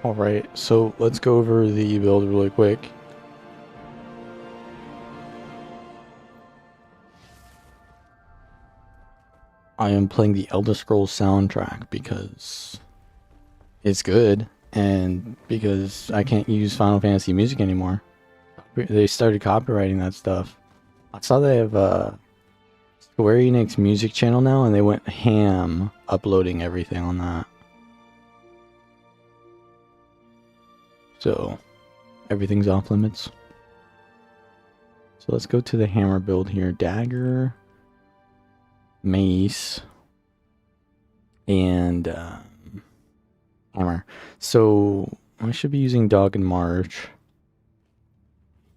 Alright, so let's go over the build really quick. I am playing the Elder Scrolls soundtrack because it's good, and because I can't use Final Fantasy music anymore. They started copyrighting that stuff. I saw they have a Square Enix music channel now, and they went ham uploading everything on that. So, everything's off limits. So let's go to the hammer build here. Dagger, mace, and hammer. So I should be using Dog and March.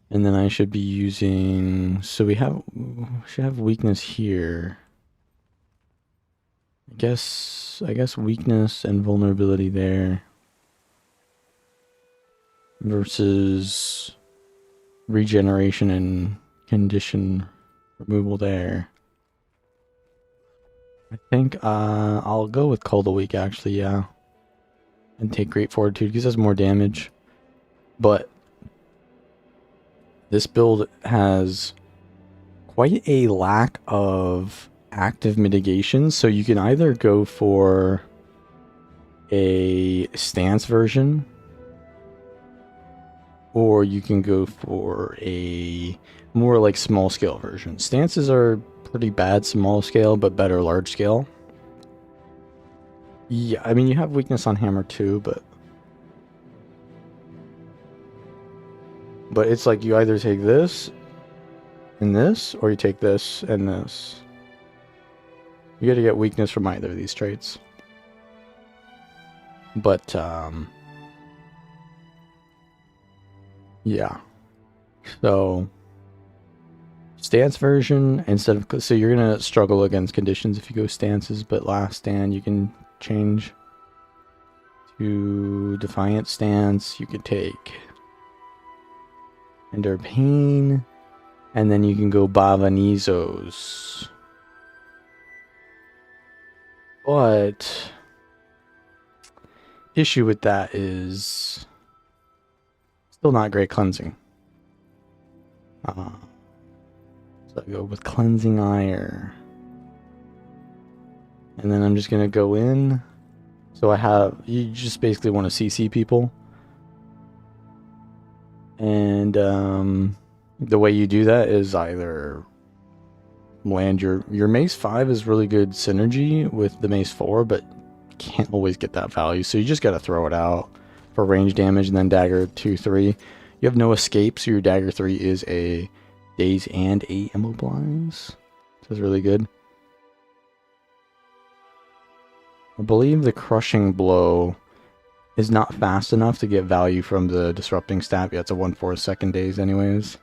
And then I should be using, so we should have weakness here. I guess weakness and vulnerability there. Versus regeneration and condition removal there. I think I'll go with Cold a Week actually, yeah. And take Great Fortitude because it has more damage. But this build has quite a lack of active mitigations, so you can either go for a stance version, or you can go for a more like small scale version. Stances are pretty bad small scale, but better large scale. Yeah, I mean, you have weakness on hammer too, but it's like you either take this and this, or you take this and this. You gotta get weakness from either of these traits. But, yeah. So, stance version, instead of, so you're gonna struggle against conditions if you go stances, but last stand you can change to Defiant stance. You could take Endure Pain, and then you can go Bavanizos. But issue with that is still not great cleansing. So I go with Cleansing Ire. And then I'm just going to go in. So you just basically want to CC people. And the way you do that is either land your Mace 5 is really good synergy with the Mace 4, but can't always get that value. So you just got to throw it out for range damage, and then Dagger 2, 3. You have no escape, so your Dagger 3 is a Daze and a Immobilize. So it's really good. I believe the Crushing Blow is not fast enough to get value from the Disrupting stat. Yeah, it's a 1/4 second daze anyways.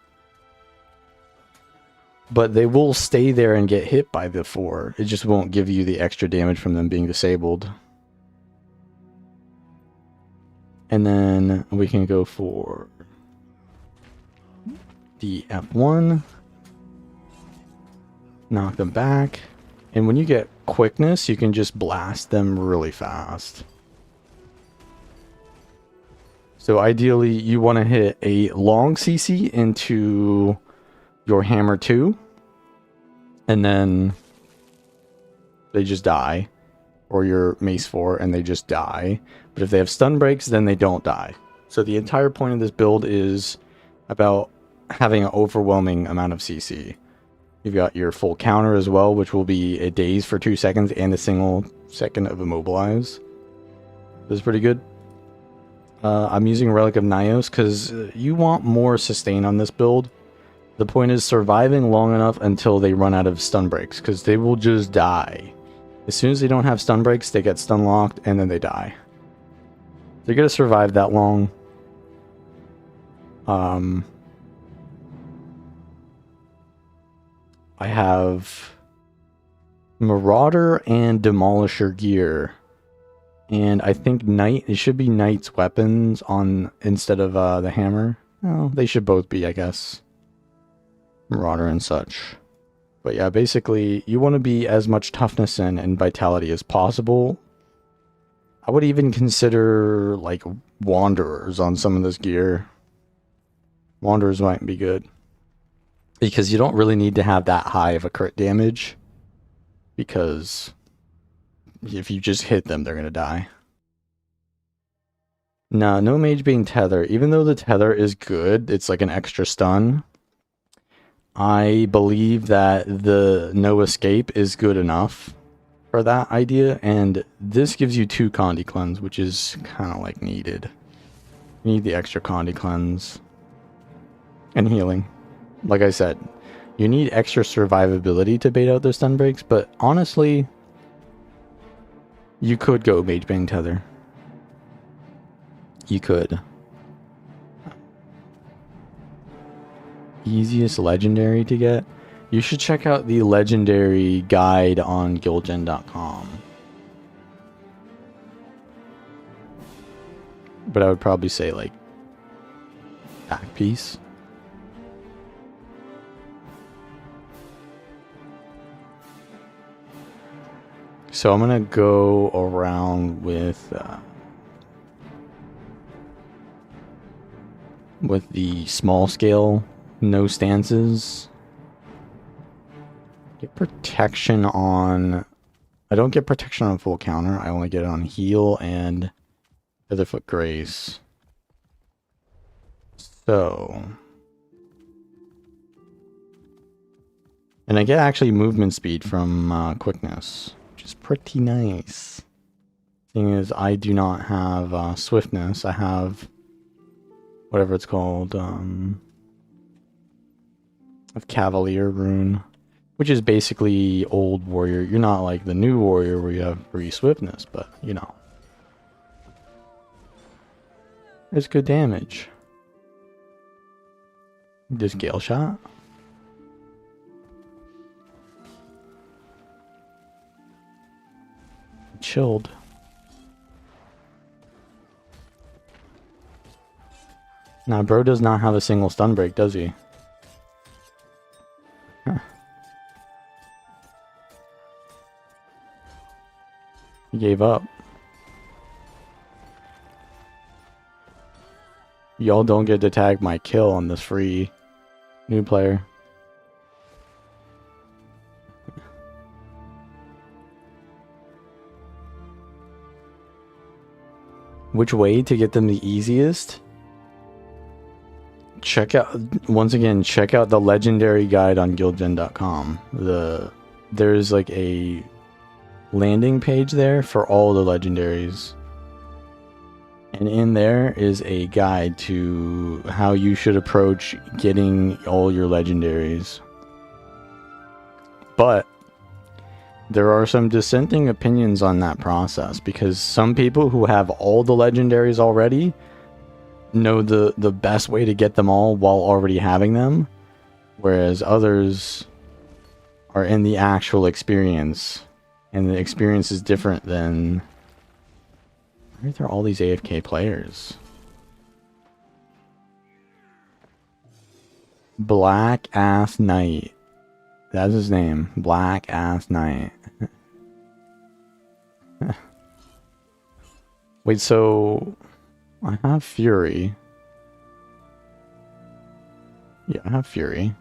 But they will stay there and get hit by the 4. It just won't give you the extra damage from them being disabled. And then we can go for the F1. Knock them back. And when you get quickness, you can just blast them really fast. So ideally, you want to hit a long CC into your hammer 2, and then they just die. Or your Mace 4, and they just die. But if they have stun breaks, then they don't die. So the entire point of this build is about having an overwhelming amount of CC. You've got your full counter as well, which will be a daze for 2 seconds and a single second of Immobilize. This is pretty good. I'm using Relic of Nyos because you want more sustain on this build. The point is surviving long enough until they run out of stun breaks, because they will just die. As soon as they don't have stun breaks, they get stun locked and then they die. They're gonna survive that long. I have Marauder and Demolisher gear. And I think it should be Knight's weapons on instead of the hammer. Oh, they should both be, I guess. Marauder and such. But yeah, basically, you want to be as much toughness and vitality as possible. I would even consider like Wanderers on some of this gear. Wanderers might be good. Because you don't really need to have that high of a crit damage. Because if you just hit them, they're going to die. No, no Mage Bane Tether. Even though the Tether is good, it's like an extra stun. I believe that the No Escape is good enough for that idea. And this gives you 2 Condi Cleanse, which is kind of like needed. You need the extra Condi Cleanse. And healing. Like I said, you need extra survivability to bait out those stun breaks, but honestly, you could go Mage Bane Tether. You could. Easiest legendary to get? You should check out the legendary guide on guildgen.com. But I would probably say like back piece. So I'm gonna go around with the small scale no stances. Get protection on. I don't get protection on full counter. I only get it on heal and Featherfoot Grace. So. And I get actually movement speed from quickness. Is pretty nice. Thing is, I do not have swiftness. I have whatever it's called, of Cavalier rune, which is basically old warrior. You're not like the new warrior where you have free swiftness, but you know, it's good damage. Just Gale Shot. Chilled. Now, bro does not have a single stun break, does he? Huh. He gave up. Y'all don't get to tag my kill on this free new player. Which way to get them the easiest? Check out, once again, check out the legendary guide on guildgen.com. There's like a landing page there for all the legendaries. And in there is a guide to how you should approach getting all your legendaries. But there are some dissenting opinions on that process, because some people who have all the legendaries already know the best way to get them all while already having them, whereas others are in the actual experience, and the experience is different than... Why are there all these AFK players? Black Ass Knight. That's his name. Black Ass Knight. Wait, so I have Fury. Yeah, I have Fury.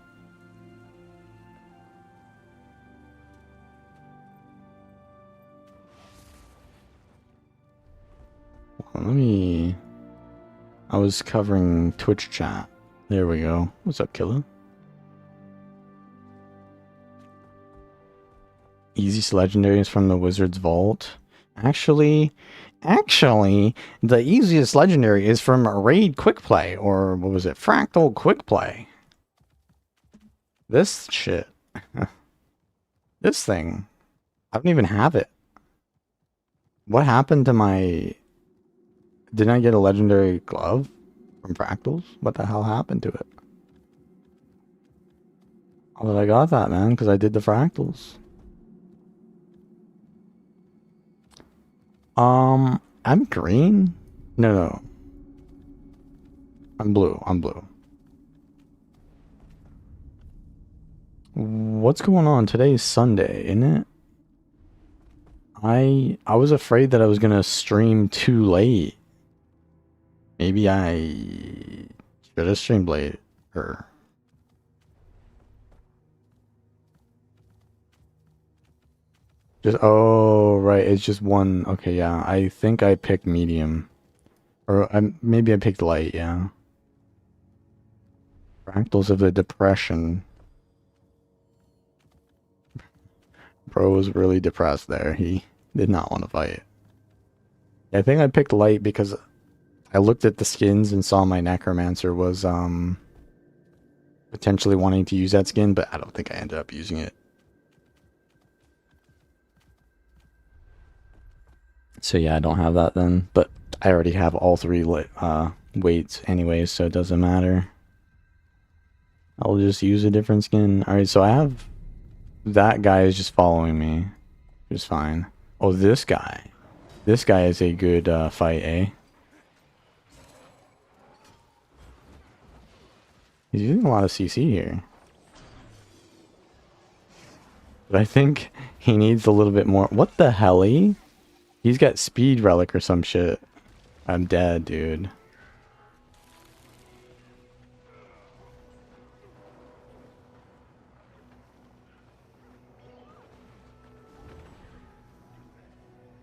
Well, let me... I was covering Twitch chat. There we go. What's up, Killa? Easiest legendaries from the Wizard's Vault. Actually, the easiest legendary is from Raid Quick Play, or what was it? Fractal Quick Play. This shit. This thing. I don't even have it. What happened to my... Didn't I get a legendary glove from Fractals? What the hell happened to it? Oh, but I got that, man, because I did the Fractals. I'm green? No. I'm blue. What's going on? Today's Sunday, isn't it? I was afraid that I was gonna stream too late. Maybe I should have streamed late, or just, oh right, it's just one. Okay, yeah, I think I picked medium, or maybe I picked light. Yeah, fractals of the depression. Bro was really depressed there. He did not want to fight. I think I picked light because I looked at the skins and saw my necromancer was potentially wanting to use that skin, but I don't think I ended up using it. So yeah, I don't have that then, but I already have all three weights anyways, so it doesn't matter. I'll just use a different skin. Alright, so I have... That guy is just following me. Which is fine. Oh, this guy. This guy is a good fight, eh? He's using a lot of CC here. But I think he needs a little bit more... What the hell-y? He's got speed relic or some shit. I'm dead, dude.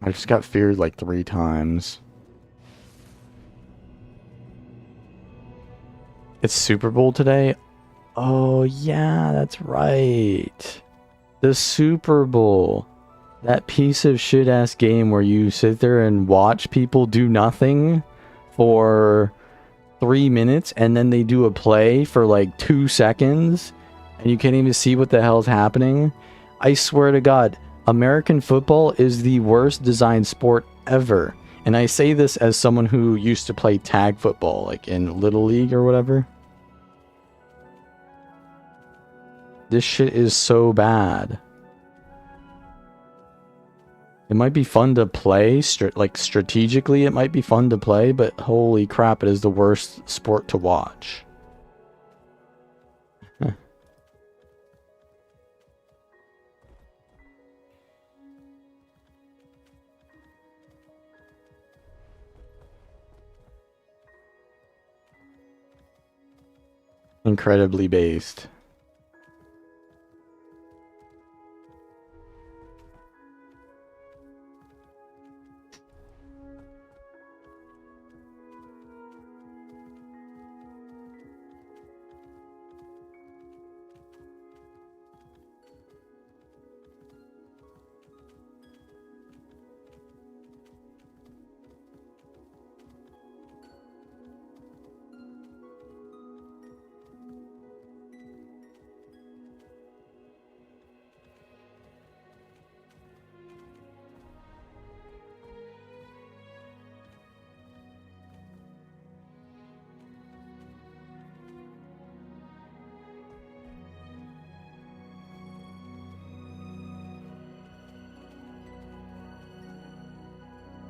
I just got feared like 3 times. It's Super Bowl today? Oh, yeah, that's right. The Super Bowl. That piece of shit ass game where you sit there and watch people do nothing for 3 minutes and then they do a play for like 2 seconds and you can't even see what the hell's happening. I swear to God, American football is the worst designed sport ever. And I say this as someone who used to play tag football, like in Little League or whatever. This shit is so bad. It might be fun to play, like strategically it might be fun to play, but holy crap, it is the worst sport to watch. Incredibly based.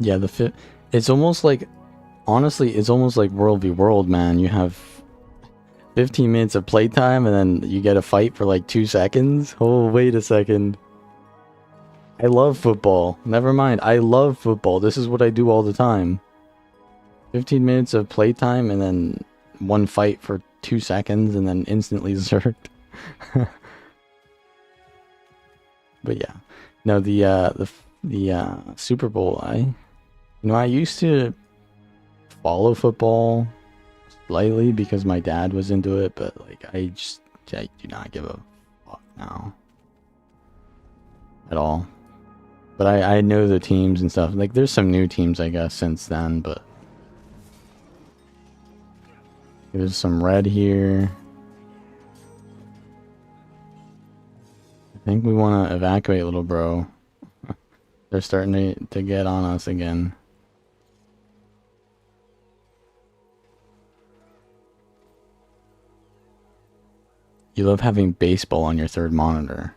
Yeah, it's almost like, honestly, it's almost like World v World, man. You have 15 minutes of playtime and then you get a fight for like 2 seconds. Oh, wait a second. I love football. Never mind. I love football. This is what I do all the time. 15 minutes of playtime and then one fight for 2 seconds and then instantly zerked. But yeah. No, the Super Bowl, I used to follow football slightly because my dad was into it, but like I do not give a fuck now at all. But I know the teams and stuff. Like there's some new teams I guess since then, but there's some red here. I think we want to evacuate, little bro. They're starting to get on us again. You love having baseball on your third monitor.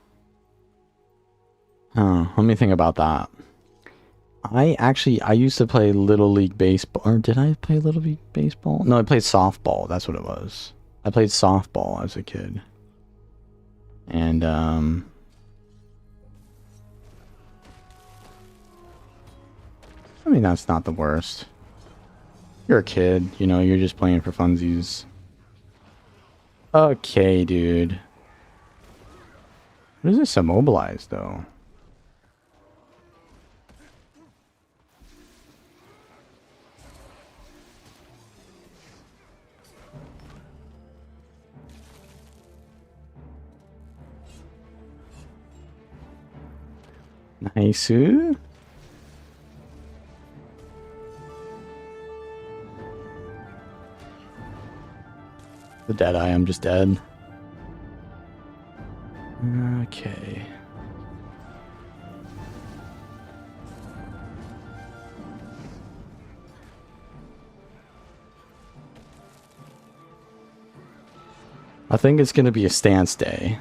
Oh, let me think about that. I used to play Little League Baseball. Or did I play Little League Baseball? No, I played softball. That's what it was. I played softball as a kid. And, I mean, that's not the worst. You're a kid, you know, you're just playing for funsies. Okay, dude. What is this immobilized, though? Nice. The dead eye, I'm just dead. Okay. I think it's gonna be a stance day.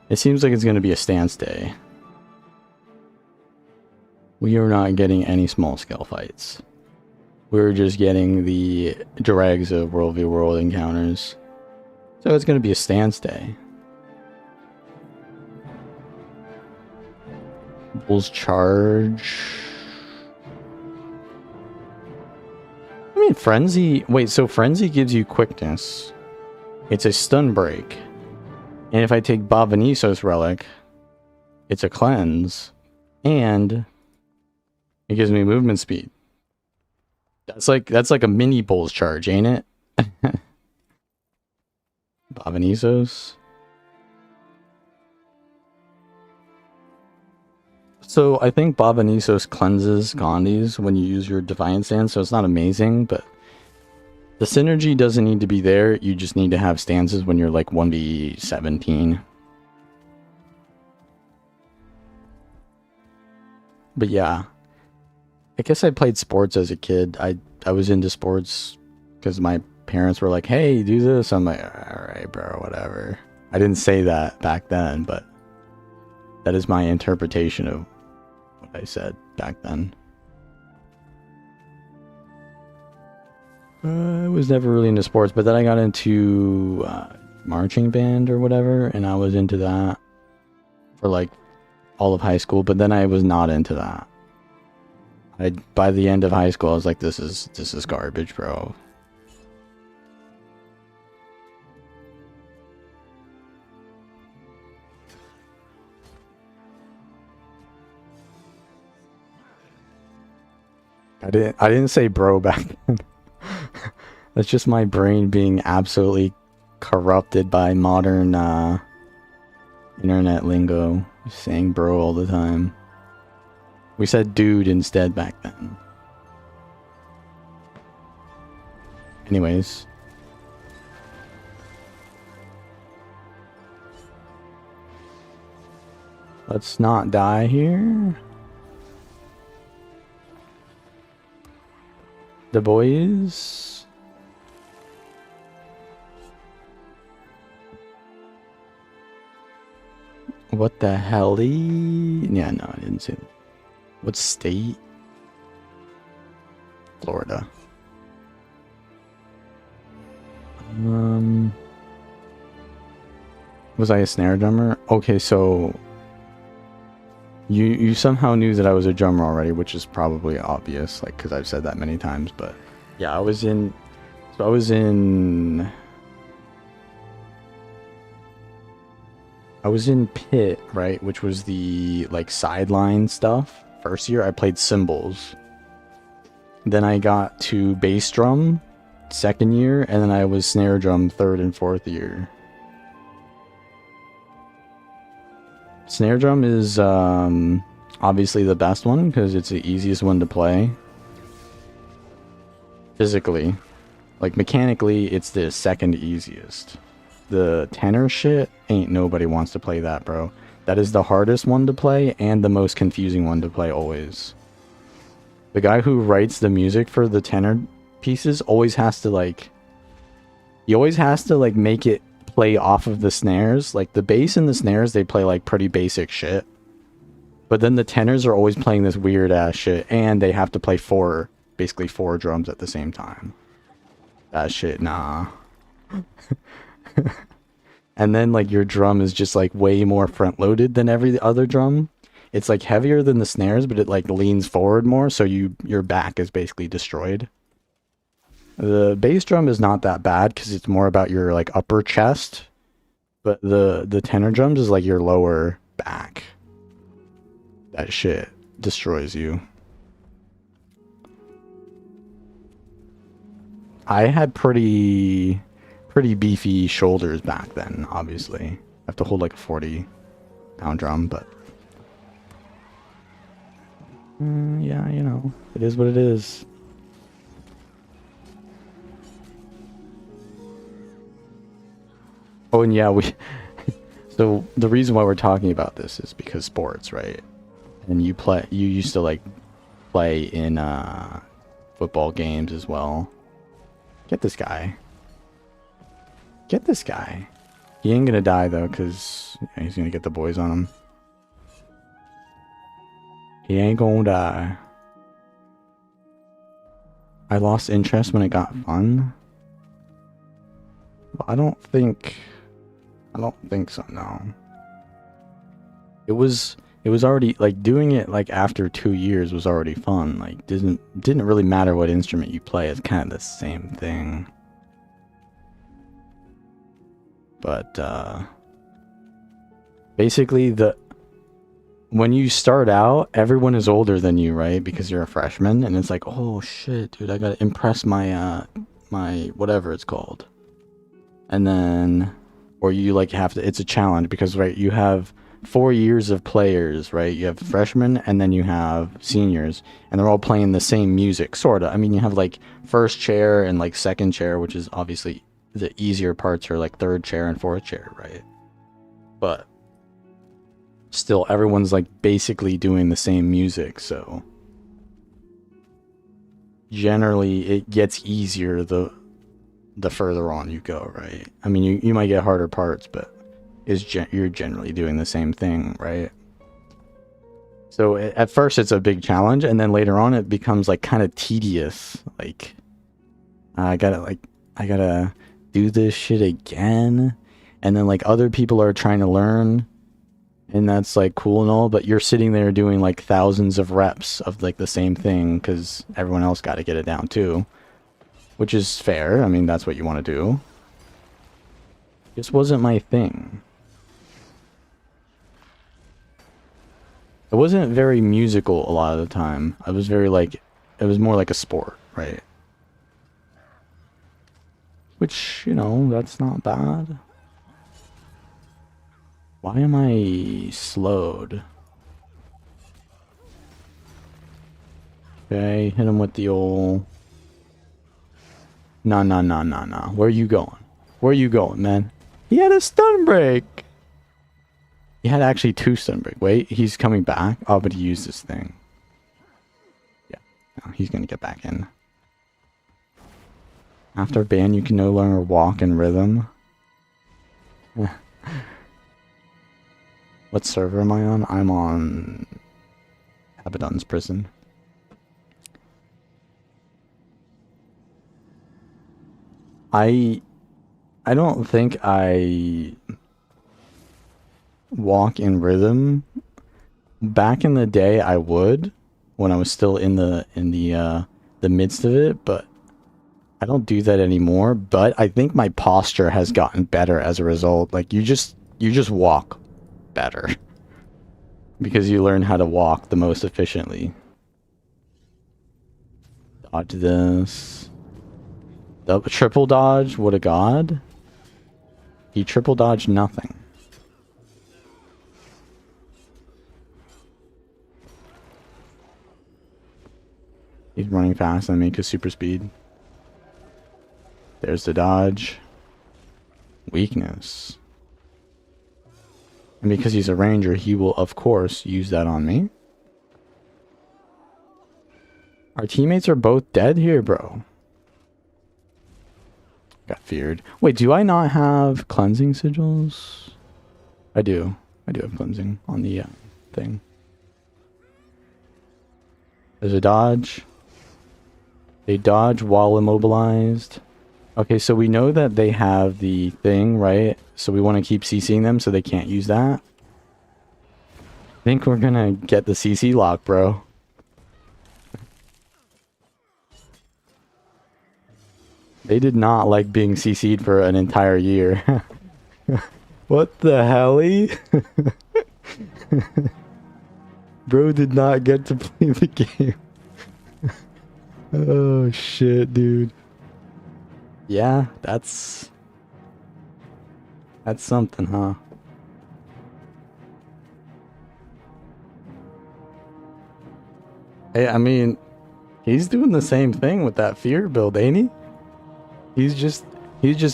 It seems like it's gonna be a stance day. We are not getting any small scale fights. We're just getting the dregs of World v World encounters. So it's gonna be a stance day. Bulls charge. I mean, Frenzy. Wait, so Frenzy gives you quickness. It's a stun break. And if I take Bavanisos Relic, it's a cleanse. And it gives me movement speed. That's like a mini Bulls charge, ain't it? Bavanisos. So I think Bavanisos cleanses Gandhi's when you use your Defiant Stance, so it's not amazing, but the synergy doesn't need to be there. You just need to have stances when you're like 1v17. But yeah. I guess I played sports as a kid. I was into sports because my parents were like, hey, do this. I'm like, alright, bro, whatever. I didn't say that back then, but that is my interpretation of what I said back then. I was never really into sports, but then I got into marching band or whatever, and I was into that for like all of high school, but then I was not into that. By the end of high school, I was like, this is garbage, bro. I didn't say bro back then. That's just my brain being absolutely corrupted by modern internet lingo. Just saying bro all the time. We said dude instead back then. Anyways. Let's not die here. The boys. What the hell? Yeah, no, I didn't see it. What state? Florida. Was I a snare drummer? Okay, so you somehow knew that I was a drummer already, which is probably obvious, like, because I've said that many times. But yeah, I was in Pitt, right, which was the like sideline stuff. First year I played cymbals. Then I got to bass drum second year, and then I was snare drum third and fourth year. Snare drum is obviously the best one because it's the easiest one to play. Physically. Like mechanically, it's the second easiest. The tenor shit, ain't nobody wants to play that, bro. That is the hardest one to play and the most confusing one to play always. The guy who writes the music for the tenor pieces always has to like... He always has to like make it play off of the snares. Like the bass and the snares, they play like pretty basic shit. But then the tenors are always playing this weird ass shit, and they have to play basically four drums at the same time. That shit, nah. And then like your drum is just like way more front loaded than every other drum. It's like heavier than the snares, but it like leans forward more, so your back is basically destroyed. The bass drum is not that bad because it's more about your like upper chest, but the tenor drums is like your lower back. That shit destroys you. I had pretty beefy shoulders back then, obviously. I have to hold like a 40-pound drum, but yeah, you know, it is what it is. Oh, and yeah, so the reason why we're talking about this is because sports, right? And you used to like play in football games as well. Get this guy. Get this guy. He ain't gonna die though, because he's gonna get the boys on him. He ain't gonna die. I lost interest when it got fun. Well, I don't think so, no. It was already like doing it like after 2 years was already fun. Like didn't really matter what instrument you play, it's kind of the same thing. But basically when you start out, everyone is older than you, right? Because you're a freshman, and it's like, oh shit, dude, I gotta impress my my whatever it's called. And then, or you like have to, it's a challenge because, right, you have 4 years of players, right? You have freshmen and then you have seniors, and they're all playing the same music, sorta. I mean, you have like first chair and like second chair, which is obviously the easier parts are like third chair and fourth chair, right? But still, everyone's like basically doing the same music, so generally it gets easier the further on you go, right? I mean, you might get harder parts, but you're generally doing the same thing, right? So at first it's a big challenge, and then later on it becomes like kind of tedious. Like I gotta do this shit again, and then like other people are trying to learn, and that's like cool and all, but you're sitting there doing like thousands of reps of like the same thing because everyone else got to get it down too. Which is fair. I mean, that's what you want to do. This wasn't my thing. It wasn't very musical a lot of the time. I was very like, it was more like a sport, right? Which, you know, that's not bad. Why am I slowed? Okay, hit him with the old... No. Where you going? Where you going, man? He had a stun break. He had actually 2 stun break. Wait, he's coming back. Oh, but he used this thing. Yeah, no, he's gonna get back in. After ban, you can no longer walk in rhythm. What server am I on? I'm on Abaddon's Prison. I don't think I walk in rhythm. Back in the day I would, when I was still in the midst of it, but I don't do that anymore. But I think my posture has gotten better as a result. Like you just walk better because you learn how to walk the most efficiently. Dodge this. Triple dodge, what a god. He triple dodged nothing. He's running fast on me because super speed. There's the dodge. Weakness. And because he's a ranger, he will, of course, use that on me. Our teammates are both dead here, bro. Got feared. Wait, do I not have cleansing sigils? I do. I do have cleansing on the thing. There's a dodge. They dodge while immobilized. Okay, so we know that they have the thing, right? So we want to keep CCing them so they can't use that. think we're gonna get the CC lock, bro. They did not like being CC'd for an entire year. What the helly? Bro did not get to play the game. Oh shit, dude. Yeah, that's something, huh? Hey, I mean, he's doing the same thing with that fear build, ain't he? He's just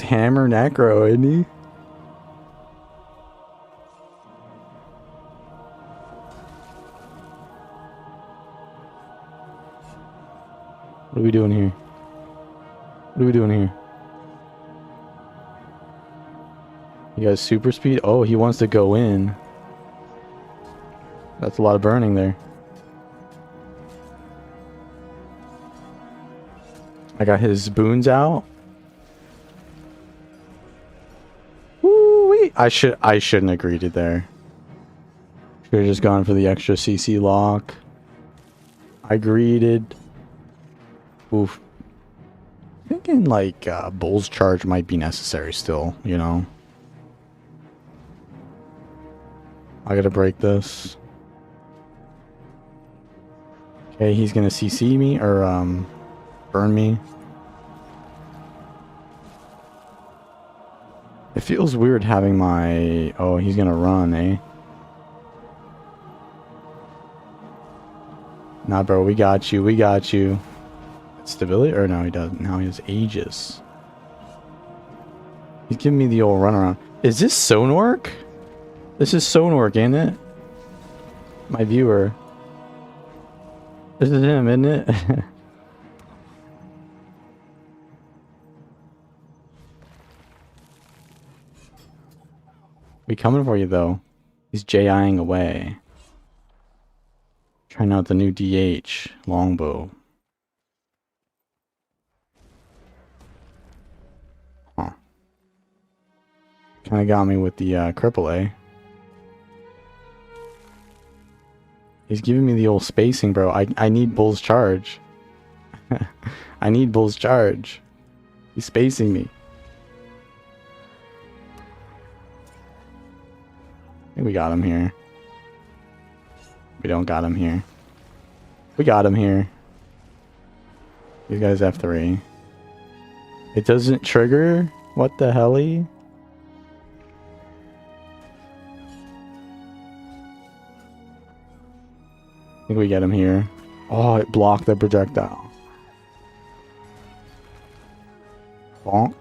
hammer necro, isn't he? What are we doing here? What are we doing here? He has super speed? Oh, he wants to go in. That's a lot of burning there. I got his boons out. Woo-wee! I shouldn't have greeted there. Should have just gone for the extra CC lock. I greeted. Oof. Thinking like Bull's charge might be necessary still, you know. I gotta break this. Okay, he's gonna CC me or burn me. It feels weird having my... Oh, he's gonna run, eh? Nah, bro, we got you, we got you. Stability? Or no, he doesn't. Now he has Aegis. He's giving me the old runaround. Is this Sonork? This is Sonork, ain't it? My viewer. This is him, isn't it? We coming for you, though. He's JIing away. Trying out the new DH longbow. Huh. Kinda got me with the cripple, eh? He's giving me the old spacing, bro. I need Bull's charge. I need Bull's charge. He's spacing me. I think we got him here. We don't got him here. We got him here. These guys have 3. It doesn't trigger? What the helly? I think we get him here. Oh, it blocked the projectile. Bonk.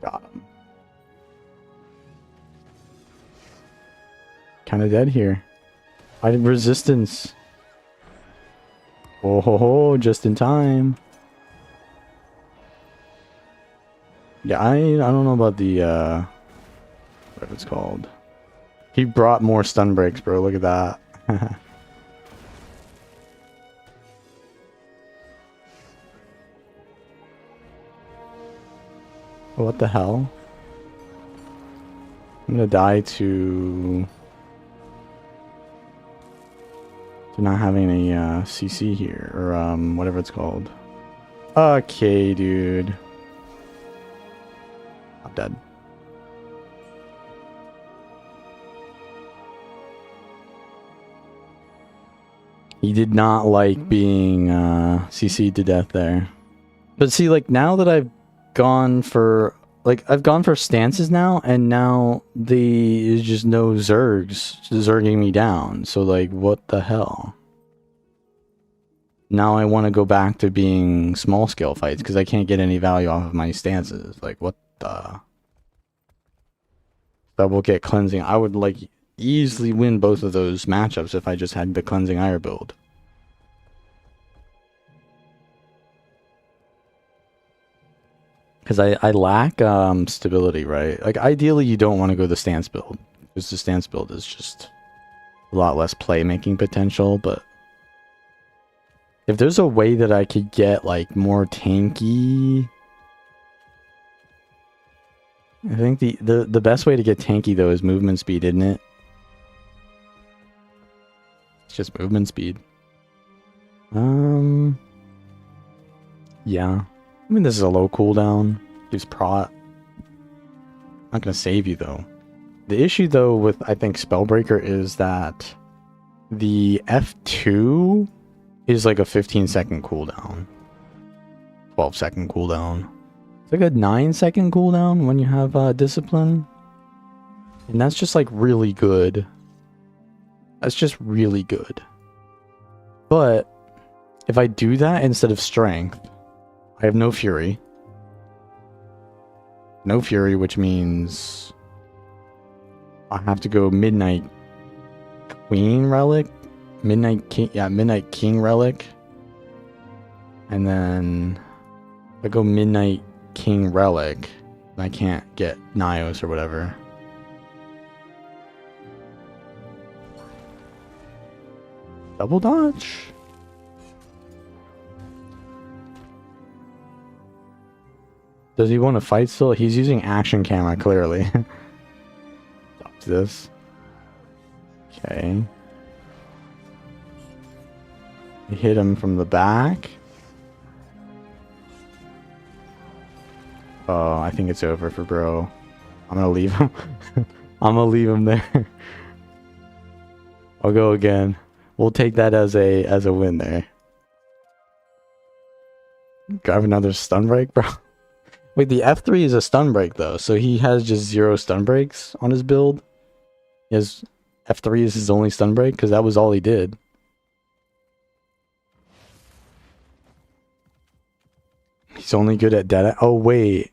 Got him. Kind of dead here. I did resistance. Oh ho ho, just in time. Yeah, I don't know about the whatever it's called. He brought more stun breaks, bro. Look at that. What the hell? I'm gonna die to not having a CC here, or whatever it's called. Okay, dude. I'm dead. He did not like being CC'd to death there. But see, like, now that I've gone for... Like, I've gone for stances now, and now there's just no Zergs Zerging me down. So, like, what the hell? Now I want to go back to being small-scale fights, because I can't get any value off of my stances. Like, what the... Double get cleansing. I would, like, easily win both of those matchups if I just had the cleansing ire build. Because I lack stability, right? Like, ideally, you don't want to go the stance build. Because the stance build is just a lot less playmaking potential, but... If there's a way that I could get, like, more tanky... I think the best way to get tanky, though, is movement speed, isn't it? just movement speed. Yeah. I mean, this is a low cooldown. Gives prot. Not gonna save you though. The issue though with I think Spellbreaker is that the F2 is like a 15-second cooldown. 12-second cooldown. It's like a 9-second cooldown when you have discipline. And that's just like really good. That's just really good. But if I do that instead of strength, I have no fury. No fury, which means I have to go Midnight Queen Relic. Midnight King Relic. And then if I go Midnight King Relic, I can't get Nios or whatever. Double dodge? Does he want to fight still? He's using action camera, clearly. Stop this. Okay. Hit him from the back. Oh, I think it's over for bro. I'm gonna leave him. I'm gonna leave him there. I'll go again. We'll take that as a win there. Grab another stun break, bro. Wait, the F3 is a stun break though, so he has just 0 stun breaks on his build. His F3 is his only stun break because that was all he did. He's only good at Deadeye. Oh wait,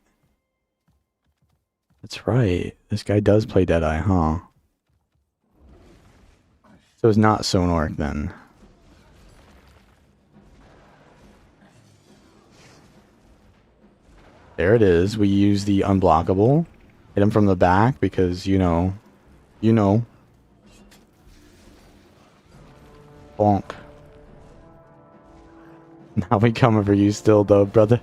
that's right. This guy does play Deadeye, huh? So it's not Sonark then. There it is. We use the unblockable. Hit him from the back because, you know. Bonk. Now we coming for you still though, brother.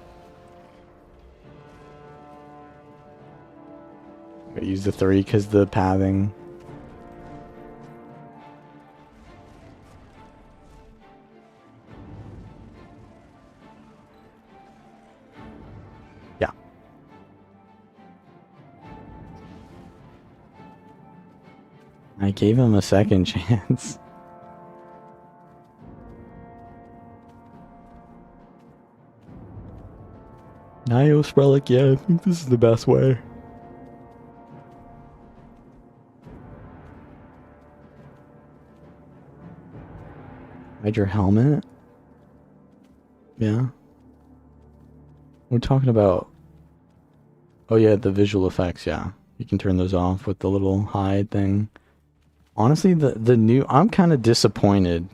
I'm gonna use the 3 because the pathing. Yeah. I gave him a second chance. Nios Relic, yeah, I think this is the best way. Hide your helmet? Yeah. We're talking about... Oh yeah, the visual effects, yeah. You can turn those off with the little hide thing. Honestly, the new... I'm kind of disappointed.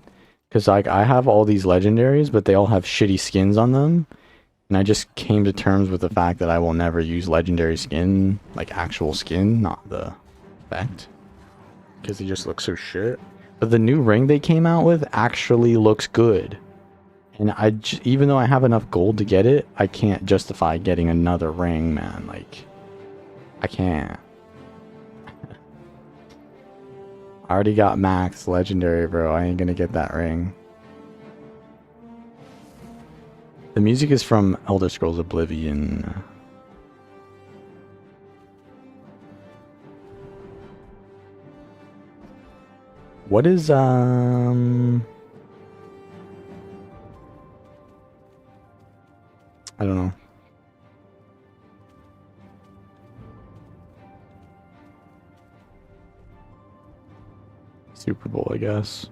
Because like, I have all these legendaries, but they all have shitty skins on them. And I just came to terms with the fact that I will never use legendary skin, like actual skin, not the effect. Because they just look so shit. But the new ring they came out with actually looks good. And even though I have enough gold to get it, I can't justify getting another ring, man. Like, I can't. I already got max legendary, bro. I ain't gonna get that ring. The music is from Elder Scrolls Oblivion. What is, I don't know. Super Bowl, I guess.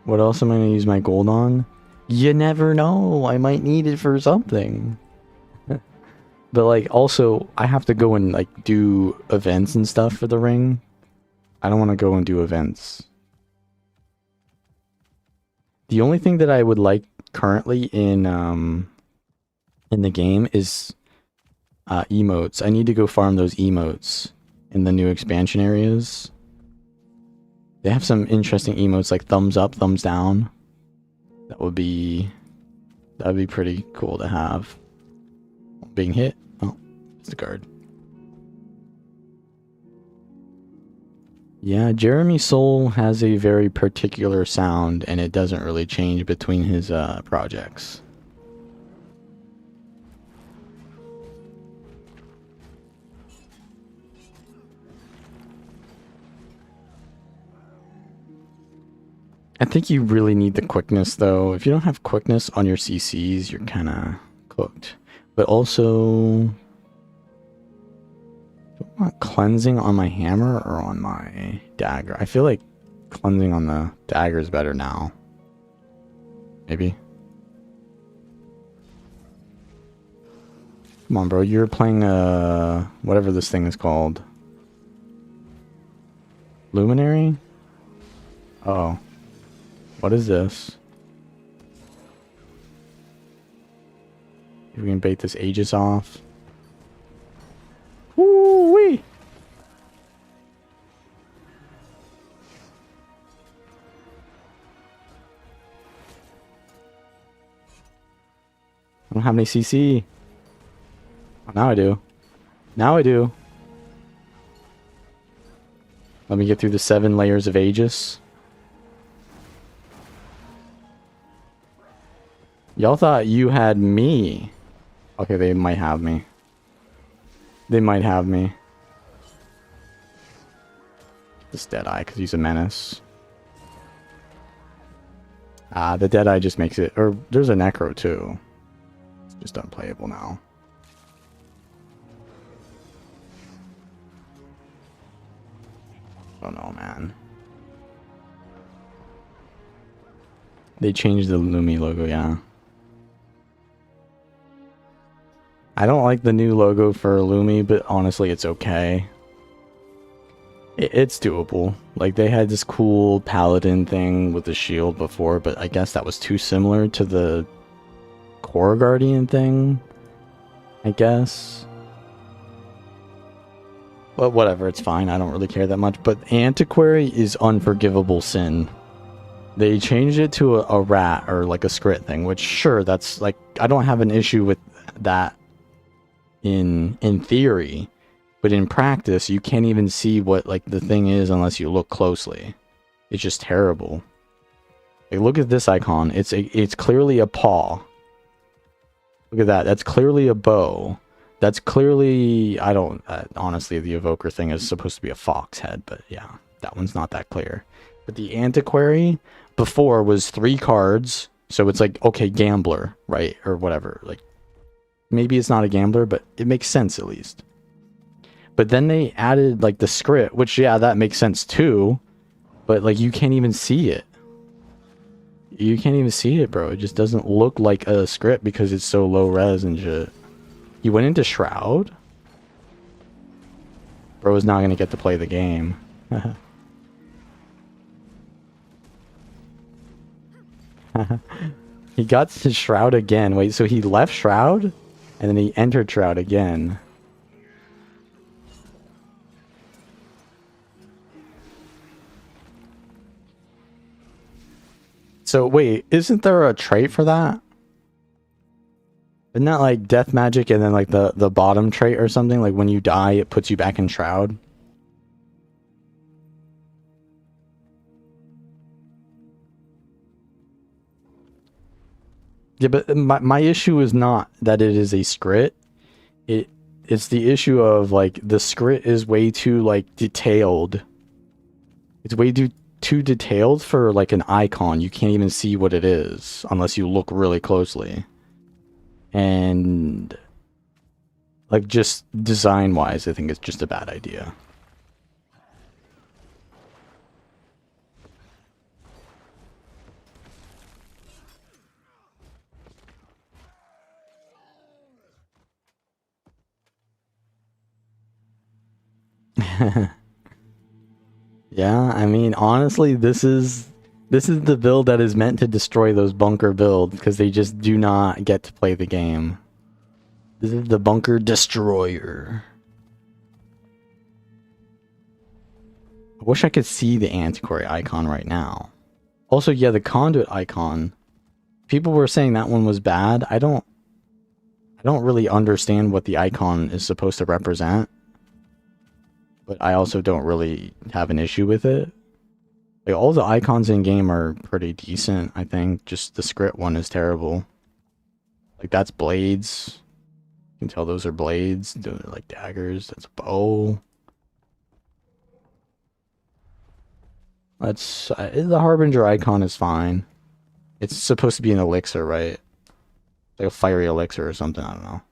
What else am I going to use my gold on? You never know. I might need it for something. But like, also, I have to go and like do events and stuff for the ring. I don't want to go and do events. The only thing that I would like currently in the game is emotes. I need to go farm those emotes in the new expansion areas. They have some interesting emotes like thumbs up, thumbs down. That'd be pretty cool to have. Being hit. Oh, it's the guard. Yeah, Jeremy Soule has a very particular sound, and it doesn't really change between his projects. I think you really need the quickness, though. If you don't have quickness on your CCs, you're kind of cooked. But also, do I want cleansing on my hammer or on my dagger? I feel like cleansing on the dagger is better now. Maybe. Come on, bro. You're playing, whatever this thing is called. Luminary? Oh. What is this? If we can bait this Aegis off. Woo-wee! I don't have any CC. Oh, now I do. Now I do. Let me get through the 7 layers of Aegis. Y'all thought you had me. Okay, they might have me. They might have me. This Deadeye, because he's a menace. Ah, the Deadeye just makes it... Or, there's a Necro, too. It's just unplayable now. I don't know, man. They changed the Lumi logo, yeah. I don't like the new logo for Lumi, but honestly, it's okay. It's doable. Like, they had this cool paladin thing with the shield before, but I guess that was too similar to the Core Guardian thing, I guess. But whatever, it's fine. I don't really care that much. But Antiquary is unforgivable sin. They changed it to a rat or like a scrit thing, which sure, that's like, I don't have an issue with that in theory, but in practice you can't even see what like the thing is unless you look closely. It's just terrible. Like, look at this icon. It's clearly a paw. Look at that. That's clearly a bow. That's clearly, I don't honestly, the evoker thing is supposed to be a fox head, but yeah, that one's not that clear. But the Antiquary before was 3 cards, so it's like, okay, gambler, right, or whatever. Like, maybe it's not a gambler, but it makes sense at least. But then they added like the script, which, yeah, that makes sense too. But like, you can't even see it. You can't even see it, bro. It just doesn't look like a script because it's so low res and shit. You went into Shroud? Bro is not going to get to play the game. He got to Shroud again. Wait, so he left Shroud? And then he entered Shroud again. So wait, isn't there a trait for that? Isn't that like death magic and then like the bottom trait or something? Like when you die, it puts you back in Shroud? Yeah, but my issue is not that it is a scrit. It's the issue of like the scrit is way too like detailed. It's way too detailed for like an icon. You can't even see what it is unless you look really closely. And like just design wise, I think it's just a bad idea. Yeah, I mean, honestly, this is the build that is meant to destroy those bunker builds because they just do not get to play the game. This is the bunker destroyer. I wish I could see the Antiquary icon right now. Also, yeah, the Conduit icon. People were saying that one was bad. I don't really understand what the icon is supposed to represent. but I also don't really have an issue with it. Like, all the icons in game are pretty decent, I think. Just the script one is terrible. Like, that's blades. You can tell those are blades. They're like daggers. That's a bow. That's the Harbinger icon is fine. It's supposed to be an elixir, right? Like a fiery elixir or something. I don't know.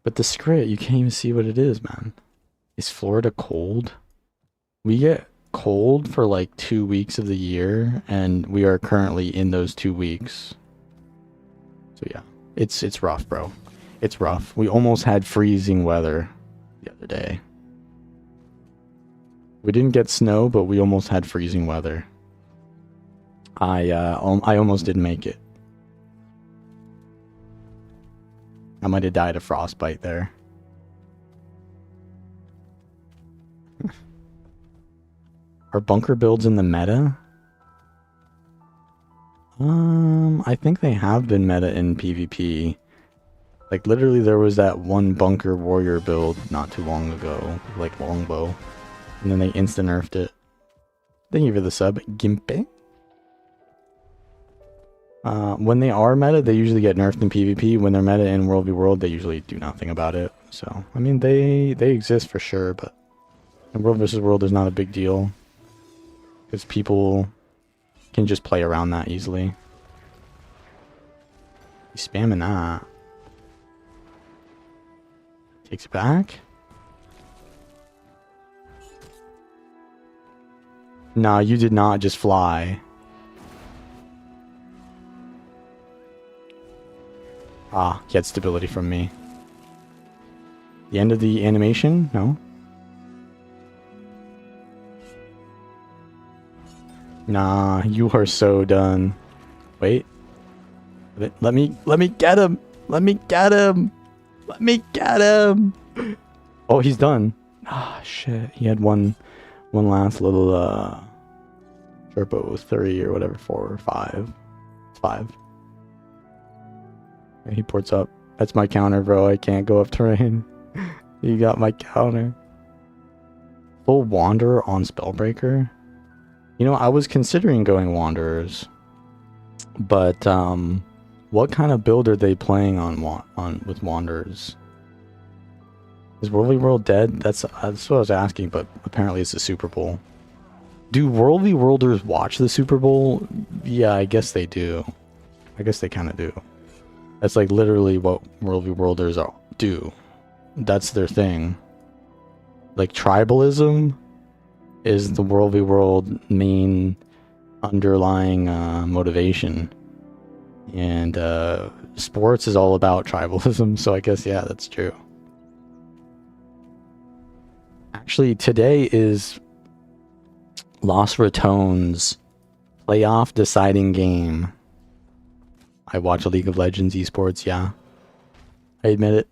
But the script, you can't even see what it is, man. Is Florida cold? We get cold for like 2 weeks of the year, and we are currently in those 2 weeks. So yeah, it's rough, bro. It's rough. We almost had freezing weather the other day. We didn't get snow, but we almost had freezing weather. I almost didn't make it. I might have died of frostbite there. Are bunker builds in the meta? I think they have been meta in PvP. Like, literally there was that one bunker warrior build not too long ago, like longbow. And then they insta-nerfed it. Thank you for the sub, Gimpe. When they are meta, they usually get nerfed in PvP. When they're meta in World v World, they usually do nothing about it. So, I mean, they exist for sure, but in World vs. World is not a big deal. Because people can just play around that easily. He's spamming that. Takes it back. Nah, you did not just fly. Ah, he had stability from me. The end of the animation? No? Nah, you are so done. Wait. Let me get him! Let me get him! Let me get him! Oh, he's done. Ah, shit. He had one last little, Turbo 3 or whatever, 4 or 5. It's 5. Okay, he ports up. That's my counter, bro. I can't go off terrain. You got my counter. Full Wanderer on Spellbreaker? You know, I was considering going Wanderers. But, what kind of build are they playing with Wanderers? Is World v World dead? That's what I was asking, but apparently it's the Super Bowl. Do World v Worlders watch the Super Bowl? Yeah, I guess they do. I guess they kind of do. That's like literally what World v Worlders do. That's their thing. Like, tribalism is the World v World main underlying motivation. And sports is all about tribalism, so I guess, yeah, that's true. Actually, today is Los Ratones playoff deciding game. I watch League of Legends esports, yeah. I admit it.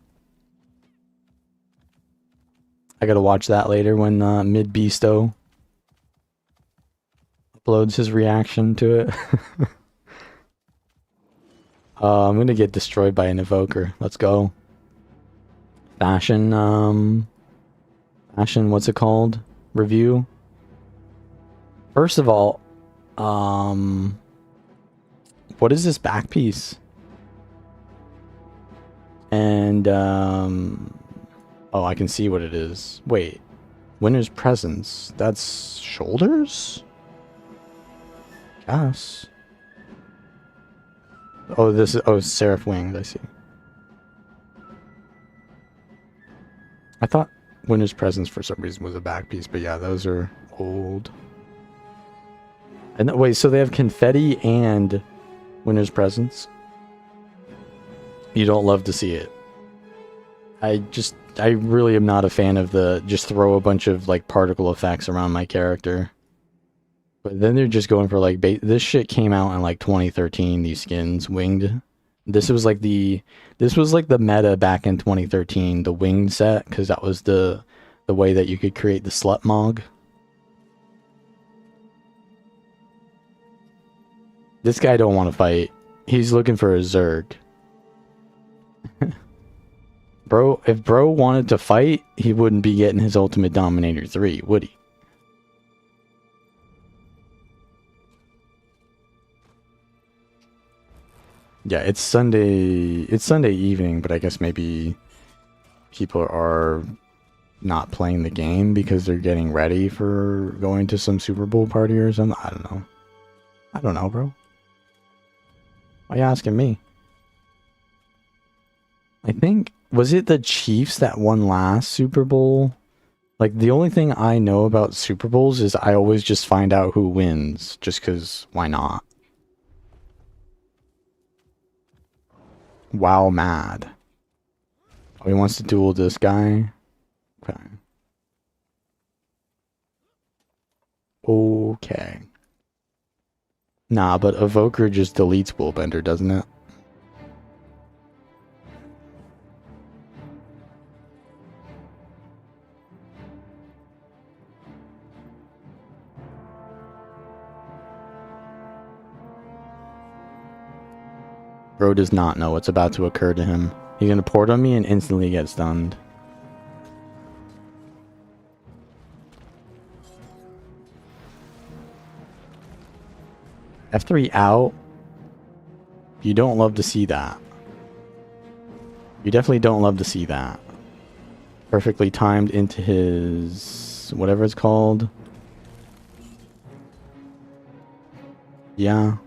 I gotta watch that later when Mid Beasto uploads his reaction to it. I'm gonna get destroyed by an evoker. Let's go. Fashion, what's it called? Review. First of all, what is this back piece? And, oh, I can see what it is. Wait. Winner's Presence. That's shoulders? Yes. Oh, this is... Oh, Seraph Wings, I see. I thought Winner's Presence for some reason was a back piece, but yeah, those are old. And wait, so they have confetti and Winner's Presence? You don't love to see it. I really am not a fan of the just throw a bunch of like particle effects around my character. But then they're just going for like this shit came out in like 2013, these skins, winged. This was like the meta back in 2013, the winged set, because that was the way that you could create the slut mog. This guy don't want to fight. He's looking for a Zerg. Bro, if bro wanted to fight, he wouldn't be getting his Ultimate Dominator 3, would he? Yeah, it's Sunday evening, but I guess maybe people are not playing the game because they're getting ready for going to some Super Bowl party or something. I don't know. I don't know, bro. Why are you asking me? I think, was it the Chiefs that won last Super Bowl? Like, the only thing I know about Super Bowls is I always just find out who wins, just because why not? Wow, mad. Oh, he wants to duel this guy? Okay. Okay. Nah, but Evoker just deletes Willbender, doesn't it? Bro does not know what's about to occur to him. He's gonna port on me and instantly get stunned. F3 out. You don't love to see that. You definitely don't love to see that. Perfectly timed into his... whatever it's called. Yeah.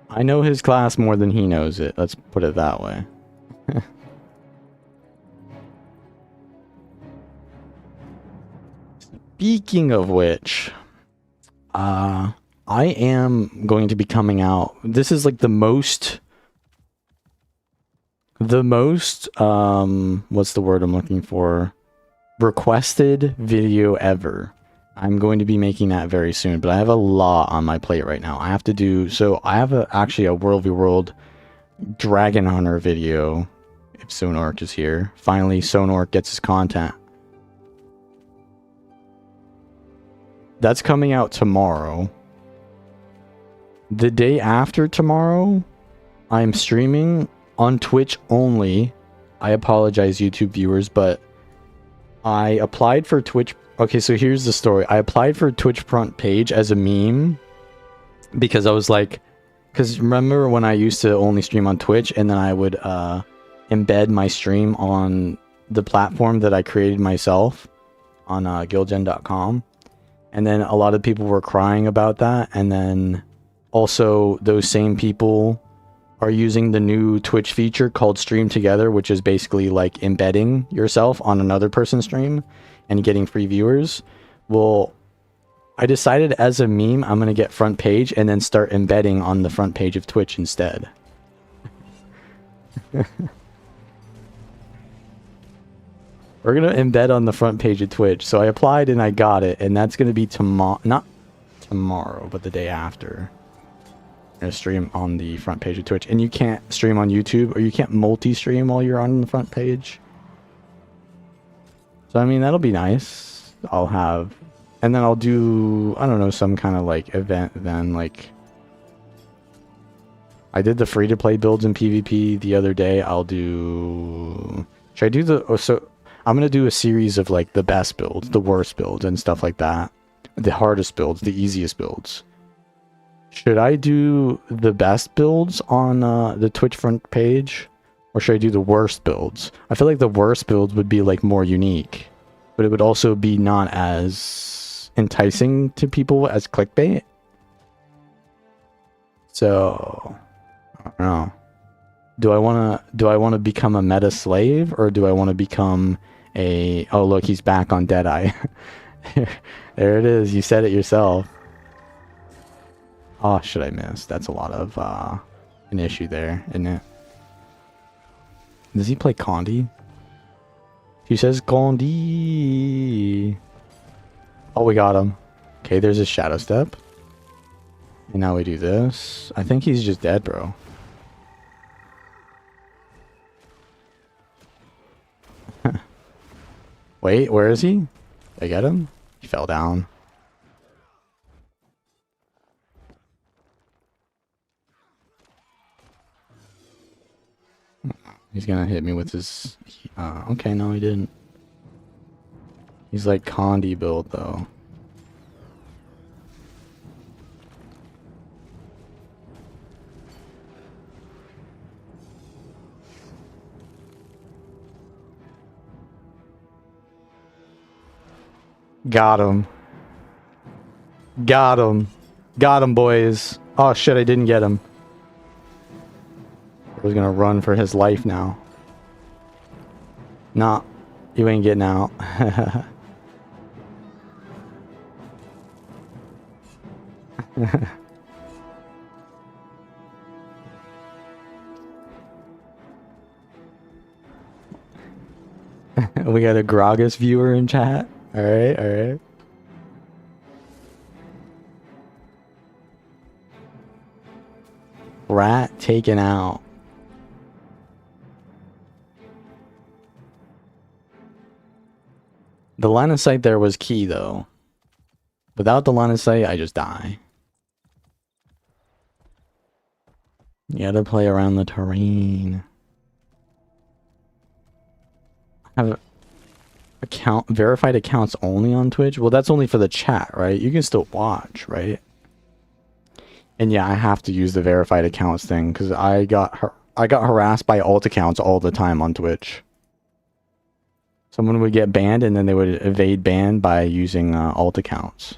I know his class more than he knows it. Let's put it that way. Speaking of which... I am going to be coming out. This is like the most, what's the word I'm looking for? Requested video ever. I'm going to be making that very soon, but I have a lot on my plate right now. I have to do, so I have actually a World v World Dragon Hunter video, if Sonork is here. Finally, Sonork gets his content. That's coming out tomorrow. The day after tomorrow, I'm streaming on Twitch only. I apologize, YouTube viewers, but I applied for Twitch. Okay, so here's the story. I applied for Twitch front page as a meme because I was like, because remember when I used to only stream on Twitch and then I would embed my stream on the platform that I created myself on guildgen.com. And then a lot of people were crying about that, and then also those same people are using the new Twitch feature called Stream Together, which is basically like embedding yourself on another person's stream and getting free viewers. Well, I decided as a meme, I'm going to get front page and then start embedding on the front page of Twitch instead. We're going to embed on the front page of Twitch. So I applied and I got it, and that's going to be tomorrow, not tomorrow, but the day after. I'm going to stream on the front page of Twitch. And you can't stream on YouTube, or you can't multi-stream while you're on the front page. So, I mean, that'll be nice. I'll have... And then I'll do, I don't know, some kind of, like, event then, like... I did the free-to-play builds in PvP the other day. I'll do... Should I do the... Oh, so, I'm going to do a series of, like, the best builds, the worst builds, and stuff like that. The hardest builds, the easiest builds. Should I do the best builds on the Twitch front page? Or should I do the worst builds? I feel like the worst builds would be like more unique. But it would also be not as enticing to people as clickbait. So, I don't know. Do I wanna become a meta slave, or do I want to become a... Oh look, he's back on Deadeye. There it is, you said it yourself. Oh, should I miss? That's a lot of an issue there, isn't it? Does he play Condi? He says Condi. Oh, we got him. Okay, there's his Shadow Step. And now we do this. I think he's just dead, bro. Wait, where is he? Did I get him? He fell down. He's gonna hit me with his... okay, no, he didn't. He's like Condi build, though. Got him. Got him. Got him, boys. Oh, shit, I didn't get him. I was gonna run for his life now. Nah, you ain't getting out. We got a Gragas viewer in chat. Alright, alright. Rat taken out. The line of sight there was key, though. Without the line of sight, I just die. You gotta play around the terrain. Have verified accounts only on Twitch? Well, that's only for the chat, right? You can still watch, right? And yeah, I have to use the verified accounts thing because I got harassed by alt accounts all the time on Twitch. Someone would get banned and then they would evade ban by using alt accounts.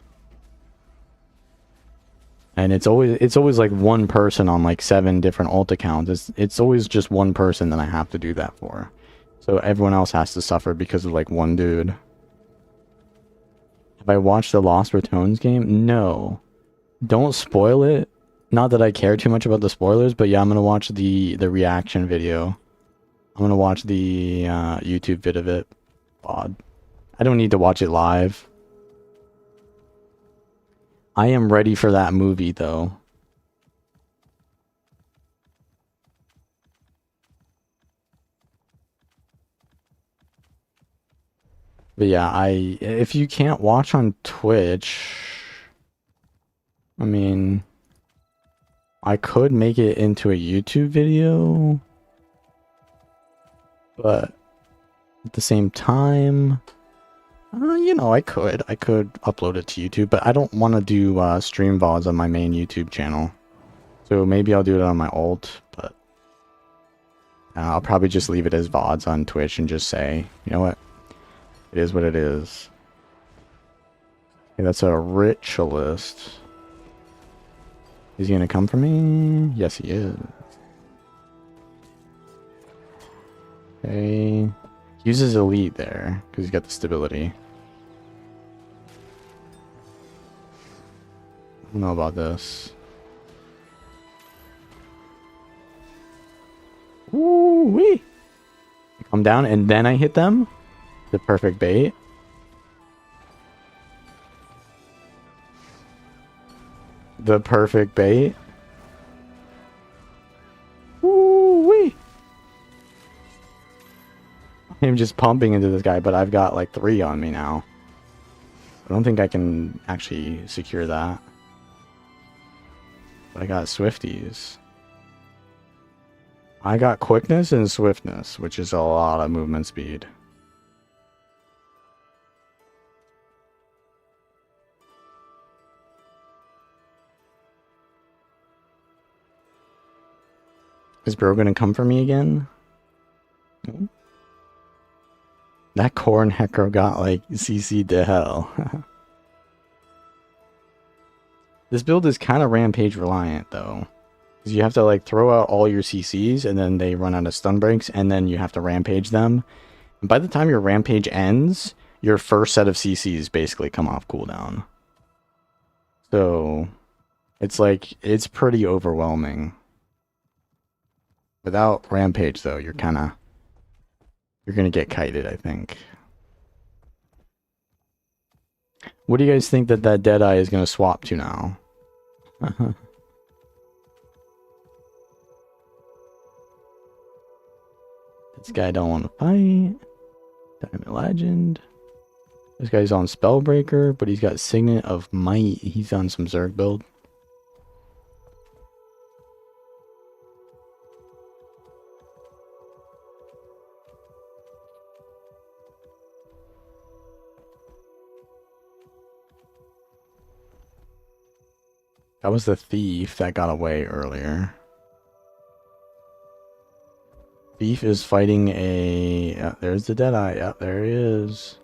And it's always like one person on like 7 different alt accounts. It's always just one person that I have to do that for. So everyone else has to suffer because of like one dude. Have I watched the Lost Ratones game? No. Don't spoil it. Not that I care too much about the spoilers, but yeah, I'm gonna watch the reaction video. I'm gonna watch the YouTube vid of it. Odd. I don't need to watch it live. I am ready for that movie though. But yeah, if you can't watch on Twitch, I mean, I could make it into a YouTube video, but at the same time, you know, I could upload it to YouTube, but I don't want to do stream VODs on my main YouTube channel. So maybe I'll do it on my alt, but I'll probably just leave it as VODs on Twitch and just say, you know what? It is what it is. Okay, that's a ritualist. Is he gonna come for me? Yes, he is. Okay. Uses elite there, because he's got the stability. I don't know about this. Ooh-wee! Come down and then I hit them? The perfect bait. The perfect bait. Woo-wee! I'm just pumping into this guy, but I've got like 3 on me now. I don't think I can actually secure that. But I got Swifties. I got quickness and swiftness, which is a lot of movement speed. Is bro gonna come for me again? Hmm? That corn hecker got like CC'd to hell. This build is kind of rampage reliant though. Because you have to like throw out all your CCs and then they run out of stun breaks and then you have to rampage them. And by the time your rampage ends, your first set of CCs basically come off cooldown. So it's like, it's pretty overwhelming. Without rampage though, you're gonna get kited, I think. What do you guys think that Deadeye is gonna swap to now? This guy don't want to fight. Diamond Legend. This guy's on Spellbreaker, but he's got Signet of Might. He's on some Zerg build. That was the thief that got away earlier. Thief is fighting a... Yeah, there's the Deadeye. Yeah, there he is.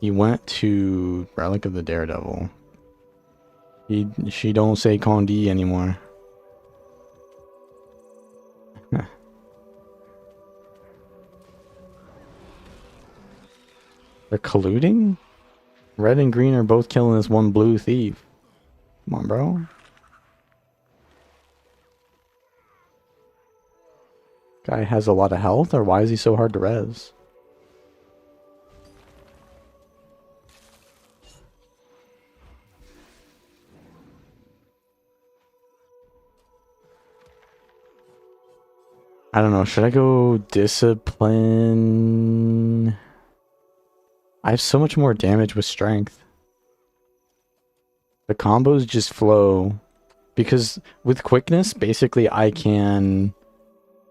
He went to Relic of the Daredevil. She don't say Condi anymore. They're colluding? Red and green are both killing this one blue thief. Come on, bro. Guy has a lot of health, or why is he so hard to res? I don't know. Should I go discipline? I have so much more damage with strength. The combos just flow. Because with quickness, basically I can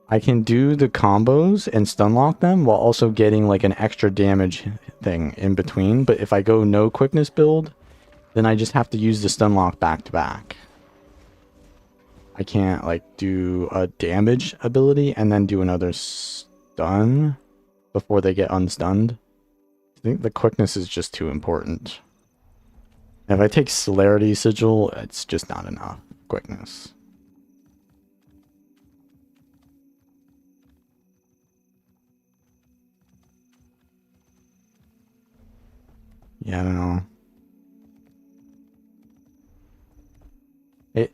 do the combos and stun lock them while also getting like an extra damage thing in between. But if I go no quickness build, then I just have to use the stun lock back to back. I can't like do a damage ability and then do another stun before they get unstunned. I think the quickness is just too important. If I take Celerity Sigil, it's just not enough quickness. Yeah, I don't know.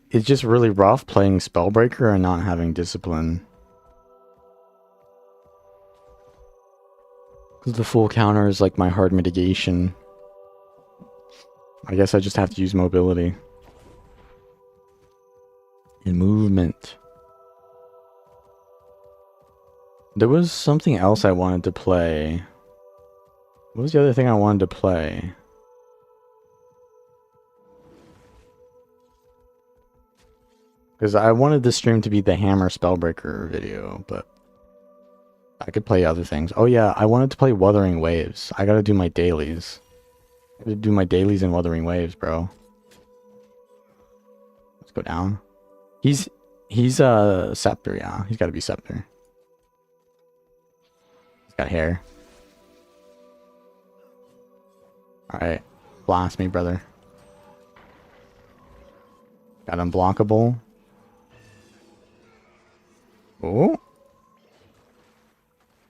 It's just really rough playing Spellbreaker and not having discipline. Because the full counter is like my hard mitigation. I guess I just have to use mobility. And movement. There was something else I wanted to play. What was the other thing I wanted to play? Because I wanted this stream to be the Hammer Spellbreaker video, but I could play other things. Oh yeah, I wanted to play Wuthering Waves. I gotta do my dailies. I gotta do my dailies in Wuthering Waves, bro. Let's go down. He's Scepter, yeah. He's gotta be Scepter. He's got hair. Alright. Blast me, brother. Got unblockable. Oh.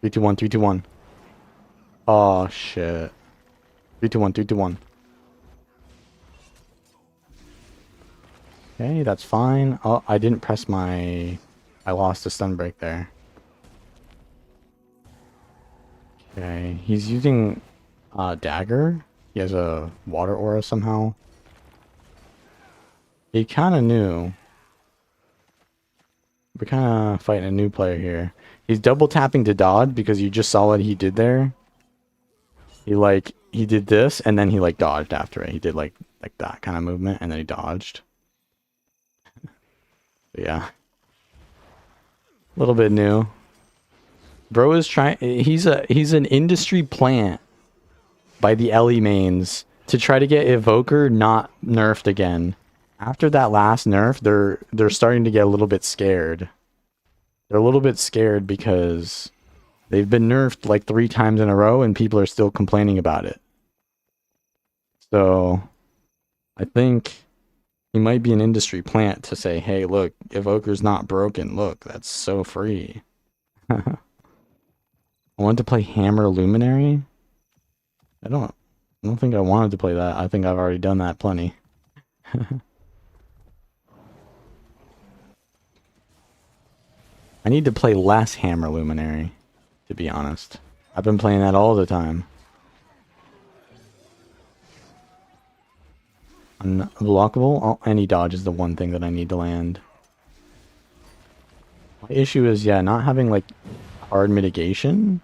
3, 2, 1, 3, 2, 1. Oh shit. 3, 2, 1, 3, 2, 1. Okay, that's fine. Oh, I didn't press my... I lost a stun break there. Okay, he's using dagger. He has a water aura somehow. He kind of knew. We're kind of fighting a new player here. He's double tapping to dodge because you just saw what he did there. He did this and then he like dodged after it. He did like that kind of movement and then he dodged. Yeah. A little bit new. Bro is trying, he's an industry plant by the Ellie mains to try to get Evoker not nerfed again. After that last nerf, they're starting to get a little bit scared. They're a little bit scared because they've been nerfed like 3 times in a row and people are still complaining about it. So I think he might be an industry plant to say, hey, look, Evoker's not broken. Look, that's so free. I wanted to play Hammer Luminary. I don't think I wanted to play that. I think I've already done that plenty. I need to play less Hammer Luminary, to be honest. I've been playing that all the time. Unblockable? Oh, any dodge is the one thing that I need to land. My issue is, yeah, not having, like, hard mitigation.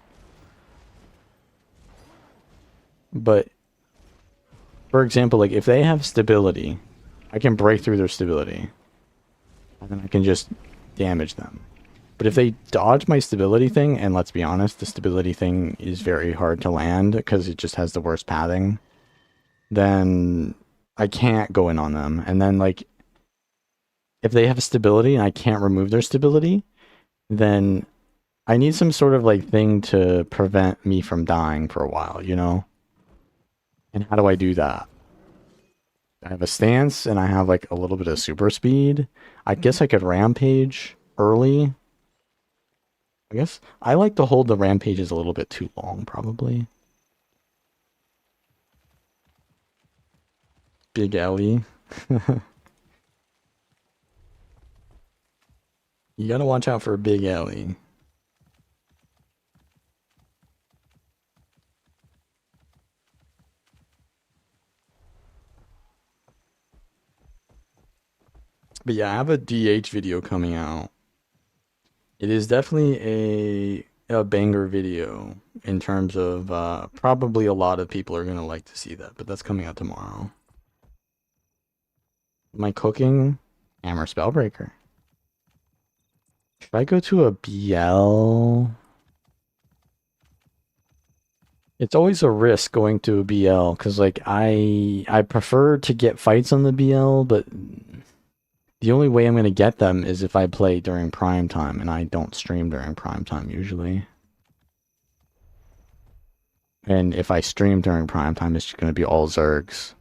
But, for example, like, if they have stability, I can break through their stability. And then I can just damage them. But if they dodge my stability thing, and let's be honest, the stability thing is very hard to land because it just has the worst pathing, then I can't go in on them. And then like if they have stability and I can't remove their stability, then I need some sort of like thing to prevent me from dying for a while, you know? And how do I do that? I have a stance and I have like a little bit of super speed. I guess I could rampage early. I guess I like to hold the rampages a little bit too long, probably. Big Ellie. You gotta watch out for Big Ellie. But yeah, I have a DH video coming out. It is definitely a banger video in terms of probably a lot of people are gonna like to see that, but that's coming out tomorrow. Am I cooking? Hammer Spellbreaker. Should I go to a BL? It's always a risk going to a BL because like I prefer to get fights on the BL, but the only way I'm gonna get them is if I play during prime time, and I don't stream during prime time usually. And if I stream during prime time, it's gonna be all Zergs.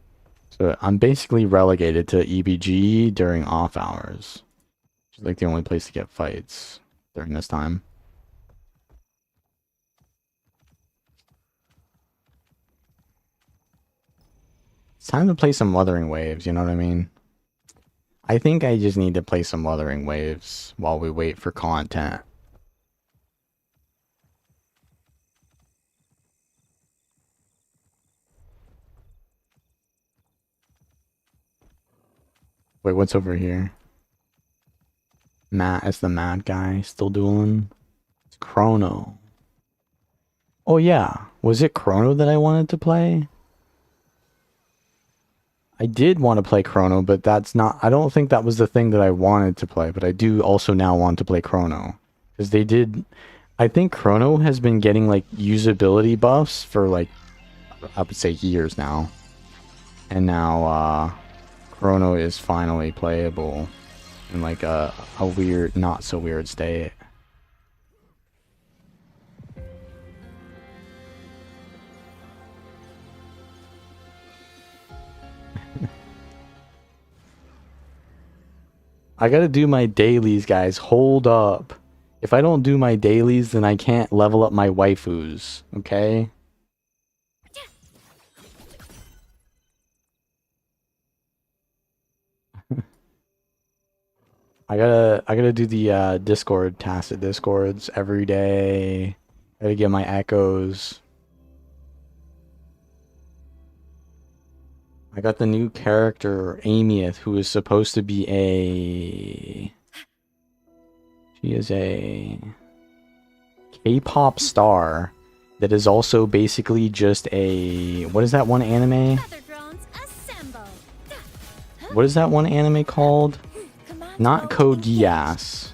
So I'm basically relegated to EBG during off hours. Which is like the only place to get fights during this time. It's time to play some Wuthering Waves, you know what I mean? I think I just need to play some Wuthering Waves while we wait for content. Wait, what's over here? Matt is the mad guy, still dueling. It's Chrono. Oh yeah, was it Chrono that I wanted to play? I did want to play Chrono, but that's not... I don't think that was the thing that I wanted to play, but I do also now want to play Chrono. Because they did... I think Chrono has been getting, like, usability buffs for, like, I would say years now. And now, Chrono is finally playable in, like, a weird, not so weird state. I gotta do my dailies, guys. Hold up. If I don't do my dailies, then I can't level up my waifus, okay? I gotta do the Discord tacit Discords every day. I gotta get my echoes. I got the new character, Amieth, who is supposed to be a... She is a K-pop star that is also basically just a... What is that one anime? What is that one anime called? Not Code Geass.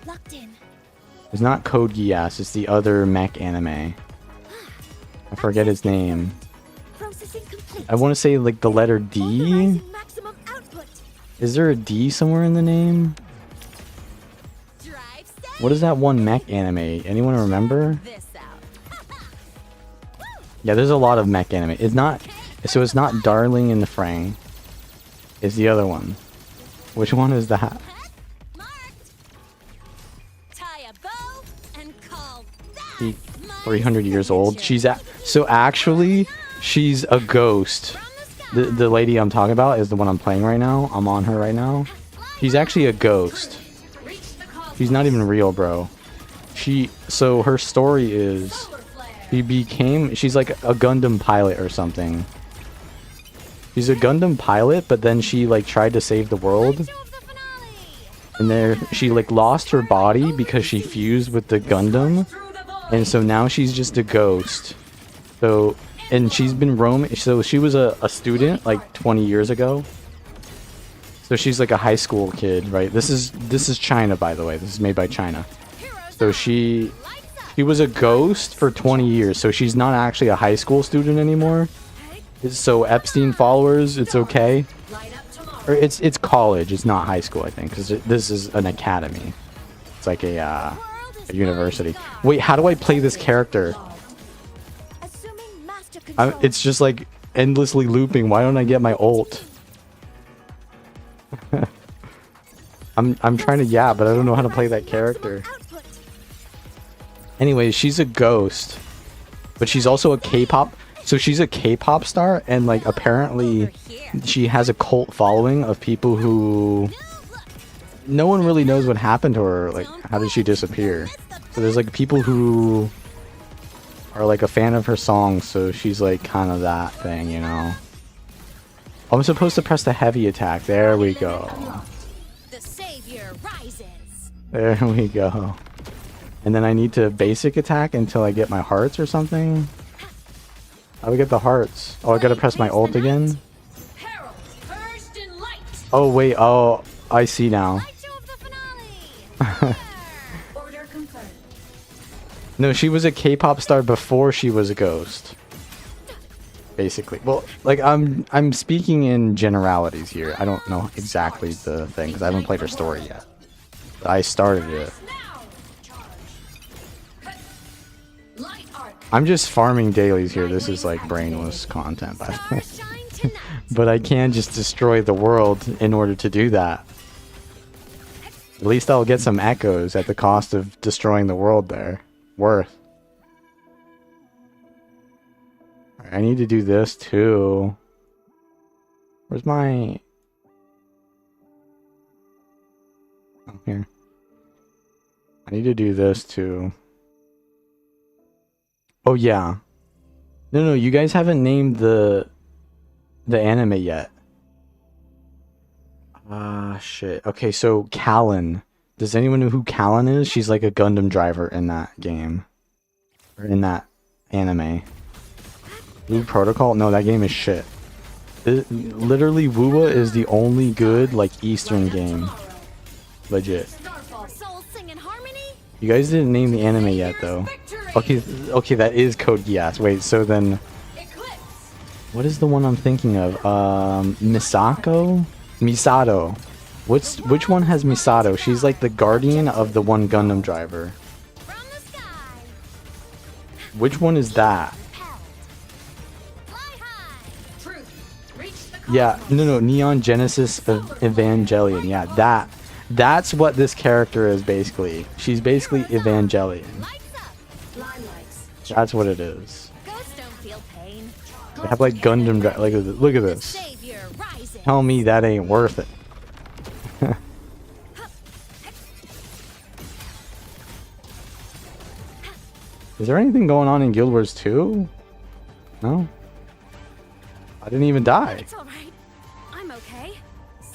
It's not Code Geass, it's the other mech anime. I forget his name. I want to say like the letter D. Is there a D somewhere in the name? What is that one mech anime? Anyone remember? Yeah, there's a lot of mech anime. It's not... So it's not Darling in the Frang. It's the other one. Which one is that? 300 years old. She's at... So actually... She's a ghost. The lady I'm talking about is the one I'm playing right now. I'm on her right now. She's actually a ghost. She's not even real, bro. So her story is... She's like a Gundam pilot or something. She's a Gundam pilot, but then she like tried to save the world. And she like lost her body because she fused with the Gundam. And so now she's just a ghost. So... And she's been roaming, so she was a student like 20 years ago. So she's like a high school kid, right? This is China, by the way. This is made by China. So she was a ghost for 20 years. So she's not actually a high school student anymore. So Epstein followers, it's okay. Or it's college, it's not high school, I think, because this is an academy. It's like a university. Wait, how do I play this character? It's just like endlessly looping. Why don't I get my ult? I'm trying to but I don't know how to play that character. Anyway, she's a ghost, but she's also a K-pop. So she's a K-pop star, and like apparently she has a cult following of people who no one really knows what happened to her. Like, how did she disappear? So there's like people who are like a fan of her songs, so she's like kind of that thing, you know. I'm supposed to press the heavy attack. There we go. The savior rises. There we go. And then I need to basic attack until I get my hearts or something. How do I get the hearts? Oh, I gotta press my ult again? Oh, wait. Oh, I see now. No, she was a K-pop star before she was a ghost. Basically. Well, like, I'm speaking in generalities here. I don't know exactly the thing, because I haven't played her story yet. But I started it. I'm just farming dailies here. This is like brainless content, by the way. But I can just destroy the world in order to do that. At least I'll get some echoes at the cost of destroying the world there. Worth. Right, I need to do this too. Where's my... Oh, here. I need to do this too. Oh yeah. No, you guys haven't named the anime yet. Shit. Okay, so Callan. Does anyone know who Callan is? She's like a Gundam driver in that game. Or in that anime. Blue Protocol? No, that game is shit. Literally, WuWa is the only good, like, Eastern game. Legit. You guys didn't name the anime yet, though. Okay, that is Code Geass. Wait, so then... What is the one I'm thinking of? Misato? Which one has Misato? She's like the guardian of the one Gundam driver. Which one is that? Yeah, no, Neon Genesis Evangelion. Yeah, that's what this character is basically. She's basically Evangelion. That's what it is. They have like Gundam like look at this. Tell me that ain't worth it. Is there anything going on in Guild Wars 2? No? I didn't even die. It's all right. I'm okay.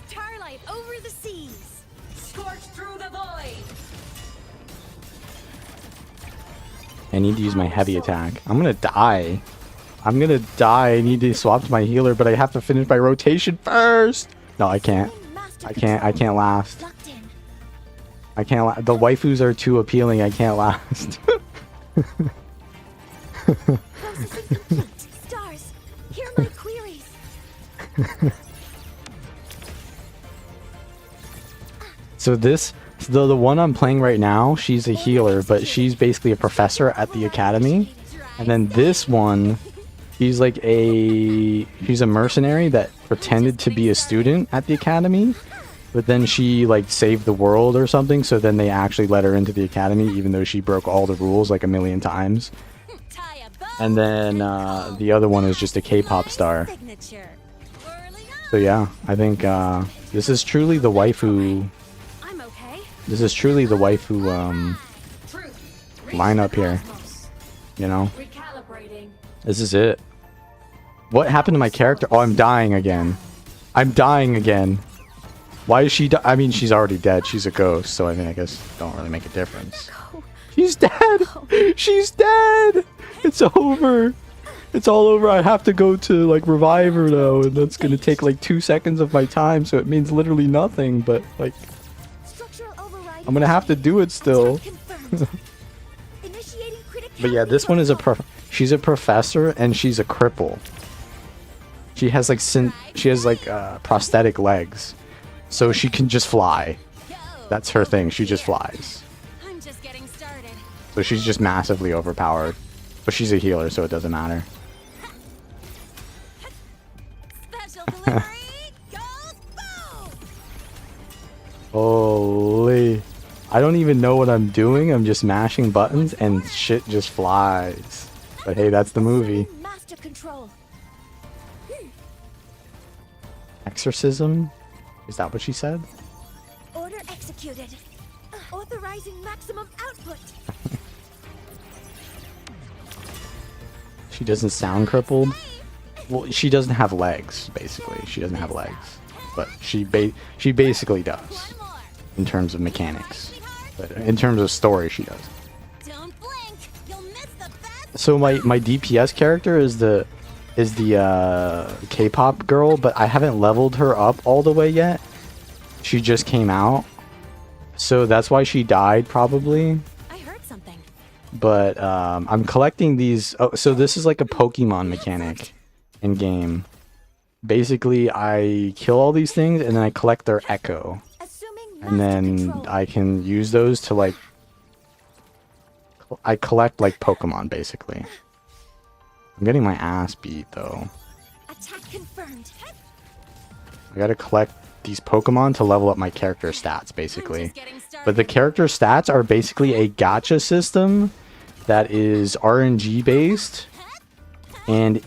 Starlight over the seas. Scorch through the void. I need to use my heavy attack. I'm gonna die. I need to swap to my healer, but I have to finish my rotation first. No, I can't. I can't last. The waifus are too appealing. I can't last. Stars, hear my queries. So the one I'm playing right now, she's a healer, but she's basically a professor at the academy. And then this one, she's a mercenary that pretended to be a student at the academy, but then she like saved the world or something, so then they actually let her into the academy even though she broke all the rules like a million times. And then the other one is just a K-pop star. So yeah, I think this is truly the waifu. This is truly the waifu lineup here. You know? This is it. What happened to my character? Oh, I'm dying again. Why is she I mean, she's already dead. She's a ghost, so I mean, I guess don't really make a difference. She's dead! She's dead! It's over! It's all over. I have to go to, like, revive her, though, and that's gonna take, like, 2 seconds of my time, so it means literally nothing, but, like... I'm gonna have to do it still. But yeah, this one is she's a professor, and she's a cripple. She has like prosthetic legs, so she can just fly. That's her thing. She just flies. I'm just getting started. So she's just massively overpowered. But she's a healer, so it doesn't matter. Special delivery goes boom. Holy. I don't even know what I'm doing. I'm just mashing buttons and shit just flies. But hey, that's the movie. Master control. Exorcism? Is that what she said? Order executed. Authorizing maximum output. She doesn't sound crippled. Well, she doesn't have legs, basically. She doesn't have legs. But she basically does. In terms of mechanics. But in terms of story, she does. Don't blink. You'll miss the best. So my DPS character is the K-pop girl, but I haven't leveled her up all the way yet. She just came out. So that's why she died, probably. I heard something. But I'm collecting these. Oh, so this is like a Pokemon mechanic in game. Basically, I kill all these things and then I collect their echo, and then I can use those to like. I collect like Pokemon, basically. I'm getting my ass beat though. Attack confirmed. I gotta collect these Pokemon to level up my character stats, basically. But the character stats are basically a gacha system that is RNG based, and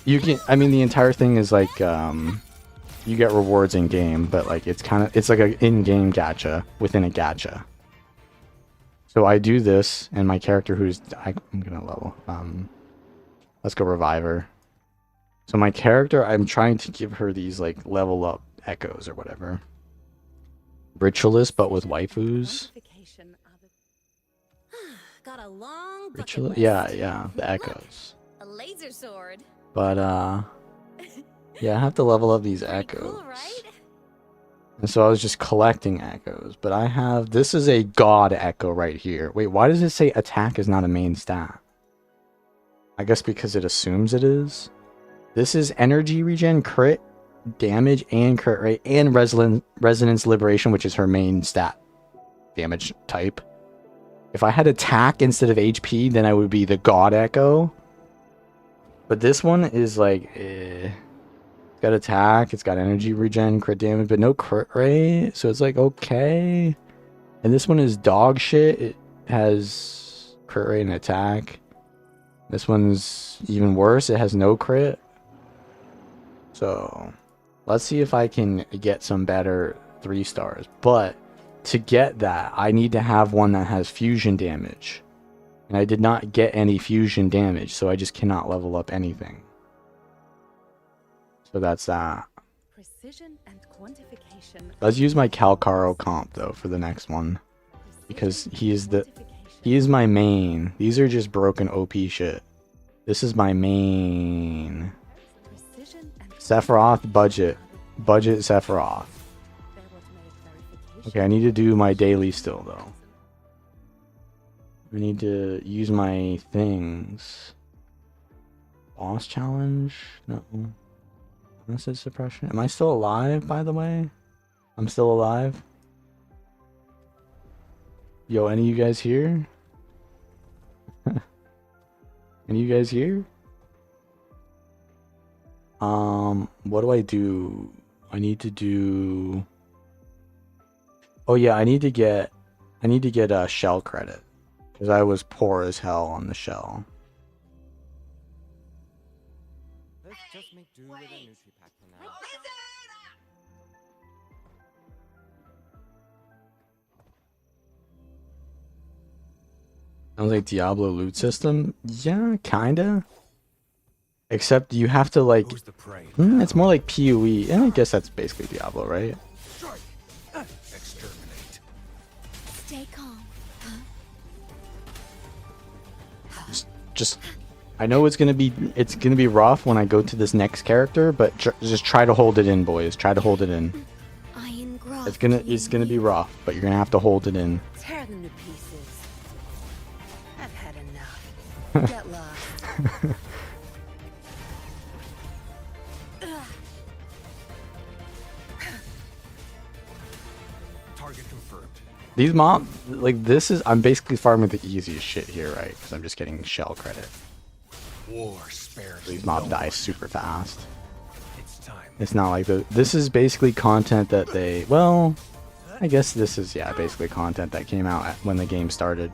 you can. I mean, the entire thing is like you get rewards in game, but like it's like an in-game gacha within a gacha. So I do this, and my character I'm gonna level. Let's go reviver. So my character, I'm trying to give her these like level up echoes or whatever. Ritualist, but with waifus. Got a long Ritualist, yeah, the echoes. A laser sword. But yeah, I have to level up these echoes. Cool, right? And so I was just collecting echoes, but this is a god echo right here. Wait, why does it say attack is not a main stat? I guess because it assumes it is. This is energy regen, crit damage, and crit rate, and resonance liberation, which is her main stat damage type. If I had attack instead of HP, then I would be the god echo. But this one is like, it's got attack, it's got energy regen, crit damage, but no crit rate, so it's like okay. And this one is dog shit. It has crit rate and attack. This one's even worse. It has no crit. So let's see if I can get some better 3 stars. But to get that, I need to have one that has fusion damage. And I did not get any fusion damage, so I just cannot level up anything. So that's that. Precision and quantification. Let's use my Calcaro comp though for the next one, because he is my main. These are just broken OP shit. This is my main. Sephiroth budget Sephiroth. Okay, I need to do my daily still though. I need to use my things. Boss challenge? No. Acid suppression. Am I still alive, by the way? I'm still alive? Yo, any of you guys here? Any of you guys here? What do I do? I need to do... Oh yeah, I need to get a shell credit. Because I was poor as hell on the shell. Let's just make do with a Nutri-Pack for now. Sounds like Diablo loot system? Yeah, kinda. Except you have to like... it's more like PoE. And I guess that's basically Diablo, right? Exterminate. Stay calm. Just I know it's gonna be rough when I go to this next character, but just try to hold it in, boys. Try to hold it in. It's gonna be rough, but you're gonna have to hold it in. Tear them to pieces. I've had enough. Get lost. These mob, like, this is, I'm basically farming the easiest shit here, right? Because I'm just getting shell credit. War spares These mobs no die one. super fast. It's time. It's not like this is basically content that they, well, I guess this is, yeah, basically content that came out when the game started.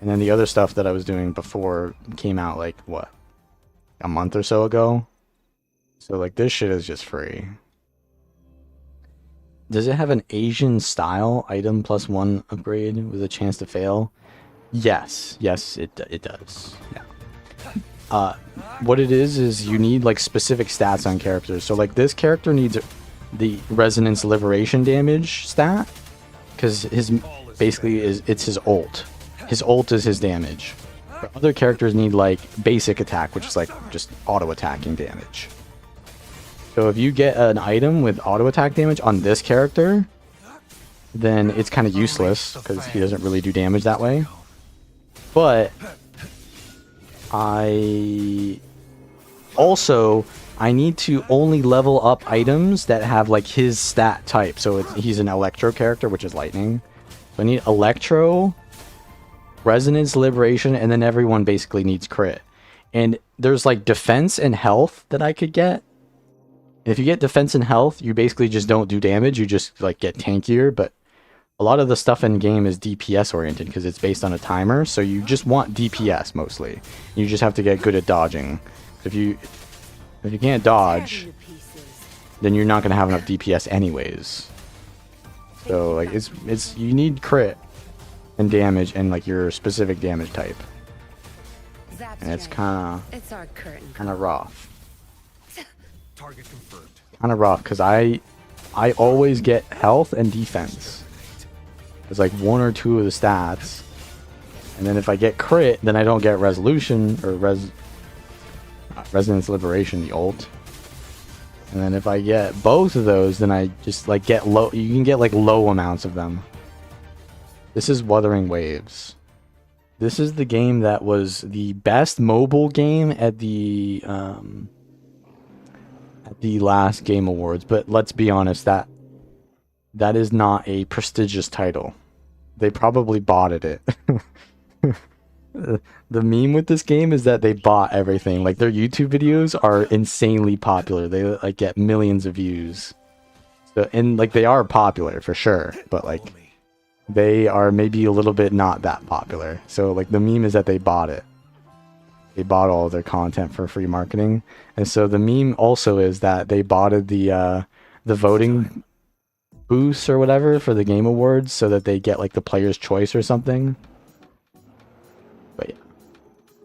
And then the other stuff that I was doing before came out, like, what, a month or so ago? So, like, this shit is just free. Does it have an Asian style item plus 1 upgrade with a chance to fail? Yes. Yes, it does. Yeah. What it is you need, like, specific stats on characters. So, like, this character needs the Resonance Liberation damage stat. Because his, basically, it's his ult. His ult is his damage. But other characters need, like, basic attack, which is, like, just auto-attacking damage. So if you get an item with auto-attack damage on this character, then it's kind of useless, because he doesn't really do damage that way. But I need to only level up items that have, like, his stat type. So he's an Electro character, which is lightning. So I need Electro, Resonance, Liberation, and then everyone basically needs crit. And there's, like, defense and health that I could get. If you get defense and health, you basically just don't do damage. You just, like, get tankier. But a lot of the stuff in game is DPS oriented because it's based on a timer. So you just want DPS mostly. You just have to get good at dodging. If you can't dodge, then you're not gonna have enough DPS anyways. So, like, it's you need crit and damage and, like, your specific damage type. And it's kind of rough. Target confirmed. Kind of rough because I always get health and defense. It's like 1 or 2 of the stats, and then if I get crit, then I don't get resolution or Resonance Liberation, the ult. And then if I get both of those, then I just, like, get low. You can get, like, low amounts of them. This is Wuthering Waves. This is the game that was the best mobile game at the last Game Awards, but let's be honest, that is not a prestigious title. They probably botted it. The meme with this game is that they bought everything. Like, their YouTube videos are insanely popular. They, like, get millions of views. So, and, like, they are popular for sure, but, like, they are maybe a little bit not that popular. So, like, the meme is that they bought it. They bought all of their content for free marketing. And so the meme also is that they botted the voting booths or whatever for the Game Awards so that they get, like, the player's choice or something. But yeah,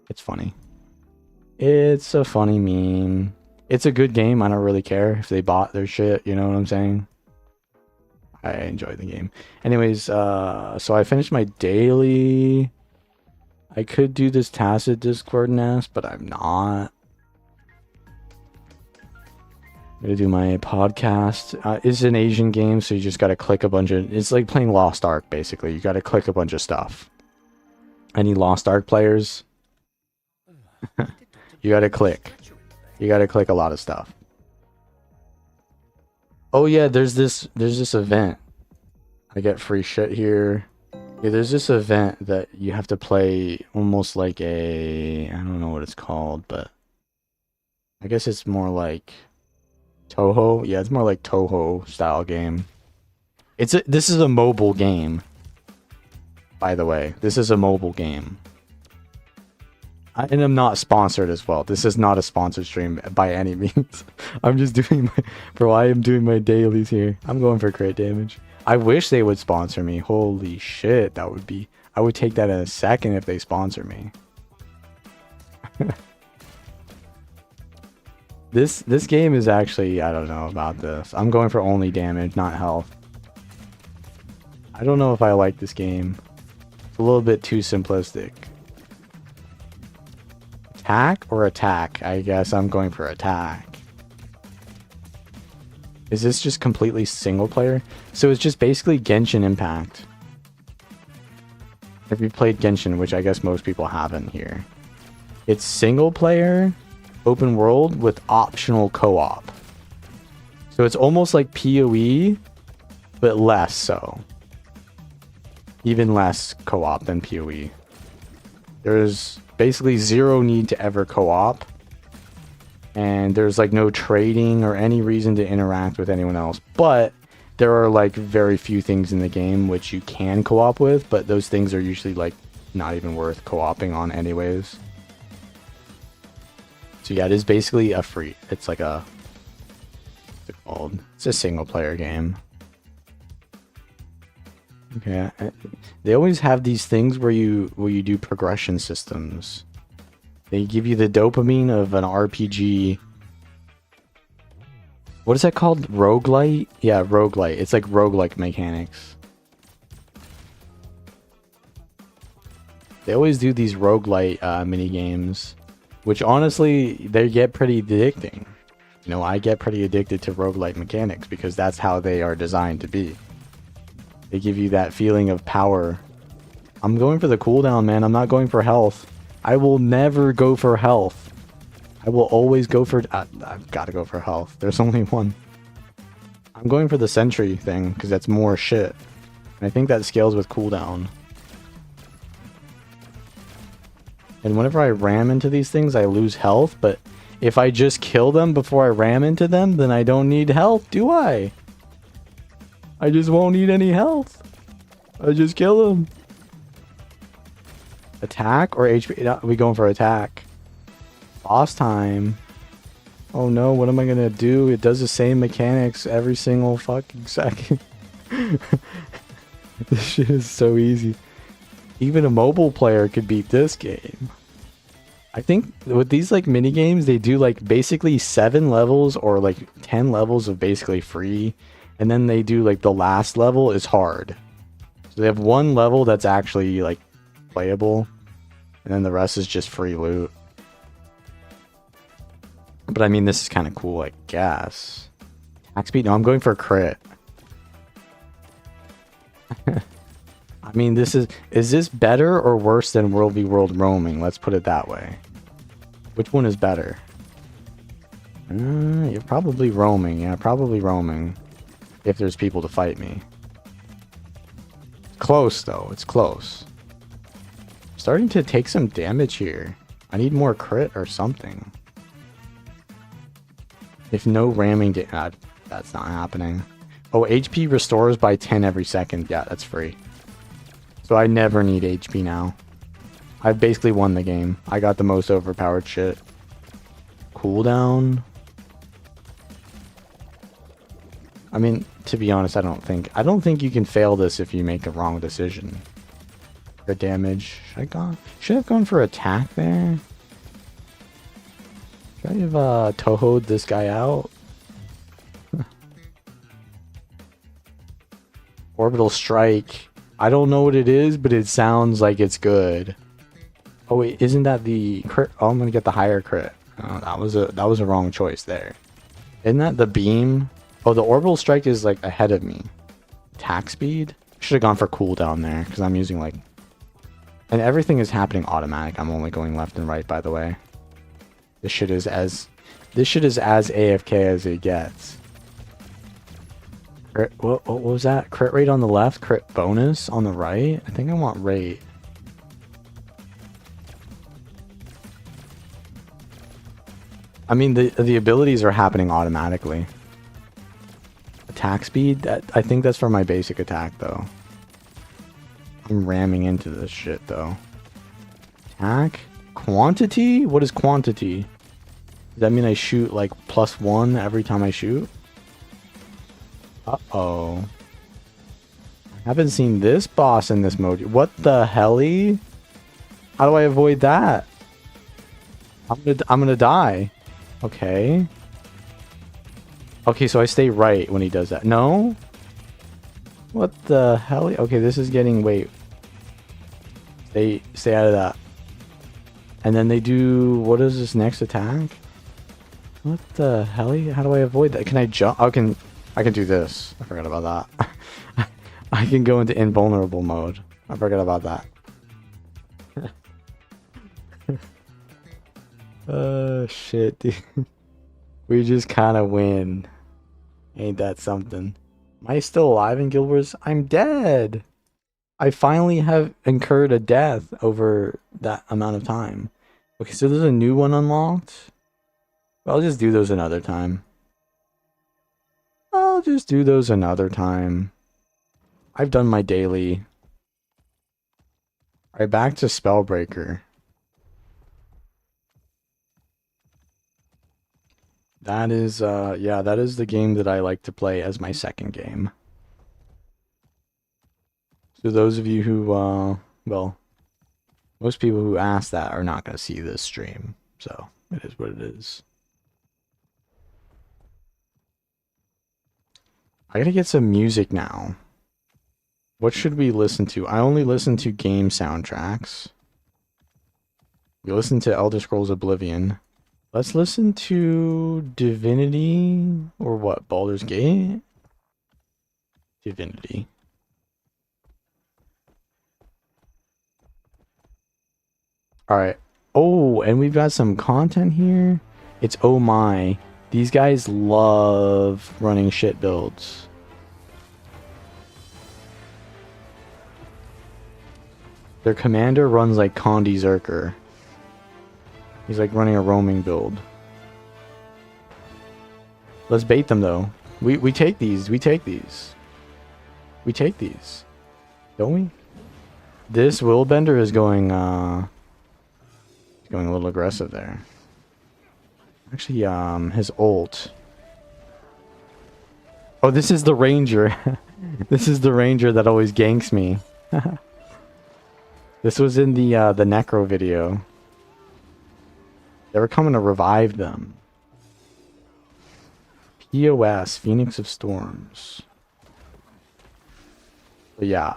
it's funny. It's a funny meme. It's a good game. I don't really care if they bought their shit. You know what I'm saying? I enjoy the game. Anyways, so I finished my daily. I could do this tacit Discord nest, but I'm not. I'm gonna do my podcast. It's an Asian game, so you just gotta click a bunch of. It's like playing Lost Ark, basically. You gotta click a bunch of stuff. Any Lost Ark players? You gotta click. You gotta click a lot of stuff. Oh yeah, there's this event. I get free shit here. Yeah, there's this event that you have to play almost like a, I don't know what it's called, but I guess it's more like Toho. Yeah, it's more like Toho style game. This is a mobile game. By the way, this is a mobile game. And I'm not sponsored as well. This is not a sponsored stream by any means. I'm just doing my, bro, I am doing my dailies here. I'm going for crit damage. I wish they would sponsor me. Holy shit, that would be, I would take that in a second if they sponsor me. This game is actually, I don't know about this. I'm going for only damage, not health. I don't know if I like this game. It's a little bit too simplistic. Attack or attack? I guess I'm going for attack. Is this just completely single player? So it's just basically Genshin Impact. If you've played Genshin, which I guess most people haven't here. It's single player, open world with optional co-op. So it's almost like PoE, but less so. even less co-op than PoE. There's basically zero need to ever co-op, and there's like no trading or any reason to interact with anyone else. But there are like very few things in the game which you can co-op with, but those things are usually like not even worth co-oping on anyways. So yeah, it is basically a free. It's like a, what's it called? It's a single player game. Okay, they always have these things where you do progression systems. They give you the dopamine of an RPG. What is that called? Roguelite? Yeah, roguelite. It's like roguelike mechanics. They always do these roguelite mini games, which honestly they get pretty addicting. You know, I get pretty addicted to roguelite mechanics because that's how they are designed to be. They give you that feeling of power. I'm going for the cooldown, man. I'm not going for health. I will never go for health. I will always go for... I've got to go for health. There's only one. I'm going for the sentry thing because that's more shit. And I think that scales with cooldown. And whenever I ram into these things, I lose health. But if I just kill them before I ram into them, then I don't need health, do I? I just won't need any health. I just kill them. Attack or HP? No, we going for attack. Boss time. Oh no, what am I gonna do? It does the same mechanics every single fucking second. This shit is so easy. Even a mobile player could beat this game. I think with these like mini games, they do like basically 7 levels or like 10 levels of basically free. And then they do like the last level is hard. So they have one level that's actually like playable. And then the rest is just free loot. But I mean, this is kind of cool, I guess. Attack speed? No, I'm going for a crit. I mean, is this better or worse than World v World roaming? Let's put it that way. Which one is better? You're probably roaming. Yeah, probably roaming. If there's people to fight me. Close though, it's close. Starting to take some damage here. I need more crit or something. If no ramming, that's not happening. Oh, HP restores by 10 every second. Yeah, that's free. So I never need HP now. I've basically won the game. I got the most overpowered shit. Cooldown. I mean, to be honest, I don't think you can fail this if you make a wrong decision. The damage. Should I have gone for attack there? Should I have Toho'd this guy out? Orbital strike. I don't know what it is, but it sounds like it's good. Oh wait, isn't that the crit? Oh, I'm gonna get the higher crit. Oh, that was a wrong choice there. Isn't that the beam? Oh, the orbital strike is like ahead of me. Attack speed? Should have gone for cooldown there because I'm using like... And everything is happening automatic. I'm only going left and right, by the way. This shit is as AFK as it gets. Crit, what was that? Crit rate on the left, crit bonus on the right? I think I want rate. I mean, the abilities are happening automatically. Attack speed? I think that's for my basic attack, though. I'm ramming into this shit, though. Attack? Quantity? What is quantity? Does that mean I shoot, like, +1 every time I shoot? Uh-oh. I haven't seen this boss in this mode. What the helly? How do I avoid that? I'm gonna die. Okay. Okay, so I stay right when he does that. No? What the hell? Okay, this is getting... Wait. Stay out of that. And then they do... What is this next attack? What the hell? How do I avoid that? Can I jump? I can do this. I forgot about that. I can go into invulnerable mode. I forgot about that. Oh, shit, dude. We just kind of win. Ain't that something? Am I still alive in Guild Wars? I'm dead! I finally have incurred a death over that amount of time. Okay, so there's a new one unlocked. I'll just do those another time. I'll just do those another time. I've done my daily. Alright, back to Spellbreaker. That is, yeah, that is the game that I like to play as my second game. So those of you who, well, most people who ask that are not going to see this stream. So, it is what it is. I gotta get some music now. What should we listen to? I only listen to game soundtracks. We listen to Elder Scrolls Oblivion. Let's listen to Divinity, or what, Baldur's Gate? Divinity. Alright. Oh, and we've got some content here. It's oh my. These guys love running shit builds. Their commander runs like Condi Zerker. He's like running a roaming build. Let's bait them though. We take these. We take these. We take these. Don't we? This Willbender is going a little aggressive there. Actually, his ult. Oh, this is the ranger. This is the ranger that always ganks me. This was in the Necro video. They were coming to revive them. POS, Phoenix of Storms. But yeah,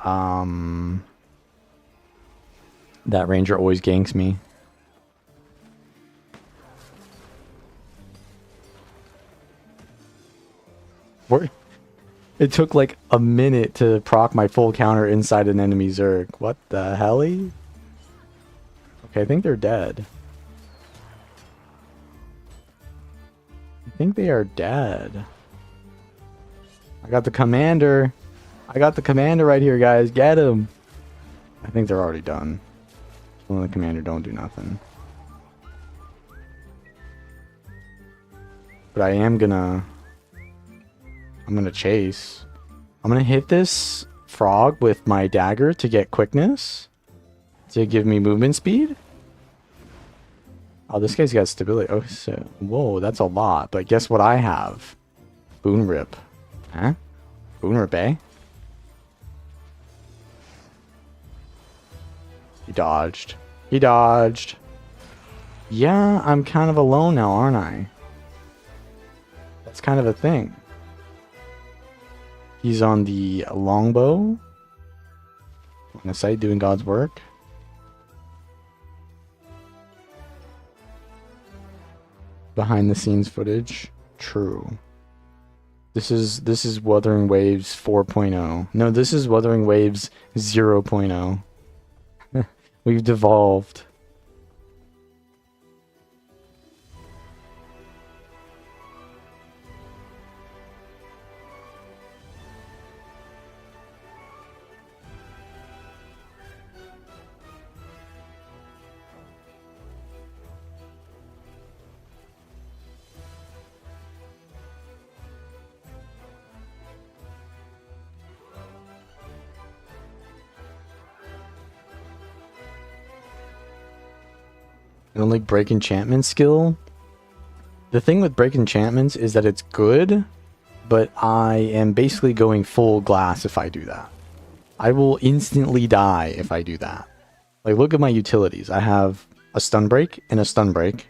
that ranger always ganks me. It took like a minute to proc my full counter inside an enemy Zerg. What the helly? Okay, I think they're dead. I think they are dead. I got the commander. I got the commander right here, guys. Get him. I think they're already done. When the commander don't do nothing. But I'm gonna chase. I'm gonna hit this frog with my dagger to get quickness. To give me movement speed. Oh, this guy's got stability. Oh, so, whoa, that's a lot. But guess what I have? Boon Rip. Huh? Boon Rip, eh? He dodged. He dodged. Yeah, I'm kind of alone now, aren't I? That's kind of a thing. He's on the longbow. On the site doing God's work. Behind the scenes footage. True. This is Wuthering Waves 4.0. No, this is Wuthering Waves 0.0. We've devolved. I don't like break enchantment skill. The thing with break enchantments is that it's good, but I am basically going full glass if I do that. I will instantly die if I do that. Like, look at my utilities. I have a stun break and a stun break.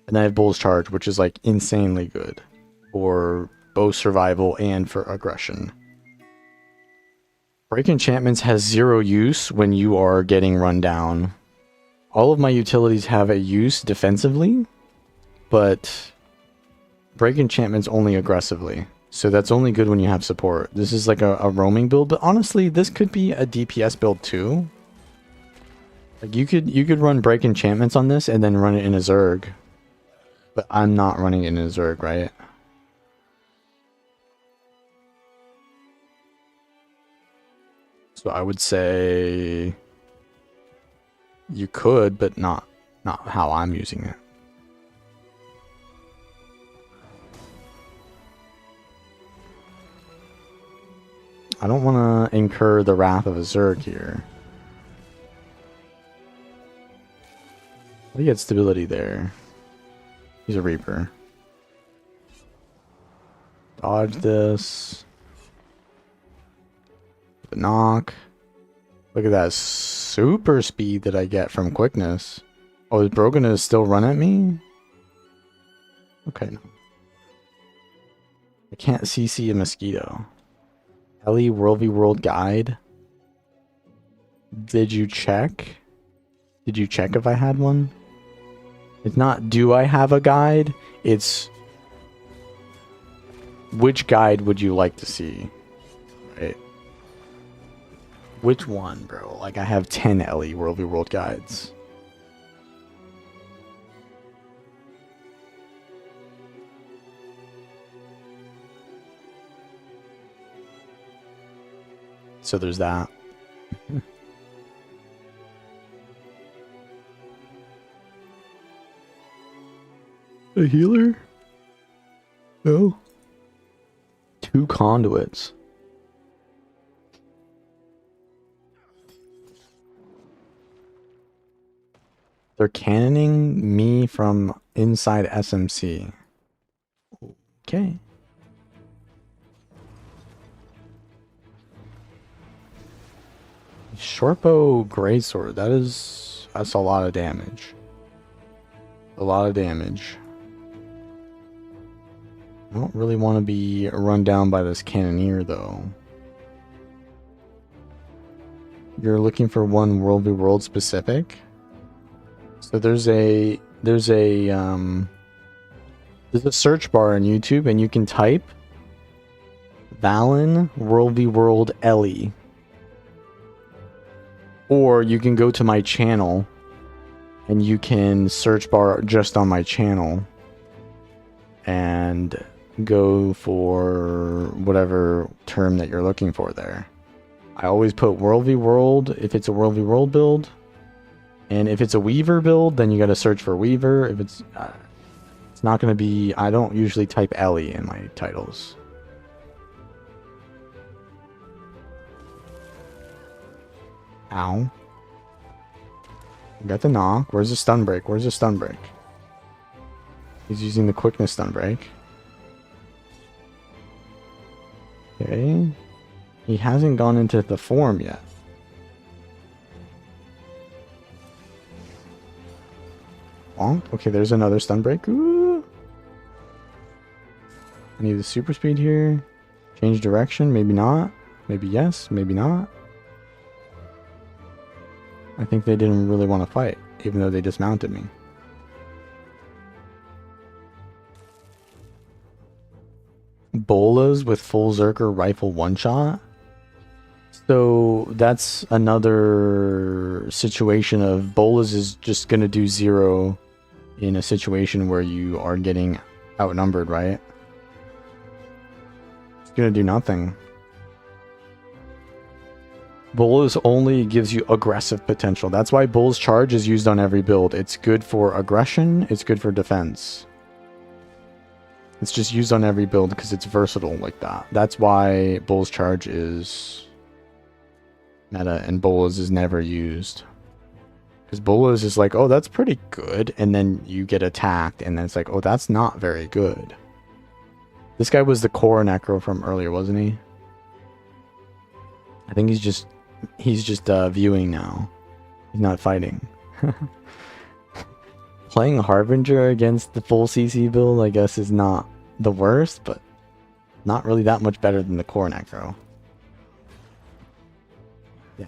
And I have Bull's Charge, which is like insanely good for both survival and for aggression. Break enchantments has 0 use when you are getting run down. All of my utilities have a use defensively, but break enchantments only aggressively. So that's only good when you have support. This is like a roaming build, but honestly, this could be a DPS build too. Like you could run break enchantments on this and then run it in a Zerg. But I'm not running it in a Zerg, right? So I would say you could, but not how I'm using it. I don't want to incur the wrath of a Zerg here. We get stability there. He's a Reaper. Dodge this. The knock. Look at that super speed that I get from quickness. Oh, is Bro gonna still run at me? Okay, no. I can't CC a mosquito. Ellie World Guide. Did you check? Did you check if I had one? It's not do I have a guide? It's which guide would you like to see? Right. Which one, bro? Like I have 10 Ellie World guides. So there's that. A healer? No. 2 conduits. They're cannoning me from inside SMC. Okay. Shortbow Greatsword. That's a lot of damage. A lot of damage. I don't really want to be run down by this cannoneer though. You're looking for one World specific? So there's a search bar on YouTube and you can type Valen World Ellie. Or you can go to my channel and you can search bar just on my channel and go for whatever term that you're looking for there. I always put World if it's a World build. And if it's a Weaver build, then you gotta search for Weaver. If it's not gonna be, I don't usually type Ellie in my titles. Ow. Got the knock. Where's the stun break? Where's the stun break? He's using the quickness stun break. Okay. He hasn't gone into the form yet. Bonk. Okay, there's another stun break. Ooh. I need the super speed here. Change direction. Maybe not. Maybe yes. Maybe not. I think they didn't really want to fight, even though they dismounted me. Bolas with full Zerker rifle one-shot? So that's another situation of Bolas is just going to do 0 in a situation where you are getting outnumbered, right? It's going to do nothing. Bolas only gives you aggressive potential. That's why Bull's charge is used on every build. It's good for aggression. It's good for defense. It's just used on every build because it's versatile like that. That's why Bull's charge is meta and Bolas is never used. Because Bolas is like, oh, that's pretty good. And then you get attacked and then it's like, oh, that's not very good. This guy was the core necro from earlier, wasn't he? I think he's just viewing now. He's not fighting. Playing Harbinger against the full CC build, I guess, is not the worst, but not really that much better than the core necro. Yeah.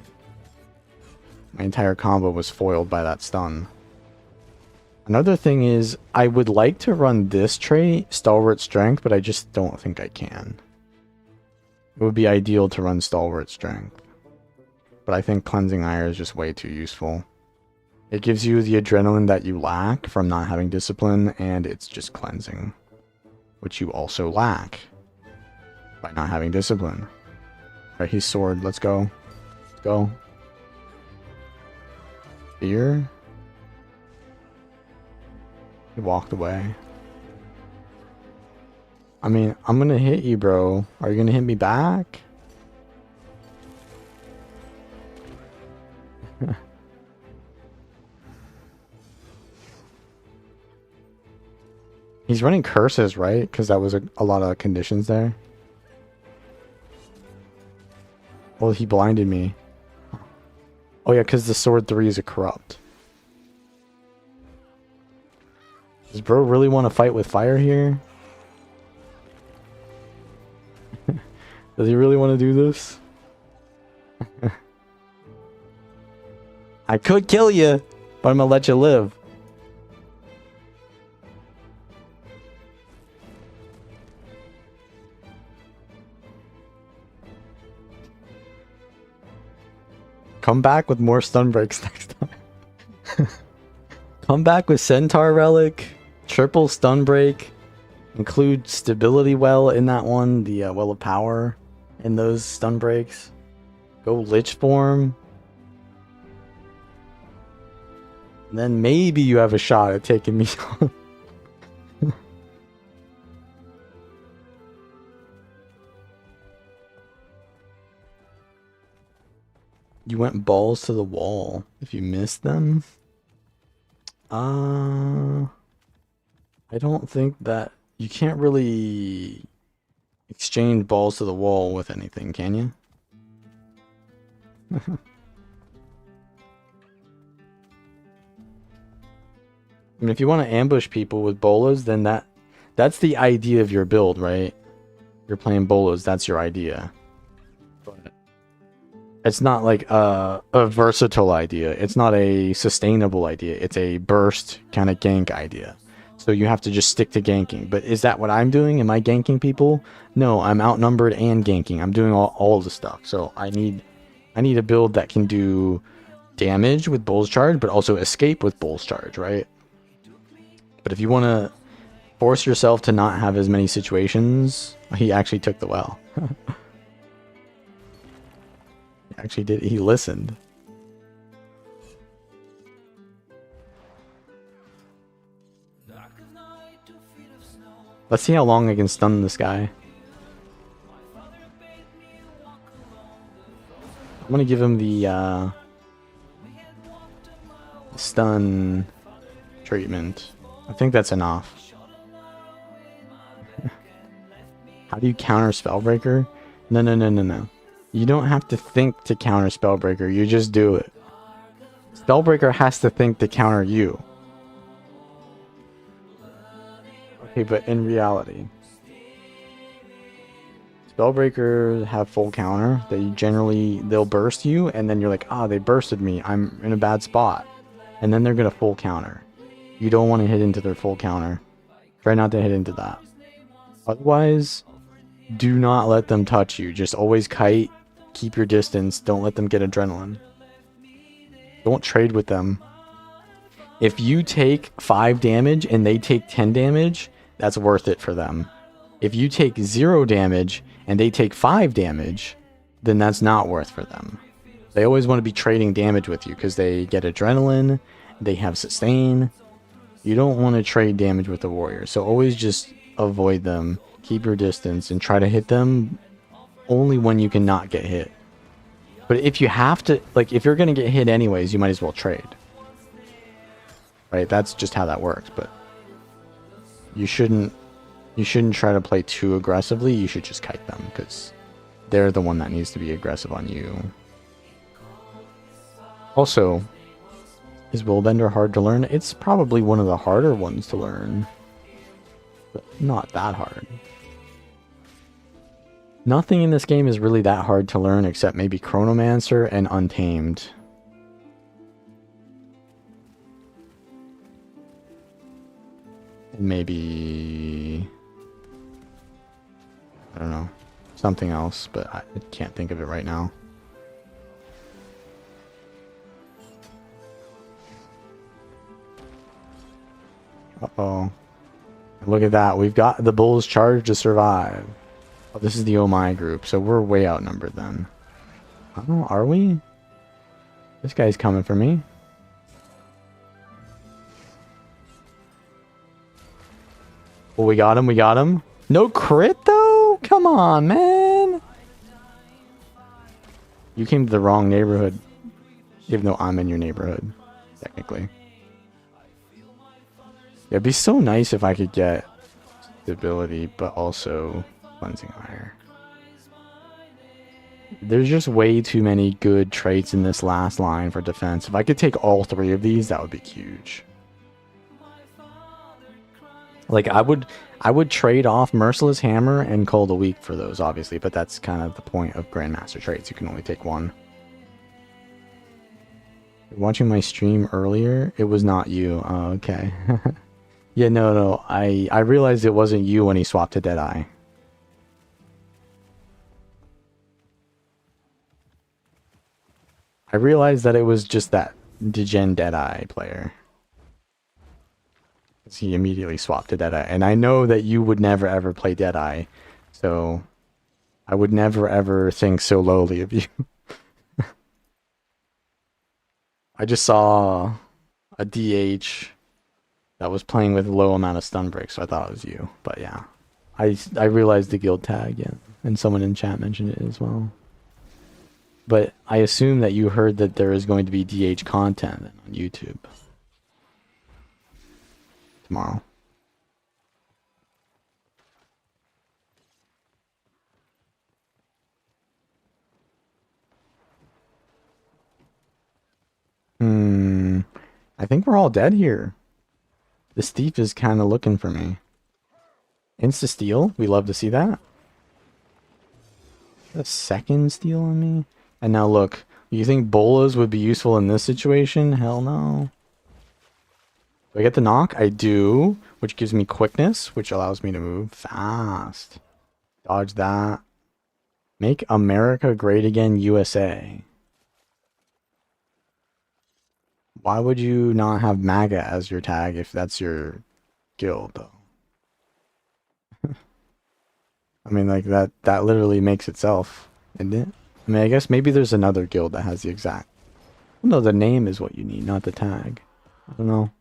My entire combo was foiled by that stun. Another thing is, I would like to run this trait, Stalwart Strength, but I just don't think I can. It would be ideal to run Stalwart Strength. But I think Cleansing Ire is just way too useful. It gives you the adrenaline that you lack from not having discipline, and it's just cleansing. Which you also lack by not having discipline. Alright, he's sword, let's go. Go. Fear. He walked away. I mean, I'm gonna hit you, bro. Are you gonna hit me back? He's running curses, right? Because that was a lot of conditions there. Well, he blinded me. Oh yeah, because the sword 3 is a corrupt. Does bro really want to fight with fire here? Does he really want to do this? I could kill you, but I'm gonna let you live. Come back with more stun breaks next time. Come back with Centaur Relic, triple stun break, include Stability Well in that one, the Well of Power in those stun breaks. Go Lich form. And then maybe you have a shot at taking me on. You went balls to the wall. If you missed them, I don't think that you can't really exchange balls to the wall with anything, can you? I mean, if you want to ambush people with bolas, then that's the idea of your build, right? You're playing bolas, that's your idea. But it's not like a versatile idea. It's not a sustainable idea. It's a burst kind of gank idea. So you have to just stick to ganking. But is that what I'm doing? Am I ganking people? No, I'm outnumbered and ganking. I'm doing all the stuff. So I need a build that can do damage with Bull's Charge, but also escape with Bull's Charge, right? But if you want to force yourself to not have as many situations, he actually took the well. He actually did. He listened. Let's see how long I can stun this guy. I'm gonna give him the stun treatment. I think that's enough. How do you counter Spellbreaker? No. You don't have to think to counter Spellbreaker. You just do it. Spellbreaker has to think to counter you. Okay, but in reality, Spellbreakers have full counter. They'll burst you, and then you're like, they bursted me. I'm in a bad spot. And then they're gonna full counter. You don't want to hit into their full counter. Try not to hit into that. Otherwise, do not let them touch you. Just always kite. Keep your distance. Don't let them get adrenaline. Don't trade with them. If you take 5 damage and they take 10 damage, that's worth it for them. If you take 0 damage and they take 5 damage, then that's not worth for them. They always want to be trading damage with you because they get adrenaline, they have sustain. You don't want to trade damage with the warrior. So always just avoid them, keep your distance, and try to hit them only when you can not get hit. But if you have to, like, if you're going to get hit anyways, you might as well trade. Right? That's just how that works. But you shouldn't try to play too aggressively. You should just kite them because they're the one that needs to be aggressive on you. Also, is Willbender hard to learn? It's probably one of the harder ones to learn. But not that hard. Nothing in this game is really that hard to learn except maybe Chronomancer and Untamed. And maybe, I don't know, something else, but I can't think of it right now. Uh-oh. Look at that. We've got the Bull's Charge to survive. Oh, this is the Oh My group, so we're way outnumbered then. Oh, are we? This guy's coming for me. Well, we got him. We got him. No crit, though? Come on, man. You came to the wrong neighborhood. Even though I'm in your neighborhood, technically. Yeah, it'd be so nice if I could get stability, but also cleansing fire. There's just way too many good traits in this last line for defense. If I could take all three of these, that would be huge. Like, I would trade off Merciless Hammer and Cold a Week for those, obviously, but that's kind of the point of Grandmaster traits. You can only take one. Watching my stream earlier, it was not you. Oh, okay. Yeah, no. I realized it wasn't you when he swapped to Deadeye. I realized that it was just that Degen Deadeye player. He immediately swapped to Deadeye. And I know that you would never ever play Deadeye. So I would never ever think so lowly of you. I just saw a DH that was playing with a low amount of stun breaks, so I thought it was you. But yeah, I realized the guild tag, yeah, and someone in chat mentioned it as well. But I assume that you heard that there is going to be DH content on YouTube tomorrow. I think we're all dead here. This thief is kind of looking for me. Insta steal, we love to see that. A second steal on me. And now look, you think bolas would be useful in this situation? Hell no. Do I get the knock? I do, which gives me quickness, which allows me to move fast. Dodge that. Make America Great Again, USA. Why would you not have MAGA as your tag if that's your guild, though? I mean, like, that literally makes itself, isn't it? I mean, I guess maybe there's another guild that has the exact... Well, no, the name is what you need, not the tag. I don't know.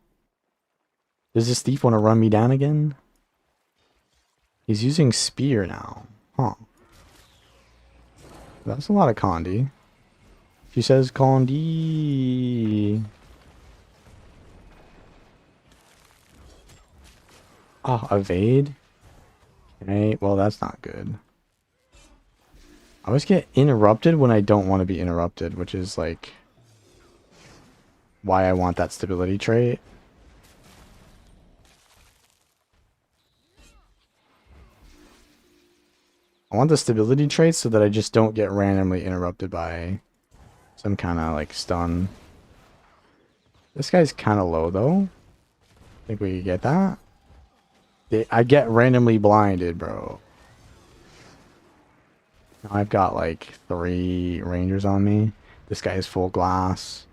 Does this thief want to run me down again? He's using spear now. Huh. That's a lot of Condi. She says Condi. Oh, evade? Okay, well that's not good. I always get interrupted when I don't want to be interrupted, which is like why I want that stability trait. I want the stability trait so that I just don't get randomly interrupted by some kind of like stun. This guy's kind of low though. Think we could get that? I get randomly blinded, bro. Now I've got like 3 rangers on me. This guy is full glass.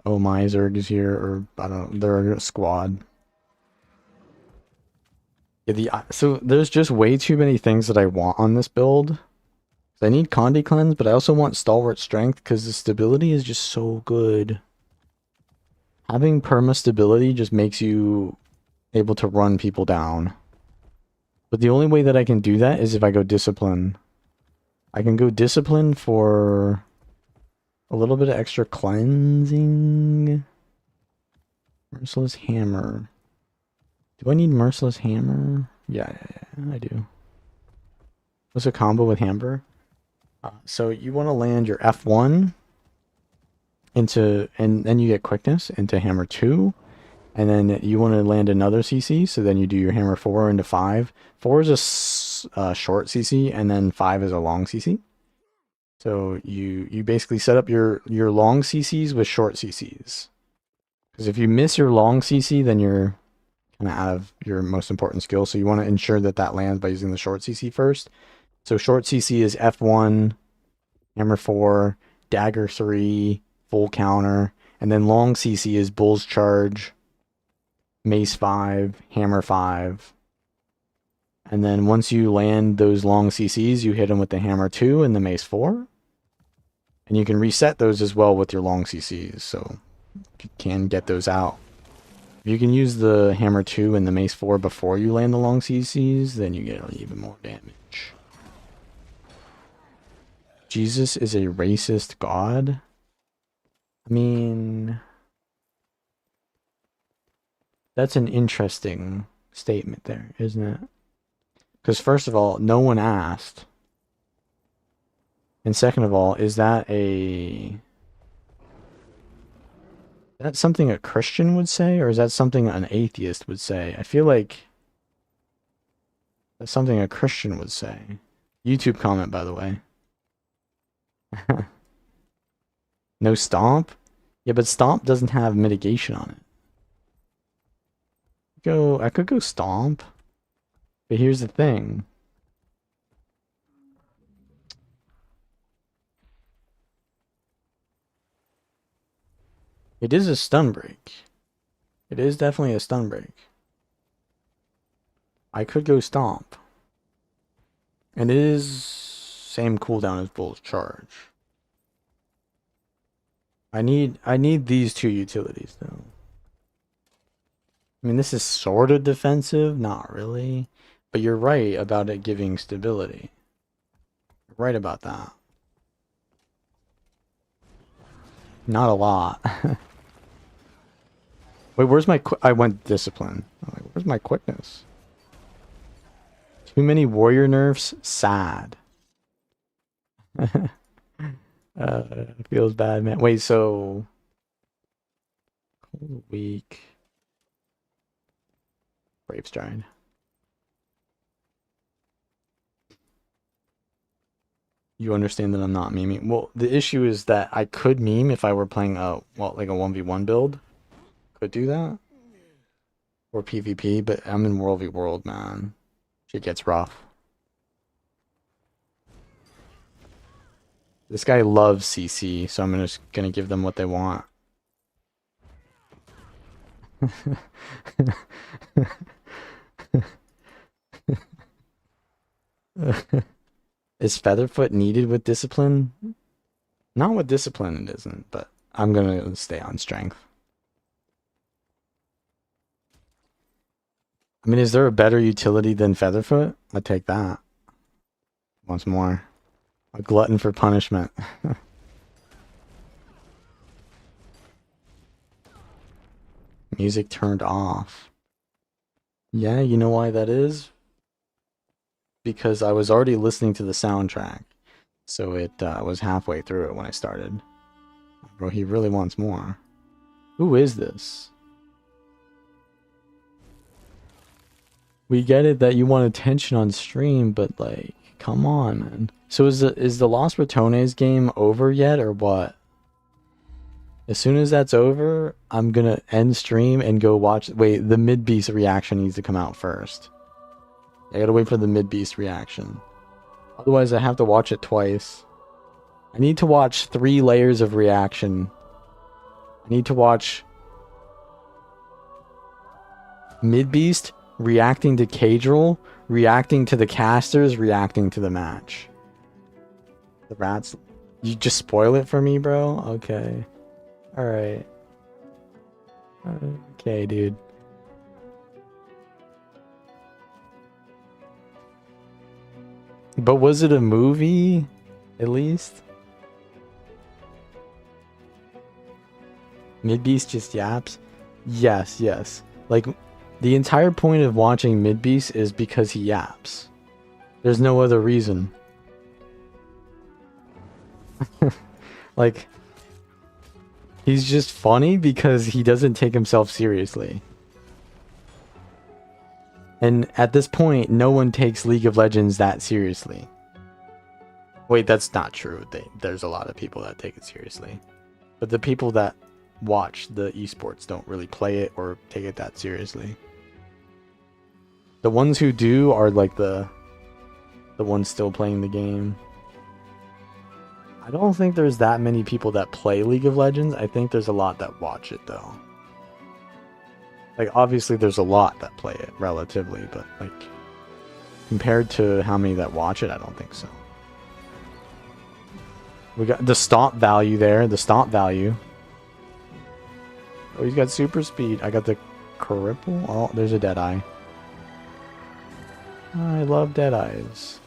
Oh, my Zerg is here, or I don't know, they're a squad. Yeah, so there's just way too many things that I want on this build. I need Condi Cleanse, but I also want Stalwart Strength because the stability is just so good. Having perma stability just makes you able to run people down. But the only way that I can do that is if I go Discipline. I can go Discipline for a little bit of extra cleansing. Merciless Hammer. Do I need Merciless Hammer? Yeah, I do. What's a combo with Hammer? So you want to land your F1 into, and then you get quickness into Hammer 2. And then you want to land another CC, so then you do your Hammer 4 into 5. 4 is a short CC, and then 5 is a long CC. So you basically set up your long CCs with short CCs. Because if you miss your long CC, then you're kind of out of your most important skill. So you want to ensure that that lands by using the short CC first. So short CC is F1, Hammer 4, Dagger 3, full counter. And then long CC is Bull's Charge, Mace 5, Hammer 5. And then once you land those long CCs, you hit them with the Hammer 2 and the Mace 4. And you can reset those as well with your long CCs, so you can get those out. If you can use the Hammer 2 and the Mace 4 before you land the long CCs, then you get even more damage. Jesus is a racist god? I mean, that's an interesting statement there, isn't it? Because first of all, no one asked. And second of all, is that something a Christian would say, or is that something an atheist would say? I feel like that's something a Christian would say. YouTube comment, by the way. No stomp? Yeah, but stomp doesn't have mitigation on it. I could go stomp. But here's the thing. It is a stun break. It is definitely a stun break. I could go stomp. And it is same cooldown as Bull's charge. I need these two utilities though. I mean, this is sort of defensive, not really. But you're right about it giving stability. You're right about that. Not a lot. Wait, where's my I went discipline. I'm like, where's my quickness? Too many warrior nerfs? Sad. Feels bad, man. Wait, so Cold Week. Brave Stride. You understand that I'm not memeing. Well, the issue is that I could meme if I were playing a like a 1v1 build. Could do that. Or PvP, but I'm in World v World, man. Shit gets rough. This guy loves CC, so I'm just gonna give them what they want. Is Featherfoot needed with discipline? Not with discipline, it isn't, but I'm gonna stay on strength. I mean, is there a better utility than Featherfoot? I'd take that. Once more. A glutton for punishment. Music turned off. Yeah, you know why that is? Because I was already listening to the soundtrack. So it was halfway through it when I started. Bro, he really wants more. Who is this? We get it that you want attention on stream, but like, come on, man. So is the Los Ratones game over yet, or what? As soon as that's over, I'm gonna end stream and go watch. Wait, the mid beast reaction needs to come out first. I gotta wait for the mid beast reaction. Otherwise, I have to watch it twice. I need to watch 3 layers of reaction. I need to watch mid beast reacting to Cadril, reacting to the casters, reacting to the match. The rats. You just spoil it for me, bro? Okay. Alright. Okay, dude. But was it a movie? At least? Midbeast just yaps? Yes, yes. Like, the entire point of watching Midbeast is because he yaps. There's no other reason. Like, he's just funny because he doesn't take himself seriously. And at this point, no one takes League of Legends that seriously. Wait, that's not true. There's a lot of people that take it seriously. But the people that watch the esports don't really play it or take it that seriously. The ones who do are like the ones still playing the game. I don't think there's that many people that play League of Legends. I think there's a lot that watch it though. Like, obviously there's a lot that play it relatively, but like compared to how many that watch it, I don't think so. We got the stomp value there. The stomp value. Oh, he's got super speed. I got the cripple. Oh, there's a Deadeye. I love Deadeyes.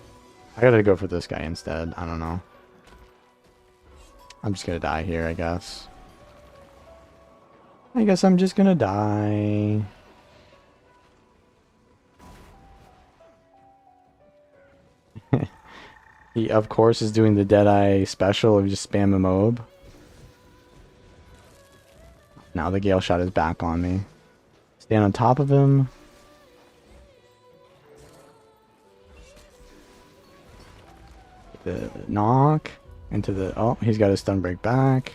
I gotta go for this guy instead. I don't know. I'm just gonna die here, I guess. I guess I'm just gonna die. He, of course, is doing the Deadeye special of just spam a mob. Now the Gale Shot is back on me. Stand on top of him. The knock into the... Oh, he's got his stun break back.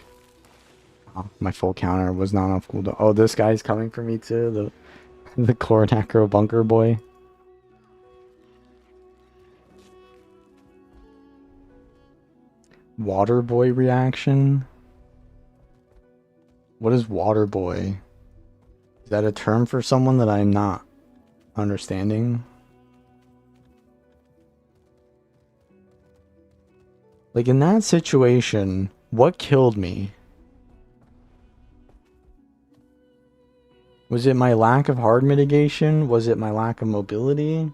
Oh, my full counter was not off cooldown. Oh, this guy's coming for me too. The Coronacro bunker boy. Water boy reaction. What is water boy? Is that a term for someone that I'm not understanding? Like in that situation, what killed me? Was it my lack of hard mitigation? Was it my lack of mobility?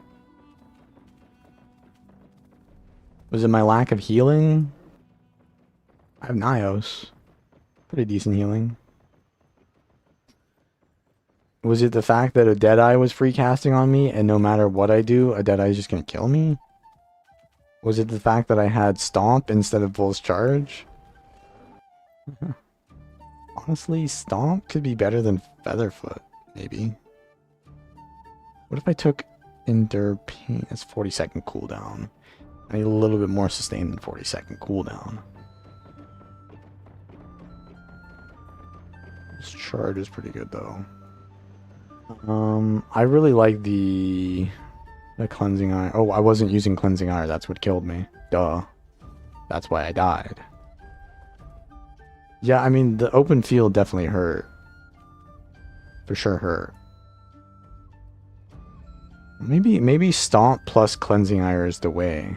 Was it my lack of healing? I have Nios. Pretty decent healing. Was it the fact that a Deadeye was free casting on me and no matter what I do, a Deadeye is just gonna kill me? Was it the fact that I had Stomp instead of Bull's Charge? Honestly, Stomp could be better than Featherfoot, maybe. What if I took Endure Pain? That's 40-second cooldown. I need a little bit more sustain than 40-second cooldown. This charge is pretty good though. I really like the Cleansing Iron. Oh, I wasn't using Cleansing Iron. That's what killed me. Duh. That's why I died. Yeah, I mean, the open field definitely hurt. For sure hurt. Maybe Stomp plus Cleansing Iron is the way.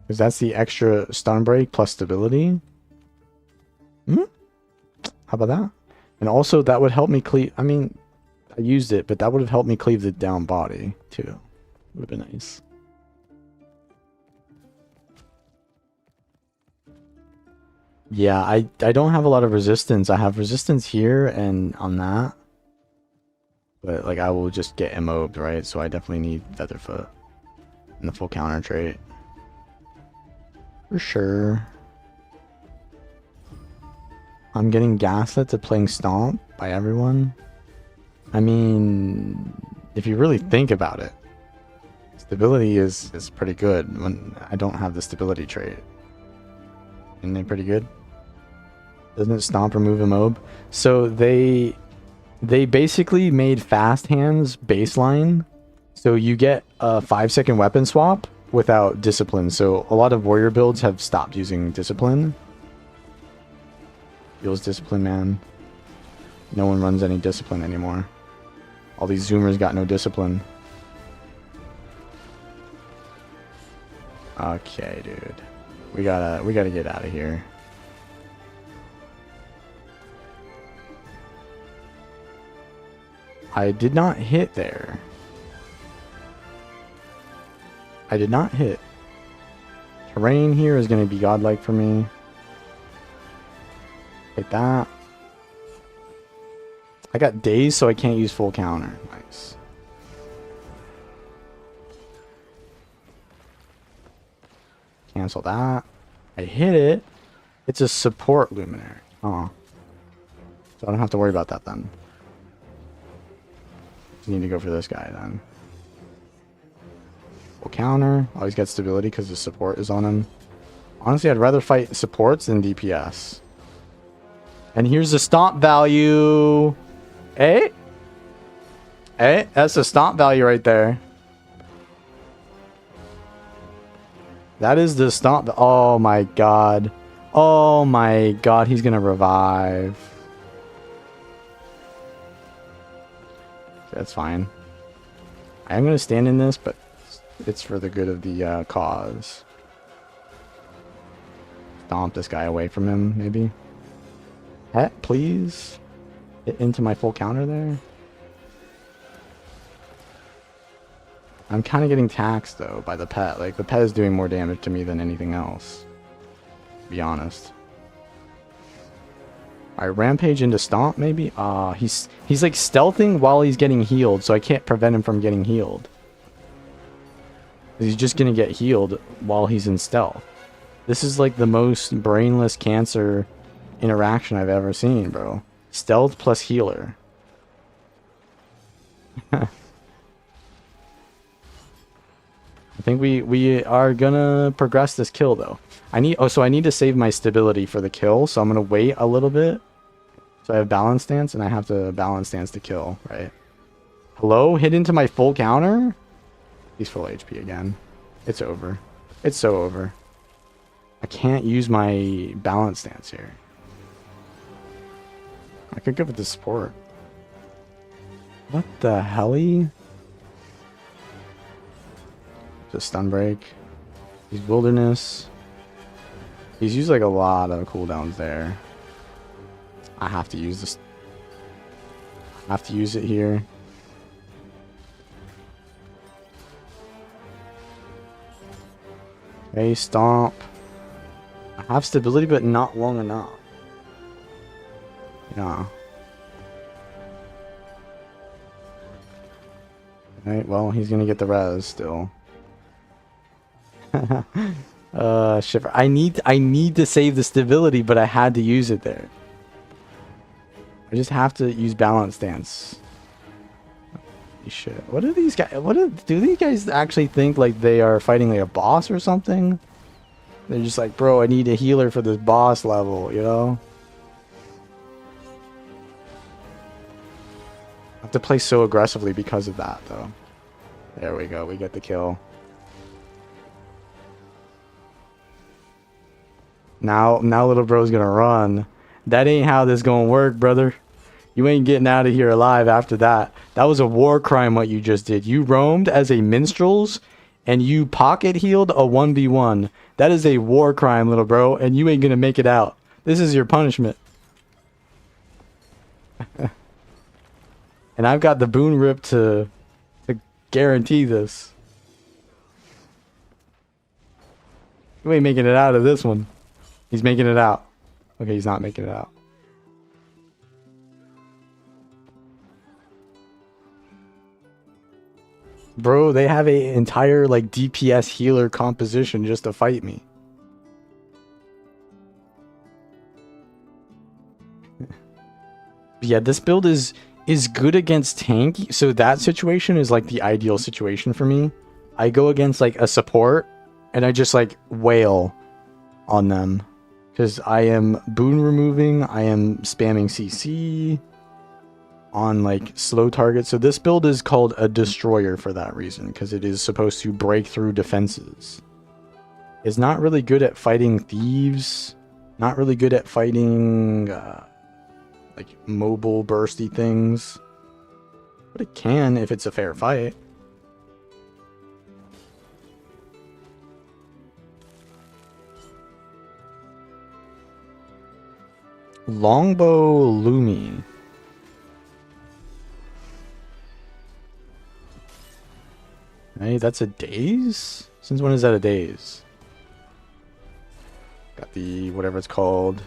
Because that's the extra stun break plus stability. Hmm? How about that? And also, that would help me cleave... I mean, I used it, but that would have helped me cleave the down body, too. Would have been nice. Yeah, I don't have a lot of resistance. I have resistance here and on that. But, like, I will just get MO'd, right? So I definitely need Featherfoot. And the full counter trait. For sure. I'm getting gaslit to playing Stomp by everyone. I mean, if you really think about it, stability is pretty good when I don't have the stability trait. Isn't it pretty good? Doesn't it Stomp remove a mob? So they basically made fast hands baseline. So you get a 5-second weapon swap without discipline. So a lot of warrior builds have stopped using discipline. Feels discipline, man. No one runs any discipline anymore. All these zoomers got no discipline. Okay, dude. We gotta get out of here. I did not hit there. I did not hit. Terrain here is gonna be godlike for me. Like that. I got dazed, so I can't use full counter. Nice. Cancel that. I hit it. It's a support luminary. Oh. So I don't have to worry about that then. Just need to go for this guy then. Full counter. Oh, he's got stability because the support is on him. Honestly, I'd rather fight supports than DPS. And here's the stomp value. Hey? Hey, that's the stomp value right there. That is the stomp. Oh my god. Oh my god, he's gonna revive. That's fine. I am gonna stand in this, but it's for the good of the cause. stomp this guy away from him, maybe. Pet, please. Hit into my full counter there. I'm kind of getting taxed, though, by the pet. Like, the pet is doing more damage to me than anything else. To be honest. Alright, rampage into stomp, maybe? He's like stealthing while he's getting healed, so I can't prevent him from getting healed. He's just gonna get healed while he's in stealth. This is like the most brainless cancer interaction I've ever seen, bro. Stealth plus healer. I think we are gonna progress this kill though. I need to save my stability for the kill, so I'm gonna wait a little bit. So I have balance stance and I have to balance stance to kill, right? Hello? Hit into my full counter? He's full HP again. It's over. It's so over. I can't use my balance stance here. I could go with the support. What the helly? Just stun break. He's wilderness. He's used like a lot of cooldowns there. I have to use this. I have to use it here. Okay, stomp. I have stability, but not long enough. Yeah. Alright, well, he's gonna get the res still. Shiver. I need to save the stability, but I had to use it there. I just have to use balance stance. Shit. What are these guys? Do these guys actually think like they are fighting like a boss or something? They're just like, bro, I need a healer for this boss level, you know? I have to play so aggressively because of that, though. There we go. We get the kill. Now little bro's gonna run. That ain't how this gonna work, brother. You ain't getting out of here alive after that. That was a war crime what you just did. You roamed as a minstrels and you pocket healed a 1v1. That is a war crime, little bro, and you ain't gonna make it out. This is your punishment. And I've got the boon rip to guarantee this. You ain't making it out of this one. He's making it out. Okay, he's not making it out. Bro, they have an entire like DPS healer composition just to fight me. Yeah, this build is good against tank. So that situation is like the ideal situation for me. I go against like a support and I just like wail on them. Because I am boon removing, I am spamming CC on like slow targets. So this build is called a destroyer for that reason, because it is supposed to break through defenses. It's not really good at fighting thieves, not really good at fighting like mobile bursty things, but it can if it's a fair fight. Longbow Lumi. Hey, that's a daze? Since when is that a daze? Got the whatever it's called.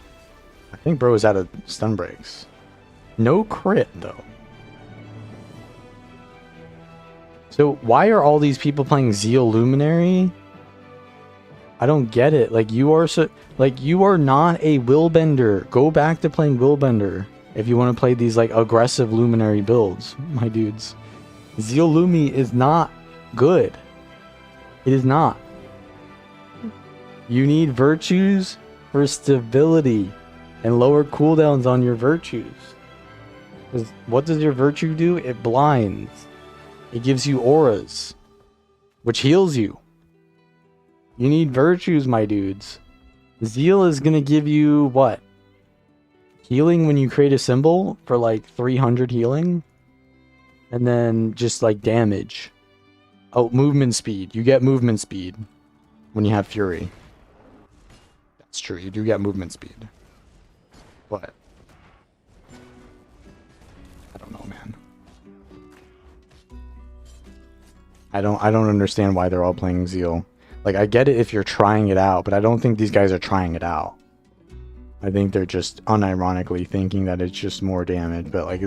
I think bro is out of stun breaks. No crit though. So why are all these people playing Zeal Luminary? I don't get it. Like you are not a Willbender. Go back to playing Willbender if you want to play these like aggressive Luminary builds, my dudes. Zeal Lumi is not good. It is not. You need virtues for stability and lower cooldowns on your virtues. Because what does your virtue do? It blinds. It gives you auras, which heals you. You need virtues, my dudes. Zeal is going to give you what? Healing when you create a symbol for like 300 healing. And then just like damage. Oh, movement speed. You get movement speed when you have Fury. It's true, you do get movement speed. But I don't know, man. I don't understand why they're all playing Zeal. Like, I get it if you're trying it out, but I don't think these guys are trying it out. I think they're just unironically thinking that it's just more damage. But like,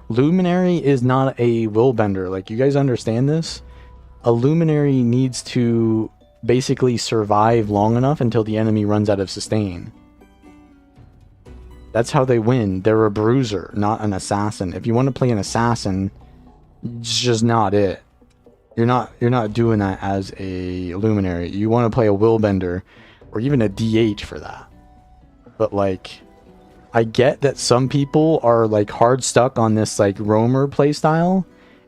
Luminary is not a willbender. Like, you guys understand this? A Luminary needs to basically survive long enough until the enemy runs out of sustain. That's how they win. They're a bruiser, not an assassin. If you want to play an assassin, it's just not it. You're not doing that as a Luminary. You want to play a willbender or even a DH for that. But like, I get that some people are like hard stuck on this like roamer playstyle,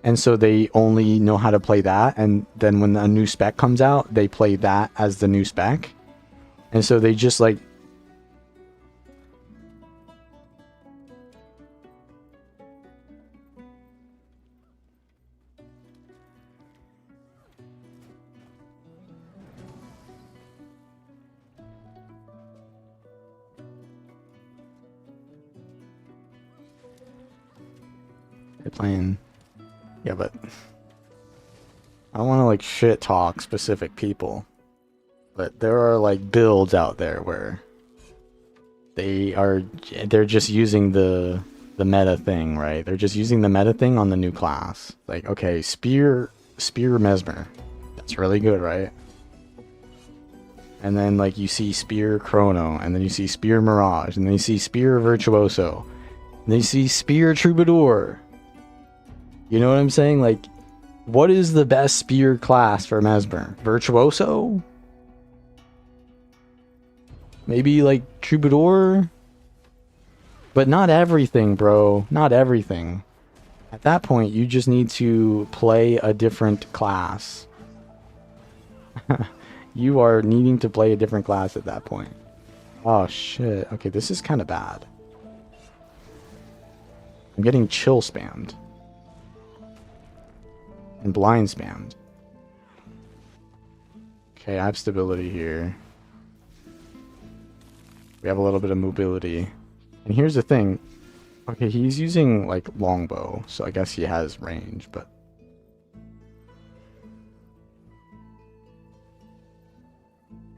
and so they only know how to play that, and then when a new spec comes out, they play that as the new spec. And so they just like playing. Yeah, but I don't want to like shit talk specific people, but there are like builds out there where they're just using the meta thing, right? They're just using the meta thing on the new class. Like, okay, spear Mesmer, that's really good, right? And then like you see spear Chrono, and then you see spear Mirage, and then you see spear Virtuoso, and then you see spear Troubadour. You know what I'm saying? Like, what is the best spear class for Mesmer? Virtuoso? Maybe like Troubadour? But not everything, bro. Not everything. At that point, you just need to play a different class. You are needing to play a different class at that point. Oh, shit. Okay, this is kind of bad. I'm getting chill spammed. And blind spammed. Okay, I have stability here. We have a little bit of mobility. And here's the thing. Okay, he's using like longbow, so I guess he has range, but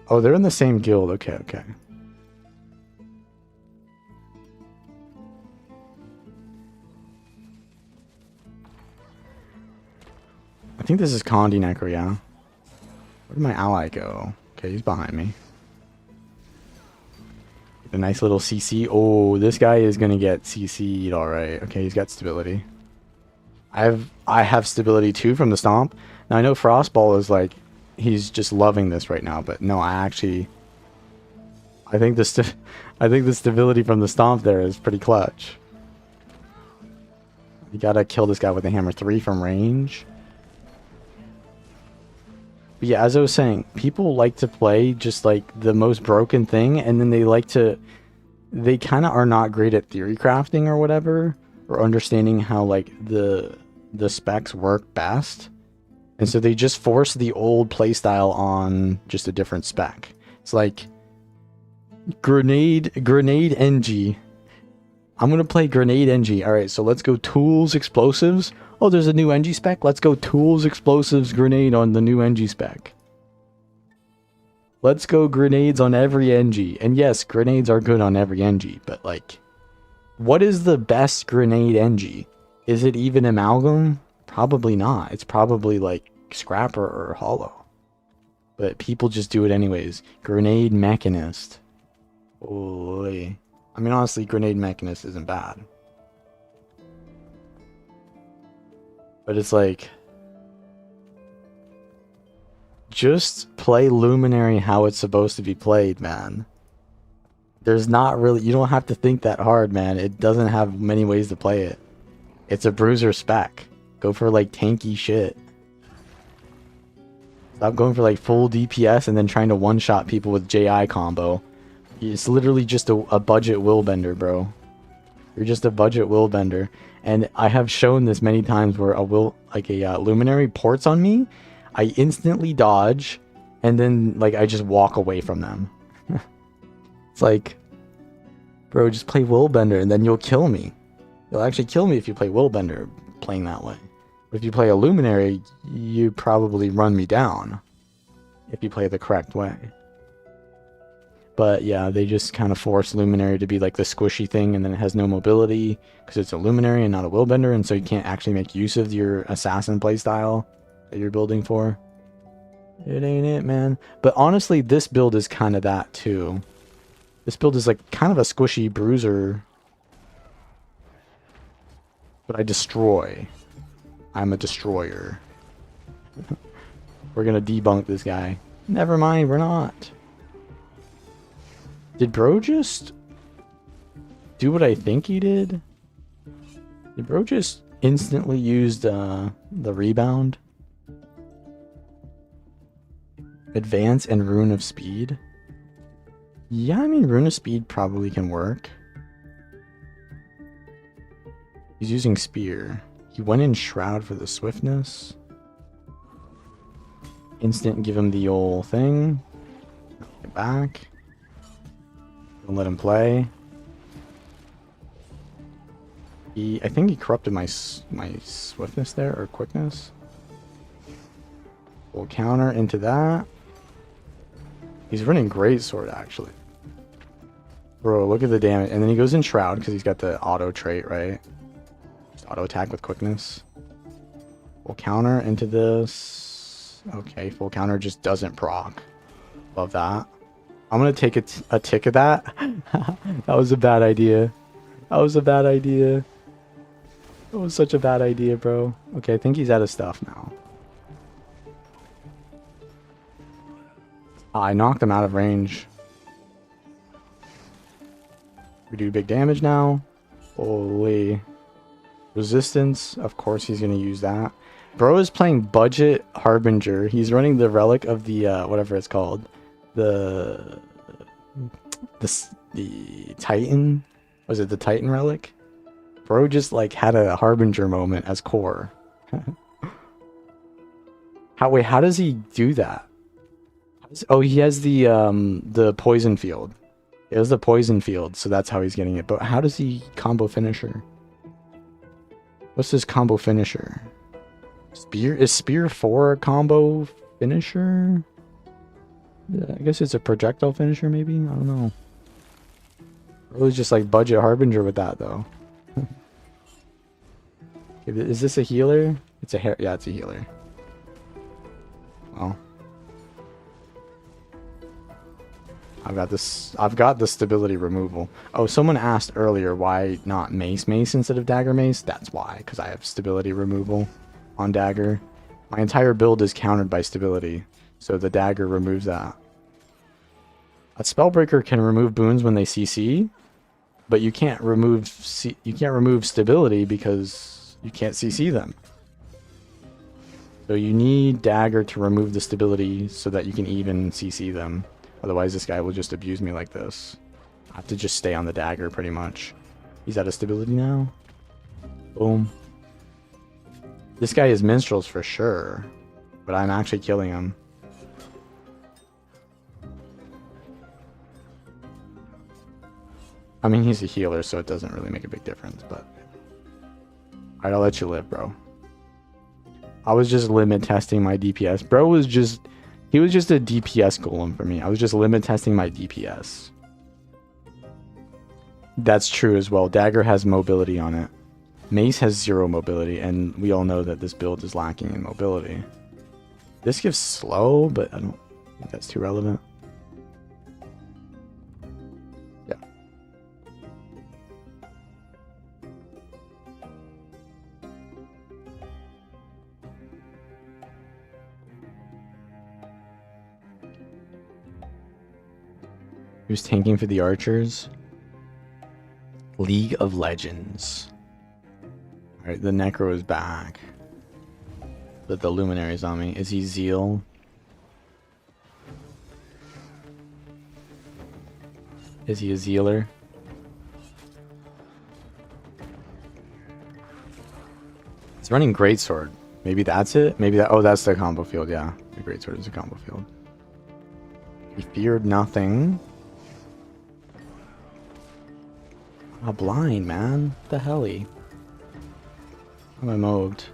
oh, they're in the same guild. Okay, okay. I think this is Condi Necro, yeah. Where did my ally go? Okay, he's behind me. A nice little CC. Oh, this guy is gonna get CC'd, alright. Okay, he's got stability. I have stability too from the stomp. Now I know Frostball is like, he's just loving this right now, but no, I think the stability from the stomp there is pretty clutch. You gotta kill this guy with a hammer 3 from range. But yeah, as I was saying, people like to play just like the most broken thing, and then they kind of are not great at theory crafting or whatever, or understanding how like the specs work best. And so they just force the old playstyle on just a different spec. It's like grenade NG. I'm gonna play grenade NG. Alright, so let's go tools, explosives. Oh, there's a new NG spec. Let's go tools, explosives, grenade on the new NG spec. Let's go grenades on every NG. And yes, grenades are good on every NG, but like, what is the best grenade NG? Is it even Amalgam? Probably not. It's probably like Scrapper or Hollow. But people just do it anyways. Grenade Mechanist. Holy. I mean, honestly, Grenade Mechanist isn't bad. But it's like, just play Luminary how it's supposed to be played, man. There's not really, you don't have to think that hard, man. It doesn't have many ways to play it. It's a bruiser spec. Go for like tanky shit. Stop going for like full DPS and then trying to one-shot people with JI combo. It's literally just a budget willbender, bro. You're just a budget willbender. And I have shown this many times where a Luminary ports on me, I instantly dodge, and then like I just walk away from them. It's like, bro, just play Willbender and then you'll kill me. You'll actually kill me if you play Willbender playing that way. But if you play a Luminary, you probably run me down if you play the correct way. But yeah, they just kind of force Luminary to be like the squishy thing, and then it has no mobility because it's a Luminary and not a Willbender, and so you can't actually make use of your assassin playstyle that you're building for. It ain't it, man. But honestly, this build is kind of that too. This build is like kind of a squishy bruiser. But I destroy. I'm a destroyer. We're gonna debunk this guy. Never mind, we're not. Did bro just do what I think he did? Did bro just instantly use the rebound? Advance and Rune of Speed? Yeah, I mean, Rune of Speed probably can work. He's using Spear. He went in Shroud for the swiftness. Instant, give him the old thing. Get back. Don't let him play. I think he corrupted my swiftness there, or quickness. We'll counter into that. He's running Greatsword, actually. Bro, look at the damage. And then he goes in Shroud, because he's got the auto trait, right? Just auto attack with quickness. Full counter into this. Okay, full counter just doesn't proc. Love that. I'm going to take a tick of that. That was a bad idea. That was a bad idea. That was such a bad idea, bro. Okay, I think he's out of stuff now. I knocked him out of range. We do big damage now. Holy. Resistance. Of course he's going to use that. Bro is playing Budget Harbinger. He's running the relic of the, whatever it's called. The Titan. Was it the Titan relic? Bro just like had a Harbinger moment as core. How does he do that? Oh, he has the poison field. It was the poison field, so that's how he's getting it. But how does he combo finisher? What's his combo finisher? Spear? Is Spear 4 a combo finisher? Yeah, I guess it's a projectile finisher, maybe? I don't know. It was just like Budget Harbinger with that, though. Is this a healer? It's a hair. Yeah, it's a healer. Well. I've got the stability removal. Oh, someone asked earlier why not Mace instead of Dagger Mace. That's why, because I have stability removal on Dagger. My entire build is countered by stability, so the Dagger removes that. A Spellbreaker can remove boons when they CC, but you can't remove stability because you can't CC them. So you need Dagger to remove the stability so that you can even CC them. Otherwise, this guy will just abuse me like this. I have to just stay on the Dagger, pretty much. He's out of stability now. Boom. This guy is Minstrels for sure. But I'm actually killing him. I mean, he's a healer, so it doesn't really make a big difference, but... Alright, I'll let you live, bro. I was just limit testing my DPS. Bro was just... He was just a DPS golem for me. I was just limit testing my DPS. That's true as well. Dagger has mobility on it. Mace has 0 mobility, and we all know that this build is lacking in mobility. This gives slow, but I don't think that's too relevant. Yeah. He was tanking for the archers. League of Legends. Alright, the Necro is back. But the Luminary's on me. Is he Zeal? Is he a Zealer? He's running Greatsword. Maybe that's it? Maybe that... Oh, that's the combo field, yeah. The Greatsword is a combo field. He feared nothing. I'm blind, man. What the helly? Am I moved?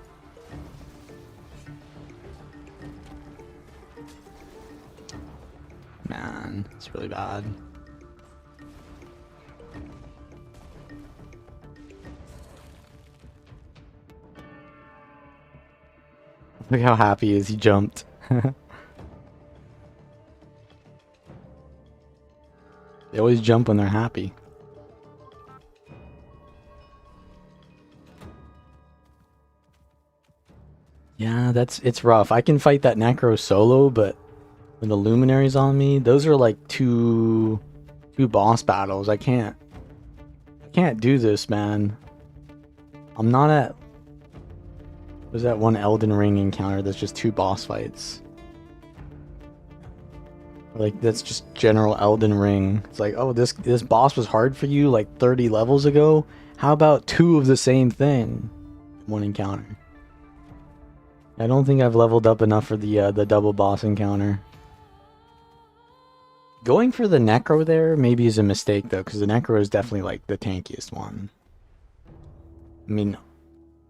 Man, it's really bad. Look how happy he is, he jumped. They always jump when they're happy. Yeah, it's rough. I can fight that Necro solo, but when the Luminary's on me, those are like two boss battles. I can't do this, man. I'm not at... There's that one Elden Ring encounter that's just 2 boss fights. Like, that's just general Elden Ring. It's like, oh, this boss was hard for you like 30 levels ago? How about 2 of the same thing? One encounter. I don't think I've leveled up enough for the double boss encounter. Going for the Necro there maybe is a mistake though, because the Necro is definitely like the tankiest one. I mean,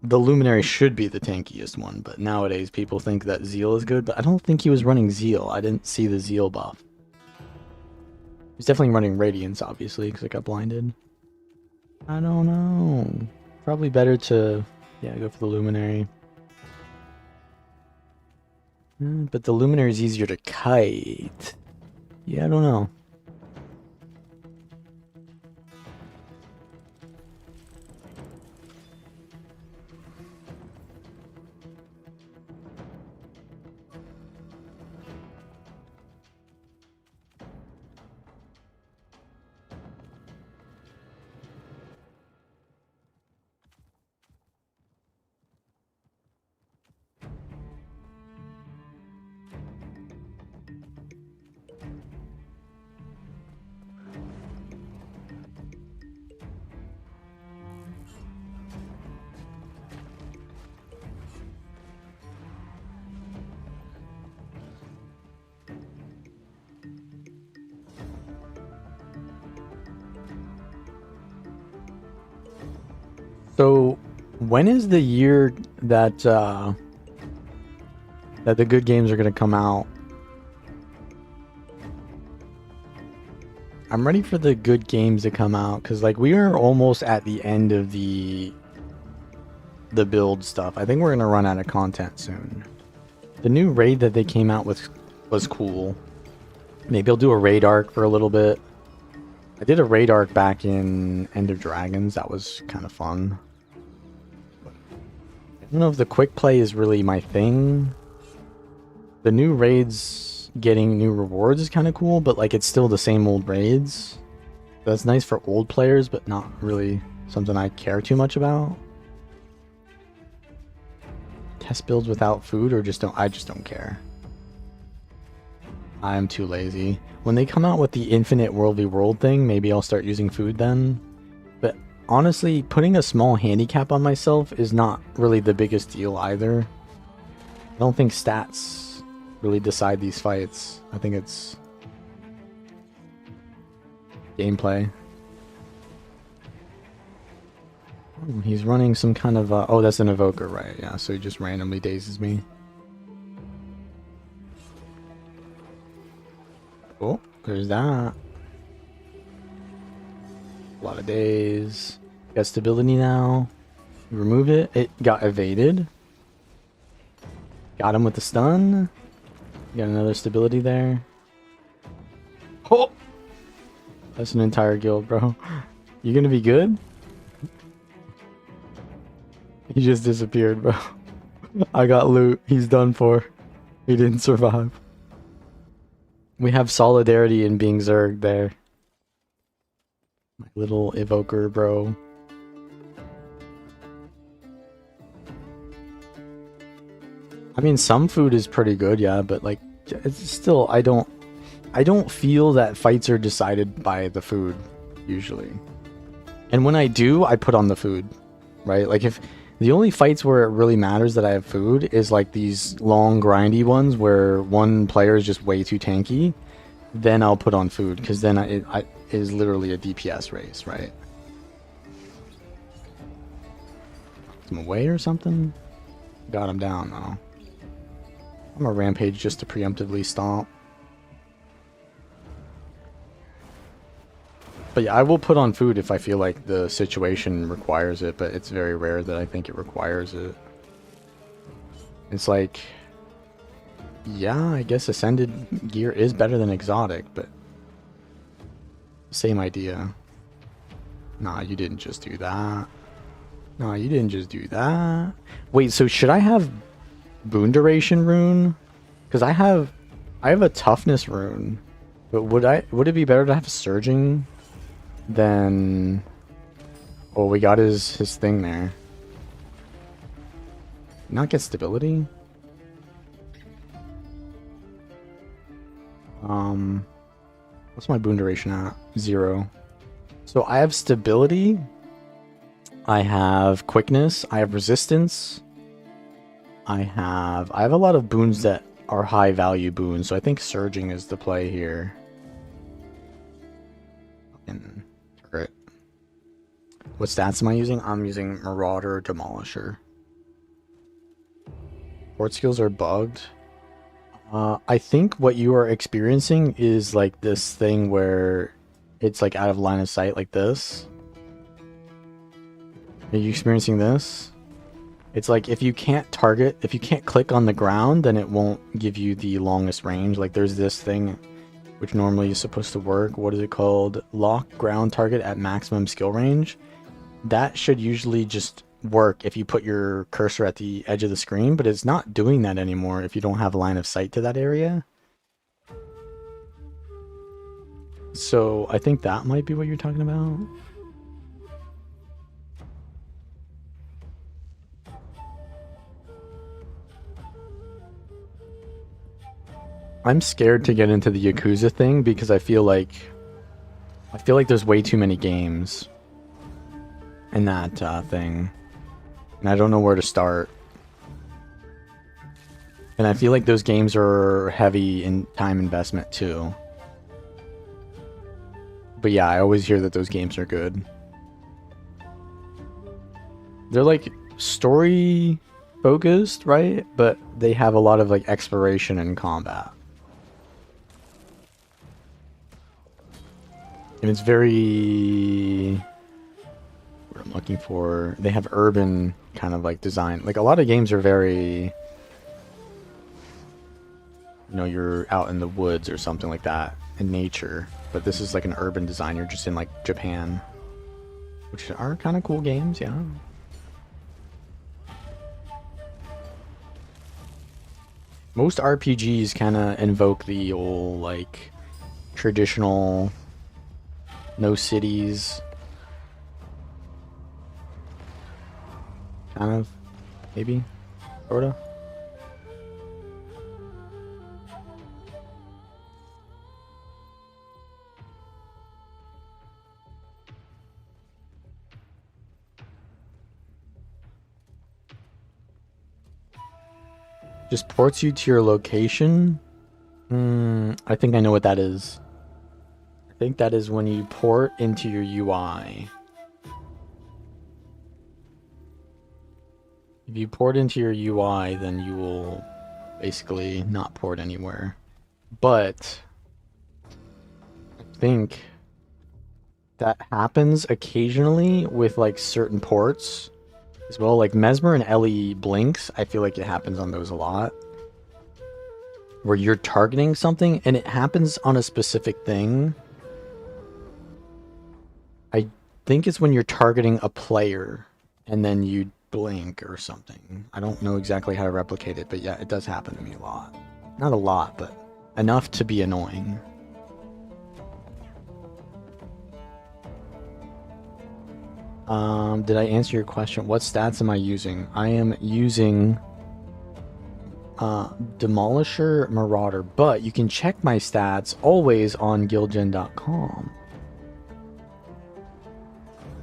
the Luminary should be the tankiest one, but nowadays people think that Zeal is good, but I don't think he was running Zeal. I didn't see the Zeal buff. He's definitely running Radiance, obviously, because I got blinded. I don't know. Probably better to, yeah, go for the Luminary. But the Luminary is easier to kite. Yeah, I don't know. So, when is the year that that the good games are going to come out? I'm ready for the good games to come out, because like we are almost at the end of the build stuff. I think we're going to run out of content soon. The new raid that they came out with was cool. Maybe I'll do a raid arc for a little bit. I did a raid arc back in End of Dragons. That was kind of fun. I don't know if the quick play is really my thing. The new raids getting new rewards is kind of cool, but like it's still the same old raids. That's nice for old players, but not really something I care too much about. Test builds without food, or I just don't care. I'm too lazy. When they come out with the infinite World v World thing, maybe I'll start using food then. But honestly, putting a small handicap on myself is not really the biggest deal either. I don't think stats really decide these fights. I think it's gameplay. He's running some kind of... oh, that's an evoker, right? Yeah, so he just randomly dazes me. Oh, there's that. A lot of days. Got stability now. Remove it. It got evaded. Got him with the stun. Got another stability there. Oh! That's an entire guild, bro. You gonna be good? He just disappeared, bro. I got loot. He's done for. He didn't survive. We have solidarity in being Zerg there. My little evoker, bro. I mean, some food is pretty good, yeah, but like, it's still, I don't feel that fights are decided by the food, usually. And when I do, I put on the food, right? Like, if the only fights where it really matters that I have food is like these long, grindy ones where one player is just way too tanky, then I'll put on food, because then it is literally a DPS race, right? him away or something? Got him down though. I'm gonna rampage just to preemptively stomp. But yeah, I will put on food if I feel like the situation requires it, but it's very rare that I think it requires it. It's like, yeah, I guess Ascended gear is better than Exotic, but same idea. Nah, you didn't just do that. Nah, you didn't just do that. Wait, so should I have Boon Duration rune? Because I have a Toughness rune, but would it be better to have Surging? Then, oh, we got his thing there. Not get stability. What's my boon duration at? 0. So I have stability. I have quickness. I have resistance. I have a lot of boons that are high value boons. So I think surging is the play here. And turret. What stats am I using? I'm using Marauder, Demolisher. Port skills are bugged. I think what you are experiencing is like this thing where it's like out of line of sight like this. Are you experiencing this? It's like if you can't click on the ground, then it won't give you the longest range. Like there's this thing which normally is supposed to work. What is it called? Lock ground target at maximum skill range. That should usually just work if you put your cursor at the edge of the screen, but it's not doing that anymore if you don't have line of sight to that area. So I think that might be what you're talking about. I'm scared to get into the Yakuza thing because I feel like there's way too many games in that thing. And I don't know where to start. And I feel like those games are heavy in time investment too. But yeah, I always hear that those games are good. They're like story focused, right? But they have a lot of like exploration and combat. And it's very... what I'm looking for... They have urban kind of like design. Like a lot of games are very... you know, you're out in the woods or something like that in nature. But this is like an urban design. You're just in like Japan. Which are kind of cool games, yeah. Most RPGs kind of invoke the old like traditional no cities kind of, maybe, sorta. Just ports you to your location. I think I know what that is. I think that is when you port into your UI. If you port into your UI, then you will basically not port anywhere. But I think that happens occasionally with like certain ports as well. Like Mesmer and Ellie Blinks, I feel like it happens on those a lot. Where you're targeting something and it happens on a specific thing. I think it's when you're targeting a player and then you blink or something. I don't know exactly how to replicate it, but yeah, it does happen to me a lot. Not a lot, but enough to be annoying. Did I answer your question? What stats am I using? I am using Demolisher, Marauder, but you can check my stats always on guildgen.com.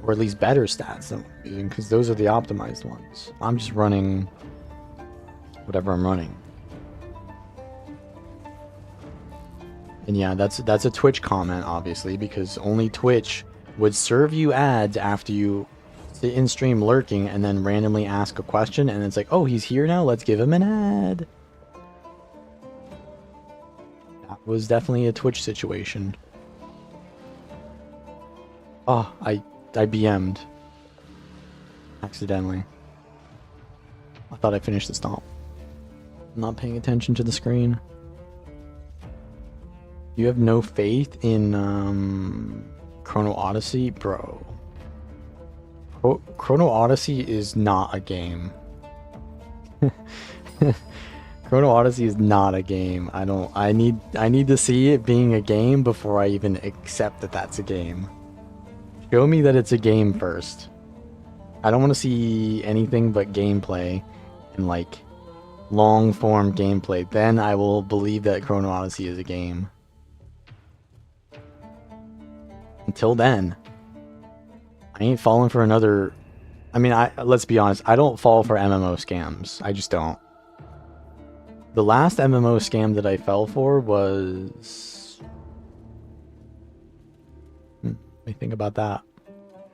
Or at least better stats than I'm using, because those are the optimized ones. I'm just running whatever I'm running. And yeah, that's a Twitch comment, obviously, because only Twitch would serve you ads after you sit in stream lurking and then randomly ask a question, and it's like, oh, he's here now, let's give him an ad. That was definitely a Twitch situation. Oh, I BM'd. Accidentally. I thought I finished the stomp. I'm not paying attention to the screen. You have no faith in Chrono Odyssey? Bro. Chrono Odyssey is not a game. Chrono Odyssey is not a game. I need to see it being a game before I even accept that that's a game. Show me that it's a game first. I don't want to see anything but gameplay and like long form gameplay. Then I will believe that Chrono Odyssey is a game. Until then, I ain't falling for another. I mean, let's be honest, I don't fall for MMO scams. I just don't. The last MMO scam that I fell for was... Let me think about that.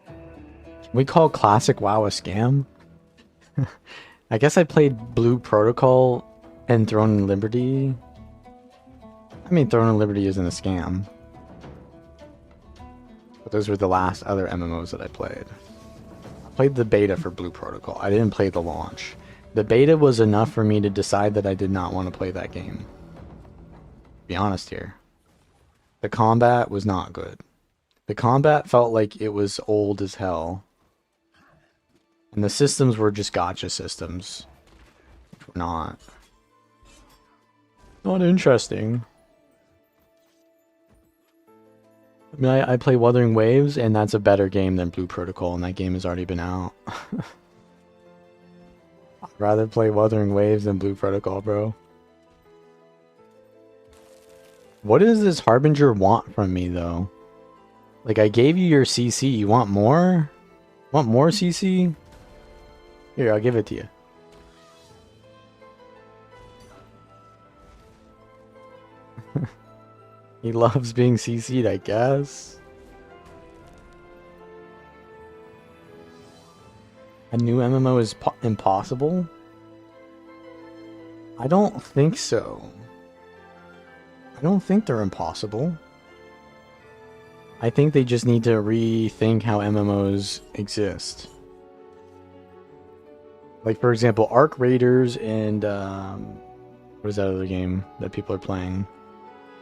Can we call Classic WoW a scam? I guess I played Blue Protocol and Throne and Liberty. I mean, Throne and Liberty isn't a scam. But those were the last other MMOs that I played. I played the beta for Blue Protocol. I didn't play the launch. The beta was enough for me to decide that I did not want to play that game. Be honest here. The combat was not good. The combat felt like it was old as hell. And the systems were just gacha systems. Which were not. Not interesting. I mean, I play Wuthering Waves, and that's a better game than Blue Protocol, and that game has already been out. I'd rather play Wuthering Waves than Blue Protocol, bro. What does this Harbinger want from me, though? Like, I gave you your CC. You want more? Want more CC? Here, I'll give it to you. He loves being CC'd, I guess. A new MMO is impossible? I don't think so. I don't think they're impossible. I think they just need to rethink how MMOs exist. Like, for example, Arc Raiders and what is that other game that people are playing?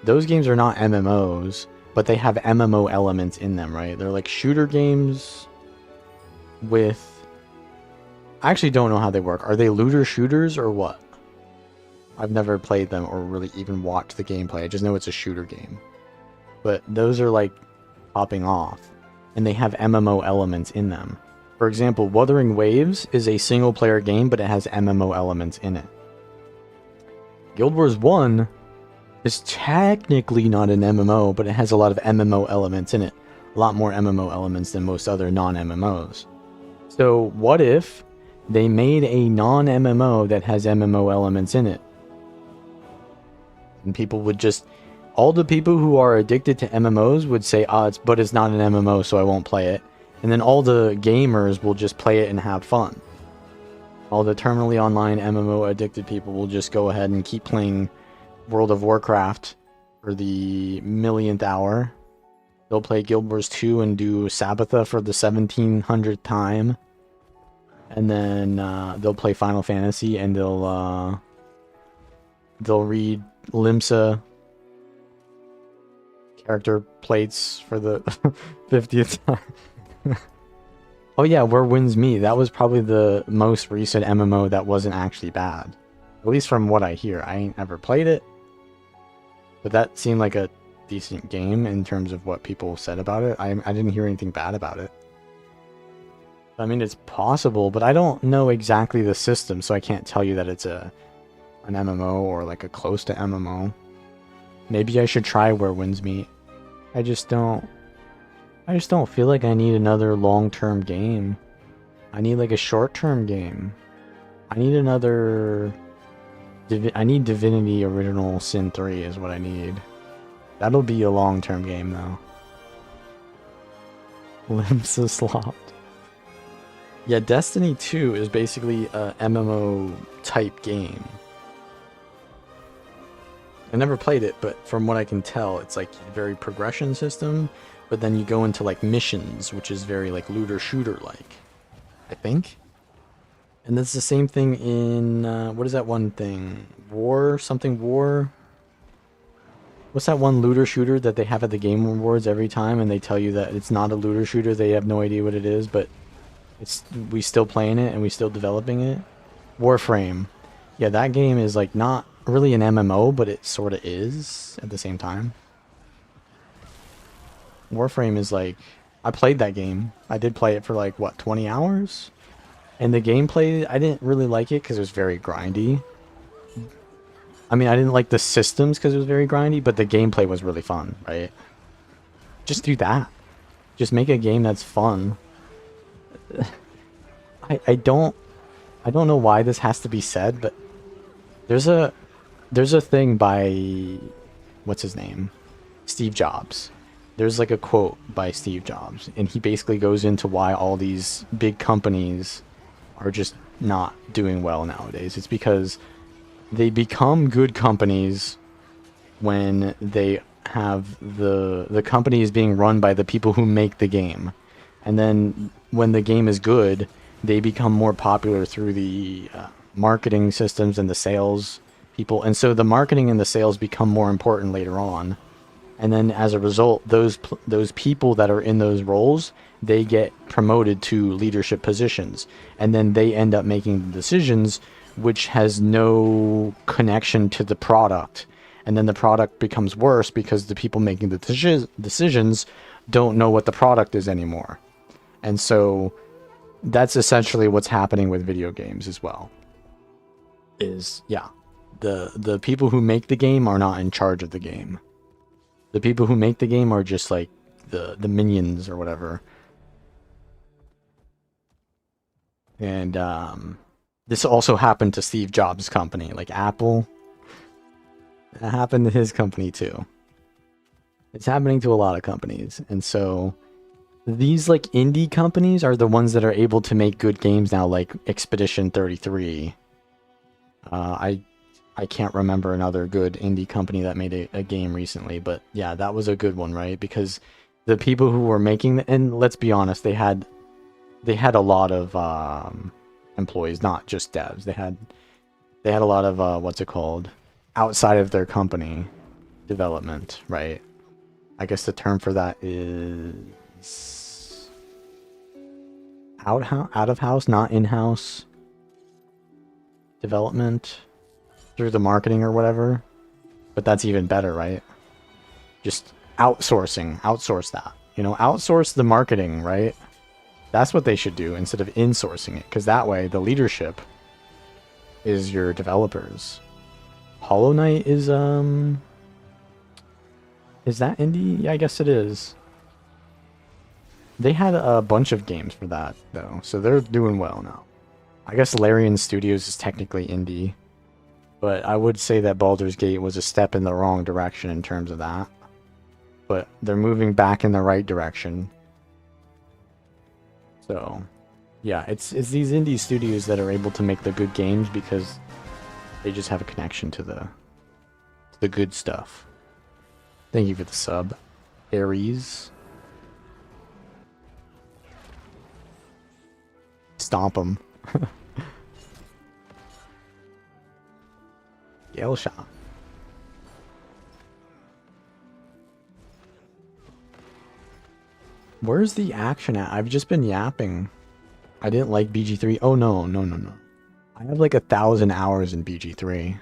Those games are not MMOs, but they have MMO elements in them, right? They're like shooter games with... I actually don't know how they work. Are they looter shooters or what? I've never played them or really even watched the gameplay. I just know it's a shooter game. But those are like popping off, and they have MMO elements in them. For example, Wuthering Waves is a single player game, but it has MMO elements in it. Guild Wars 1 is technically not an MMO, but it has a lot of MMO elements in it. A lot more MMO elements than most other non-MMOs. So what if they made a non-MMO that has MMO elements in it? And people would just... all the people who are addicted to MMOs would say, but it's not an MMO, so I won't play it. And then all the gamers will just play it and have fun. All the terminally online MMO addicted people will just go ahead and keep playing World of Warcraft for the millionth hour. They'll play Guild Wars 2 and do Sabbatha for the 1700th time. And then they'll play Final Fantasy and they'll read Limsa character plates for the 50th time. Oh yeah, Where Wins Me. That was probably the most recent MMO that wasn't actually bad. At least from what I hear. I ain't ever played it. But that seemed like a decent game in terms of what people said about it. I didn't hear anything bad about it. I mean, it's possible, but I don't know exactly the system, so I can't tell you that it's an MMO or like a close to MMO. Maybe I should try Where Winds Meet. I just don't feel like I need another long-term game. I need like a short-term game. I need another... I need Divinity Original Sin 3 is what I need. That'll be a long-term game though. Limbs are slopped. Yeah, Destiny 2 is basically a MMO type game. I never played it, but from what I can tell, it's like very progression system, but then you go into like missions, which is very like looter shooter like, I think. And that's the same thing in what is that one thing? War something war? What's that one looter shooter that they have at the Game Awards every time, and they tell you that it's not a looter shooter, they have no idea what it is, but we still playing it and we still developing it? Warframe. Yeah, that game is like not really an MMO, but it sort of is at the same time. Warframe is like, I played that game. I did play it for like, what, 20 hours? And the gameplay, I didn't really like it because it was very grindy. I mean, I didn't like the systems because it was very grindy, but the gameplay was really fun, right? Just do that. Just make a game that's fun. I don't know why this has to be said, but there's a thing by, what's his name? Steve Jobs. There's like a quote by Steve Jobs, and he basically goes into why all these big companies are just not doing well nowadays. It's because they become good companies when they have the company is being run by the people who make the game. And then when the game is good, they become more popular through the marketing systems and the sales people. And so the marketing and the sales become more important later on. And then as a result, those people that are in those roles, they get promoted to leadership positions. And then they end up making decisions which has no connection to the product. And then the product becomes worse because the people making the decisions don't know what the product is anymore. And so that's essentially what's happening with video games as well. Is, yeah, the people who make the game are not in charge of the game. The people who make the game are just like the minions or whatever. And this also happened to Steve Jobs' company, like Apple. It happened to his company too. It's happening to a lot of companies. And so these like indie companies are the ones that are able to make good games now, like Expedition 33. I can't remember another good indie company that made a game recently, but yeah, that was a good one, right? Because the people who were making and let's be honest, they had a lot of employees, not just devs. They had a lot of what's it called? Outside of their company development, right? I guess the term for that is out of house, not in-house development through the marketing or whatever. But that's even better, right? Just outsource that. You know, outsource the marketing, right? That's what they should do instead of insourcing it, because that way the leadership is your developers. Hollow Knight is that indie? Yeah, I guess it is. They had a bunch of games for that though, so they're doing well now. I guess Larian Studios is technically indie, but I would say that Baldur's Gate was a step in the wrong direction in terms of that. But they're moving back in the right direction. So, yeah, it's these indie studios that are able to make the good games because they just have a connection to the good stuff. Thank you for the sub, Aries. Stomp them. Yell shot. Where's the action at? I've just been yapping. I didn't like BG3. Oh, no. I have like 1,000 hours in BG3.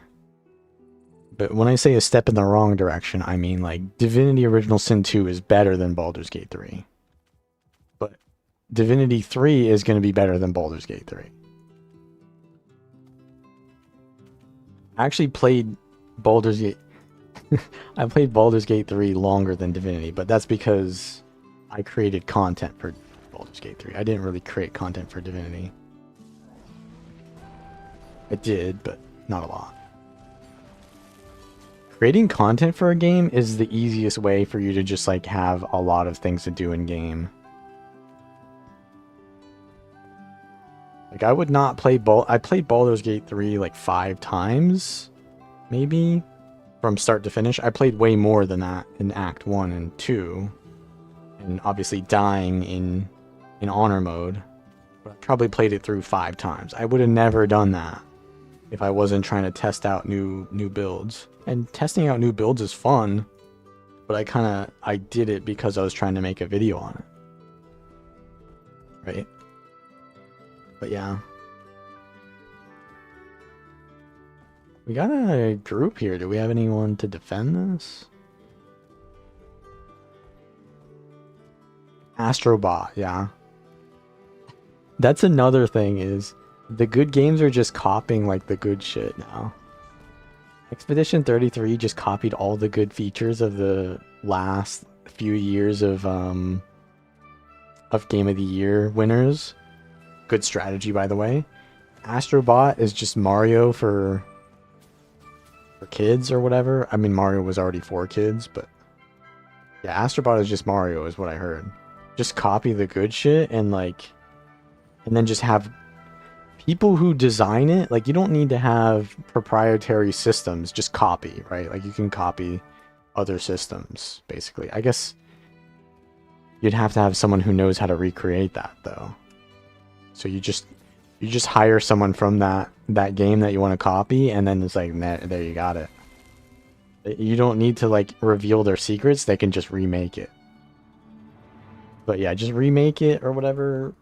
But when I say a step in the wrong direction, I mean like Divinity Original Sin 2 is better than Baldur's Gate 3. But Divinity 3 is going to be better than Baldur's Gate 3. I actually played Baldur's Gate... I played Baldur's Gate 3 longer than Divinity, but that's because I created content for Baldur's Gate 3. I didn't really create content for Divinity. I did, but not a lot. Creating content for a game is the easiest way for you to just like have a lot of things to do in game. Like, I would not play I played Baldur's Gate 3 like 5 times, maybe, from start to finish. I played way more than that in Act 1 and 2, and obviously dying in honor mode. But I probably played it through 5 times. I would have never done that if I wasn't trying to test out new builds. And testing out new builds is fun, but I did it because I was trying to make a video on it. Right? But yeah. We got a group here. Do we have anyone to defend this? Astrobot, yeah. That's another thing, is the good games are just copying like the good shit now. Expedition 33 just copied all the good features of the last few years of Game of the Year winners. Good strategy, by the way. Astrobot is just Mario for kids or whatever. I mean, Mario was already for kids, but yeah, Astrobot is just Mario, is what I heard. Just copy the good shit and then just have people who design it. Like, you don't need to have proprietary systems, just copy, right? Like, you can copy other systems, basically. I guess you'd have to have someone who knows how to recreate that, though. So you just hire someone from that game that you want to copy, and then it's like, there you got it. You don't need to like reveal their secrets. They can just remake it. But yeah, just remake it or whatever.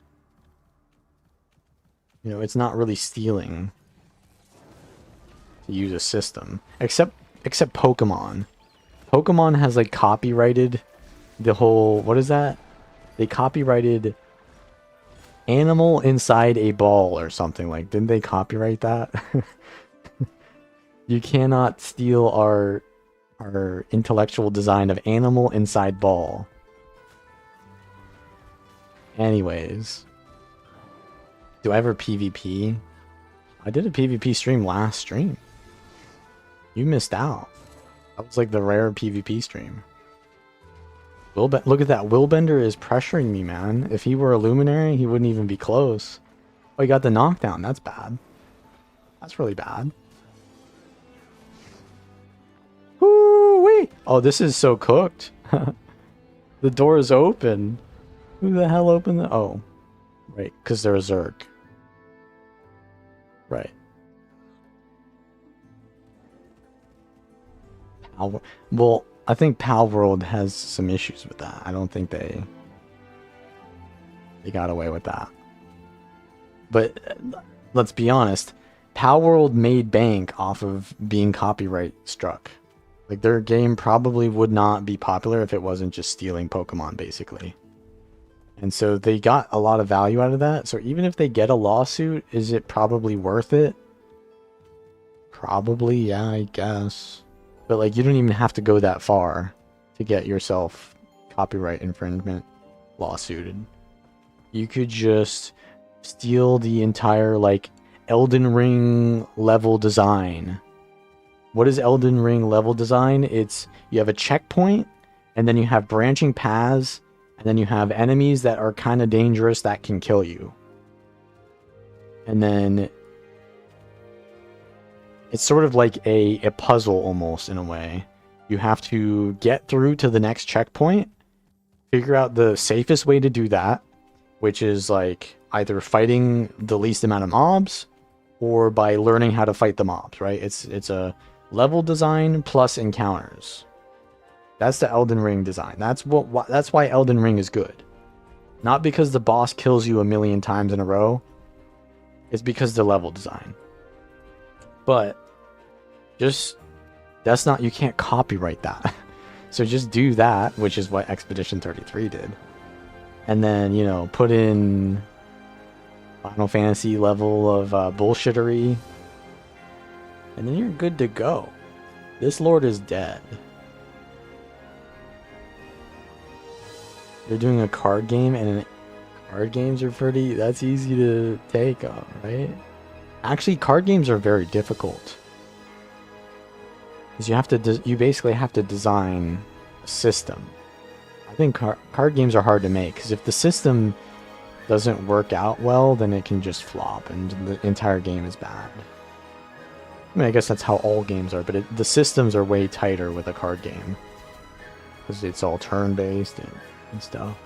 You know, it's not really stealing to use a system, except Pokemon. Pokemon has like copyrighted the whole, what is that? They copyrighted animal inside a ball or something. Like, didn't they copyright that? You cannot steal our intellectual design of animal inside ball. Anyways, do I ever PvP? I did a PvP stream last stream. You missed out. That was like the rare PvP stream. Look at that. Willbender is pressuring me, man. If he were a Luminary, he wouldn't even be close. Oh, he got the knockdown. That's bad. That's really bad. Woo-wee! Oh, this is so cooked. The door is open. Who the hell opened the... Oh. Right, because they're a Zerg. Right. Well, I think Pal World has some issues with that. I don't think they got away with that. But let's be honest, Pal World made bank off of being copyright struck. Like, their game probably would not be popular if it wasn't just stealing Pokemon, basically. And so they got a lot of value out of that. So even if they get a lawsuit, is it probably worth it? Probably, yeah, I guess. But like, you don't even have to go that far to get yourself copyright infringement lawsuited. You could just steal the entire like Elden Ring level design. What is Elden Ring level design? It's, you have a checkpoint, and then you have branching paths, and then you have enemies that are kind of dangerous that can kill you. And then it's sort of like a puzzle almost, in a way. You have to get through to the next checkpoint, figure out the safest way to do that, which is like either fighting the least amount of mobs or by learning how to fight the mobs, right? It's a level design plus encounters. That's the Elden Ring design. That's why Elden Ring is good. Not because the boss kills you a million times in a row. It's because the level design. But just, that's not, you can't copyright that. So just do that, which is what Expedition 33 did. And then, you know, put in Final Fantasy level of bullshittery. And then you're good to go. This lord is dead. They're doing a card game, and card games are pretty, that's easy to take on, right? Actually, card games are very difficult. Because you have to, you basically have to design a system. I think card games are hard to make, because if the system doesn't work out well, then it can just flop and the entire game is bad. I mean, I guess that's how all games are, but the systems are way tighter with a card game. Because it's all turn-based and stuff.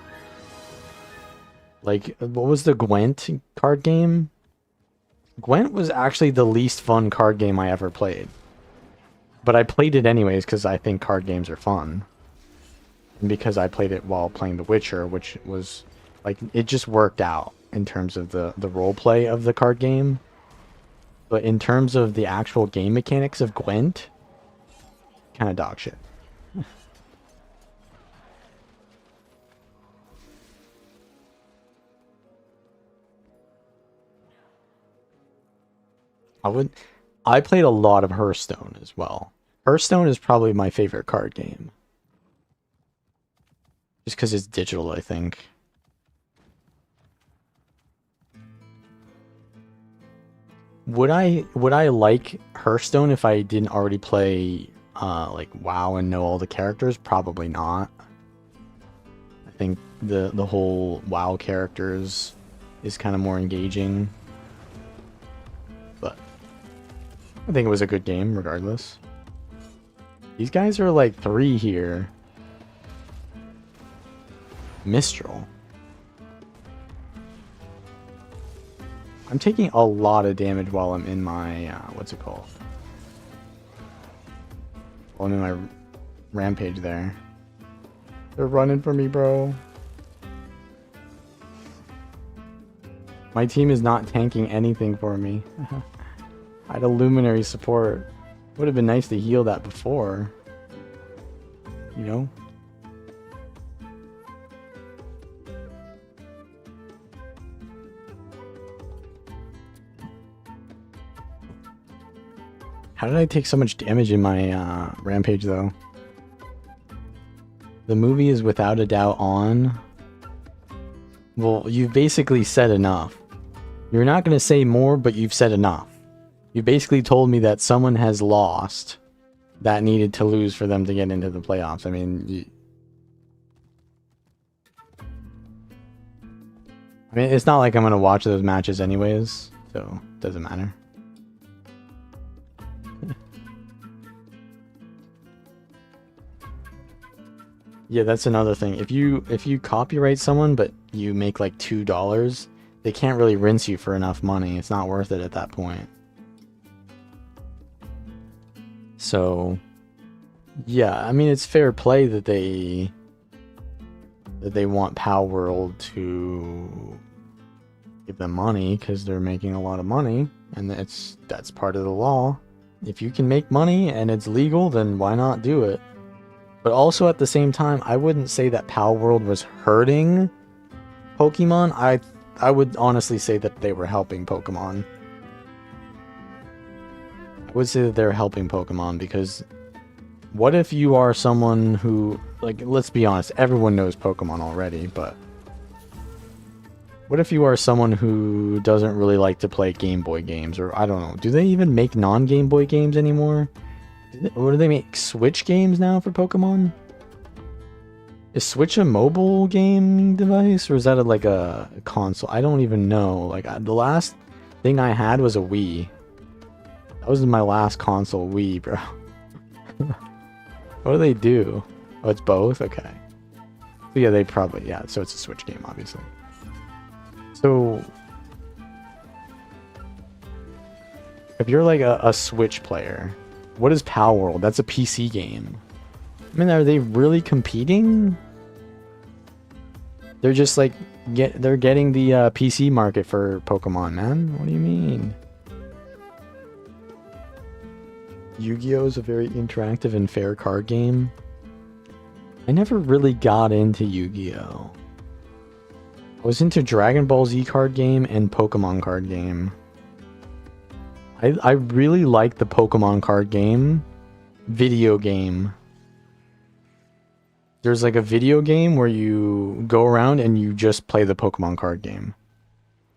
Like, what was the Gwent card game? Gwent was actually the least fun card game I ever played. But I played it anyways because I think card games are fun. And because I played it while playing The Witcher, which was, like, it just worked out in terms of the roleplay of the card game. But in terms of the actual game mechanics of Gwent, kind of dog shit. I played a lot of Hearthstone as well. Hearthstone is probably my favorite card game. Just because it's digital, I think. Would I like Hearthstone if I didn't already play like WoW and know all the characters? Probably not. I think the whole WoW characters is kind of more engaging. But I think it was a good game regardless. These guys are like 3 here. Mistral. I'm taking a lot of damage while I'm in my, what's it called? While I'm in my rampage there. They're running for me, bro. My team is not tanking anything for me. I had a luminary support. Would have been nice to heal that before. You know? How did I take so much damage in my rampage, though? The movie is without a doubt on. Well, you've basically said enough. You're not going to say more, but you've said enough. You basically told me that someone has lost that needed to lose for them to get into the playoffs. I mean, it's not like I'm going to watch those matches anyways, so it doesn't matter. Yeah, that's another thing. If you copyright someone but you make like $2, they can't really rinse you for enough money. It's not worth it at that point. So, yeah, I mean, it's fair play that they want Pow World to give them money because they're making a lot of money, and that's part of the law. If you can make money and it's legal, then why not do it? But also at the same time, I wouldn't say that Pow World was hurting Pokemon. I would honestly say that they were helping Pokemon. I would say that they're helping Pokemon because what if you are someone who, like, let's be honest, everyone knows Pokemon already, but what if you are someone who doesn't really like to play Game Boy games, or I don't know, do they even make non-Game Boy games anymore? Or do they make Switch games now for Pokemon? Is Switch a mobile gaming device, or is that like a console? I don't even know. Like, the last thing I had was a Wii. That was my last console, Wii, bro. What do they do? Oh, it's both? Okay. So yeah, they probably, yeah, so it's a Switch game, obviously. So, if you're like a Switch player, what is Pow World? That's a PC game. I mean, are they really competing? They're just like, they're getting the PC market for Pokemon, man. What do you mean? Yu-Gi-Oh! Is a very interactive and fair card game. I never really got into Yu-Gi-Oh! I was into Dragon Ball Z card game and Pokemon card game. I really like the Pokemon card game video game. There's like a video game where you go around and you just play the Pokemon card game.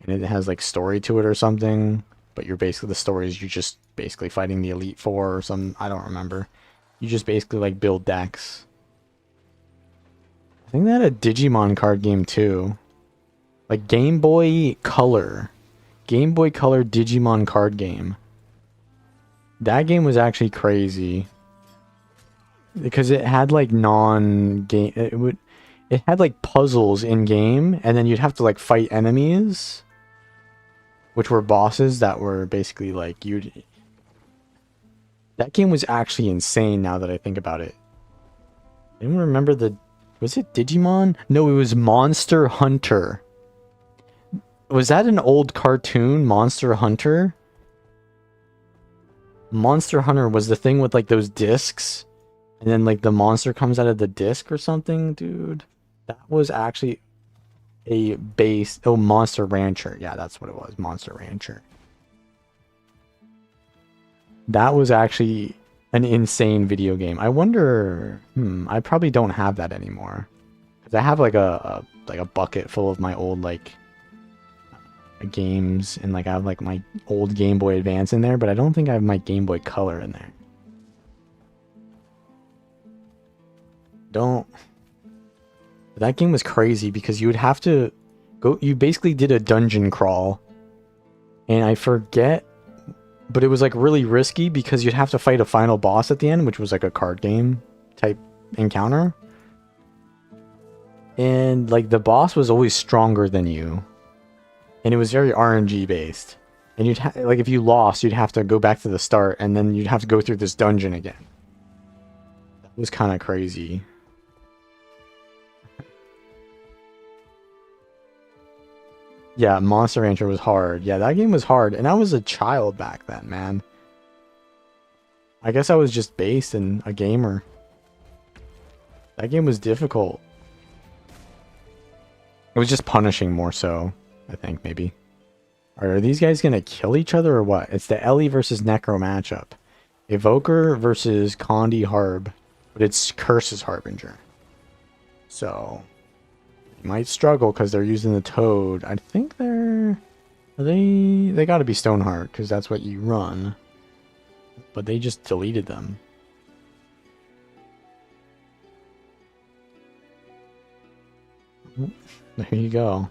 And it has like story to it or something. But you're basically, the story is you just basically fighting the Elite Four or some, I don't remember. You just basically like build decks. I think they had a Digimon card game too. Like Game Boy Color. Game Boy Color Digimon card game. That game was actually crazy. Because it had like non-game... It had like puzzles in game, and then you'd have to like fight enemies, which were bosses that were basically like you'd... That game was actually insane now that I think about it. Anyone remember the... Was it Digimon? No, it was Monster Hunter. Was that an old cartoon, Monster Hunter? Monster Hunter was the thing with like those discs, and then like the monster comes out of the disc or something, dude. That was actually a base... Oh, Monster Rancher. Yeah, that's what it was. Monster Rancher. That was actually an insane video game. I wonder... I probably don't have that anymore. Because I have like a bucket full of my old like games, and like I have like my old Game Boy Advance in there, but I don't think I have my Game Boy Color in there. That game was crazy because you would have to go... You basically did a dungeon crawl. And I forget... But it was like really risky because you'd have to fight a final boss at the end, which was like a card game type encounter. And like the boss was always stronger than you. And it was very RNG based. And you'd like if you lost, you'd have to go back to the start, and then you'd have to go through this dungeon again. That was kind of crazy. Yeah, Monster Rancher was hard. Yeah, that game was hard. And I was a child back then, man. I guess I was just based and a gamer. That game was difficult. It was just punishing more so, I think, maybe. Are these guys going to kill each other or what? It's the Ellie versus Necro matchup. Evoker versus Condi Harb. But it's Curse's Harbinger. So... might struggle because they're using the Toad. I think they're... They gotta be Stoneheart because that's what you run. But they just deleted them. There you go.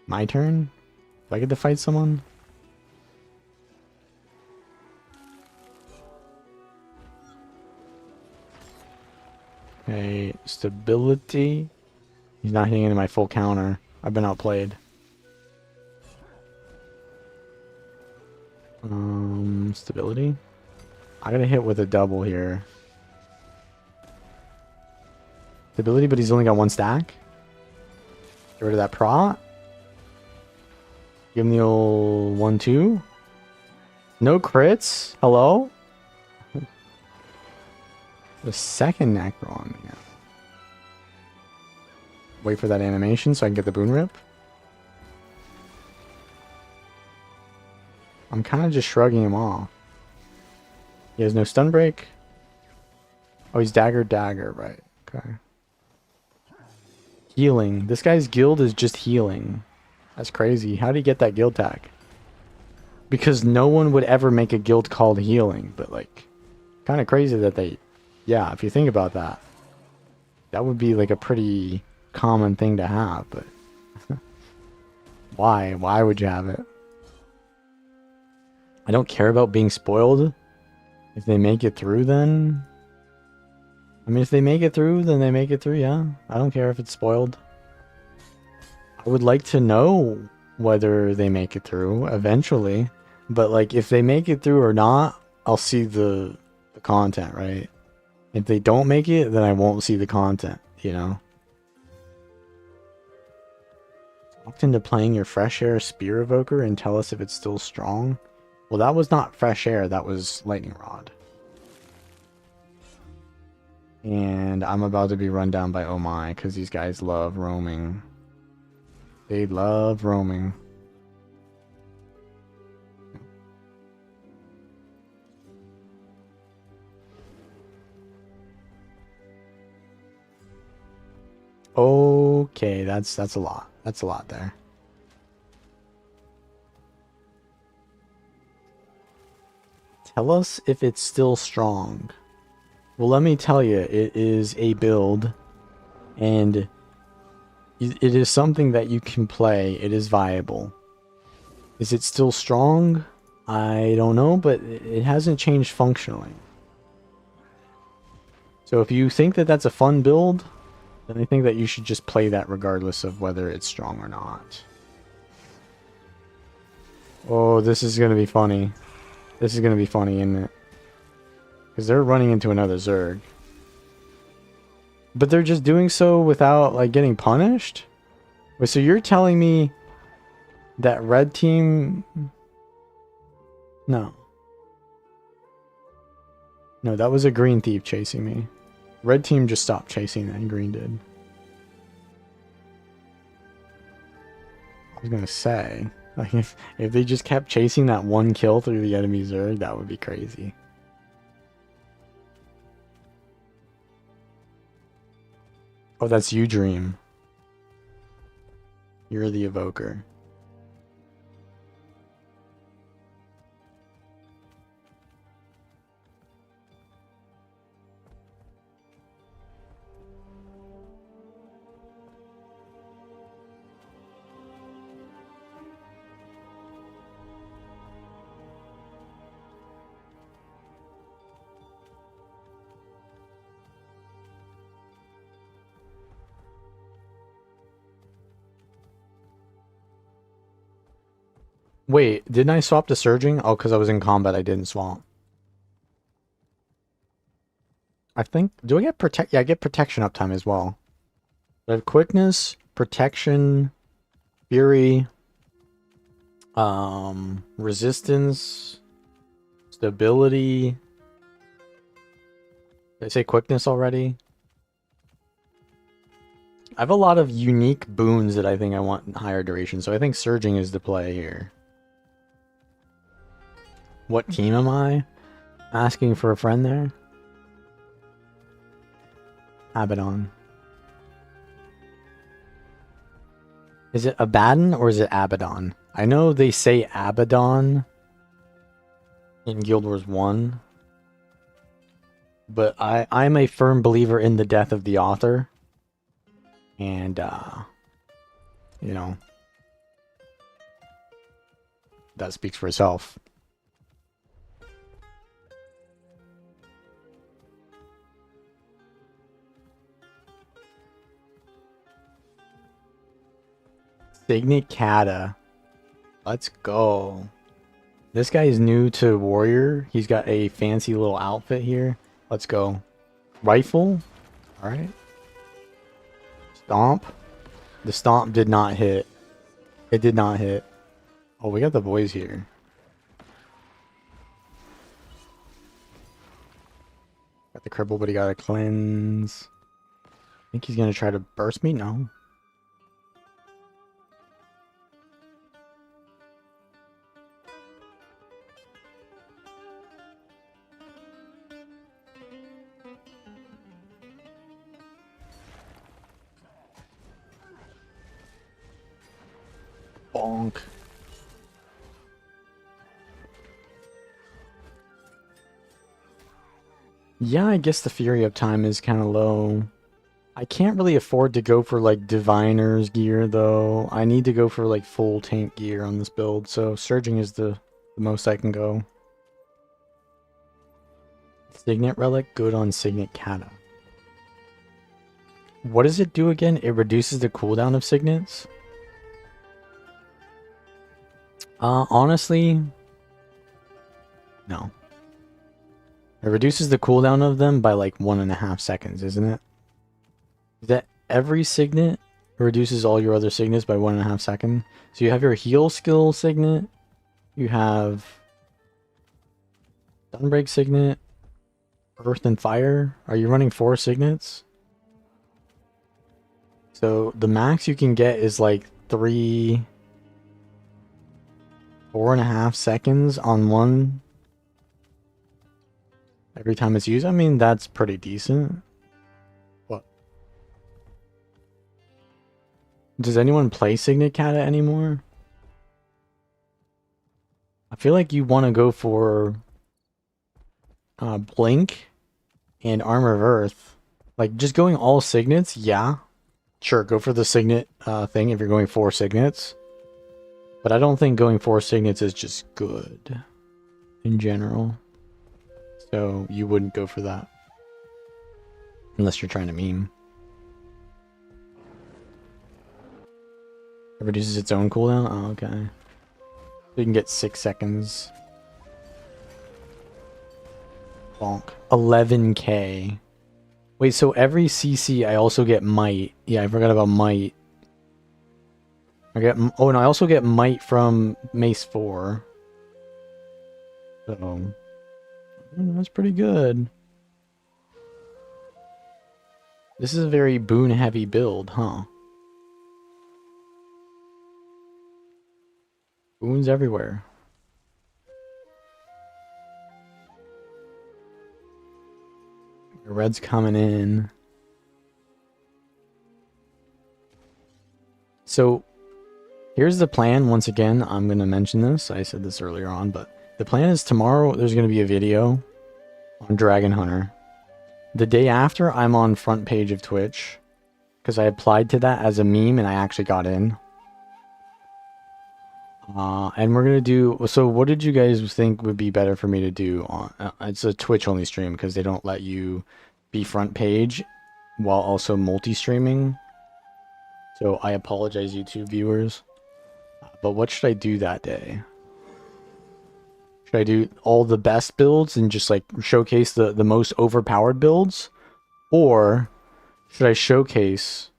My turn? Do I get to fight someone? Okay, stability. He's not hitting into my full counter. I've been outplayed. Stability. I gotta hit with a double here. Stability, but he's only got one stack. Get rid of that prot. Give him the old 1-2. No crits. Hello? The second Necro on me. Wait for that animation so I can get the Boon Rip. I'm kind of just shrugging him off. He has no stun break. Oh, he's dagger, right. Okay. Healing. This guy's guild is just healing. That's crazy. How did he get that guild tag? Because no one would ever make a guild called healing, but like, kind of crazy that they... Yeah, if you think about that, that would be like a pretty common thing to have, but why? Why would you have it? I don't care about being spoiled. If they make it through, then... I mean, if they make it through, then they make it through, yeah. I don't care if it's spoiled. I would like to know whether they make it through eventually, but like, if they make it through or not, I'll see the content, right? If they don't make it, then I won't see the content, you know? Walked into playing your Fresh Air Spear Evoker and tell us if it's still strong. Well, that was not Fresh Air, that was Lightning Rod. And I'm about to be run down by Oh My, because these guys love roaming. They love roaming. Okay, that's a lot. That's a lot there. Tell us if it's still strong. Well, let me tell you, it is a build, and It is something that you can play. It is viable. Is it still strong? I don't know, but it hasn't changed functionally. So if you think that that's a fun build, then I think that you should just play that regardless of whether it's strong or not. Oh, this is going to be funny. This is going to be funny, isn't it? Because they're running into another Zerg. But they're just doing so without, like, getting punished? Wait, so you're telling me that red team... No. No, that was a green thief chasing me. Red team just stopped chasing and green did. I was gonna say, like, if they just kept chasing that one kill through the enemy Zerg, that would be crazy. Oh, that's you, Dream. You're the evoker. Wait, didn't I swap to Surging? Oh, because I was in combat, I didn't swap. I think... Do I get protect... Yeah, I get protection uptime as well. I have quickness, protection, fury, resistance, stability. Did I say quickness already? I have a lot of unique boons that I think I want in higher duration, so I think Surging is the play here. What team am I? Asking for a friend there? Abaddon. Is it Abaddon or is it Abaddon? I know they say Abaddon in Guild Wars 1. But I'm a firm believer in the death of the author. And, you know, that speaks for itself. Signet Kata. Let's go. This guy is new to Warrior. He's got a fancy little outfit here. Let's go. Rifle. Alright. Stomp. The stomp did not hit. It did not hit. Oh, we got the boys here. Got the cripple, but he got a cleanse. I think he's gonna try to burst me? No. Bonk. Yeah, I guess the Fury uptime is kind of low. I can't really afford to go for like Diviner's gear though. I need to go for like full tank gear on this build, so Surging is the most I can go. Signet Relic, good on Signet Kata. What does it do again? It reduces the cooldown of Signets? Honestly, no. It reduces the cooldown of them by like 1.5 seconds, isn't it? Is that every Signet reduces all your other Signets by 1.5 seconds? So you have your heal skill Signet, you have Sunbreak Signet, Earth and Fire. Are you running 4 Signets? So the max you can get is like 4.5 seconds on one every time it's used. I mean, that's pretty decent. What? Does anyone play Signet Kata anymore? I feel like you want to go for Blink and Armor of Earth. Like, just going all Signets, yeah. sure, go for the signet thing if you're going 4 signets. But I don't think going 4 signets is just good in general. So you wouldn't go for that. Unless you're trying to meme. It reduces its own cooldown? Oh, okay. So you can get 6 seconds. Bonk. 11k. Wait, so every CC I also get might. Yeah, I forgot about might. I get, oh, and I also get might from Mace 4. So that's pretty good. This is a very boon heavy build, huh? Boons everywhere. Red's coming in. So here's the plan. Once again, I'm going to mention this. I said this earlier on, but the plan is tomorrow there's going to be a video on Dragon Hunter. The day after, I'm on front page of Twitch because I applied to that as a meme and I actually got in. And we're going to do... So what did you guys think would be better for me to do? It's a Twitch only stream because they don't let you be front page while also multi-streaming. So I apologize, YouTube viewers. But what should I do that day? Should I do all the best builds and just like showcase the most overpowered builds? Or should I showcase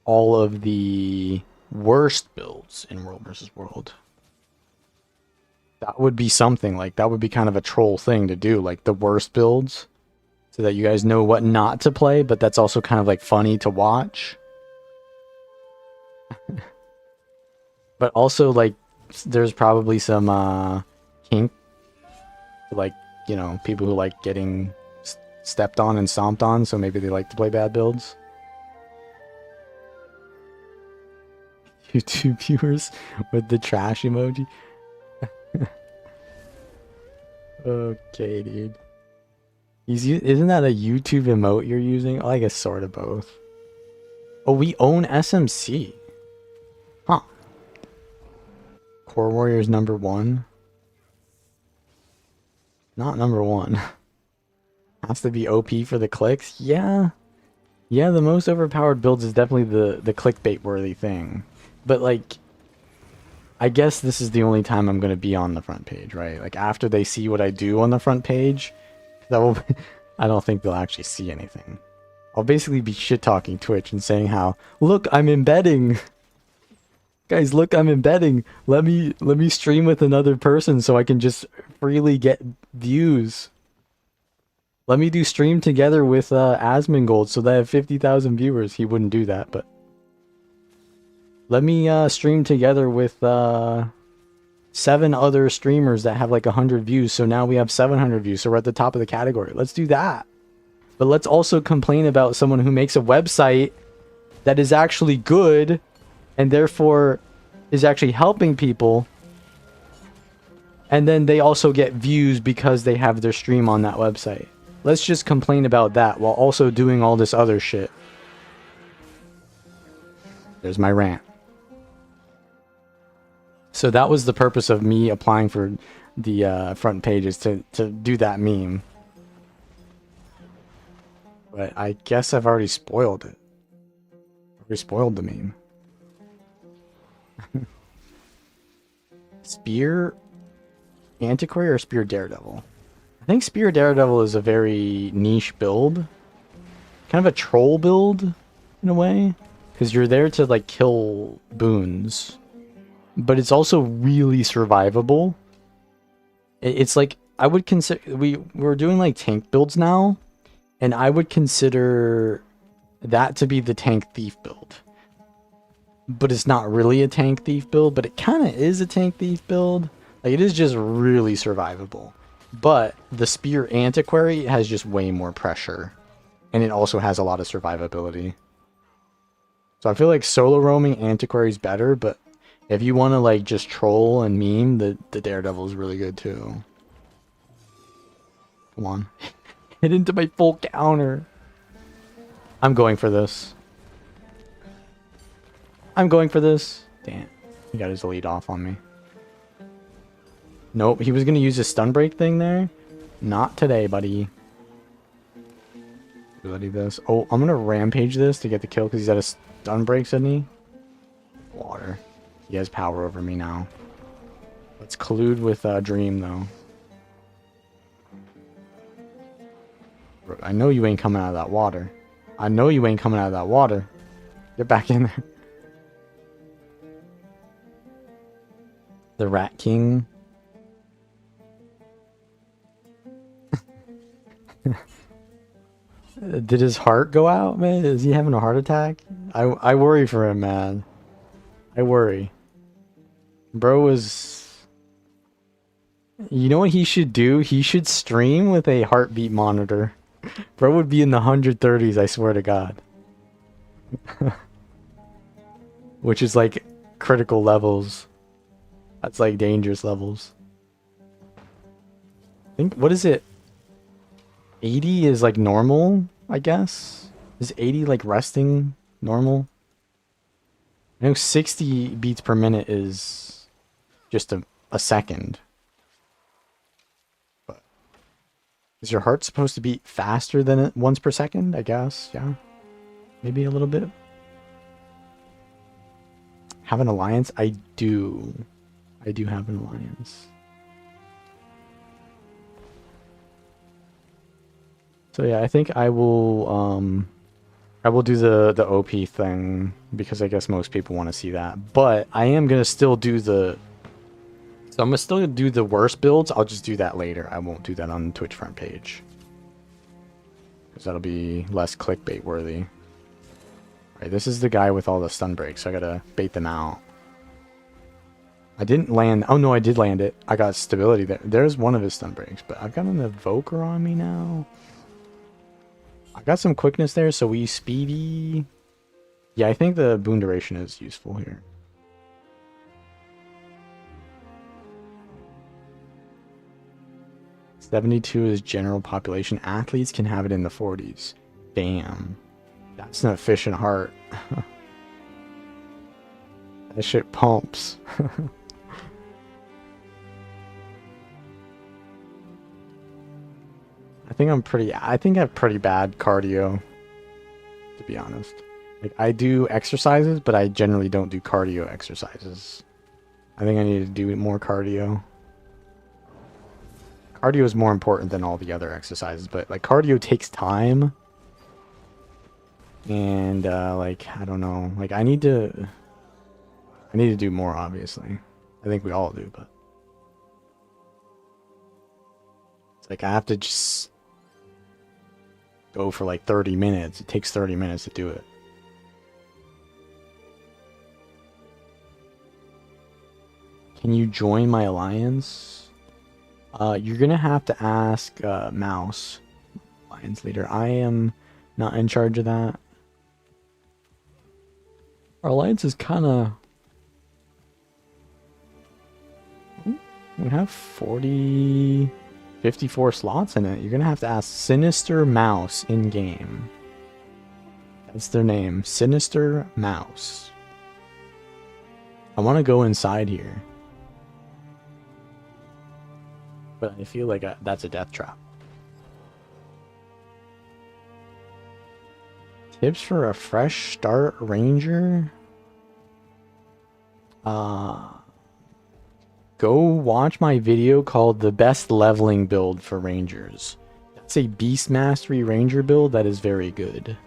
all of the worst builds in World vs. World? That would be something. Like, that would be kind of a troll thing to do. Like, the worst builds. So that you guys know what not to play, but that's also kind of like funny to watch. But also, like, there's probably some kink, like, you know, people who like getting stepped on and stomped on, so maybe they like to play bad builds. YouTube viewers with the trash emoji. Okay, dude. Isn't that a YouTube emote you're using? Oh, I guess sort of both. Oh, we own SMC. Huh. Core Warriors #1. Not #1. Has to be OP for the clicks? Yeah. Yeah, the most overpowered builds is definitely the clickbait worthy thing. But like, I guess this is the only time I'm going to be on the front page, right? Like, after they see what I do on the front page, that will be, I don't think they'll actually see anything. I'll basically be shit-talking Twitch and saying how, look, I'm embedding. Guys, look, I'm embedding. Let me stream with another person so I can just freely get views. Let me do stream together with Asmongold so that I have 50,000 viewers. He wouldn't do that, but let me stream together with 7 other streamers that have like 100 views. So now we have 700 views. So we're at the top of the category. Let's do that. But let's also complain about someone who makes a website that is actually good and therefore is actually helping people. And then they also get views because they have their stream on that website. Let's just complain about that while also doing all this other shit. There's my rant. So that was the purpose of me applying for the front pages to do that meme. But I guess I've already spoiled it. Already spoiled the meme. Spear Antiquary or Spear Daredevil? I think Spear Daredevil is a very niche build. Kind of a troll build, in a way. Because you're there to, like, kill boons. But it's also really survivable. It's like, I would consider... We're doing, like, tank builds now. And I would consider that to be the tank thief build. But it's not really a tank thief build, but it kind of is a tank thief build. Like, it is just really survivable. But the Spear Antiquary has just way more pressure. And it also has a lot of survivability. So I feel like solo roaming Antiquary is better, but if you want to like just troll and meme, the Daredevil is really good too. Come on. Hit into my full counter. I'm going for this. I'm going for this. Damn. He got his lead off on me. Nope, he was going to use his stun break thing there. Not today, buddy. Bloody this. Oh, I'm going to rampage this to get the kill because he's at a stun break, isn't he? Water. He has power over me now. Let's collude with Dream, though. I know you ain't coming out of that water. I know you ain't coming out of that water. Get back in there. The Rat King. Did his heart go out, man? Is he having a heart attack? I worry for him, man. I worry. Bro was... You know what he should do? He should stream with a heartbeat monitor. Bro would be in the 130s, I swear to God. Which is like critical levels. That's like dangerous levels. I think, what is it? 80 is like normal, I guess? Is 80 like resting normal? I know 60 beats per minute is just a second. But is your heart supposed to beat faster than it once per second? I guess, yeah. Maybe a little bit. Have an alliance? I do. I do have an alliance. So yeah, I think I will do the OP thing because I guess most people want to see that. But I am gonna still do the I'm gonna still do the worst builds. I'll just do that later. I won't do that on the Twitch front page. Because that'll be less clickbait worthy. Alright, this is the guy with all the stun breaks, so I gotta bait them out. I didn't land. Oh no, I did land it. I got stability there. There's one of his stun breaks, but I've got an evoker on me now. I got some quickness there, so we speedy. Yeah, I think the boon duration is useful here. .72 is general population. Athletes can have it in the 40s. Damn. That's an efficient heart. That shit pumps. I think I have pretty bad cardio, to be honest. Like, I do exercises, but I generally don't do cardio exercises. I think I need to do more cardio. Cardio is more important than all the other exercises, but like cardio takes time. And like, I don't know, like I need to do more, obviously. I think we all do, but it's like I have to just go for like 30 minutes. It takes 30 minutes to do it. Can you join my alliance? You're gonna have to ask Mouse, alliance leader. I am not in charge of that. Our alliance is kind of... We have 54 slots in it. You're gonna have to ask Sinister Mouse in game. That's their name, Sinister Mouse. I want to go inside here, but I feel like that's a death trap. Tips for a fresh start ranger? Go watch my video called The Best Leveling Build for Rangers. That's a Beast Mastery Ranger build that is very good.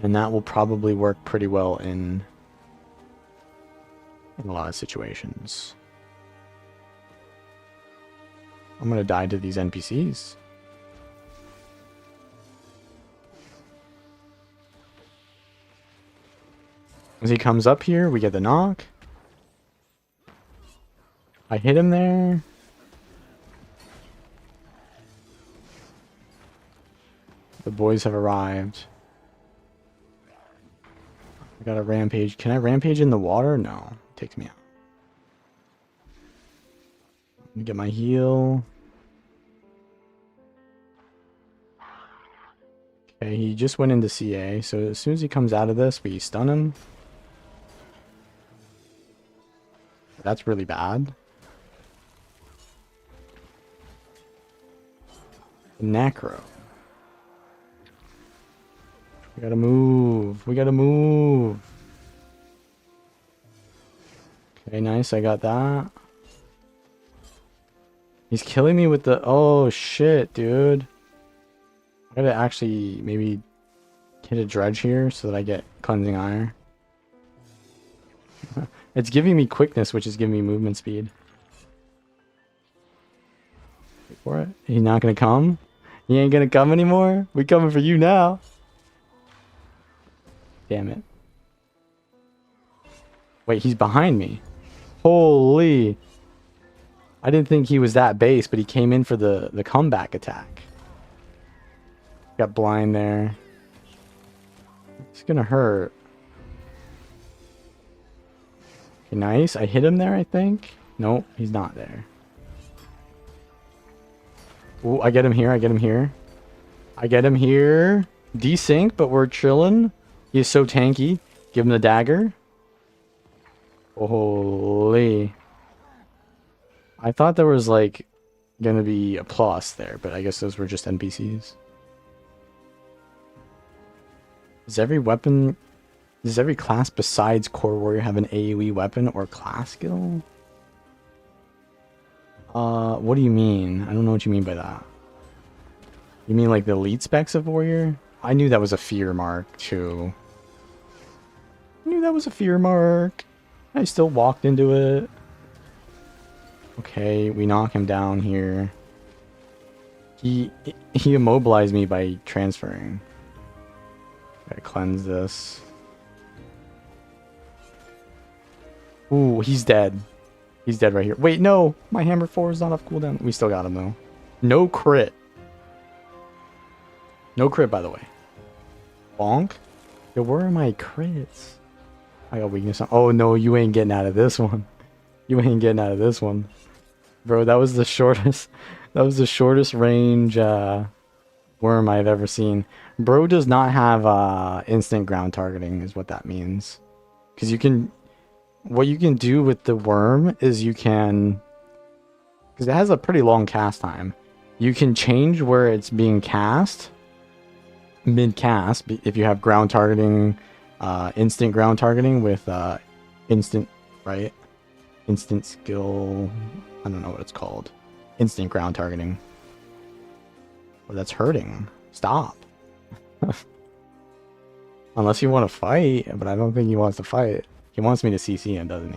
And that will probably work pretty well in a lot of situations. I'm gonna die to these NPCs. As he comes up here, we get the knock. I hit him there. The boys have arrived. I got a rampage. Can I rampage in the water? No. It takes me out. Let me get my heal. Okay, he just went into CA, so as soon as he comes out of this, we stun him. That's really bad. Necro. We gotta move. We gotta move. Okay, nice. I got that. He's killing me with the... Oh, shit, dude. I gotta actually maybe hit a dredge here so that I get cleansing ire. It's giving me quickness, which is giving me movement speed. Wait for it. He's not gonna come? He ain't gonna come anymore? We coming for you now. Damn it. Wait, he's behind me. Holy. I didn't think he was that base, but he came in for the comeback attack. Got blind there. It's gonna hurt. Okay, nice. I hit him there, I think. Nope, he's not there. Ooh, I get him here. I get him here. I get him here. Desync, but we're chilling. He is so tanky. Give him the dagger. Holy. I thought there was like gonna be a plus there, but I guess those were just NPCs. Does every class besides Core Warrior have an AoE weapon or class skill? What do you mean? I don't know what you mean by that. You mean like the elite specs of Warrior? I knew that was a fear mark too. I knew that was a fear mark. I still walked into it. Okay, we knock him down here. He immobilized me by transferring. Gotta cleanse this. Ooh, he's dead. He's dead right here. Wait, no! My hammer 4 is not off cooldown. We still got him though. No crit. No crit, by the way. Bonk. Yo, where are my crits? I got weakness on. Oh no, you ain't getting out of this one. You ain't getting out of this one. Bro, that was the shortest. That was the shortest range worm I've ever seen. Bro does not have instant ground targeting, is what that means. Because you can, what you can do with the worm is you can, because it has a pretty long cast time. You can change where it's being cast, mid cast, if you have ground targeting, instant ground targeting with instant, right? Instant skill. I don't know what it's called. Instant ground targeting. Oh, that's hurting. Stop. Unless you want to fight, but I don't think he wants to fight. He wants me to CC him, doesn't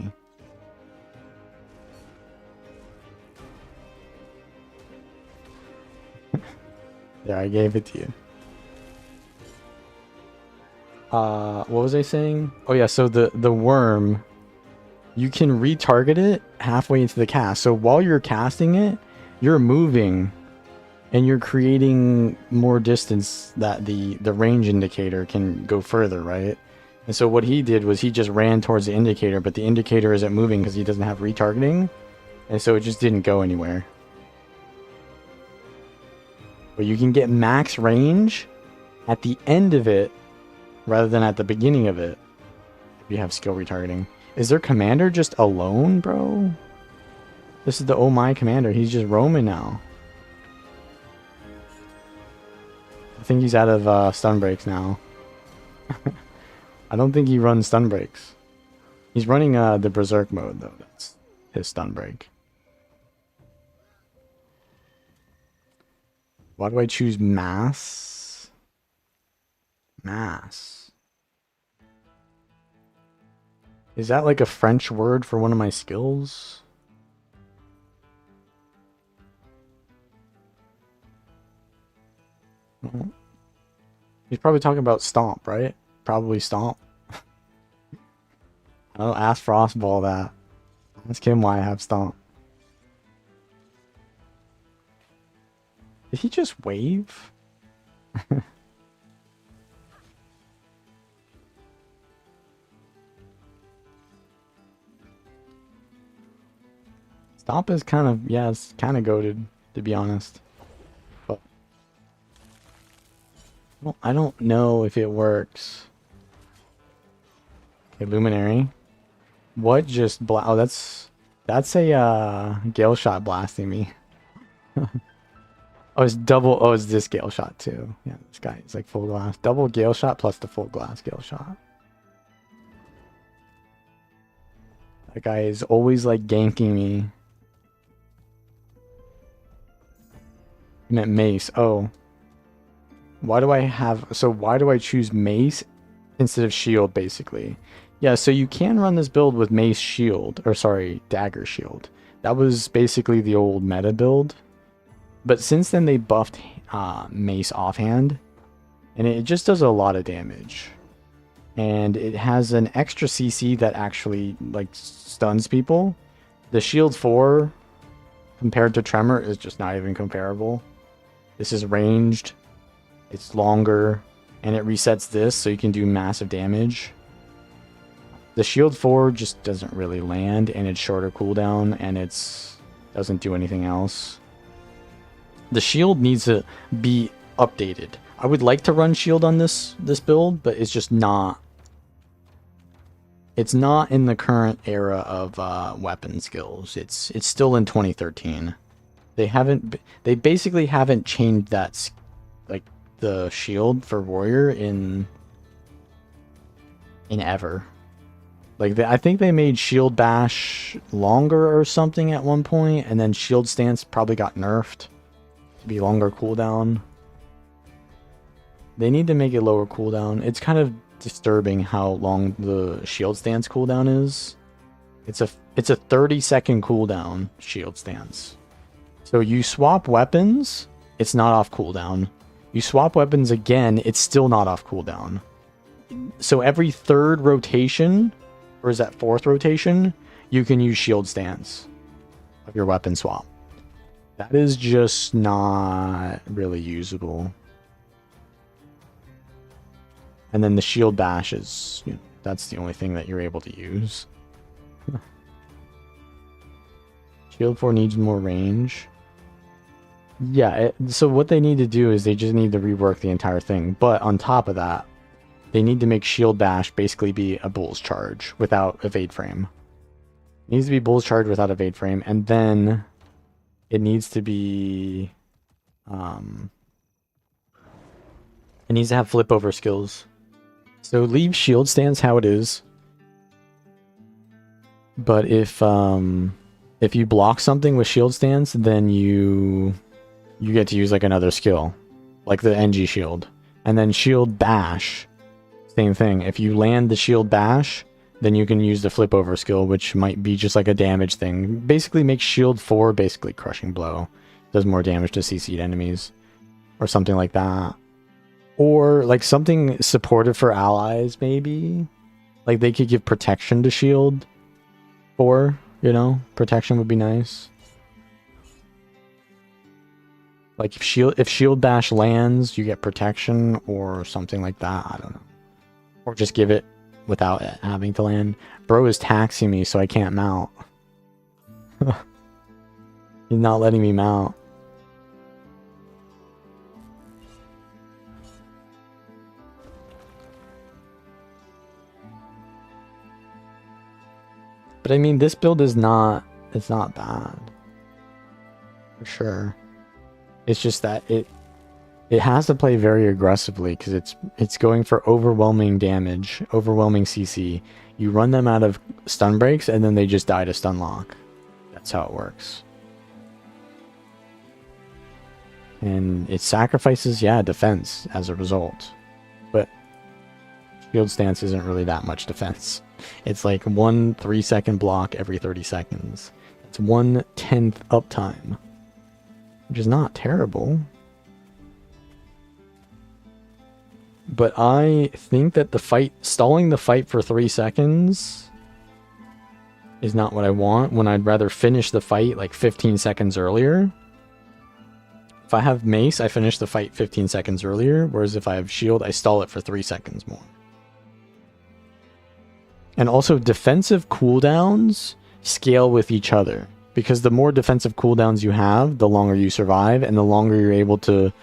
he? There, I gave it to you. What was I saying? Oh yeah, so the worm, you can retarget it halfway into the cast. So while you're casting it, you're moving and you're creating more distance that the range indicator can go further, right? And so what he did was he just ran towards the indicator, but the indicator isn't moving because he doesn't have retargeting. And so it just didn't go anywhere. But you can get max range at the end of it rather than at the beginning of it if you have skill retargeting. Is their commander just alone, bro? This is the Oh My commander. He's just roaming now. I think he's out of stun breaks now. I don't think he runs stun breaks. He's running the berserk mode though. That's his stun break. Why do I choose mass? Mass. Is that like a French word for one of my skills? No. He's probably talking about stomp, right? Probably stomp. I'll ask Frostball that. Ask him why I have stomp. Did he just wave? Stomp is kind of, yeah, it's kind of goated, to be honest. But I don't know if it works. Okay, Luminary. What just oh, that's a Gale Shot blasting me. Oh, it's double. Oh, it's this Gale Shot too. Yeah, this guy is like full glass. Double Gale Shot plus the full glass Gale Shot. That guy is always like ganking me. I meant mace. Oh. Why do I choose mace instead of shield, basically? Yeah, so you can run this build with mace shield, or sorry, dagger shield. That was basically the old meta build. But since then they buffed mace offhand, and it just does a lot of damage. And it has an extra CC that actually like stuns people. The shield 4 compared to Tremor is just not even comparable. This is ranged, it's longer, and it resets this so you can do massive damage. The shield 4 just doesn't really land, and it's shorter cooldown, and it's doesn't do anything else. The shield needs to be updated. I would like to run shield on this build, but it's just not. It's not in the current era of weapon skills. It's still in 2013. They basically haven't changed that, like the shield for warrior in ever. Like I think they made shield bash longer or something at one point, and then shield stance probably got nerfed to be longer cooldown. They need to make it lower cooldown. It's kind of disturbing how long the shield stance cooldown is. It's a 30-second cooldown shield stance. So you swap weapons, it's not off cooldown. You swap weapons again, it's still not off cooldown. So every third rotation, or is that fourth rotation, you can use shield stance of your weapon swap. That is just not really usable. And then the shield bash is, you know, that's the only thing that you're able to use. Shield 4 needs more range. Yeah, so what they need to do is they just need to rework the entire thing. But on top of that, they need to make shield bash basically be a bull's charge without evade frame. It needs to be bull's charge without evade frame, and then it needs to be it needs to have flip over skills. So leave shield stance how it is. But if you block something with shield stance, then you get to use like another skill, like the NG shield. And then shield bash, same thing. If you land the shield bash, then you can use the flip over skill, which might be just like a damage thing. Basically makes shield 4 basically crushing blow. Does more damage to CC'd enemies or something like that. Or like something supportive for allies, maybe. Like they could give protection to shield 4, you know? Protection would be nice. Like if shield bash lands, you get protection or something like that. I don't know. Or just give it without it having to land. Bro is taxing me, so I can't mount. He's not letting me mount. But I mean, this build is not, it's not bad. For sure. It's just that it has to play very aggressively because it's going for overwhelming damage, overwhelming CC. You run them out of stun breaks and then they just die to stun lock. That's how it works. And it sacrifices, yeah, defense as a result. But shield stance isn't really that much defense. It's like 1 3-second block every 30 seconds. It's 1/10 uptime, which is not terrible. But I think that stalling the fight for 3 seconds is not what I want, when I'd rather finish the fight like 15 seconds earlier. If I have mace, I finish the fight 15 seconds earlier, whereas if I have shield, I stall it for 3 seconds more. And also defensive cooldowns scale with each other, because the more defensive cooldowns you have, the longer you survive, and the longer you're able to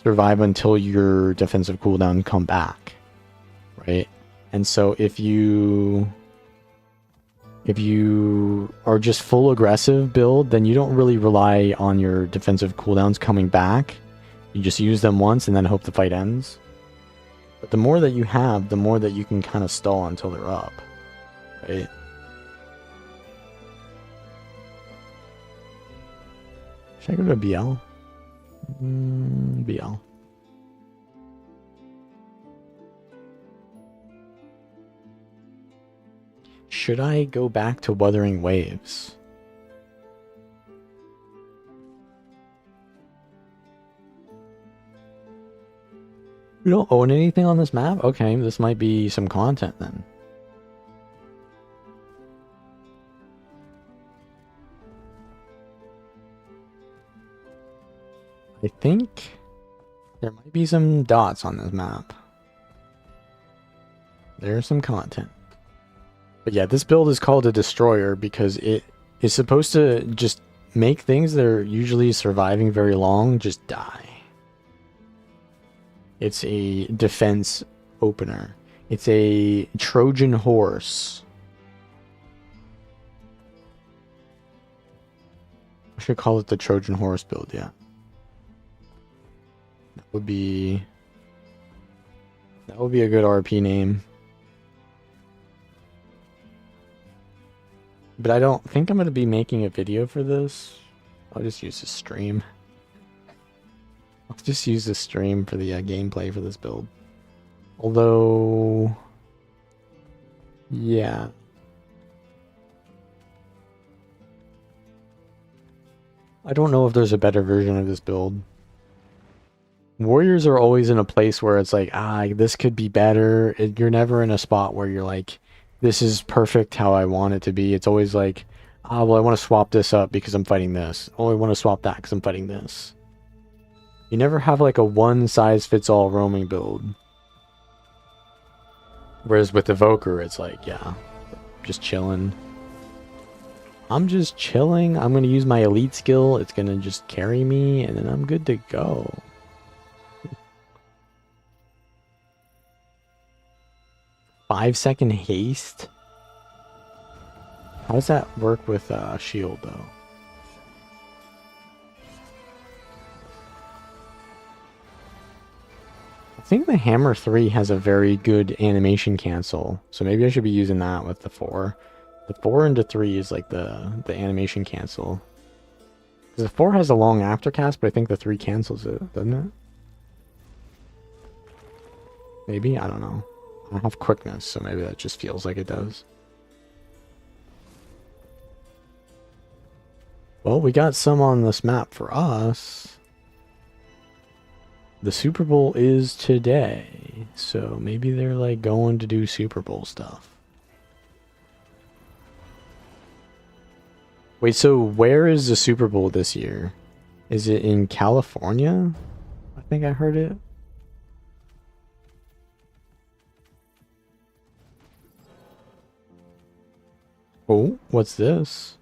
survive until your defensive cooldown come back, right? And so if you are just full aggressive build, then you don't really rely on your defensive cooldowns coming back. You just use them once and then hope the fight ends. But the more that you have, the more that you can kind of stall until they're up, right? Should I go to BL? BL. Should I go back to Wuthering Waves? We don't own anything on this map? Okay, this might be some content then. I think there might be some dots on this map. There's some content. But yeah, this build is called a Destroyer because it is supposed to just make things that are usually surviving very long just die. It's a defense opener. It's a Trojan horse. I should call it the Trojan horse build, yeah. That would be a good RP name. But I don't think I'm going to be making a video for this. I'll just use the stream. I'll just use the stream for the gameplay for this build. Although, yeah. I don't know if there's a better version of this build. Warriors are always in a place where it's like, this could be better. You're never in a spot where you're like, this is perfect how I want it to be. It's always like, well, I want to swap this up because I'm fighting this. Oh, I want to swap that because I'm fighting this. You never have like a one-size-fits-all roaming build. Whereas with Evoker, it's like, yeah, just chilling. I'm just chilling. I'm going to use my elite skill. It's going to just carry me, and then I'm good to go. Five-second haste? How does that work with shield, though? I think the Hammer 3 has a very good animation cancel, so maybe I should be using that with the 4. The 4 into 3 is like the animation cancel. Because the 4 has a long aftercast, but I think the 3 cancels it, doesn't it? Maybe? I don't know. I have quickness, so maybe that just feels like it does. Well, we got some on this map for us. The Super Bowl is today, so maybe they're like going to do Super Bowl stuff. Wait, so where is the Super Bowl this year? Is it in California? I think I heard it. Oh, what's this?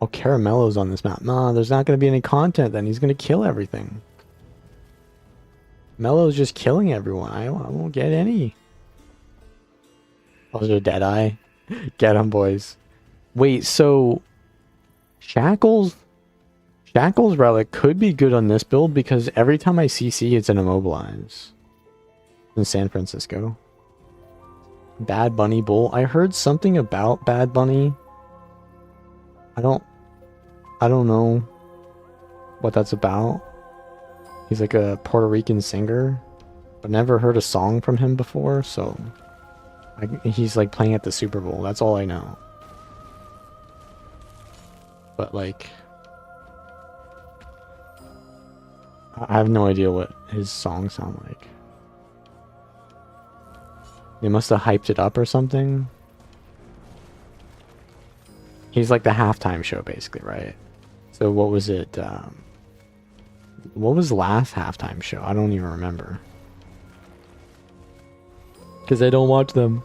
Oh, Caramello's on this map. Nah, there's not going to be any content then. He's going to kill everything. Mello's just killing everyone. I won't get any. Oh, there's a Deadeye. Get him, boys. Wait, so Shackles Relic could be good on this build because every time I CC, it's an Immobilize. In San Francisco. Bad Bunny Bull. I heard something about Bad Bunny. I don't know what that's about. He's like a Puerto Rican singer, but never heard a song from him before, so he's like playing at the Super Bowl. That's all I know. But like, I have no idea what his songs sound like. They must have hyped it up or something. He's like the halftime show, basically, right? So what was it? What was the last halftime show? I don't even remember. Because I don't watch them.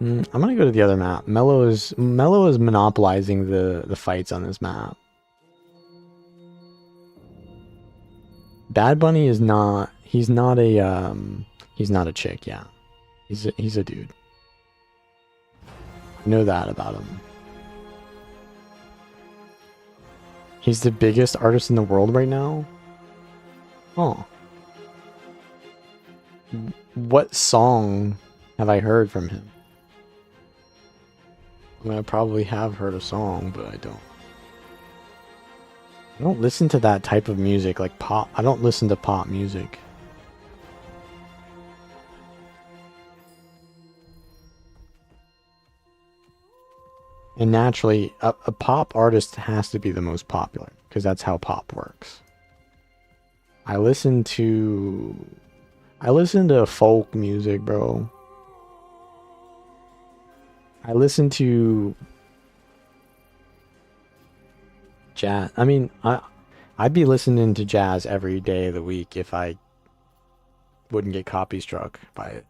I'm gonna go to the other map. Mello is monopolizing the fights on this map. Bad Bunny is not. He's not a chick. Yeah, he's a dude. I know that about him. He's the biggest artist in the world right now. Oh. What song have I heard from him? I mean, I probably have heard a song, but I don't listen to that type of music, like pop. I don't listen to pop music. And naturally, a pop artist has to be the most popular, because that's how pop works. I listen to folk music, bro. I listen to jazz. I mean, I'd be listening to jazz every day of the week if I wouldn't get copy struck by it.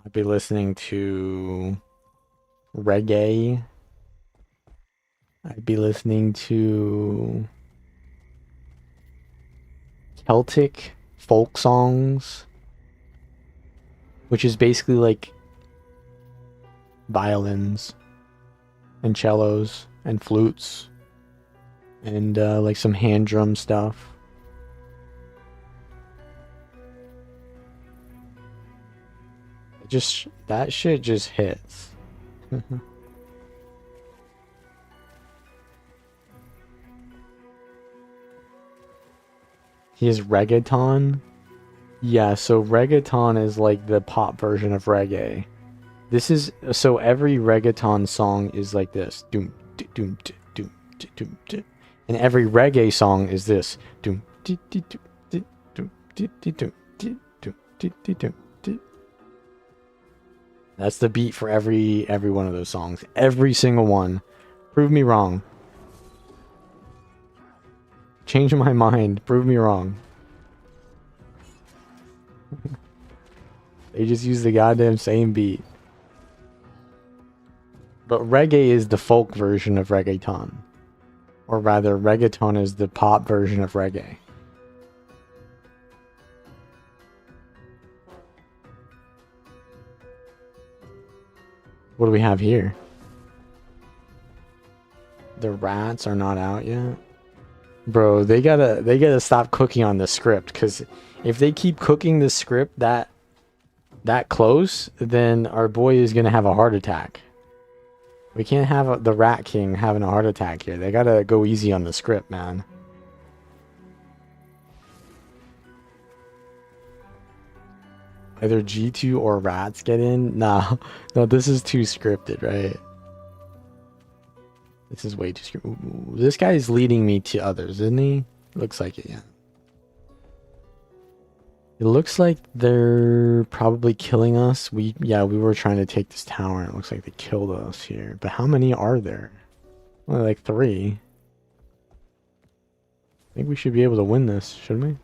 I'd be listening to reggae. I'd be listening to Celtic folk songs, which is basically like violins and cellos and flutes and like some hand drum stuff. That shit just hits. He is reggaeton. Yeah, so reggaeton is like the pop version of reggae. This is so every reggaeton song is like this. Doom doom doom doom doom. And every reggae song is this. Doom doom doom doom doom doom. That's the beat for every one of those songs. Every single one. Prove me wrong. Change my mind. Prove me wrong. They just use the goddamn same beat. But reggae is the folk version of reggaeton. Or rather, reggaeton is the pop version of reggae. What do we have here? The rats are not out yet. Bro, they gotta stop cooking on the script, because if they keep cooking the script that close, then our boy is gonna have a heart attack. We can't have the Rat King having a heart attack here. They gotta go easy on the script, man. Either G2 or rats get in? Nah. No, this is too scripted, right? This is way too scripted. Ooh, this guy is leading me to others, isn't he? Looks like it, yeah. It looks like they're probably killing us. We were trying to take this tower, and it looks like they killed us here. But how many are there? Only like 3. I think we should be able to win this, shouldn't we?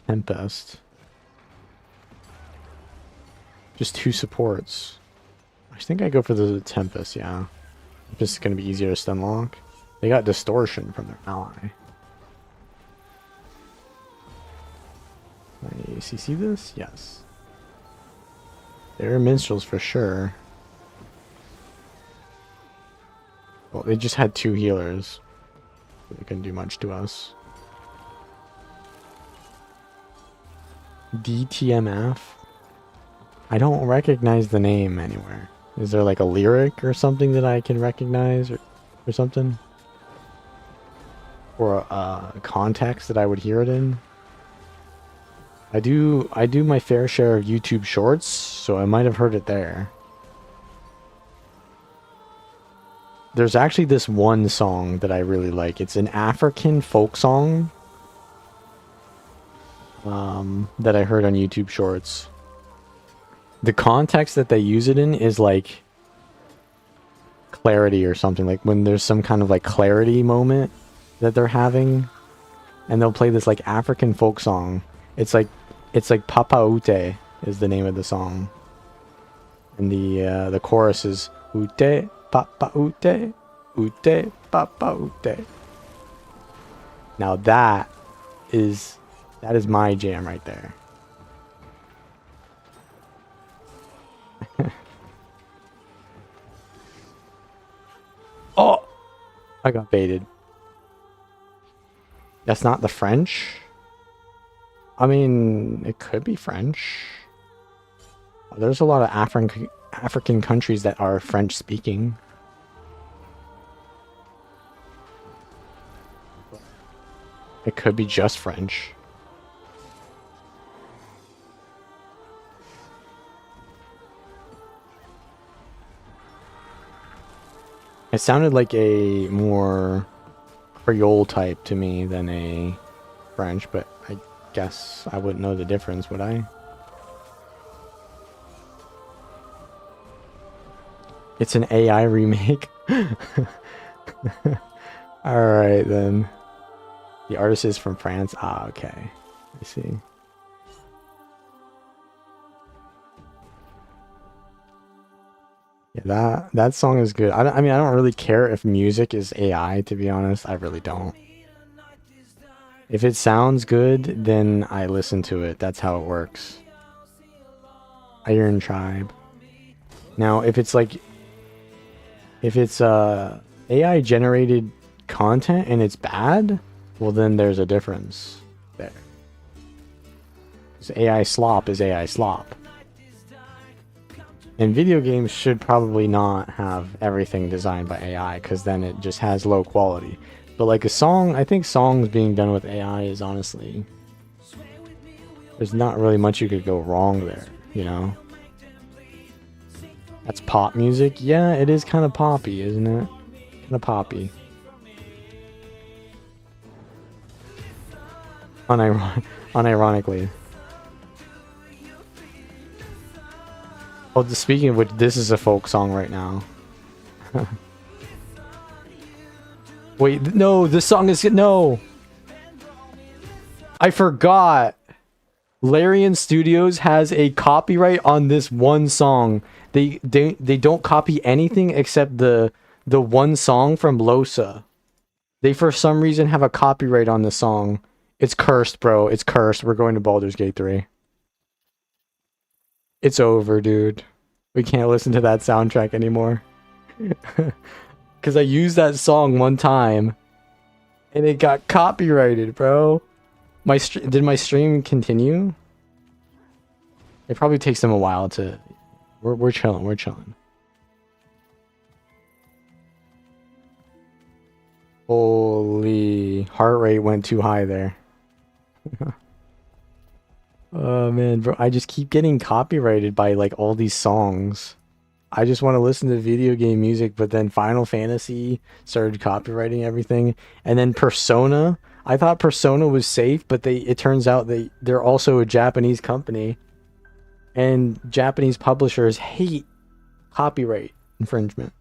Tempest. Just 2 supports. I think I go for the Tempest, yeah. Just gonna be easier to stun lock. They got distortion from their ally. Nice. You see this? Yes. They're minstrels for sure. Well, they just had 2 healers. They couldn't do much to us. DTMF? I don't recognize the name anywhere. Is there like a lyric or something that I can recognize or something? Or a context that I would hear it in? I do my fair share of YouTube shorts, so I might have heard it there. There's actually this one song that I really like. It's an African folk song that I heard on YouTube shorts. The context that they use it in is like clarity or something, like when there's some kind of like clarity moment that they're having, and they'll play this like African folk song. It's like Papa Ute. is the name of the song. And the chorus is Ute Papa Ute Ute Papa Ute. Now that is my jam right there. Oh, I got baited. That's not the French. I mean, it could be French. There's a lot of African countries that are French speaking. It could be just French. It sounded like a more Creole type to me than a French, but I guess I wouldn't know the difference, would I? It's an AI remake. Alright then. The artist is from France. Ah, okay. I see. Yeah, that song is good. I mean, I don't really care if music is AI, to be honest. I really don't. If it sounds good, then I listen to it. That's how it works. Iron Tribe. Now, if it's AI generated content and it's bad, well then there's a difference there. 'Cause AI slop is AI slop. And video games should probably not have everything designed by AI, because then it just has low quality. But like a song, I think songs being done with AI is honestly... there's not really much you could go wrong there, you know? That's pop music? Yeah, it is kind of poppy, isn't it? Kind of poppy. Unironically. Oh, speaking of which, this is a folk song right now. Wait, no, this song is... no! I forgot! Larian Studios has a copyright on this one song. They don't copy anything except the one song from Losa. They for some reason have a copyright on the song. It's cursed, bro. It's cursed. We're going to Baldur's Gate 3. It's over, dude. We can't listen to that soundtrack anymore. Because I used that song one time. And it got copyrighted, bro. Did my stream continue? It probably takes them a while to... We're chilling. We're chilling. Holy... heart rate went too high there. Oh man, bro, I just keep getting copyrighted by like all these songs. I just want to listen to video game music, but then Final Fantasy started copywriting everything, and then Persona. I thought Persona was safe, but it turns out they're also a Japanese company, and Japanese publishers hate copyright infringement,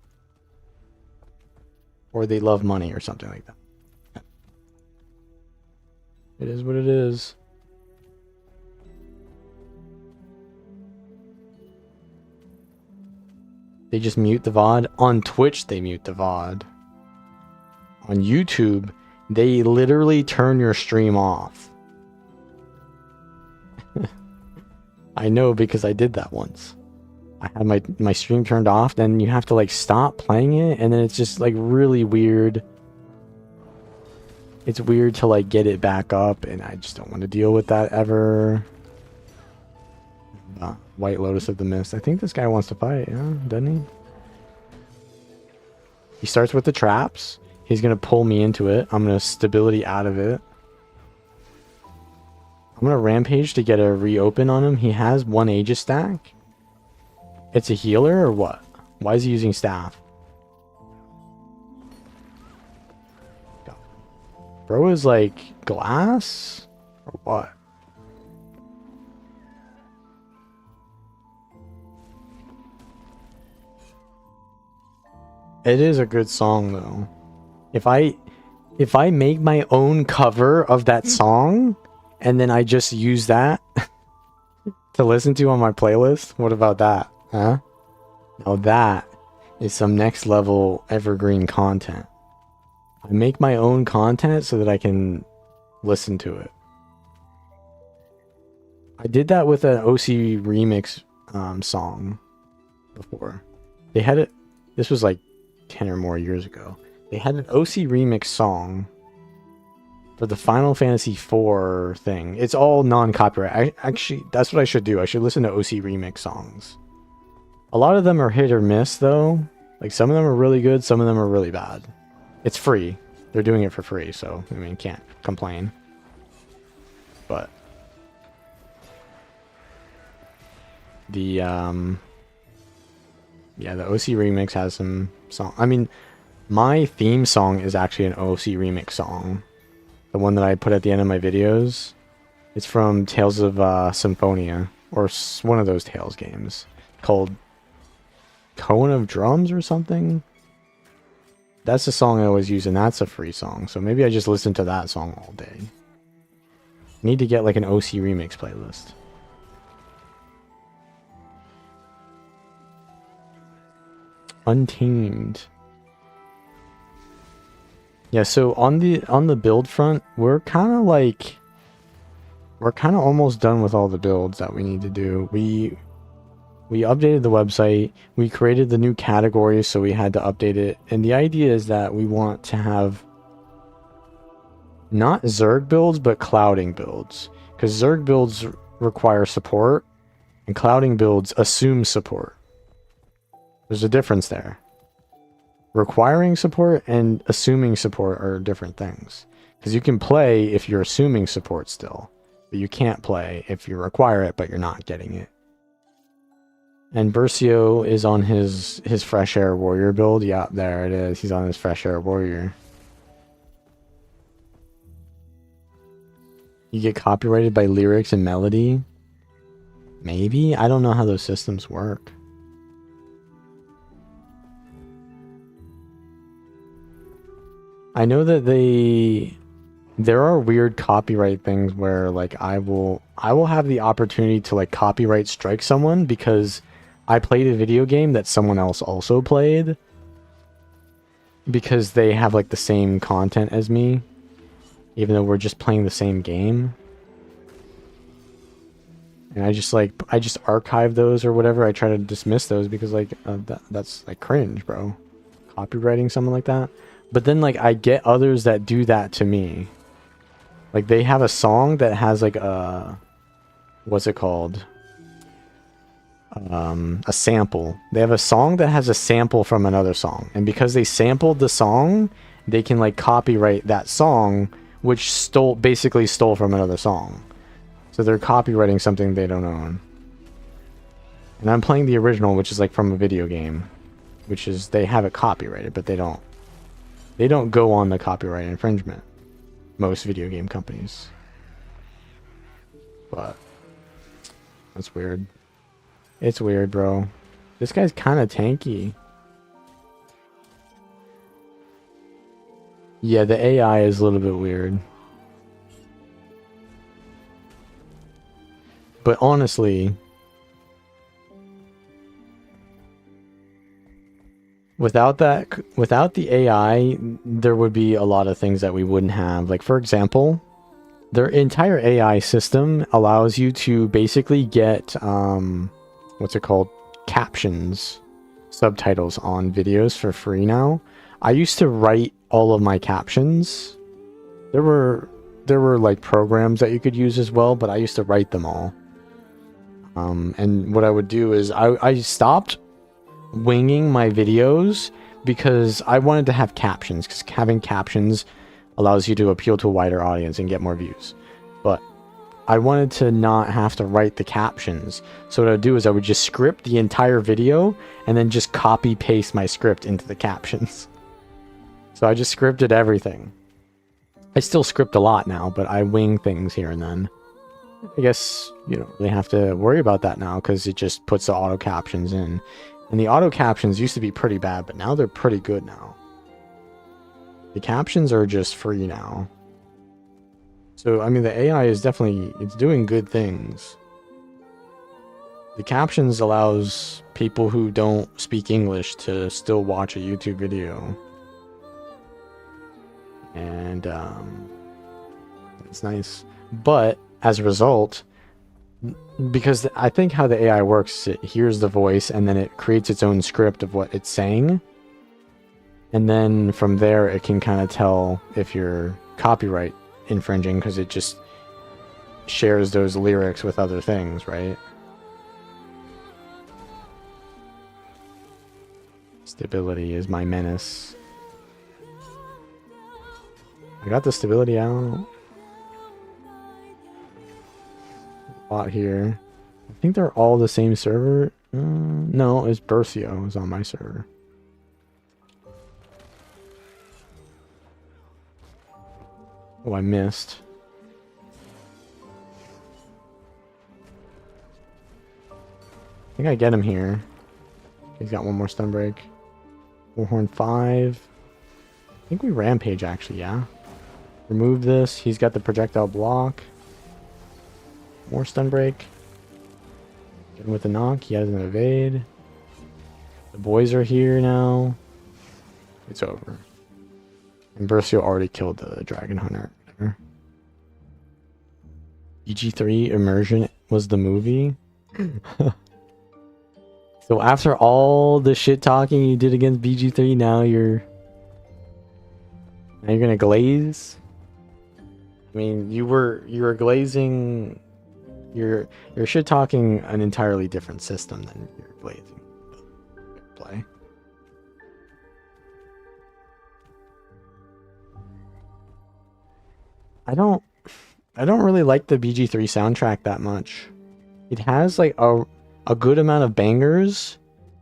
or they love money or something like that. It is what it is. They just mute the VOD. On Twitch, they mute the VOD. On YouTube, they literally turn your stream off. I know because I did that once. I had my stream turned off, then you have to like stop playing it, and then it's just like really weird. It's weird to like get it back up, and I just don't want to deal with that ever. White Lotus of the Mist. I think this guy wants to fight, yeah, doesn't he? He starts with the traps. He's gonna pull me into it. I'm gonna stability out of it. I'm gonna rampage to get a reopen on him. He has one Aegis stack. It's a healer or what? Why is he using staff? Bro is like glass or what? It is a good song though. If I make my own cover of that song and then I just use that to listen to on my playlist? What about that? Huh? Now that is some next level evergreen content. I make my own content so that I can listen to it. I did that with an OC remix song before. They had it, this was like 10 or more years ago. They had an OC remix song for the Final Fantasy IV thing. It's all non-copyright. Actually, that's what I should do. I should listen to OC remix songs. A lot of them are hit or miss though. Like some of them are really good, some of them are really bad. It's free. They're doing it for free, so I mean, can't complain. But the yeah, the OC remix has some song. I mean, my theme song is actually an OC remix song. The one that I put at the end of my videos. It's from Tales of Symphonia, or one of those Tales games, called Cone of Drums or something. That's the song I always use, and that's a free song. So maybe I just listen to that song all day. Need to get like an OC remix playlist. Untamed. Yeah, so on the build front, we're kind of almost done with all the builds that we need to do. We updated the website, we created the new categories, so we had to update it. And the idea is that we want to have not Zerg builds, but clouding builds. Because Zerg builds require support, and clouding builds assume support. There's a difference there. Requiring support and assuming support are different things. Because you can play if you're assuming support still, but you can't play if you require it, but you're not getting it. And Versio is on his Fresh Air Warrior build. Yeah, there it is. He's on his Fresh Air Warrior. You get copyrighted by lyrics and melody? Maybe? I don't know how those systems work. I know that there are weird copyright things where like I will have the opportunity to like copyright strike someone because I played a video game that someone else also played, because they have like the same content as me, even though we're just playing the same game. And I just archive those or whatever. I try to dismiss those because like that's like cringe, bro. Copywriting someone like that. But then like I get others that do that to me. Like they have a song that has like a, what's it called? A sample. They have a song that has a sample from another song, and because they sampled the song, they can like copyright that song, which basically stole from another song. So they're copyrighting something they don't own. And I'm playing the original, which is like from a video game, which is they have it copyrighted, but they don't go on the copyright infringement. Most video game companies. But that's weird. It's weird, bro. This guy's kind of tanky. Yeah, the AI is a little bit weird. But honestly, without the AI, there would be a lot of things that we wouldn't have. Like, for example, their entire AI system allows you to basically get, what's it called? Captions, subtitles on videos for free now. I used to write all of my captions. There were like programs that you could use as well, but I used to write them all. And what I would do is I stopped winging my videos because I wanted to have captions, because having captions allows you to appeal to a wider audience and get more views. But I wanted to not have to write the captions. So what I would do is I would just script the entire video and then just copy paste my script into the captions. So I just scripted everything. I still script a lot now, but I wing things here and then. I guess you don't really have to worry about that now because it just puts the auto captions in. And the auto captions used to be pretty bad, but now they're pretty good now. The captions are just free now. So, I mean, the AI is definitely, it's doing good things. The captions allows people who don't speak English to still watch a YouTube video. And it's nice. But as a result, because I think how the AI works, it hears the voice and then it creates its own script of what it's saying. And then from there, it can kind of tell if you're copyright infringing because it just shares those lyrics with other things, right? Stability is my menace. I got the stability out. A lot here. I think they're all the same server. No, it's Bercio is on my server. Oh, I missed. I think I get him here. He's got one more stun break. Warhorn 5. I think we rampage actually, yeah. Remove this. He's got the projectile block. More stun break. Get him with the knock. He has an evade. The boys are here now. It's over. And Bercio already killed the Dragon Hunter. GG3 Immersion was the movie. So after all the shit talking you did against BG3, now you're gonna glaze. I mean, you were glazing. You're shit talking an entirely different system than you're glazing. Play. I don't really like the BG3 soundtrack that much. It has like a good amount of bangers,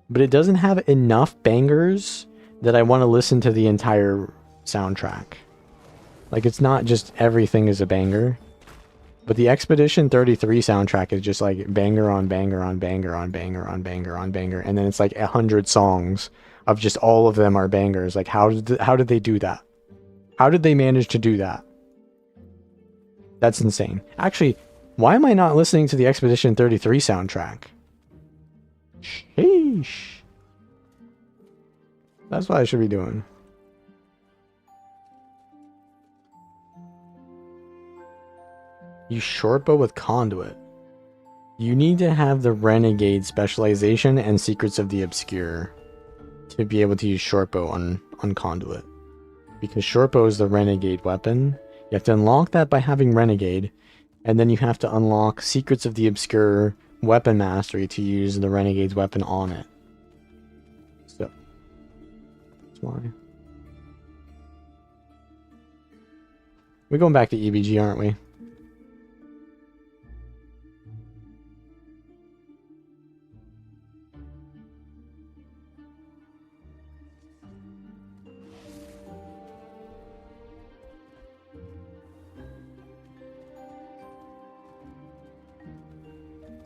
but it doesn't have enough bangers that I want to listen to the entire soundtrack. Like, it's not just everything is a banger, but the Expedition 33 soundtrack is just like banger on banger on banger on banger on banger on banger, and then it's like 100 songs of just all of them are bangers. Like, how did they do that? How did they manage to do that? That's insane. Actually, why am I not listening to the Expedition 33 soundtrack? Sheesh. That's what I should be doing. You shortbow with Conduit. You need to have the Renegade specialization and Secrets of the Obscure to be able to use shortbow on Conduit. Because shortbow is the Renegade weapon. You have to unlock that by having Renegade, and then you have to unlock Secrets of the Obscure weapon mastery to use the Renegade's weapon on it. So that's why. We're going back to EBG, aren't we?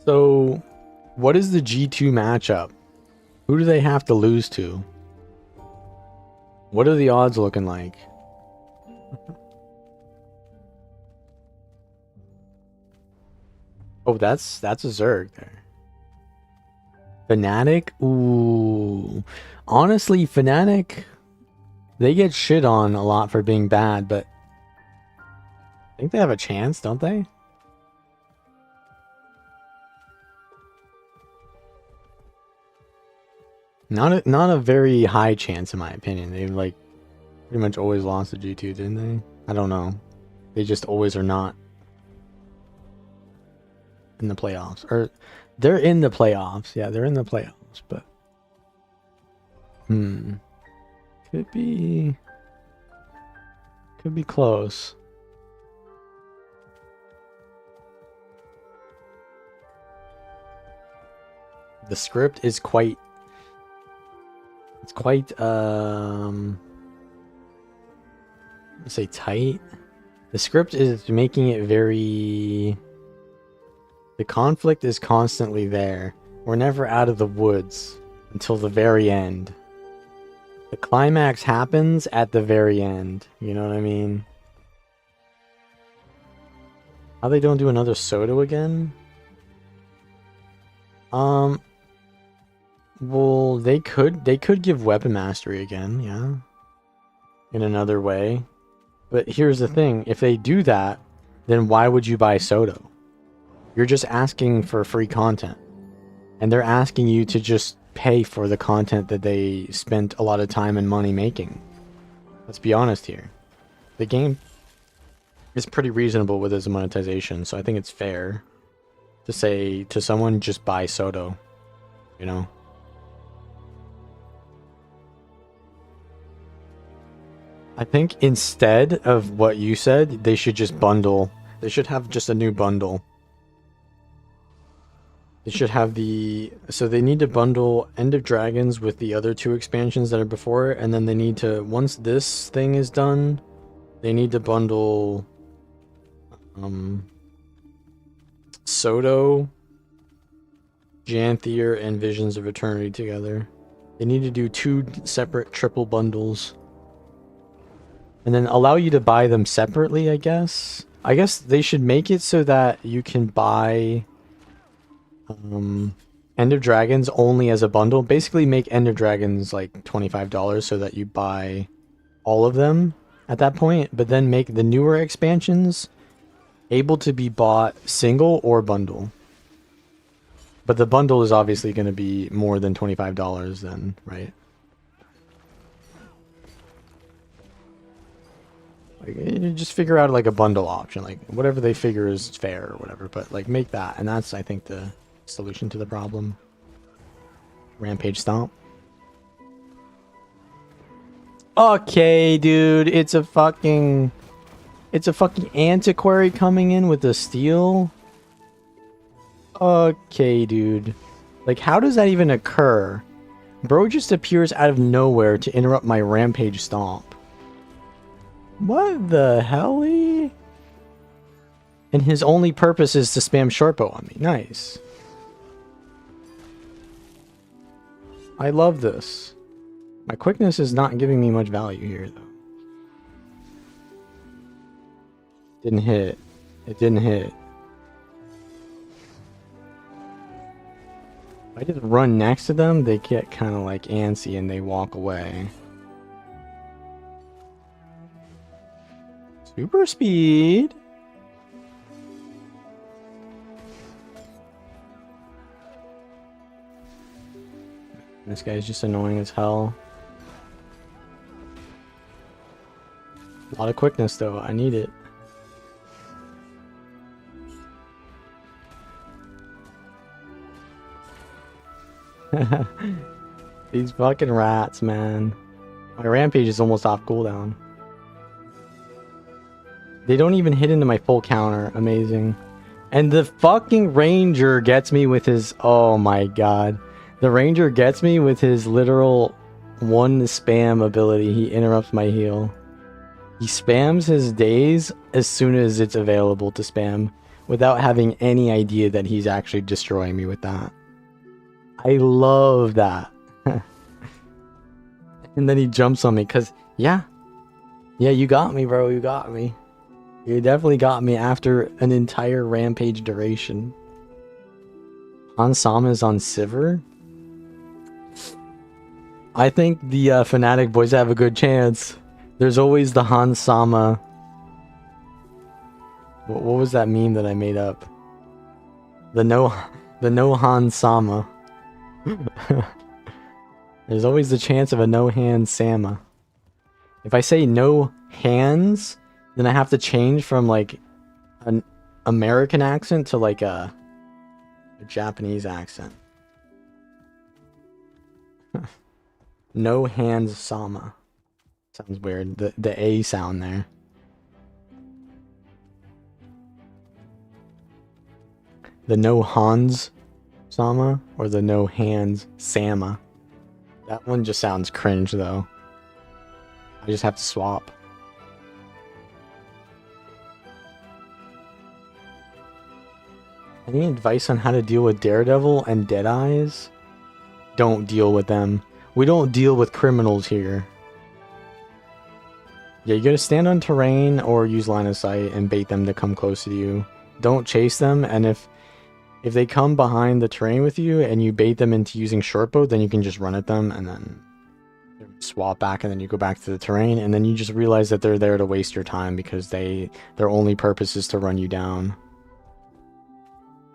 So, what is the G2 matchup? Who do they have to lose to? What are the odds looking like? Oh, that's a Zerg there. Fnatic? Ooh. Honestly, Fnatic, they get shit on a lot for being bad, but I think they have a chance, don't they? Not a very high chance in my opinion. They've like pretty much always lost to G2, didn't they? I don't know. They just always are not in the playoffs. Or they're in the playoffs. Yeah, they're in the playoffs, but could be close. The script is quite let's say tight. The script is making it very, the conflict is constantly there. We're never out of the woods until the very end. The climax happens at the very end. You know what I mean? How they don't do another Soto again? Well, they could give weapon mastery again, yeah. In another way. But here's the thing, if they do that, then why would you buy Soto? You're just asking for free content. And they're asking you to just pay for the content that they spent a lot of time and money making. Let's be honest here. The game is pretty reasonable with its monetization, so I think it's fair to say to someone, just buy Soto. You know? I think instead of what you said, they should just bundle. They should have just a new bundle. They should have the... So they need to bundle End of Dragons with the other 2 expansions that are before it, and then they need to... Once this thing is done, they need to bundle... Soto, Janthier, and Visions of Eternity together. They need to do 2 separate triple bundles. And then allow you to buy them separately, I guess. I guess they should make it so that you can buy... End of Dragons only as a bundle. Basically make End of Dragons like $25 so that you buy all of them at that point, but then make the newer expansions able to be bought single or bundle. But the bundle is obviously going to be more than $25 then, right? Like, you just figure out like a bundle option, like whatever they figure is fair or whatever, but like make that, and that's I think the solution to the problem. Rampage Stomp. Okay, dude, it's a fucking antiquary coming in with a steel. Okay, dude. Like, how does that even occur? Bro just appears out of nowhere to interrupt my Rampage Stomp. What the hell? And his only purpose is to spam shortbow on me. Nice. I love this. My quickness is not giving me much value here, though. Didn't hit. It didn't hit. If I just run next to them, they get kind of like antsy and they walk away. Super speed. This guy's just annoying as hell. A lot of quickness though, I need it. These fucking rats, man. My Rampage is almost off cooldown. They don't even hit into my full counter. Amazing. And the fucking Ranger gets me with his... Oh my god. The Ranger gets me with his literal 1 spam ability. He interrupts my heal. He spams his days as soon as it's available to spam, without having any idea that he's actually destroying me with that. I love that. And then he jumps on me, because, yeah. Yeah, you got me, bro. You got me. You definitely got me after an entire Rampage duration. Hansama is on Sivir? I think the Fnatic boys have a good chance. There's always the Hansama. What was that meme that I made up? The no Hansama. There's always the chance of a no hand Sama. If I say no hands, then I have to change from like an American accent to like a Japanese accent. No hands Sama. Sounds weird. The A sound there. The no Hans Sama or the no hands Sama. That one just sounds cringe though. I just have to swap. Any advice on how to deal with Daredevil and Deadeyes? Don't deal with them. We don't deal with criminals here. Yeah, you gotta stand on terrain or use line of sight and bait them to come close to you. Don't chase them, and if If they come behind the terrain with you and you bait them into using shortbow, then you can just run at them and then swap back, and then you go back to the terrain, and then you just realize that they're there to waste your time because their only purpose is to run you down.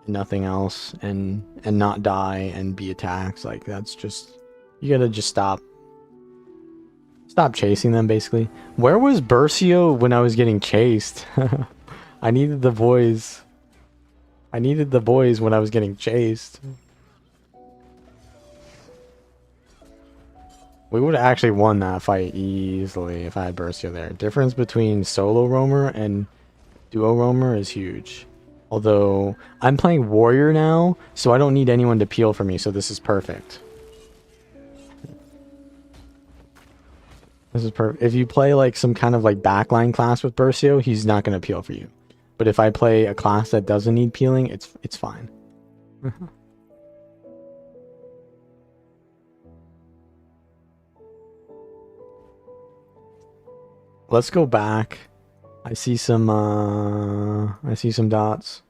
Nothing else, and not die and be attacked. Like, that's just, you gotta just stop chasing them, basically. Where was Bercio when I was getting chased? I needed the boys. I needed the boys when I was getting chased. We would have actually won that fight easily if I had Bercio there. Difference between solo roamer and duo roamer is huge. Although, I'm playing warrior now, so I don't need anyone to peel for me, so this is perfect. This is perfect. If you play like some kind of like backline class with Bercio, he's not going to peel for you. But if I play a class that doesn't need peeling, it's fine. Let's go back. I see some dots.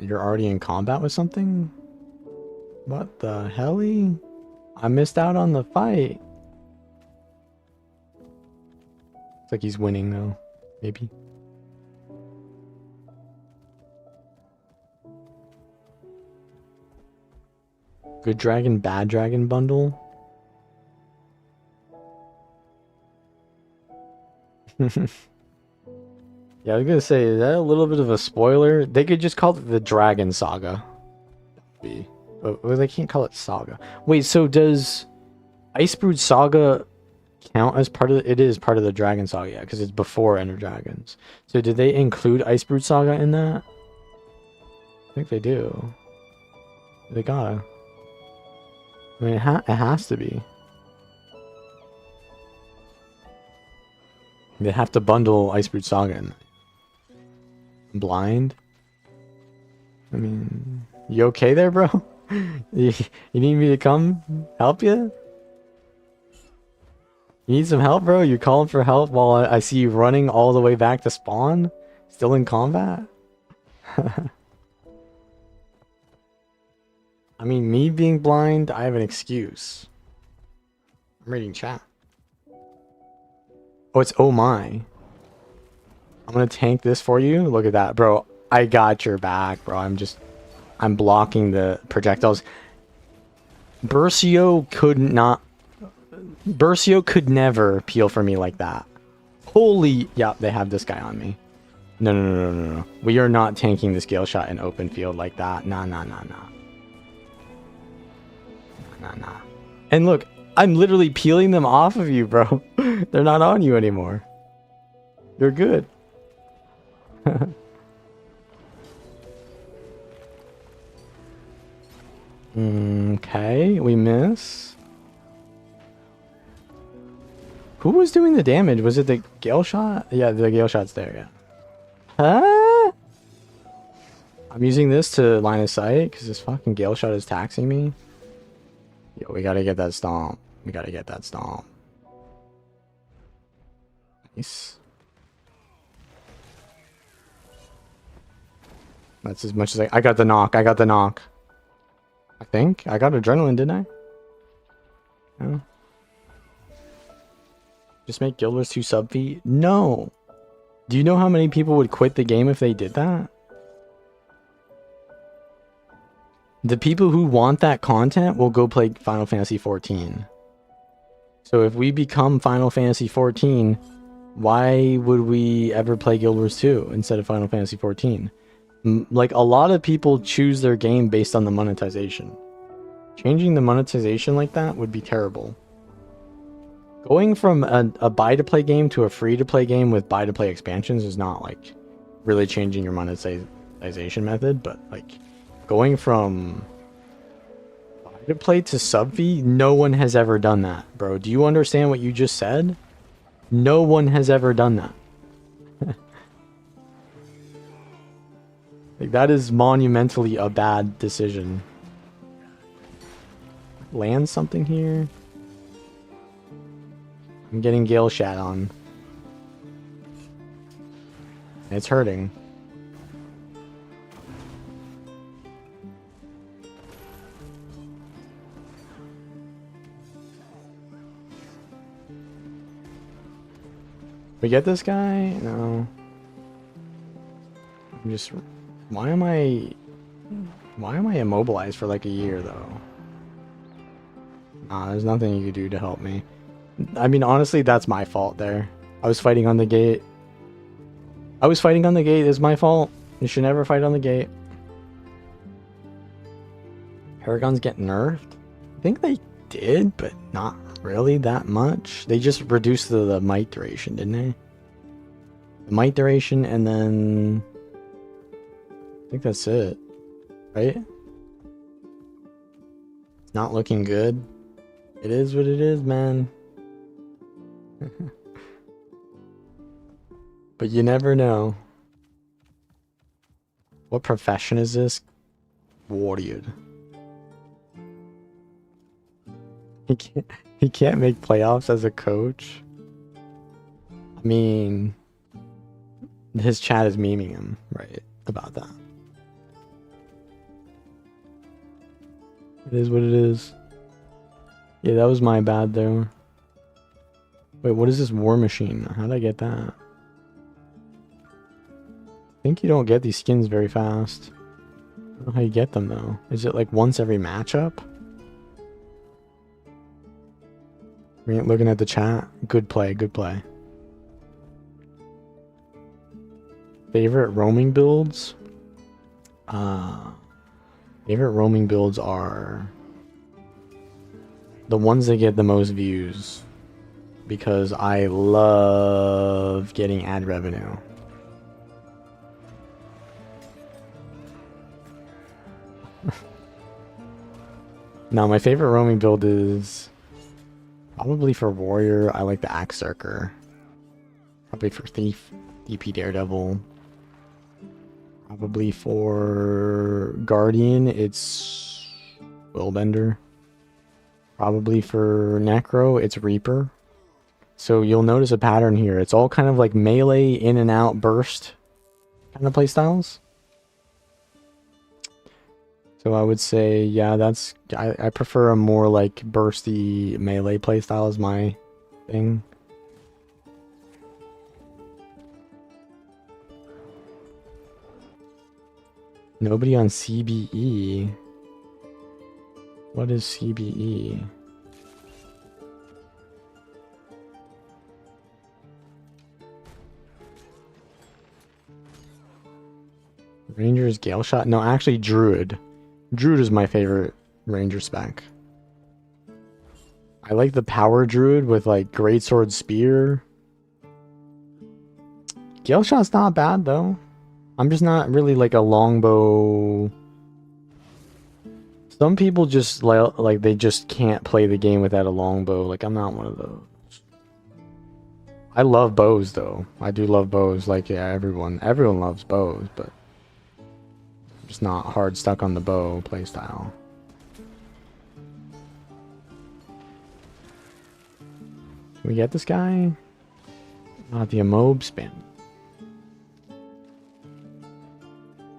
You're already in combat with something? What the helly? I missed out on the fight. It's like he's winning though. Maybe. Good dragon, bad dragon bundle. Yeah, I was gonna say, is that a little bit of a spoiler? They could just call it the Dragon Saga. But they can't call it Saga. Wait, so does Icebrood Saga count as part of it? It is part of the Dragon Saga, yeah, because it's before Ender Dragons. So did they include Icebrood Saga in that? I think they do. They gotta. I mean, it has to be. They have to bundle Icebrood Saga in. Blind? I mean, you okay there, bro? you need me to come help you? You need some help, bro? You're calling for help while I see you running all the way back to spawn? Still in combat? I mean, me being blind, I have an excuse. I'm reading chat. Oh, it's oh my. I'm gonna tank this for you. Look at that, bro. I got your back, bro. I'm blocking the projectiles. Bercio could never peel for me like that. Holy, yeah, they have this guy on me. No. We are not tanking this Gale Shot in open field like that. Nah. And look, I'm literally peeling them off of you, bro. They're not on you anymore. You're good. Okay, we miss. Who was doing the damage? Was it the Gale Shot? Yeah, the Gale Shot's there, yeah. Huh? I'm using this to line of sight because this fucking Gale Shot is taxing me. Yo, we gotta get that stomp. Nice. That's as much as I got the knock. I think. I got adrenaline, didn't I? No. Just make Guilders 2 sub feet? No. Do you know how many people would quit the game if they did that? The people who want that content will go play Final Fantasy 14. So if we become Final Fantasy 14, why would we ever play Guild Wars 2 instead of Final Fantasy 14? Like, a lot of people choose their game based on the monetization. Changing the monetization like that would be terrible. Going from a buy-to-play game to a free-to-play game with buy-to-play expansions is not, like, really changing your monetization method, but, like, going from buy-to-play to sub-fee, no one has ever done that, bro. Do you understand what you just said? No one has ever done that. Like, that is monumentally a bad decision. Land something here. I'm getting Gale Shat on. It's hurting. We get this guy? No. I'm just... Why am I immobilized for like a year though? There's nothing you could do to help me. I mean, honestly, that's my fault there. I was fighting on the gate. It's my fault. You should never fight on the gate. Paragons get nerfed? I think they did, but not really that much. They just reduced the might duration, didn't they? The might duration, and then... I think that's it. Right? It's not looking good. It is what it is, man. But you never know. What profession is this? Warrior. He can't make playoffs as a coach. I mean, his chat is memeing him, right? About that. It is what it is. Yeah, that was my bad there. Wait, what is this war machine? How did I get that? I think you don't get these skins very fast. I don't know how you get them though. Is it like once every matchup? We ain't looking at the chat. Good play, good play. Favorite roaming builds? Favorite roaming builds are the ones that get the most views, because I love getting ad revenue. Now, my favorite roaming build is probably for Warrior. I like the Axe Circer. Probably for Thief, DP Daredevil. Probably for Guardian, it's Willbender. Probably for Necro, it's Reaper. So you'll notice a pattern here. It's all kind of like melee, in and out, burst kind of playstyles. So I would say, yeah, that's... I prefer a more like bursty melee playstyle as my thing. Nobody on CBE. What is CBE? Ranger's Gale Shot? No, actually Druid. Druid is my favorite Ranger spec. I like the Power Druid with like Greatsword Spear. Gale Shot's not bad though. I'm just not really like a longbow. Some people just like they just can't play the game without a longbow. Like I'm not one of those. I love bows though. I do love bows. Like yeah, everyone loves bows, but I'm just not hard stuck on the bow playstyle. Can we get this guy? Not the Amob spin.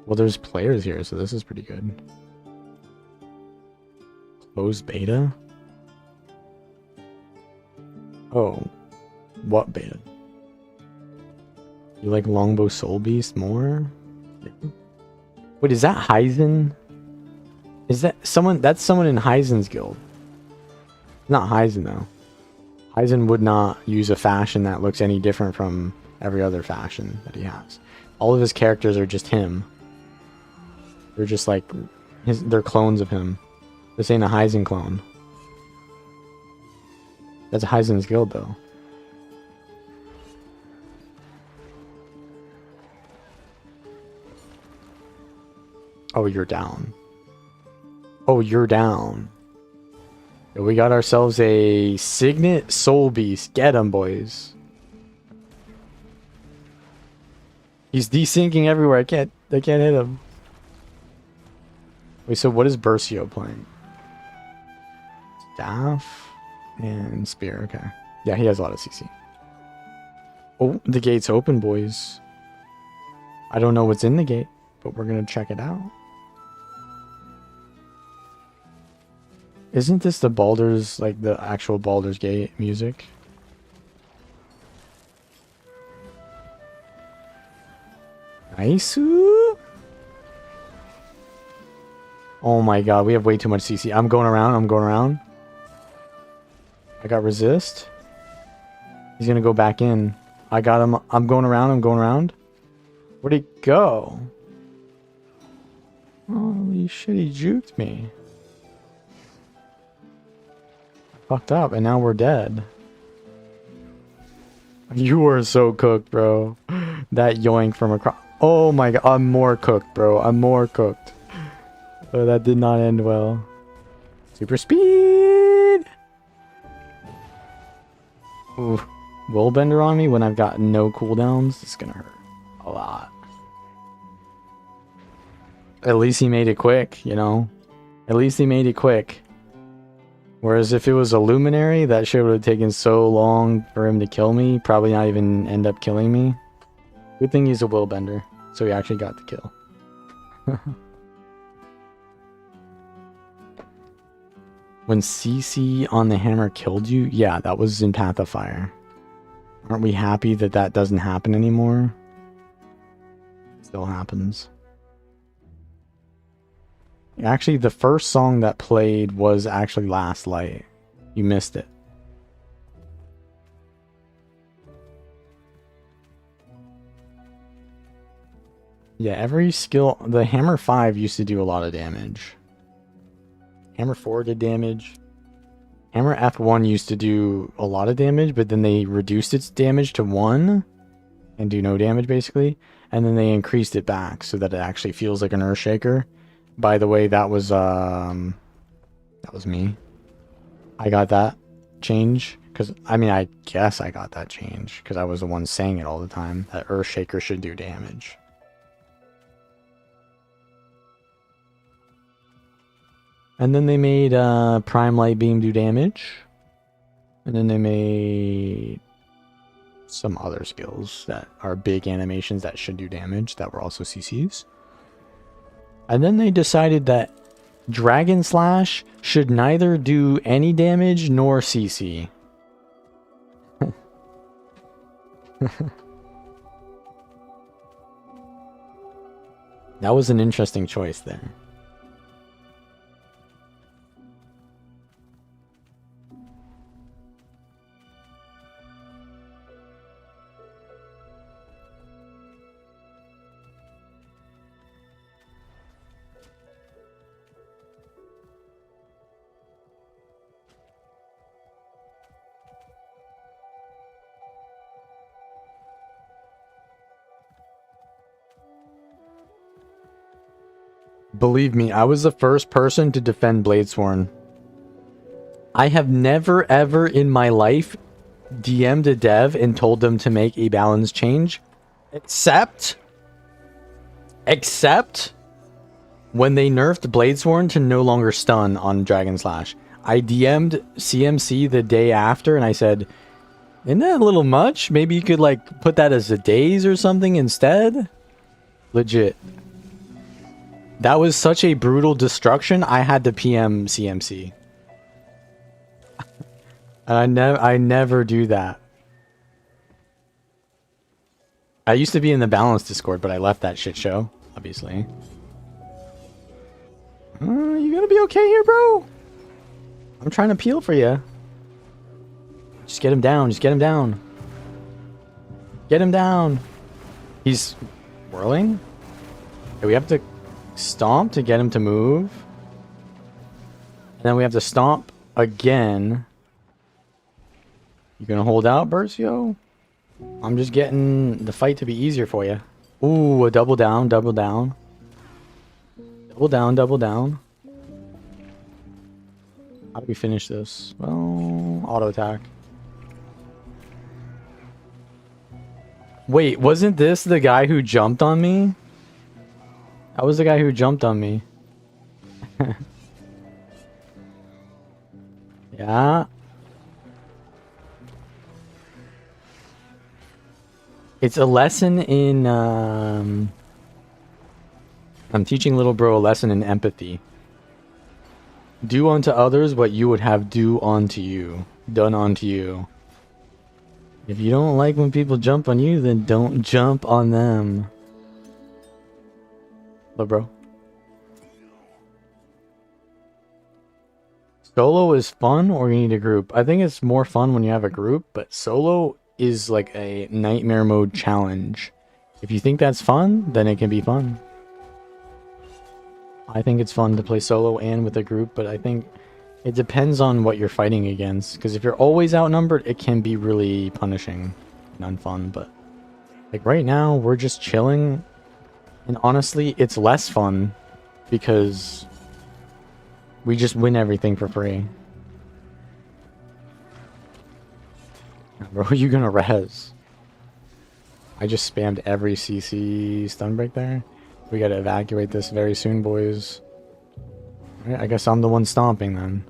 Well, there's players here, so this is pretty good. Closed beta? Oh. What beta? You like Longbow Soul Beast more? Wait, is that Heisen? Is that someone? That's someone in Heisen's guild. Not Heisen, though. Heisen would not use a fashion that looks any different from every other fashion that he has. All of his characters are just him. They're just like, they're clones of him. This ain't a Heisen clone. That's Heisen's guild, though. Oh, you're down. Oh, you're down. We got ourselves a Signet Soul Beast. Get him, boys. He's desyncing everywhere. I can't hit him. Wait, so what is Bercio playing? Staff and Spear. Okay. Yeah, he has a lot of CC. Oh, the gate's open, boys. I don't know what's in the gate, but we're gonna check it out. Isn't this the Baldur's, like the actual Baldur's Gate music? Nice. Oh my god, we have way too much CC. I'm going around, I'm going around. I got resist. He's gonna go back in. I got him. I'm going around, I'm going around. Where'd he go? Holy shit, he juked me. Fucked up, and now we're dead. You are so cooked, bro. That yoink from across. Oh my god, I'm more cooked, bro. I'm more cooked. Oh, that did not end well. Super speed! Ooh, Willbender on me when I've got no cooldowns. It's gonna hurt a lot. At least he made it quick, you know? At least he made it quick. Whereas if it was a Luminary, that shit would have taken so long for him to kill me. Probably not even end up killing me. Good thing he's a Willbender, so he actually got the kill. When CC on the hammer killed you? Yeah, that was in Path of Fire. Aren't we happy that that doesn't happen anymore? It still happens. Actually, the first song that played was actually Last Light. You missed it. Yeah, every skill... The Hammer 5 used to do a lot of damage. Hammer 4 did damage. Hammer F1 used to do a lot of damage, but then they reduced its damage to 1 and do no damage, basically. And then they increased it back so that it actually feels like an Earthshaker. By the way, that was me. I got that change. Because, I mean, I guess I got that change. Because I was the one saying it all the time. That Earthshaker should do damage. And then they made Prime Light Beam do damage. And then they made some other skills that are big animations that should do damage that were also CCs. And then they decided that Dragon Slash should neither do any damage nor CC. That was an interesting choice there. Believe me, I was the first person to defend Bladesworn. I have never ever in my life DM'd a dev and told them to make a balance change. Except when they nerfed Bladesworn to no longer stun on Dragon Slash. I DM'd CMC the day after and I said, isn't that a little much? Maybe you could like put that as a daze or something instead? Legit. That was such a brutal destruction, I had to PM CMC. And I never do that. I used to be in the balance Discord, but I left that shit show, obviously. You gonna be okay here, bro? I'm trying to peel for you. Just get him down, just get him down. Get him down. He's whirling? Okay, we have to stomp to get him to move. And then we have to stomp again. You gonna hold out, Bercio? I'm just getting the fight to be easier for you. Ooh, a double down, double down. Double down, double down. How do we finish this? Well, auto attack. Wait, wasn't this the guy who jumped on me? That was the guy who jumped on me. Yeah. It's a lesson in I'm teaching little bro a lesson in empathy. Do unto others what you would have do unto you. Done unto you. If you don't like when people jump on you, then don't jump on them. Little bro. Solo is fun or you need a group? I think it's more fun when you have a group, but solo is like a nightmare mode challenge. If you think that's fun, then it can be fun. I think it's fun to play solo and with a group, but I think it depends on what you're fighting against. Because if you're always outnumbered, it can be really punishing and unfun. But like right now, we're just chilling. And honestly, it's less fun because we just win everything for free. Bro, you gonna res? I just spammed every CC stun break there. We gotta evacuate this very soon, boys. Alright, I guess I'm the one stomping then.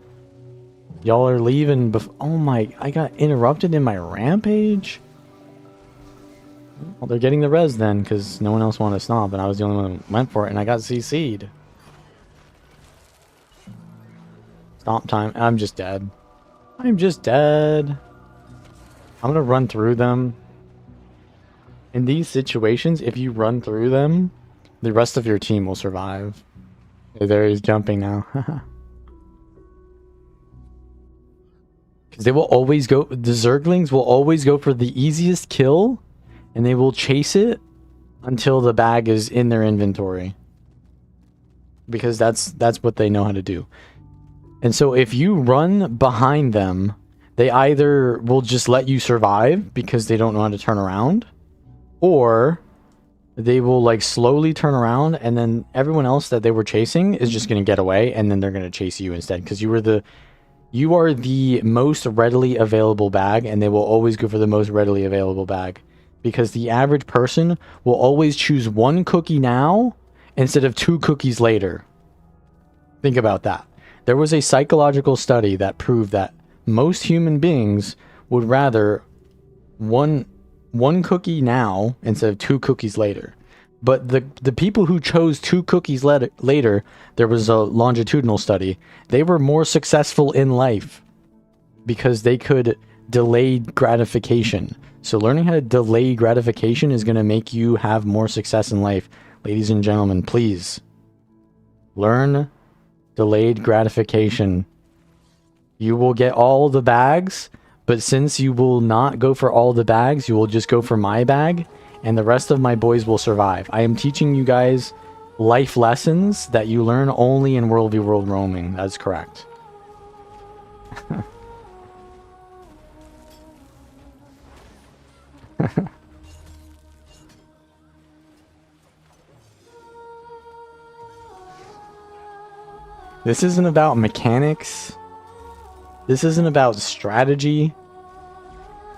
Y'all are leaving oh my, I got interrupted in my rampage? Well, they're getting the res then, because no one else wanted to stomp, and I was the only one that went for it, and I got CC'd. Stomp time. I'm just dead. I'm just dead. I'm gonna run through them. In these situations, if you run through them, the rest of your team will survive. Hey, there he's jumping now. Because they will always go... The Zerglings will always go for the easiest kill, and they will chase it until the bag is in their inventory. Because that's what they know how to do. And so if you run behind them, they either will just let you survive because they don't know how to turn around, or they will like slowly turn around, and then everyone else that they were chasing is just going to get away, and then they're going to chase you instead because you are the most readily available bag, and they will always go for the most readily available bag because the average person will always choose one cookie now instead of 2 cookies later. Think about that. There was a psychological study that proved that most human beings would rather one cookie now instead of 2 cookies later. But the people who chose 2 cookies later, there was a longitudinal study, they were more successful in life because they could delay gratification. So learning how to delay gratification is going to make you have more success in life. Ladies and gentlemen, please learn delayed gratification. You will get all the bags, but since you will not go for all the bags, you will just go for my bag, and the rest of my boys will survive. I am teaching you guys life lessons that you learn only in World v World roaming. That's correct. This isn't about mechanics. This isn't about strategy.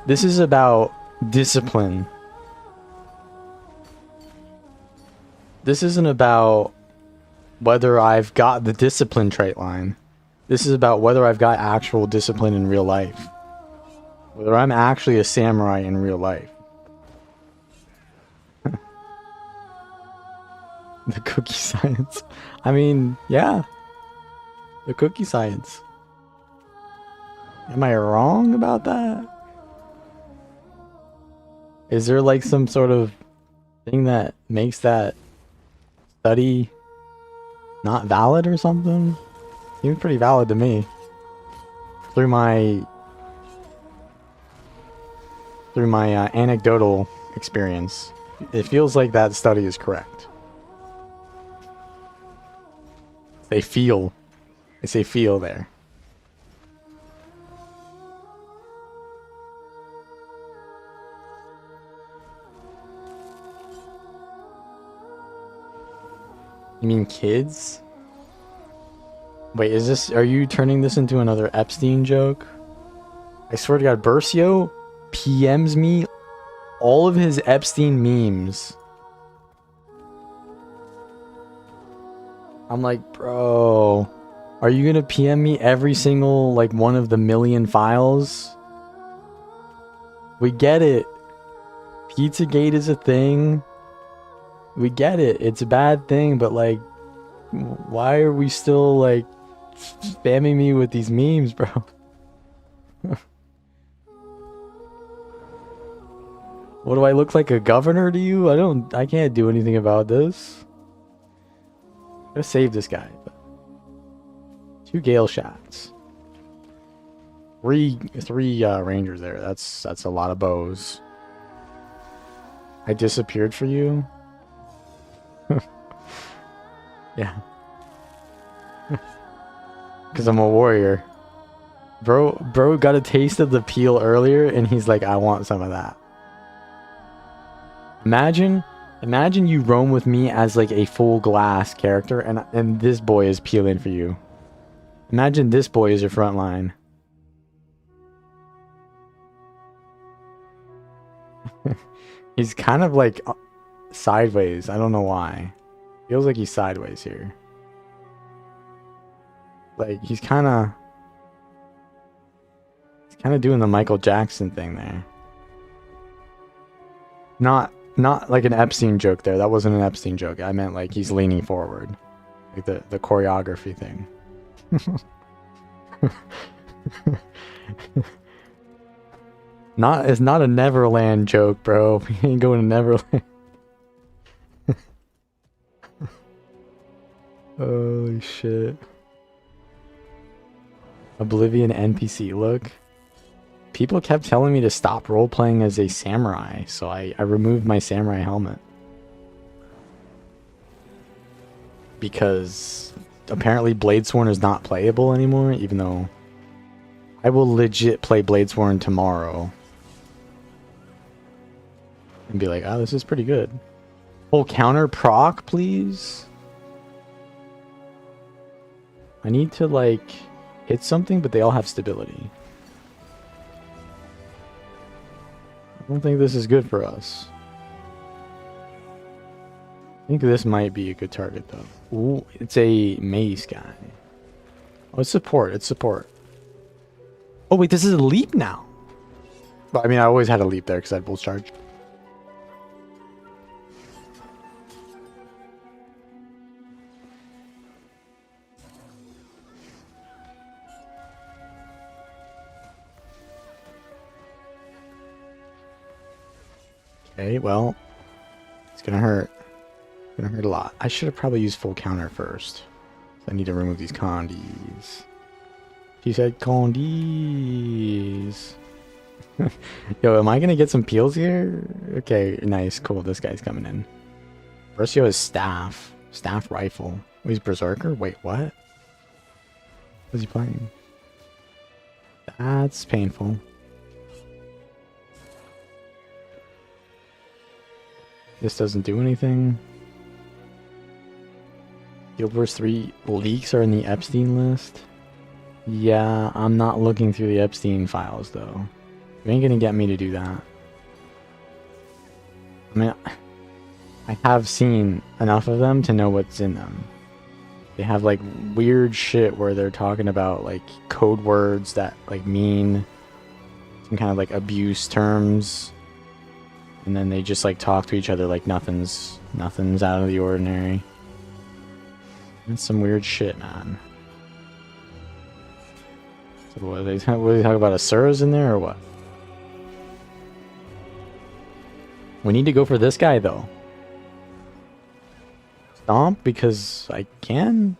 This is about discipline. This isn't about whether I've got the discipline trait line. This is about whether I've got actual discipline in real life. Whether I'm actually a samurai in real life. The cookie science. I mean, yeah. The cookie science. Am I wrong about that? Is there like some sort of thing that makes that study not valid or something? Seems pretty valid to me. Through my anecdotal experience, it feels like that study is correct. They say feel there. You mean kids? Wait, are you turning this into another Epstein joke? I swear to God, Bercio PMs me all of his Epstein memes. I'm like, bro, are you gonna PM me every single, like, one of the million files? We get it. Pizzagate is a thing. We get it. It's a bad thing, but like, why are we still like spamming me with these memes, bro? What do I look like, a governor to you? I can't do anything about this. Gotta save this guy. 2 Gale shots. Three rangers there. That's a lot of bows. I disappeared for you. Yeah. Because I'm a warrior. Bro got a taste of the peel earlier and he's like, I want some of that. Imagine you roam with me as like a full glass character and this boy is peeling for you. Imagine this boy is your front line. He's kind of like sideways. I don't know why. Feels like he's sideways here. Like he's kind of doing the Michael Jackson thing there. Not like an Epstein joke there. That wasn't an Epstein joke. I meant like he's leaning forward. Like the choreography thing. It's not a Neverland joke, bro. We ain't going to Neverland. Holy shit. Oblivion NPC look. People kept telling me to stop role-playing as a samurai, so I removed my samurai helmet. Because apparently Bladesworn is not playable anymore, even though I will legit play Bladesworn tomorrow. And be like, oh, this is pretty good. Full counter proc, please? I need to, like, hit something, but they all have stability. I don't think this is good for us. I think this might be a good target, though. Ooh, it's a mace guy. Oh, it's support. It's support. Oh, wait, this is a leap now. Well, I mean, I always had a leap there because I had Bull's Charge. Okay, well, it's gonna hurt. It's gonna hurt a lot. I should have probably used full counter first. I need to remove these condies. She said condies. Yo, am I gonna get some peels here? Okay, nice, cool. This guy's coming in. Versio has staff. Staff rifle. Oh, he's berserker? Wait, what? What's he playing? That's painful. This doesn't do anything. Guild Wars 3 leaks are in the Epstein list. Yeah, I'm not looking through the Epstein files though. You ain't gonna get me to do that. I mean, I have seen enough of them to know what's in them. They have like weird shit where they're talking about like code words that like mean some kind of like abuse terms. And then they just like talk to each other like nothing's out of the ordinary. That's some weird shit, man. So what are they talking about? Asuras in there or what? We need to go for this guy though. Stomp because I can.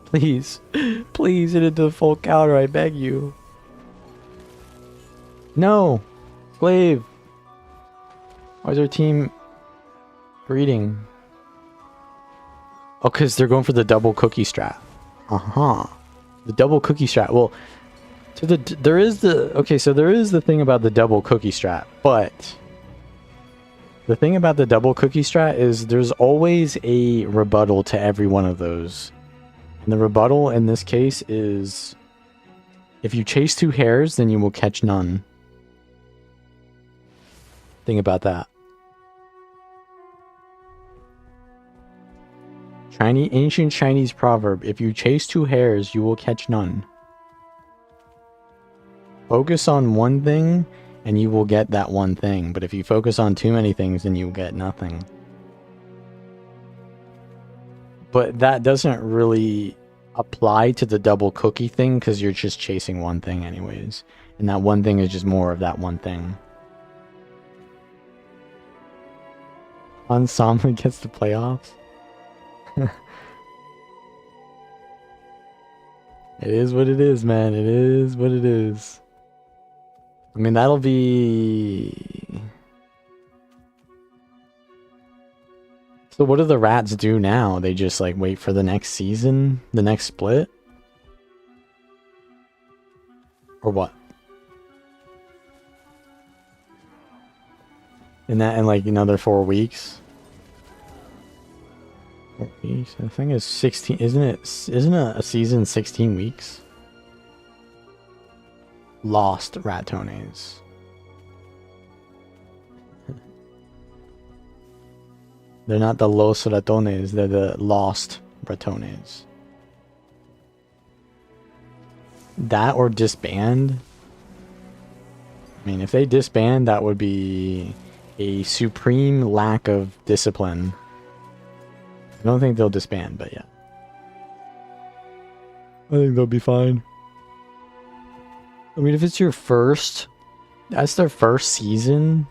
Please, please hit it to full counter. I beg you. No, Glaive. Why is our team breeding? Oh, because they're going for the double cookie strat. The double cookie strat. Well, so there is the thing about the double cookie strat, but the thing about the double cookie strat is there's always a rebuttal to every one of those. And the rebuttal in this case is if you chase 2 hares, then you will catch none. Think about that. Ancient Chinese proverb, if you chase 2 hares, you will catch none. Focus on one thing, and you will get that one thing. But if you focus on too many things, then you will get nothing. But that doesn't really apply to the double cookie thing because you're just chasing one thing anyways. And that one thing is just more of that one thing. Ensemble gets the playoffs. It is what it is, man. It is what it is. I mean, that'll be... So what do the rats do now? They just like wait for the next season? The next split? Or what? In like another 4 weeks? 4 weeks? I think it's 16. Isn't it a season 16 weeks? Lost ratones. They're not the los ratones, they're the lost ratones. That or disband? I mean, if they disband, that would be a supreme lack of discipline. I don't think they'll disband, but yeah. I think they'll be fine. I mean, if it's your first... That's their first season?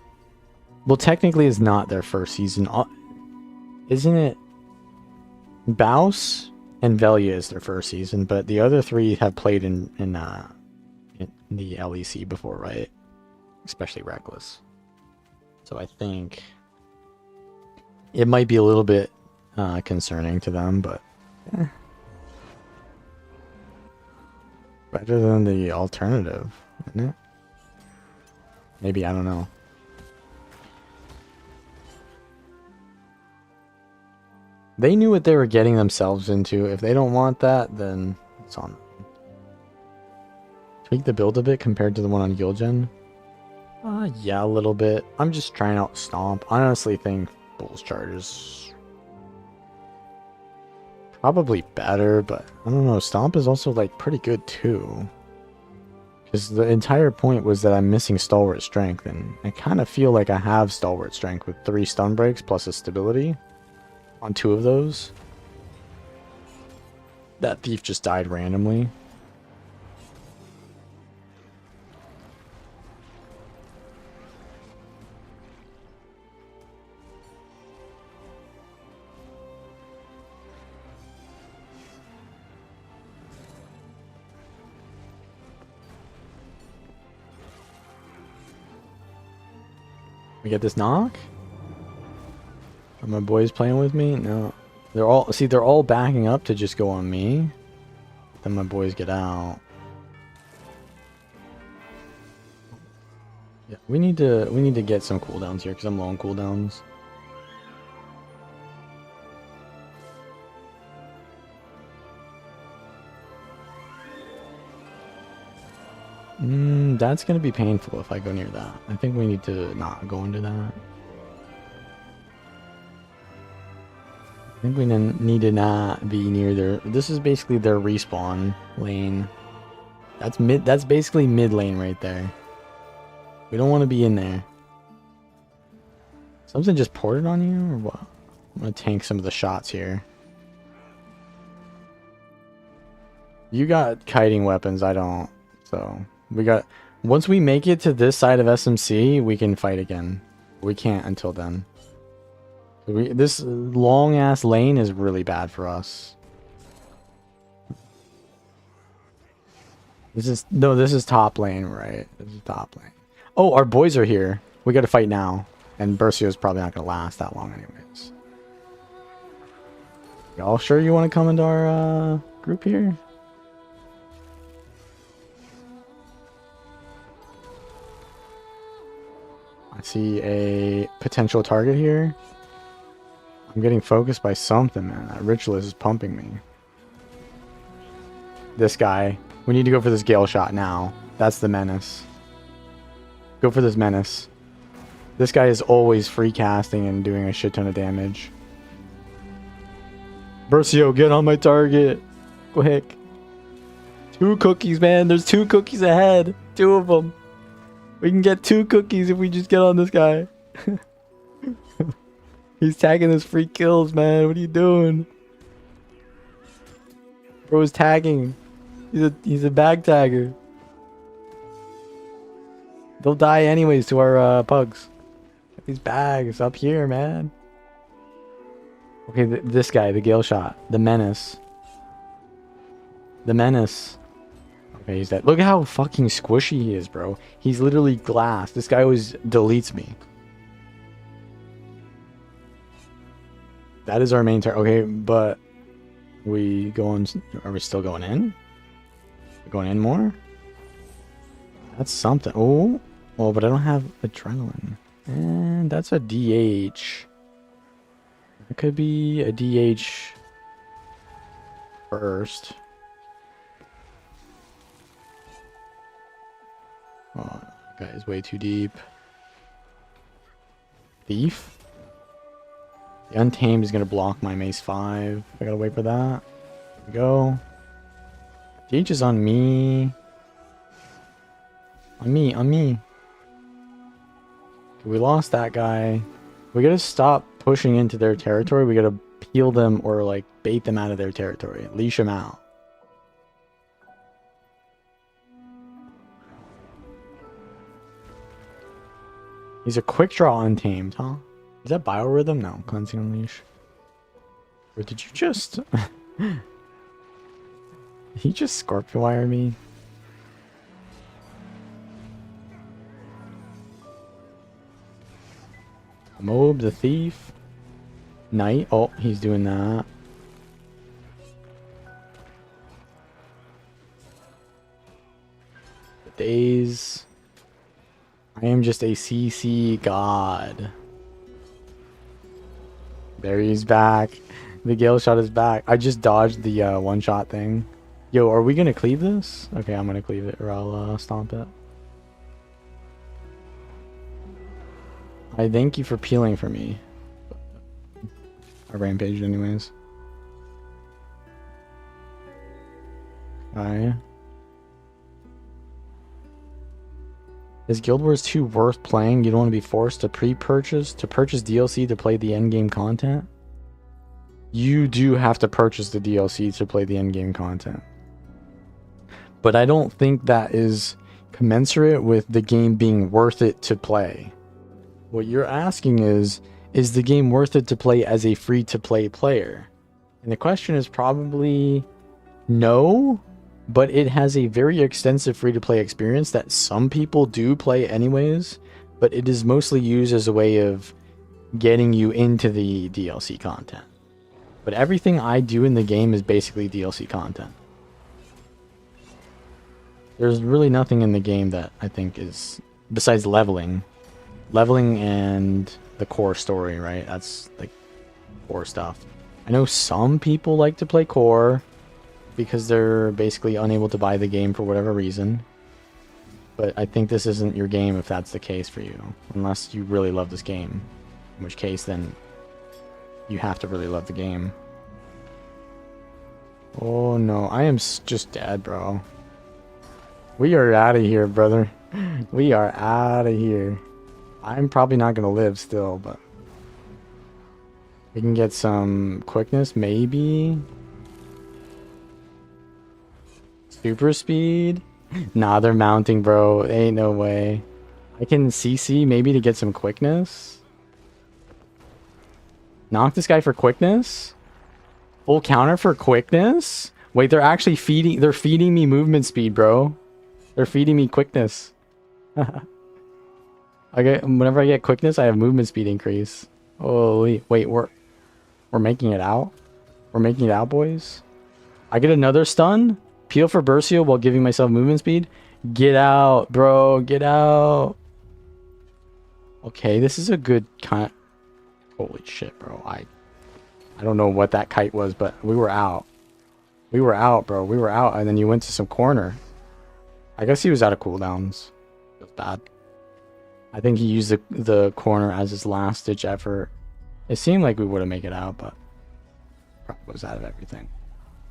Well, technically it's not their first season. Isn't it? Baus and Velia is their first season, but the other three have played in the LEC before, right? Especially Reckless. So I think it might be a little bit concerning to them, but better than the alternative, isn't it? Maybe, I don't know. They knew what they were getting themselves into. If they don't want that, then it's on them. Tweak the build a bit compared to the one on Gilgen? Yeah, a little bit. I'm just trying out Stomp. I honestly think Bull's Charge is probably better, but I don't know. Stomp is also like pretty good too. Because the entire point was that I'm missing Stalwart Strength, and I kind of feel like I have Stalwart Strength with 3 stun breaks plus a stability on 2 of those. That thief just died randomly. We get this knock? Are my boys playing with me? No. They're all backing up to just go on me. Then my boys get out. Yeah, we need to get some cooldowns here because I'm low on cooldowns. That's gonna be painful if I go near that. I think we need to not go into that. I think we need to not be near their... This is basically their respawn lane. That's basically mid lane right there. We don't want to be in there. Something just ported on you or what? I'm gonna tank some of the shots here. You got kiting weapons, I don't. So we got... Once we make it to this side of SMC, we can fight again. We can't until then. This long ass lane is really bad for us. This is top lane, right? This is top lane. Oh, our boys are here. We got to fight now, and Bercio's probably not gonna last that long, anyways. Y'all sure you want to come into our group here? I see a potential target here. I'm getting focused by something, man. That Ritualist is pumping me. This guy. We need to go for this Gale shot now. That's the menace. Go for this menace. This guy is always free casting and doing a shit ton of damage. Bercio, get on my target. Quick. 2 cookies, man. There's 2 cookies ahead. 2 of them. We can get 2 cookies if we just get on this guy. He's tagging his free kills, man. What are you doing? Bro's tagging. He's a bag tagger. They'll die anyways to our pugs. Get these bags up here, man. Okay, this guy, the Gale Shot, the Menace. The Menace. Okay, he's dead. Look at how fucking squishy he is, bro. He's literally glass. This guy always deletes me. That is our main target. Okay, but we going? Are we still going in? We're going in more? That's something. Oh, but I don't have adrenaline, and that's a DH. It could be a DH first. Oh, that guy is way too deep. Thief? The Untamed is going to block my Mace 5. I gotta wait for that. There we go. DH is on me. On me. Okay, we lost that guy. We gotta stop pushing into their territory. We gotta peel them or like bait them out of their territory. Leash them out. He's a quick draw Untamed, huh? Is that Biorhythm? No, Cleansing Unleash. Or did you just... he just Scorpio Wire me? Mob the Thief. Knight. Oh, he's doing that. Days. I am just a CC god. There he's back. The Gale Shot is back. I just dodged the one-shot thing. Yo, are we gonna cleave this? Okay, I'm gonna cleave it or I'll stomp it. I thank you for peeling for me. I rampaged anyways. Alright. Is Guild Wars 2 worth playing? You don't want to be forced to purchase DLC to play the endgame content? You do have to purchase the DLC to play the endgame content. But I don't think that is commensurate with the game being worth it to play. What you're asking is the game worth it to play as a free-to-play player? And the question is probably no. But it has a very extensive free-to-play experience that some people do play anyways, but it is mostly used as a way of getting you into the DLC content. But everything I do in the game is basically DLC content. There's really nothing in the game that I think is, besides leveling. Leveling and the core story, right? That's like core stuff. I know some people like to play core, because they're basically unable to buy the game for whatever reason. But I think this isn't your game if that's the case for you. Unless you really love this game. In which case, then you have to really love the game. Oh no, I am just dead, bro. We are out of here, brother. We are out of here. I'm probably not going to live still, but... we can get some quickness, maybe... super speed? Nah, they're mounting, bro. Ain't no way. I can CC maybe to get some quickness. Knock this guy for quickness? Full counter for quickness? Wait, they're actually feeding... they're feeding me movement speed, bro. They're feeding me quickness. Whenever I get quickness, I have movement speed increase. Holy... wait, we're making it out? We're making it out, boys? I get another stun? Peel for Bercio while giving myself movement speed? Get out, bro. Get out. Okay, this is a good kind. Holy shit, bro. I don't know what that kite was, but we were out. We were out, bro. We were out, and then you went to some corner. I guess he was out of cooldowns. It was bad. I think he used the corner as his last ditch effort. It seemed like we would have made it out, but probably was out of everything.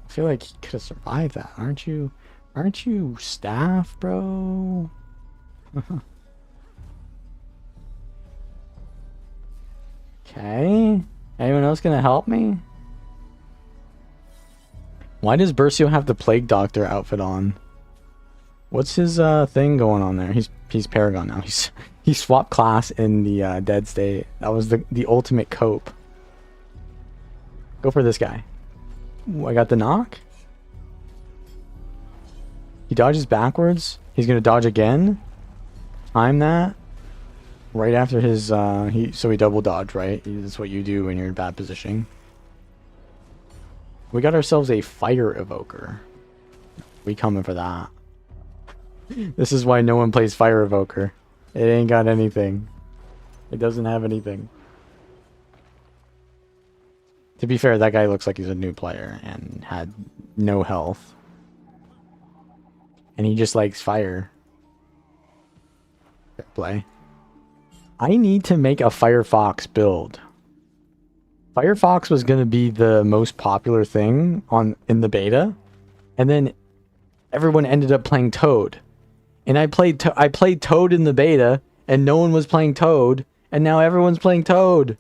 I feel like he could have survived that. Aren't you staff, bro? Okay. Anyone else gonna help me? Why does Bercio have the Plague Doctor outfit on? What's his thing going on there? He's Paragon now. He swapped class in the dead state. That was the ultimate cope. Go for this guy. Ooh, I got the knock. He dodges backwards. He's gonna dodge again. Time that. Right after his so he double dodge, right? That's what you do when you're in bad position. We got ourselves a fire evoker. We coming for that. This is why no one plays fire evoker. It ain't got anything. It doesn't have anything. To be fair, that guy looks like he's a new player and had no health. And he just likes fire. Fair play. I need to make a Firefox build. Firefox was going to be the most popular thing in the beta, and then everyone ended up playing Toad. And I played Toad in the beta, and no one was playing Toad, and now everyone's playing Toad.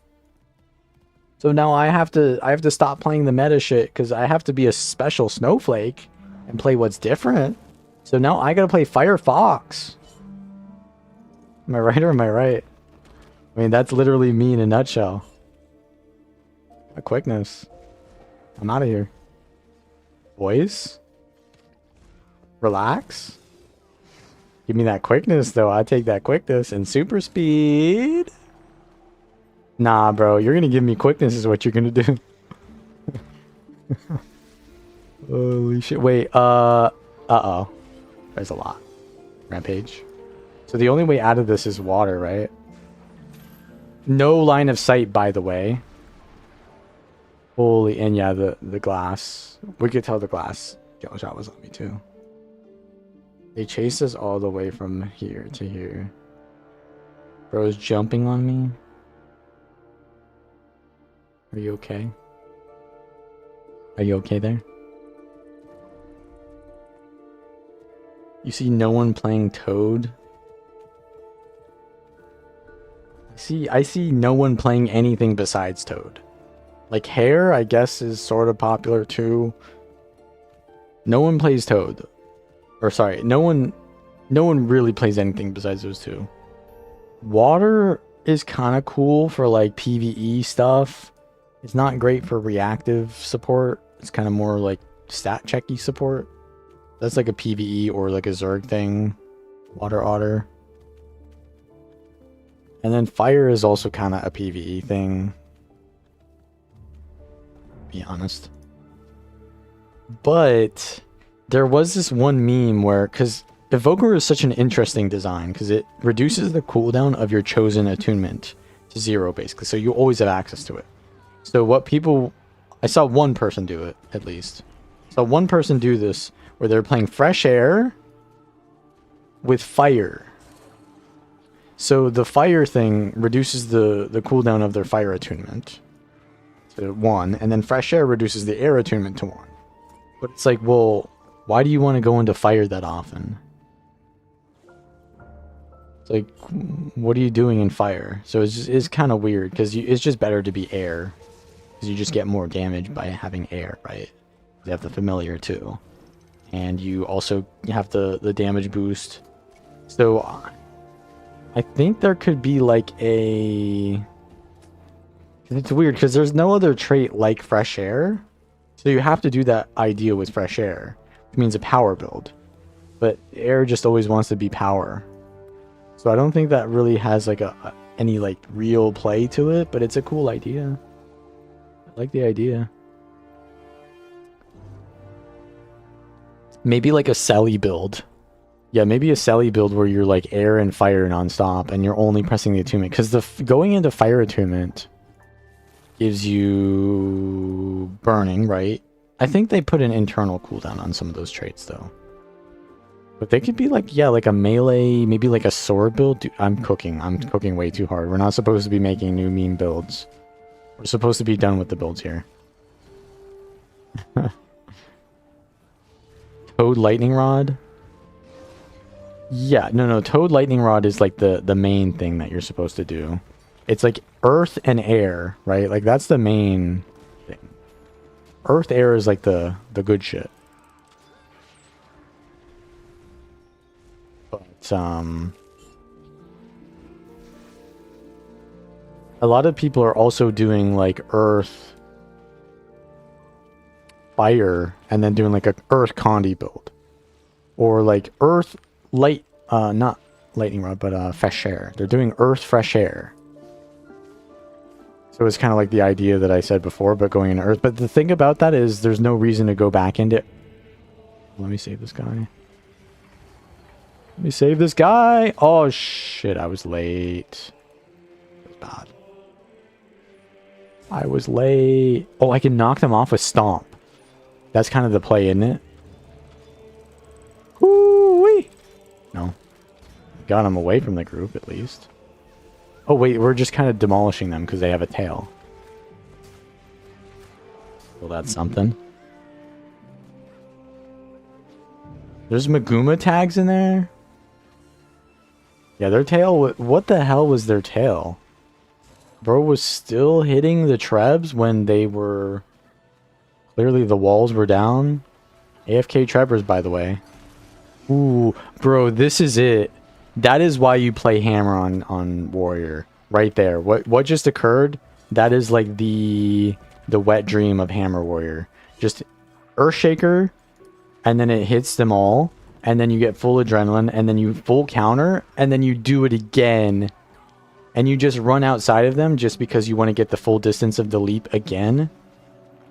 So now I have to stop playing the meta shit because I have to be a special snowflake and play what's different. So now I got to play Firefox. Am I right or am I right? I mean, that's literally me in a nutshell. A quickness. I'm out of here. Boys. Relax. Give me that quickness, though. I take that quickness and super speed. Nah, bro. You're gonna give me quickness is what you're gonna do. Holy shit. Wait, uh-oh. There's a lot. Rampage. So the only way out of this is water, right? No line of sight, by the way. Holy, and yeah, the glass. We could tell the glass kill shot was on me too. They chased us all the way from here to here. Bro's jumping on me. Are you okay? Are you okay there? You see no one playing Toad? I see no one playing anything besides Toad. Like Hare, I guess, is sort of popular too. No one plays Toad. Or sorry, no one really plays anything besides those two. Water is kind of cool for like PvE stuff. It's not great for reactive support. It's kind of more like stat checky support. That's like a PvE or like a Zerg thing. Water Otter. And then fire is also kind of a PvE thing. Be honest. But there was this one meme where, because Evoker is such an interesting design, because it reduces the cooldown of your chosen attunement to 0 basically. So you always have access to it. So what people, I saw one person do it at least. So one person do this where they're playing Fresh Air with fire. So the fire thing reduces the cooldown of their fire attunement to 1, and then Fresh Air reduces the air attunement to 1. But it's like, well, why do you want to go into fire that often? It's like, what are you doing in fire? So it's kind of weird, because it's just better to be air. Because you just get more damage by having air, right? You have the familiar too. And you also have the damage boost. So I think there could be like a... It's weird because there's no other trait like Fresh Air. So you have to do that idea with Fresh Air. It means a power build. But air just always wants to be power. So I don't think that really has like any like real play to it, but it's a cool idea. I like the idea. Maybe like a Selly build. Yeah, maybe a Selly build where you're like air and fire nonstop and you're only pressing the attunement. Because going into fire attunement gives you burning, right? I think they put an internal cooldown on some of those traits though. But they could be like, yeah, like a melee, maybe like a sword build. Dude, I'm cooking way too hard. We're not supposed to be making new meme builds. We're supposed to be done with the builds here. Toad Lightning Rod? Yeah, no, Toad Lightning Rod is like the main thing that you're supposed to do. It's like earth and air, right? Like that's the main thing. Earth air is like the good shit. But a lot of people are also doing like earth, fire, and then doing like a earth condi build, or like earth light, not lightning rod, but fresh air. They're doing earth fresh air. So it's kind of like the idea that I said before, but going into earth. But the thing about that is there's no reason to go back into... Let me save this guy. Let me save this guy. Oh, shit. I was late. That's bad. I was late. Oh, I can knock them off with Stomp. That's kind of the play, isn't it? Woo-wee. No. Got him away from the group, at least. Oh, wait. We're just kind of demolishing them because they have a tail. Well, that's something. There's Maguma tags in there. Yeah, their tail... What the hell was their tail? Bro was still hitting the trebs when they were... Clearly the walls were down. AFK Trebers, by the way. Ooh, bro, this is it. That is why you play Hammer on Warrior. Right there. What just occurred? That is like the wet dream of Hammer Warrior. Just Earthshaker, and then it hits them all, and then you get full adrenaline, and then you full counter, and then you do it again. And you just run outside of them just because you want to get the full distance of the leap again.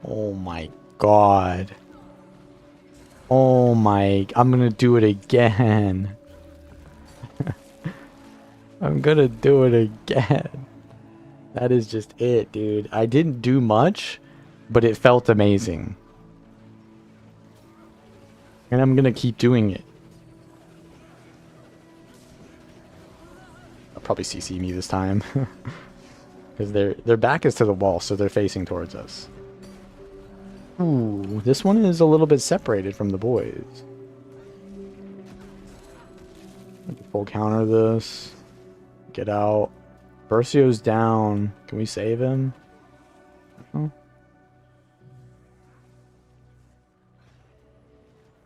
Oh my god. Oh my... I'm gonna do it again. I'm gonna do it again. That is just it, dude. I didn't do much, but it felt amazing. And I'm gonna keep doing it. They'll probably CC me this time. Because their back is to the wall, so they're facing towards us. Ooh, this one is a little bit separated from the boys. I can full counter this. Get out. Bercio's down. Can we save him? Oh.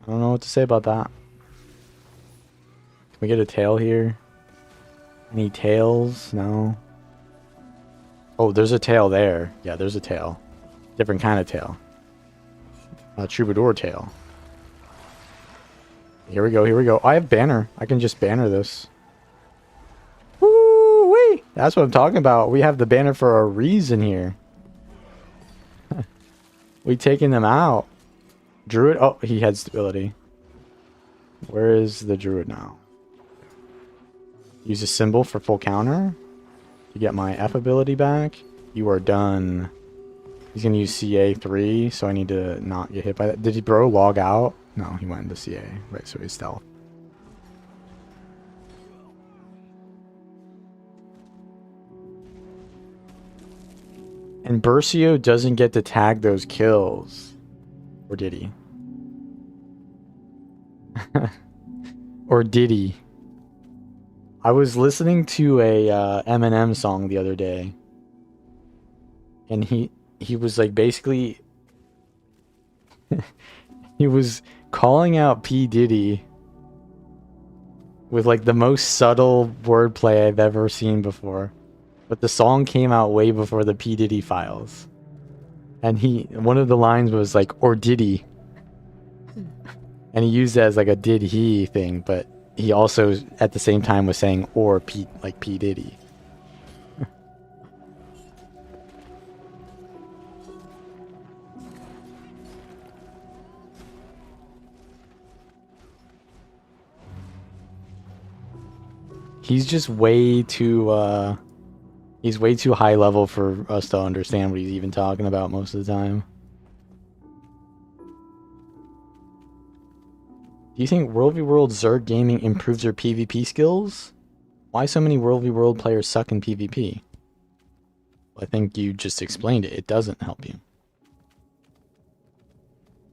I don't know what to say about that. Can we get a tail here? Any tails? No. Oh, there's a tail there. Yeah, there's a tail. Different kind of tail. A troubadour tail. Here we go, here we go. I have banner. I can just banner this. Woo-wee! That's what I'm talking about. We have the banner for a reason here. We taking them out. Druid. Oh, he had stability. Where is the druid now? Use a symbol for full counter. To get my F ability back. You are done. He's going to use CA3, so I need to not get hit by that. Did he bro log out? No, he went into CA. Right, so he's stealth. And Bercio doesn't get to tag those kills. Or did he? Or did he? I was listening to a Eminem song the other day. And he was like basically... he was calling out P. Diddy with like the most subtle wordplay I've ever seen before. But the song came out way before the P. Diddy files. And one of the lines was like, or did he? And he used it as like a did he thing, but he also at the same time was saying or P, like P. Diddy. He's just way too he's way too high level for us to understand what he's even talking about most of the time. Do you think World v World Zerg gaming improves your PvP skills? Why so many World v World players suck in PvP? Well, I think you just explained it. It doesn't help you.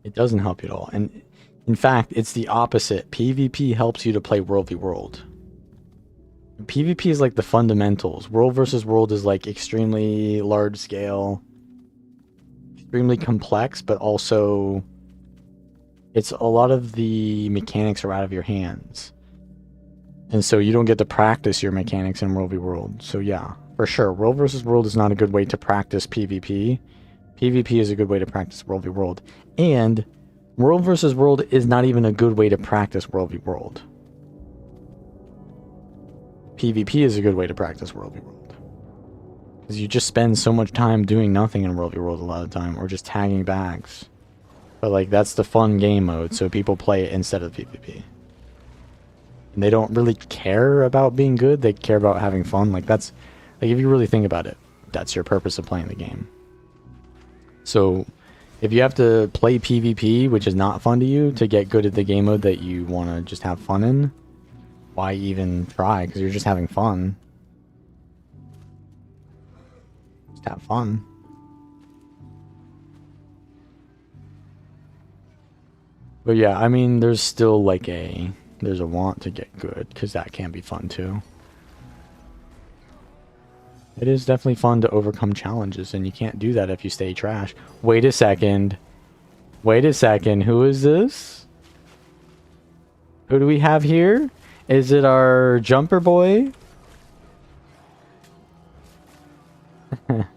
It doesn't help you at all. And in fact, it's the opposite. PvP helps you to play World v World. PvP is like the fundamentals. World versus World is like extremely large scale. extremely complex, but also it's a lot of the mechanics are out of your hands. And so you don't get to practice your mechanics in World v World. So yeah, for sure, World versus World is not a good way to practice PvP. PvP is a good way to practice World v World. And World versus World is not even a good way to practice World v World. PvP is a good way to practice World v World. Because you just spend so much time doing nothing in World v World a lot of the time, or just tagging bags. But like, that's the fun game mode, so people play it instead of PvP. And they don't really care about being good, they care about having fun. Like, that's, like, if you really think about it, that's your purpose of playing the game. So, if you have to play PvP, which is not fun to you, to get good at the game mode that you want to just have fun in, why even try? Because you're just having fun. Just have fun. But yeah, I mean, there's still like there's a want to get good, because that can be fun too. It is definitely fun to overcome challenges, and you can't do that if you stay trash. Wait a second. Wait a second, who is this? Who do we have here? Is it our jumper boy? That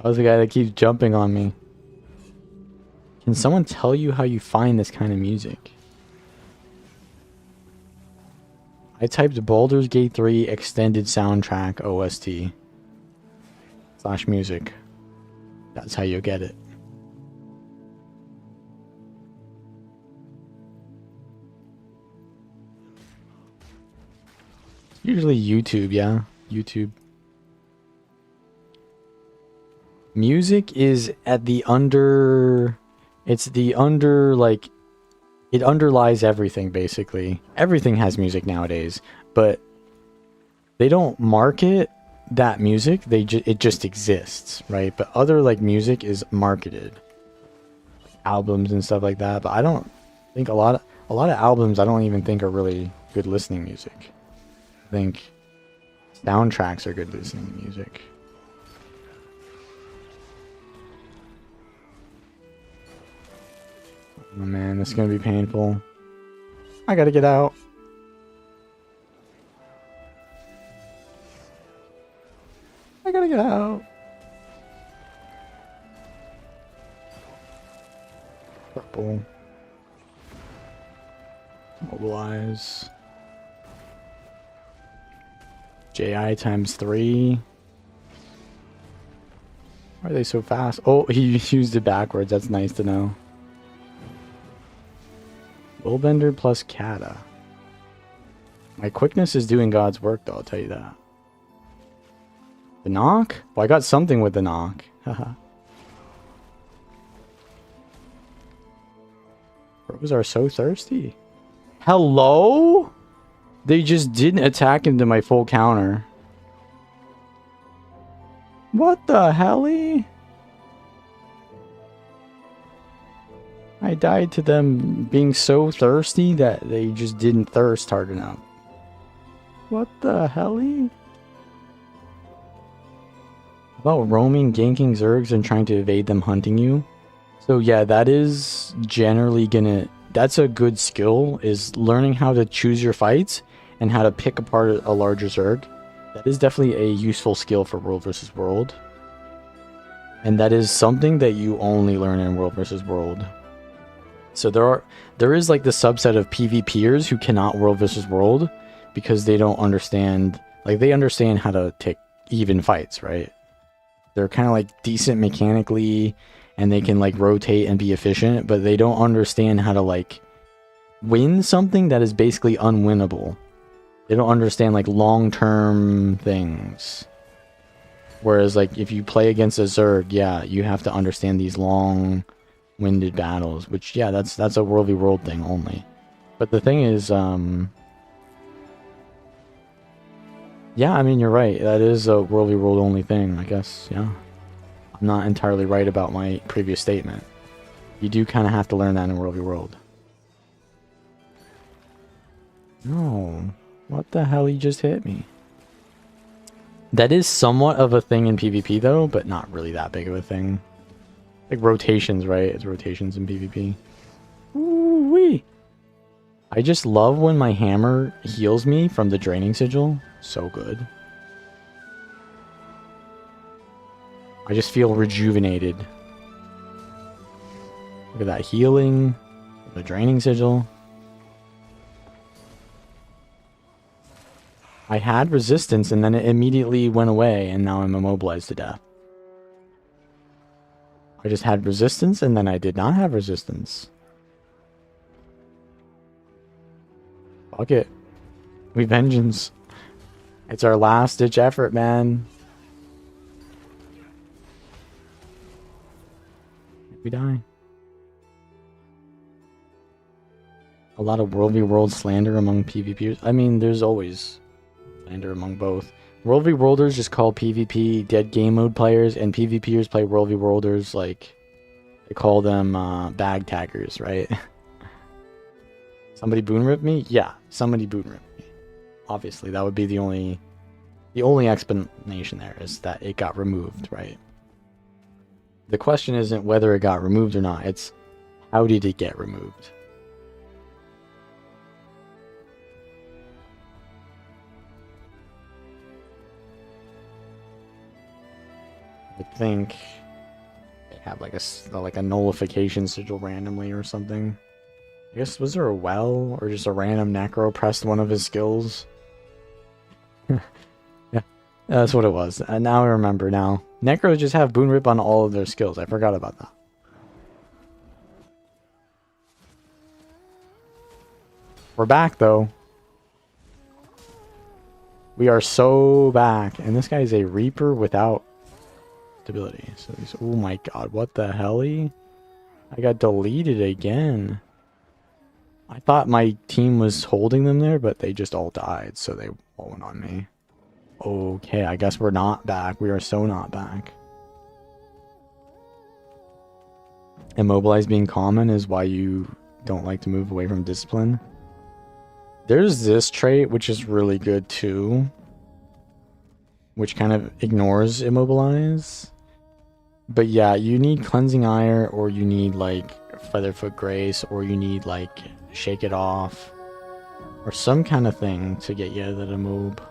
was the guy that keeps jumping on me. Can someone tell you how you find this kind of music? I typed Baldur's Gate 3 extended soundtrack OST / music. That's how you get it. Usually YouTube, yeah. YouTube. Music is at the under... It's the under, like... It underlies everything, basically. Everything has music nowadays, but they don't market that music. It just exists, right? But other, like, music is marketed. Albums and stuff like that. But I don't think a lot of albums I don't even think are really good listening music. I think soundtracks are good listening music. Oh man, this is gonna be painful. I gotta get out. I gotta get out. Purple. Mobilize. JI times 3. Why are they so fast? Oh, he used it backwards. That's nice to know. Bullbender plus Kata. My quickness is doing God's work, though, I'll tell you that. The knock? Well, I got something with the knock. Haha. Bros are so thirsty. Hello? They just didn't attack into my full counter. What the helly? I died to them being so thirsty that they just didn't thirst hard enough. What the helly? About roaming, ganking Zergs and trying to evade them hunting you. So yeah, that is generally gonna... That's a good skill, is learning how to choose your fights and how to pick apart a larger Zerg. That is definitely a useful skill for World vs. World. And that is something that you only learn in World vs. World. So there is like the subset of PvPers who cannot World vs. World because they don't understand, like they understand how to take even fights, right? They're kind of like decent mechanically and they can like rotate and be efficient, but they don't understand how to like win something that is basically unwinnable. They don't understand like long-term things. Whereas like if you play against a Zerg, yeah, you have to understand these long-winded battles, which yeah, that's a World v World thing only. But the thing is, yeah, I mean you're right. That is a World v World only thing, I guess. Yeah, I'm not entirely right about my previous statement. You do kind of have to learn that in World v World. No, what the hell? He just hit me. That is somewhat of a thing in PvP though, but not really that big of a thing. Like rotations, right? It's rotations in PvP. Ooh-wee. I just love when my hammer heals me from the draining sigil. So good. I just feel rejuvenated. Look at that healing. The draining sigil. I had resistance and then it immediately went away and now I'm immobilized to death. I just had resistance and then I did not have resistance. Fuck it. We vengeance. It's our last ditch effort, man. We die. A lot of World v World slander among PvPers. I mean, there's always slander among both. World v Worlders just call PvP dead game mode players, and PvPers play World v Worlders like they call them bag taggers, right? Somebody boon rip me? Yeah, somebody boon rip me. Obviously, that would be the only explanation there is that it got removed, right? The question isn't whether it got removed or not, it's how did it get removed? I think they have like a nullification sigil randomly or something. I guess, was there a well or just a random necro pressed one of his skills? Yeah, that's what it was. And now I remember now. Necros just have boon rip on all of their skills. I forgot about that. We're back though. We are so back. And this guy is a Reaper without stability. So he's, oh my god, what the helly? I got deleted again. I thought my team was holding them there, but they just all died, so they all went on me. Okay, I guess we're not back. We are so not back. Immobilize being common is why you don't like to move away from discipline. There's this trait, which is really good too, which kind of ignores immobilize. But yeah, you need cleansing ire, or you need like Featherfoot Grace, or you need like Shake It Off, or some kind of thing to get you out of that immob.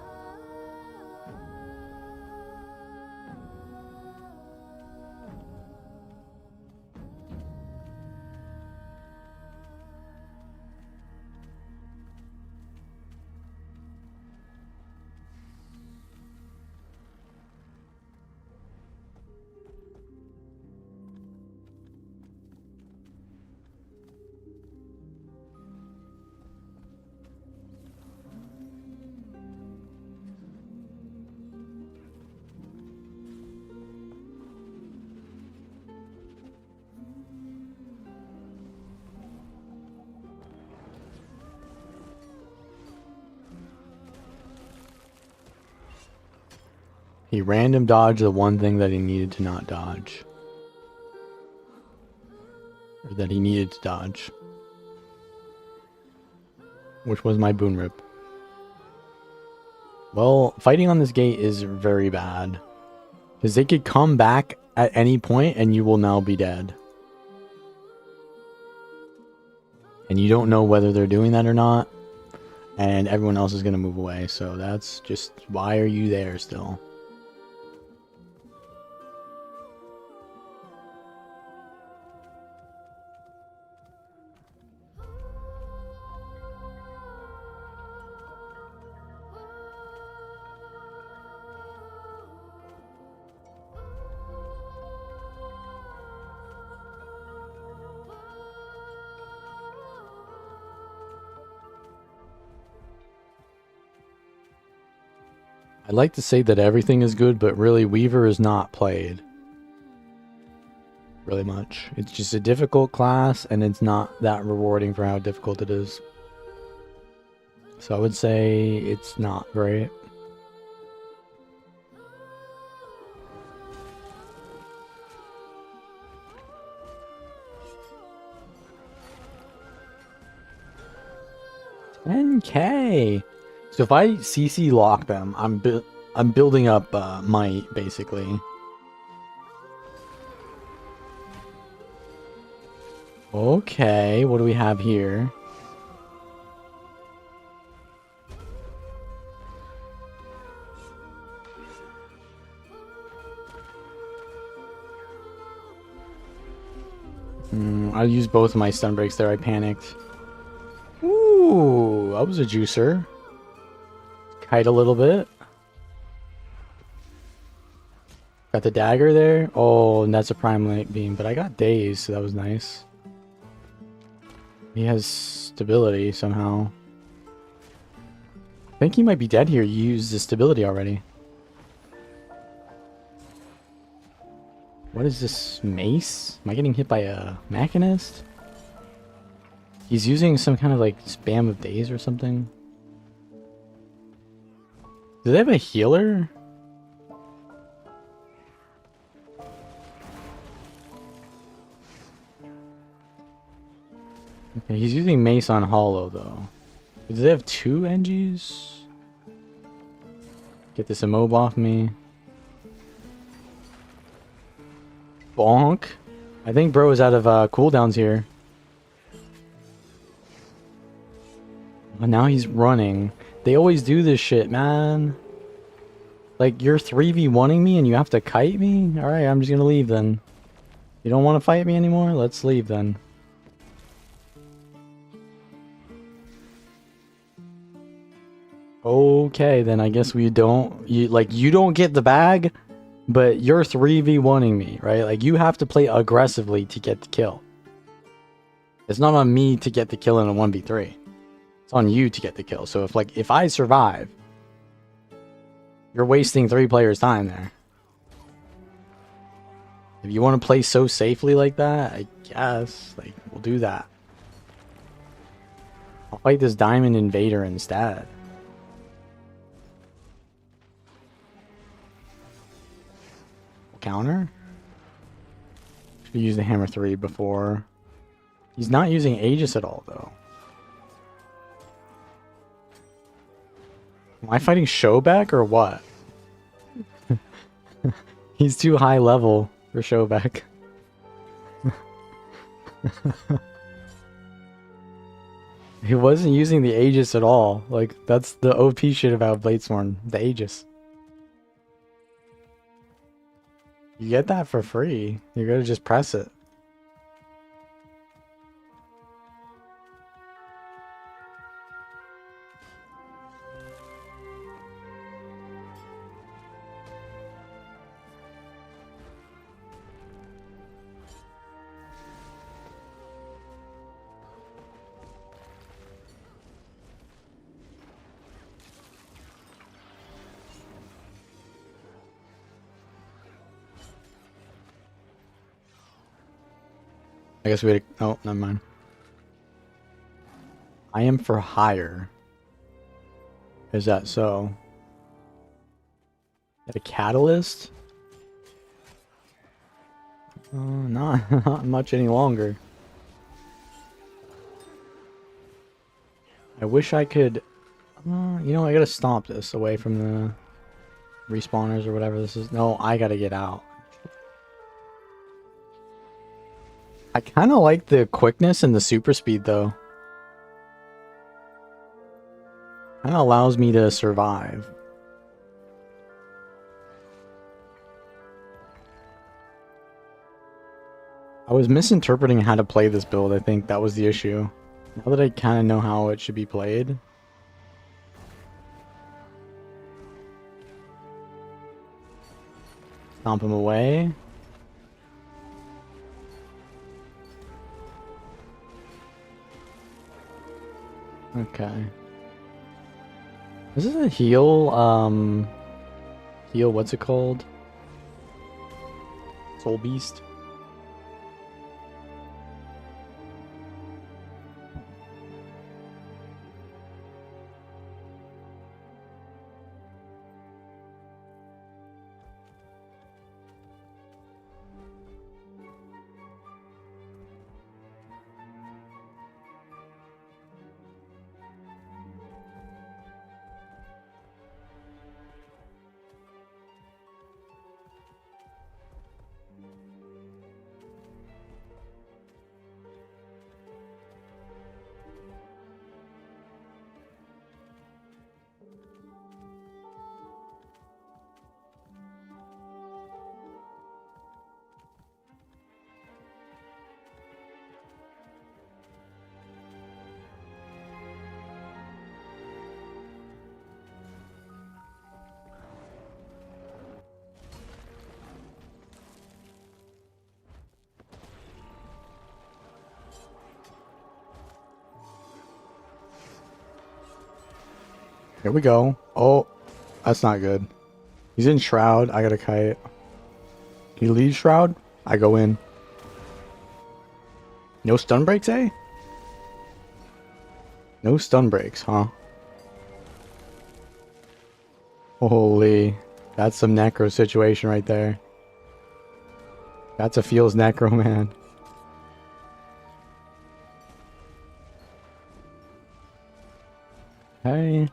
He random dodged the one thing that he needed to not dodge. Or that he needed to dodge. Which was my boon rip. Well, fighting on this gate is very bad. Because they could come back at any point and you will now be dead. And you don't know whether they're doing that or not. And everyone else is going to move away. So that's just, why are you there still? I'd like to say that everything is good, but really Weaver is not played really much. It's just a difficult class, and it's not that rewarding for how difficult it is. So I would say it's not great. $10K! So if I CC lock them, I'm I'm building up might, basically. Okay, what do we have here? I used both of my stun breaks there. I panicked. Ooh, that was a juicer. Kite a little bit. Got the dagger there. Oh, and that's a prime light beam. But I got dazed, so that was nice. He has stability somehow. I think he might be dead here. You used the stability already. What is this? Mace? Am I getting hit by a Machinist? He's using some kind of like spam of days or something. Do they have a healer? Okay, he's using Mace on Hollow though. Do they have 2 NGs? Get this immob off me. Bonk. I think bro is out of cooldowns here. And now he's running. They always do this shit, man. Like, you're 3v1ing me and you have to kite me? Alright, I'm just gonna leave then. You don't want to fight me anymore? Let's leave then. Okay, then I guess we don't... You don't get the bag, but you're 3v1ing me, right? Like, you have to play aggressively to get the kill. It's not on me to get the kill in a 1v3. It's on you to get the kill. So if I survive, you're wasting 3 players' time there. If you want to play so safely like that, I guess, like, we'll do that. I'll fight this Diamond Invader instead. Counter? Should have used the Hammer 3 before. He's not using Aegis at all, though. Am I fighting Showback or what? He's too high level for Showback. He wasn't using the Aegis at all. Like, that's the OP shit about Bladesworn. The Aegis. You get that for free. You gotta just press it. I guess we had to... Oh, never mind. I am for hire. Is that so? At a catalyst? Not much any longer. I wish I could... you know, I gotta stomp this away from the respawners or whatever this is. No, I gotta get out. I kind of like the quickness and the super speed, though. Kind of allows me to survive. I was misinterpreting how to play this build. I think that was the issue. Now that I kind of know how it should be played. Stomp him away. Okay. This is a heal, heal, what's it called? Soul Beast? Here we go. Oh, that's not good. He's in Shroud. I got a kite. He leaves Shroud. I go in. No stun breaks, eh? No stun breaks, huh? Holy. That's some necro situation right there. That's a feels necro, man. Hey.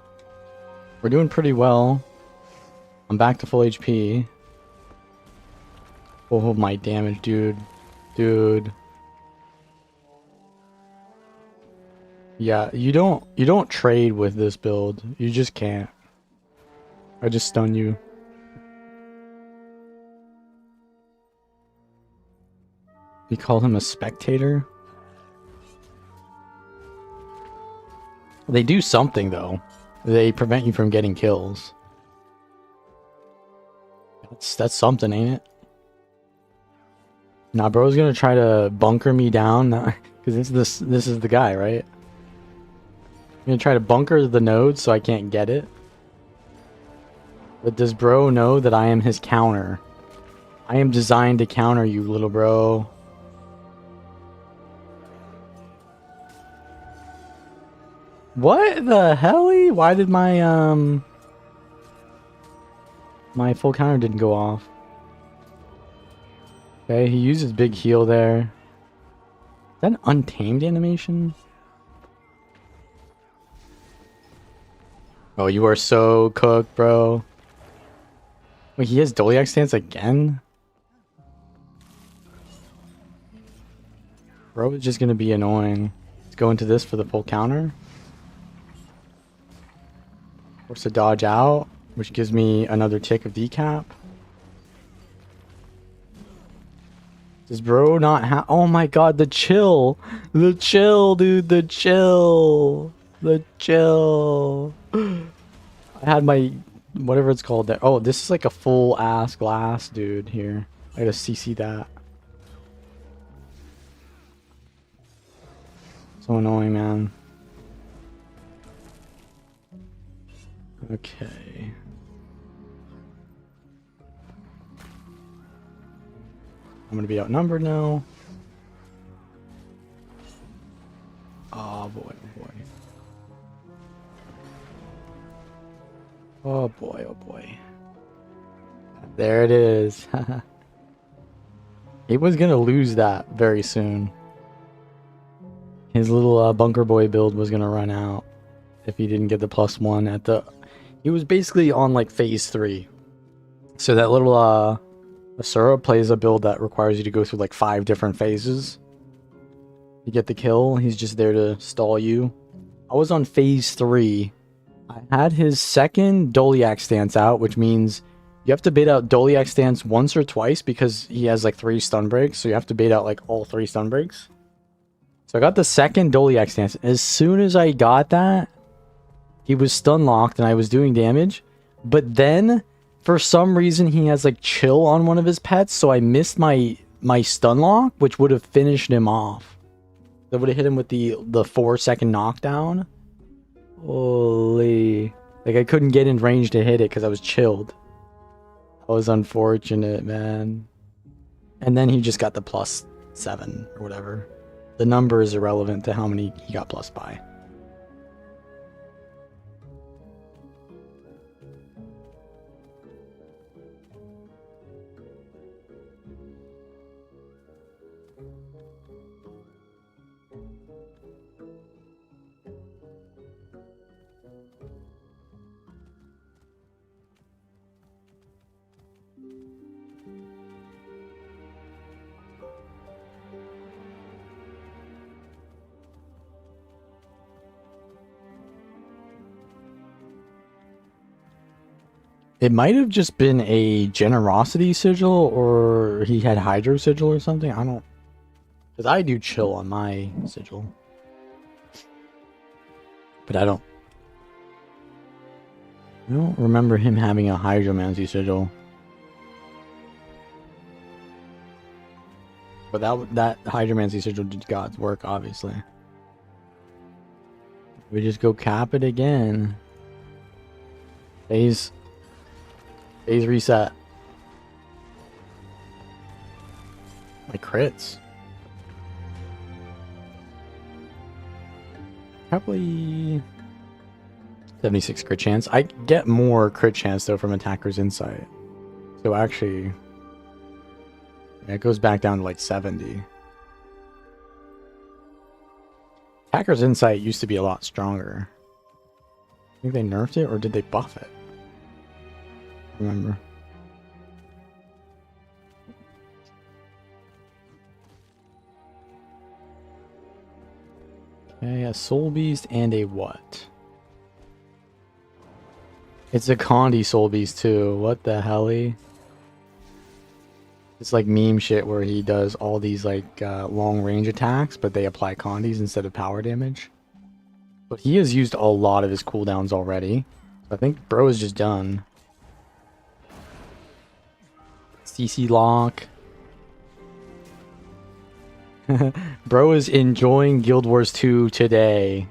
We're doing pretty well. I'm back to full HP. Oh my damage, dude. Dude. Yeah, you don't trade with this build. You just can't. I just stun you. You call him a spectator? They do something though. They prevent you from getting kills. That's something, ain't it? Nah, bro's gonna try to bunker me down because this is the guy, right? I'm gonna try to bunker the node so I can't get it. But does bro know that I am his counter? I am designed to counter you, little bro. What the hell? Why did my my full counter didn't go off? Okay, he uses big heal there. Is that an untamed animation? Oh, you are so cooked, bro. Wait, he has Doliac stance again? Bro is just gonna be annoying. Let's go into this for the full counter. Force a dodge out, which gives me another tick of decap. Does bro not have... Oh my god, the chill! The chill, dude, the chill! The chill! I had my... whatever it's called there. Oh, this is like a full ass glass, dude, here. I gotta CC that. So annoying, man. Okay. I'm gonna be outnumbered now. Oh boy, oh boy. Oh boy, oh boy. There it is. He was gonna lose that very soon. His little bunker boy build was gonna run out if he didn't get the +1 at the... He was basically on like phase 3. So that little Asura plays a build that requires you to go through like 5 different phases. You get the kill, he's just there to stall you. I was on phase 3. I had his second Doliac stance out, which means you have to bait out Doliac stance once or twice because he has like 3 stun breaks. So you have to bait out like all 3 stun breaks. So I got the second Doliac stance. As soon as I got that, he was stun locked and I was doing damage. But then, for some reason, he has like chill on one of his pets. So I missed my stun lock, which would have finished him off. That would have hit him with the 4-second knockdown. Holy. Like I couldn't get in range to hit it because I was chilled. That was unfortunate, man. And then he just got the +7 or whatever. The number is irrelevant to how many he got plus by. It might have just been a generosity sigil, or he had hydro sigil or something. I don't... Because I do chill on my sigil. But I don't remember him having a hydromancy sigil. But that hydromancy sigil did God's work, obviously. We just go cap it again. Phase reset. My crits. Probably 76 crit chance. I get more crit chance though from Attacker's Insight. So actually, yeah, it goes back down to like 70. Attacker's Insight used to be a lot stronger. I think they nerfed it or did they buff it? I don't remember. Okay, a Soul Beast and a what? It's a Condi Soul Beast too. What the helly? It's like meme shit where he does all these like long range attacks, but they apply Condis instead of power damage. But he has used a lot of his cooldowns already. So I think bro is just done. CC lock. Bro is enjoying Guild Wars 2 today.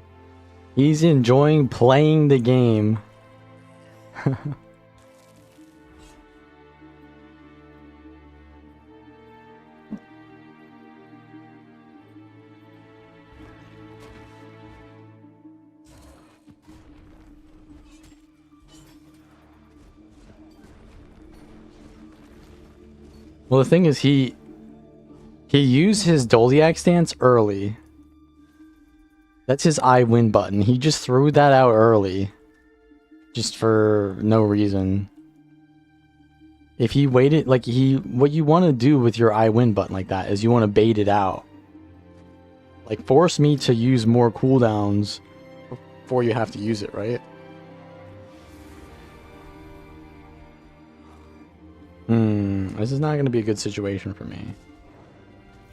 He's enjoying playing the game. Well, the thing is, he used his Doliac stance early. That's his I win button. He just threw that out early. Just for no reason. If he waited, like what you want to do with your I win button like that is you want to bait it out. Like force me to use more cooldowns before you have to use it, right? This is not going to be a good situation for me.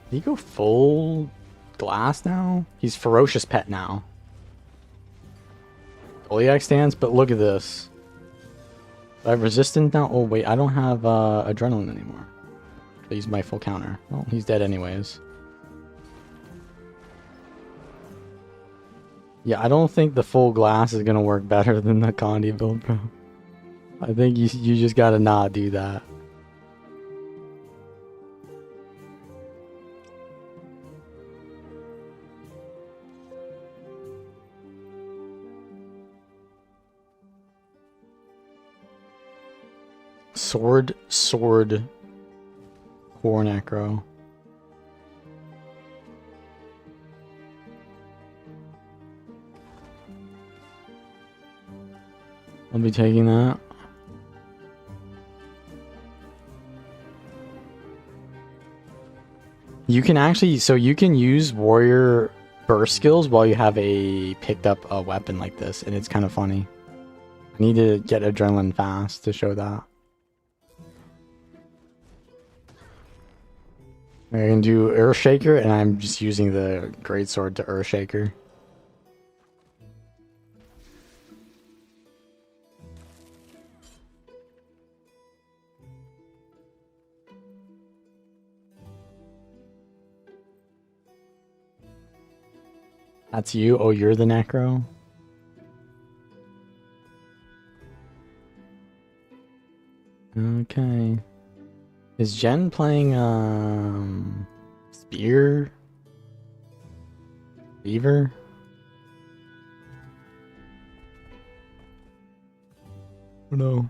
Did he go full glass now? He's ferocious pet now. Doliac stance, but look at this. Do I have resistance now? Oh wait, I don't have adrenaline anymore. I use my full counter. Well, he's dead anyways. Yeah, I don't think the full glass is gonna work better than the Condi build, bro. I think you just gotta not do that. Sword, Core Necro. I'll be taking that. You can actually, so you can use warrior burst skills while you have picked up a weapon like this, and it's kind of funny. I need to get adrenaline fast to show that. I can do Earthshaker, and I'm just using the Greatsword to Earthshaker. That's you? Oh, you're the Necro? Okay. Is Jen playing, Spear? Beaver? Oh no.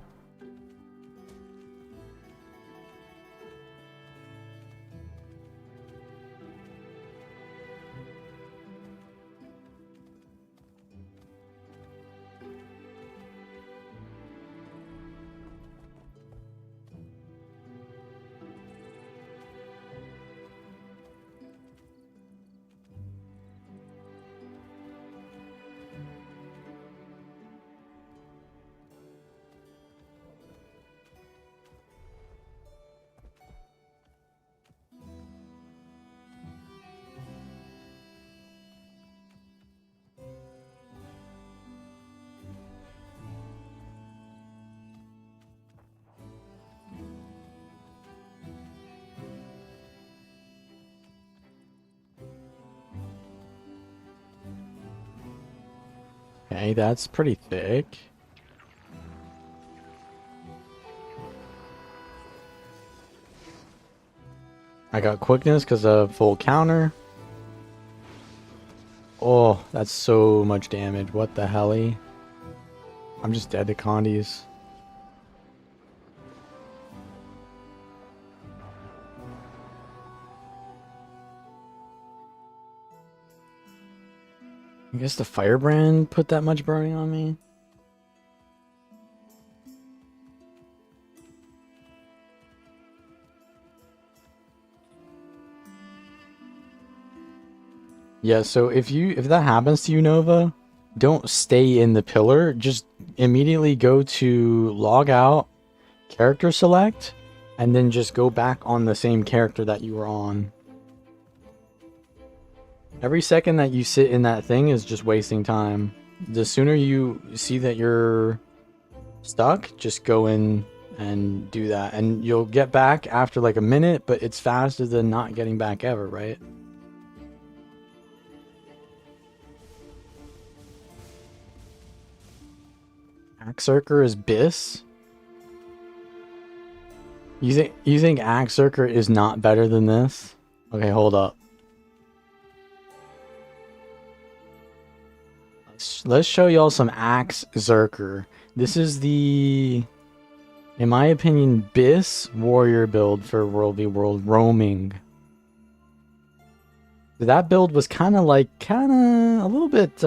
Okay, that's pretty thick. I got quickness because of full counter. Oh, that's so much damage. What the helly? I'm just dead to Condis. I guess the Firebrand put that much burning on me. Yeah, so if that happens to you, Nova, don't stay in the pillar. Just immediately go to log out, character select, and then just go back on the same character that you were on. Every second that you sit in that thing is just wasting time. The sooner you see that you're stuck, just go in and do that. And you'll get back after like a minute, but it's faster than not getting back ever, right? Axerker is Biss? You think Axerker is not better than this? Okay, hold up. Let's show y'all some Axerker. This is the, in my opinion, Biss warrior build for World v World roaming. That build was kind of a little bit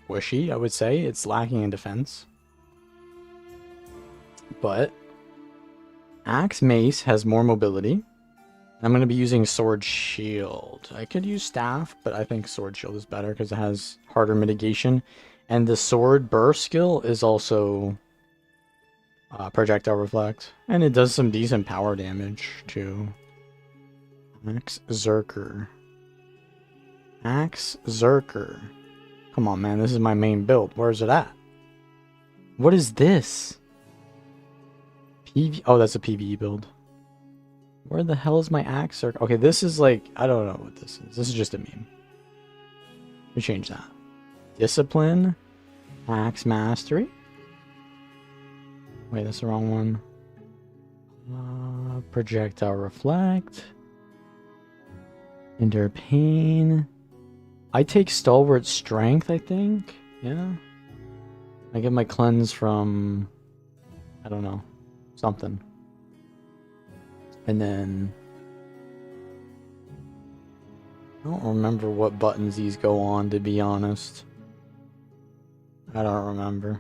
squishy, I would say. It's lacking in defense. But Axe Mace has more mobility. I'm going to be using Sword Shield. I could use Staff, but I think Sword Shield is better because it has harder mitigation. And the Sword Burst skill is also Projectile Reflect. And it does some decent power damage too. Axe Zerker. Axe Zerker. Come on, man. This is my main build. Where's it at? What is this? Oh, that's a PvE build. Where the hell is my axe? Okay, this is like, I don't know what this is. This is just a meme. Let me change that. Discipline. Axe Mastery. Wait, that's the wrong one. Projectile Reflect. Endure Pain. I take Stalwart Strength, I think. Yeah. I get my cleanse from, I don't know, something. And then I don't remember what buttons these go on, to be honest. I don't remember.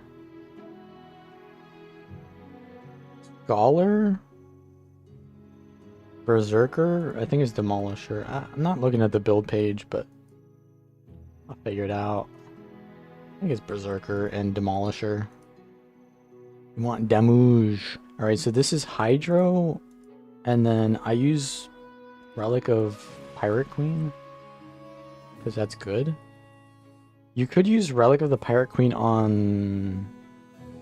Scholar? Berserker? I think it's Demolisher. I'm not looking at the build page, but I'll figure it out. I think it's Berserker and Demolisher. You want Damage. Alright, so this is Hydro. And then I use Relic of Pirate Queen, because that's good. You could use Relic of the Pirate Queen on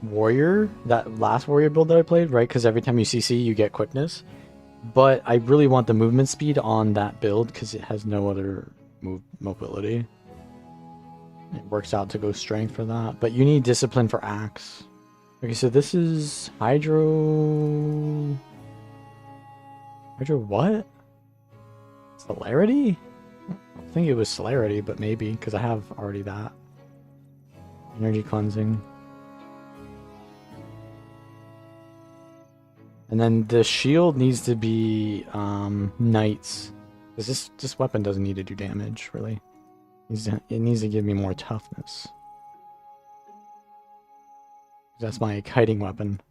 Warrior, that last Warrior build that I played, right? Because every time you CC, you get quickness. But I really want the movement speed on that build, because it has no other mobility. It works out to go strength for that. But you need discipline for Axe. Okay, so this is Hydro... Hydro what? Celerity? I think it was Celerity, but maybe, because I have already that. Energy Cleansing. And then the shield needs to be Knights. Because this weapon doesn't need to do damage, really. It needs to give me more toughness. That's my kiting weapon.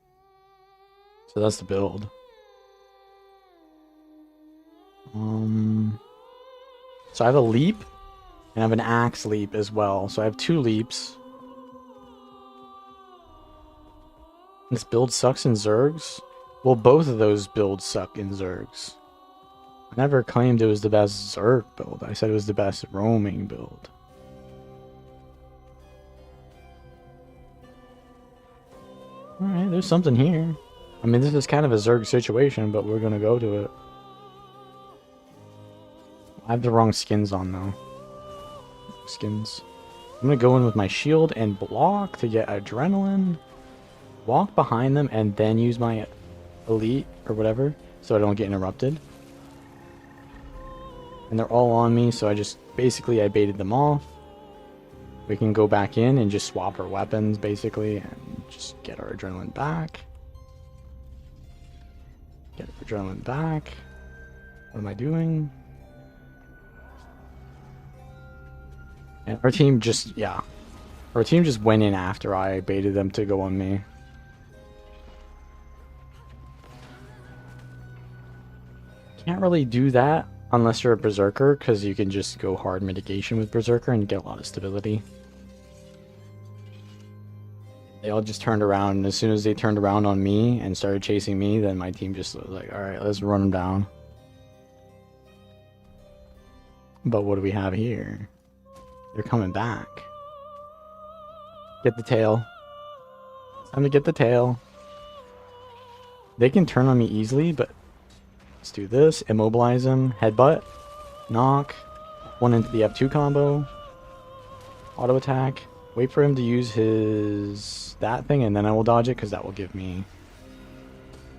So that's the build. So I have a leap, and I have an axe leap as well. So I have 2 leaps. This build sucks in Zergs? Well, both of those builds suck in Zergs. I never claimed it was the best Zerg build. I said it was the best roaming build. Alright, there's something here. I mean, this is kind of a Zerg situation, but we're gonna go to it. I have the wrong skins on, though. Skins. I'm gonna go in with my shield and block to get adrenaline. Walk behind them and then use my elite or whatever. so I don't get interrupted. And they're all on me, so I baited them off. We can go back in and just swap our weapons, basically, and just get our adrenaline back. Get our adrenaline back. What am I doing? And our team just went in after I baited them to go on me. Can't really do that unless you're a Berserker, because you can just go hard mitigation with Berserker and get a lot of stability. They all just turned around, and as soon as they turned around on me and started chasing me, then my team just was like, alright, let's run them down. But what do we have here? They're coming back. Get the tail. It's time to get the tail. They can turn on me easily, but let's do this. Immobilize him. Headbutt. Knock. One into the F2 combo. Auto attack. Wait for him to use that thing, and then I will dodge it, because that will give me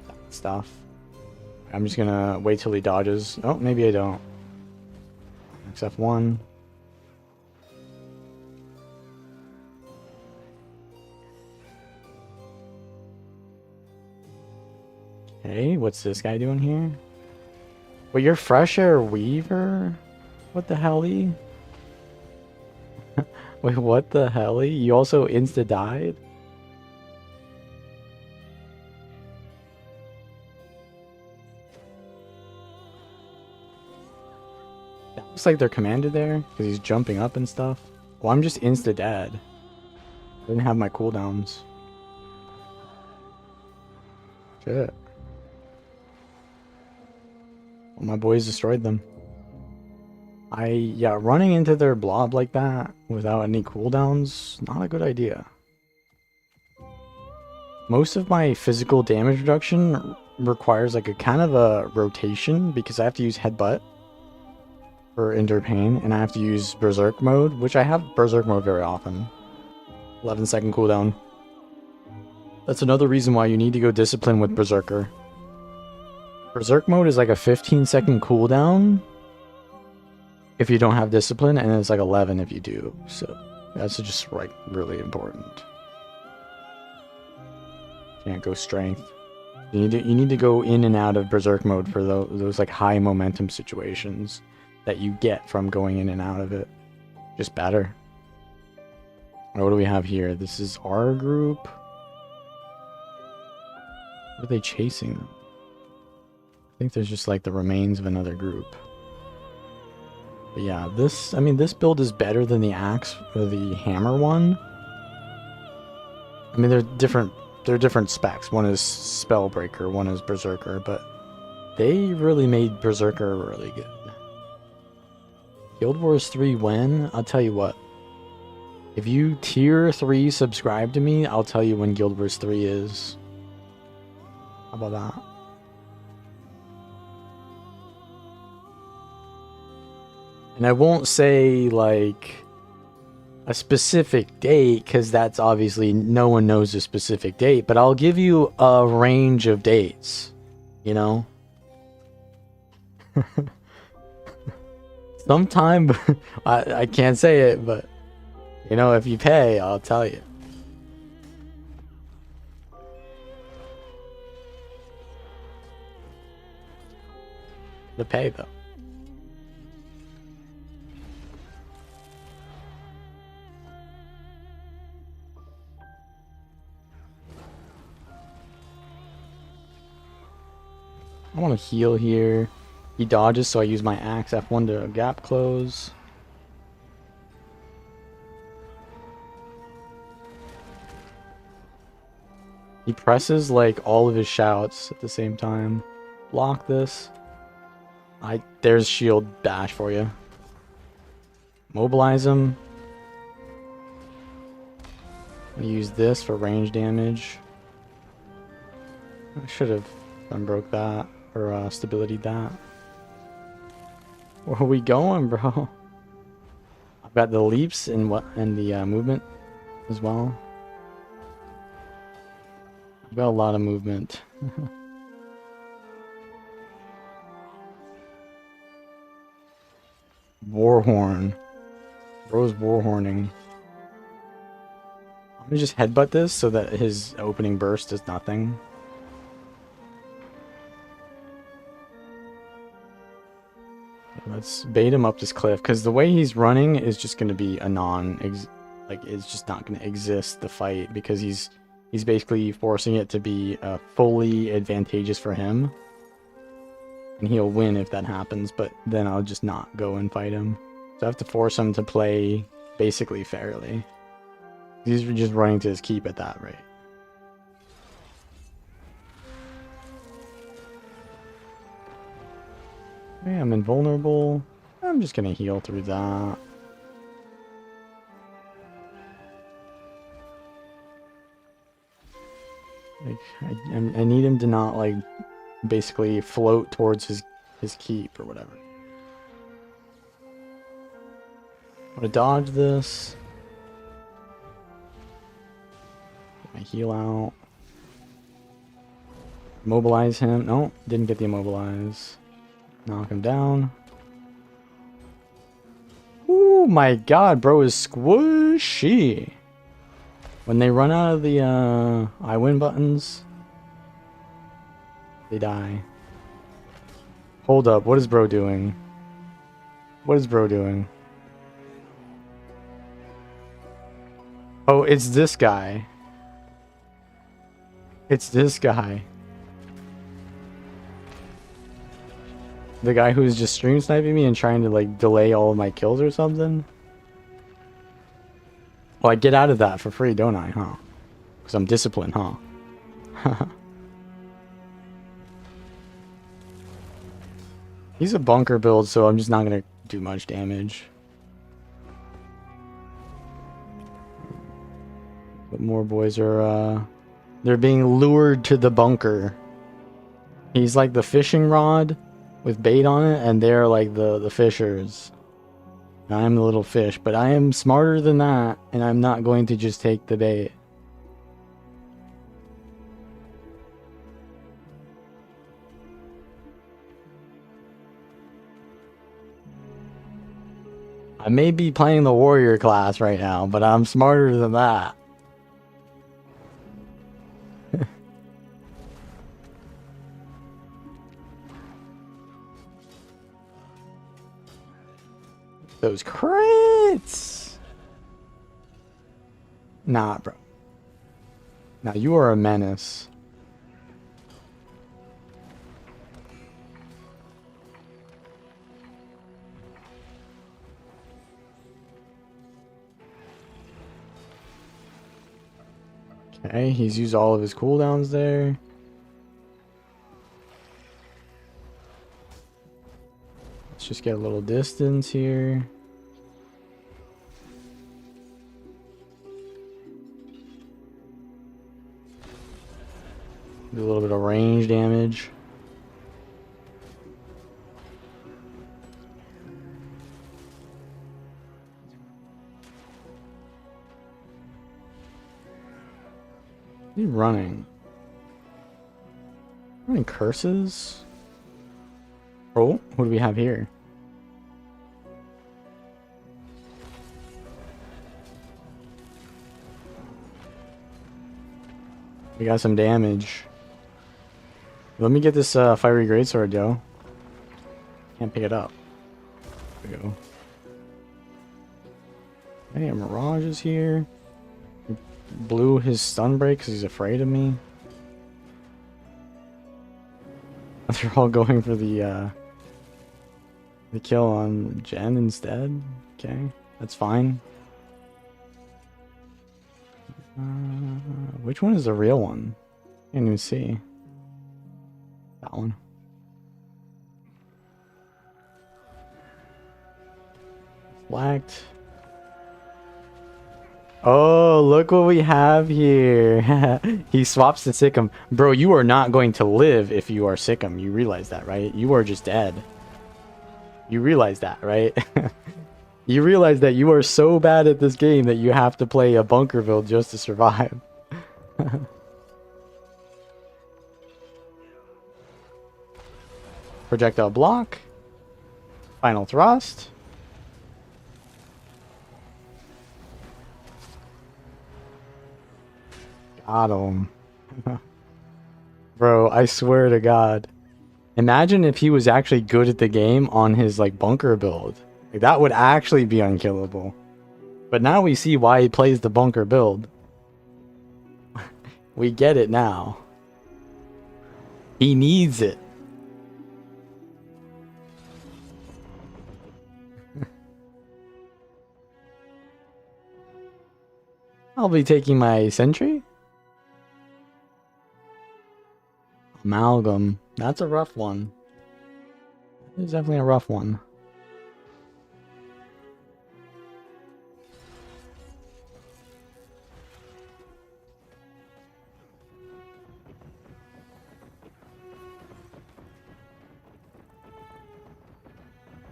that stuff. I'm just gonna wait till he dodges. Oh, maybe I don't. F1. Okay, what's this guy doing here? Well, you're Fresh Air Weaver? What the hell-y? Wait, what the hell-y? You also insta-died? That looks like they're commander there, because he's jumping up and stuff. Well, I'm just insta-dead. I didn't have my cooldowns. Shit. Well, my boys destroyed them. Yeah, running into their blob like that without any cooldowns, not a good idea. Most of my physical damage reduction requires like a kind of a rotation, because I have to use Headbutt for Endure Pain, and I have to use Berserk mode, which I have Berserk mode very often. 11-second cooldown. That's another reason why you need to go Discipline with Berserker. Berserk mode is like a 15-second cooldown if you don't have Discipline, and it's like 11 if you do. So that's just like really important. Can't go Strength. You need to go in and out of Berserk mode for those like high momentum situations that you get from going in and out of it. Just better. What do we have here? This is our group. What are they chasing them? I think there's just like the remains of another group. But yeah, this build is better than the axe or the hammer one. I mean, they're different specs. One is Spellbreaker, one is Berserker, but they really made Berserker really good. Guild Wars 3 when? I'll tell you what. If you tier 3 subscribe to me, I'll tell you when Guild Wars 3 is. How about that? And I won't say like a specific date, because that's obviously no one knows a specific date, but I'll give you a range of dates, you know? Sometime, I can't say it, but you know, if you pay, I'll tell you. The pay though. I want to heal here. He dodges, so I use my axe F1 to gap close. He presses like all of his shouts at the same time. Block this. There's shield dash for you. Mobilize him. I'm gonna use this for range damage. I should have unbroke that. Or stability that. Where are we going, bro? I've got the leaps and the movement as well. I've got a lot of movement. Warhorn. Bro's warhorning. I'm gonna just headbutt this so that his opening burst does nothing. Let's bait him up this cliff, because the way he's running is just going to be a like, it's just not going to exist, the fight, because he's basically forcing it to be fully advantageous for him. And he'll win if that happens, but then I'll just not go and fight him. So I have to force him to play basically fairly. He's just running to his keep at that rate. Okay, I'm invulnerable. I'm just gonna heal through that. Like, I need him to not, like, basically float towards his keep or whatever. I'm gonna dodge this. Get my heal out. Immobilize him. No, didn't get the immobilize. Knock him down. Oh my god, bro is squishy. When they run out of the I win buttons, they die. Hold up, what is bro doing? What is bro doing? Oh, it's this guy. It's this guy. The guy who's just stream sniping me and trying to, like, delay all of my kills or something? Well, I get out of that for free, don't I, huh? Because I'm disciplined, huh? He's a bunker build, so I'm just not going to do much damage. But more boys are, they're being lured to the bunker. He's like the fishing rod with bait on it, and they're like the fishers. I'm the little fish, but I am smarter than that, and I'm not going to just take the bait. I may be playing the warrior class right now, but I'm smarter than that. Those crits! Nah, bro. Now you are a menace. Okay, he's used all of his cooldowns there. Let's just get a little distance here. Do a little bit of range damage. He's running. Running curses? Oh, what do we have here? We got some damage. Let me get this fiery greatsword, yo. Can't pick it up. There we go. Hey, Mirage is here. He blew his stun break because he's afraid of me. They're all going for the kill on Jen instead. Okay, that's fine. Which one is the real one? Can't even see. That one. Flagged. Oh, look what we have here. He swaps to Sikkim. Bro, you are not going to live if you are Sikkim. You realize that, right? You are just dead. You realize that, right? You realize that you are so bad at this game that you have to play a bunker build just to survive. Projectile block. Final thrust. Got him. Bro, I swear to God. Imagine if he was actually good at the game on his like bunker build. Like, that would actually be unkillable. But now we see why he plays the bunker build. We get it now. He needs it. I'll be taking my sentry. Amalgam. That's a rough one. It's definitely a rough one.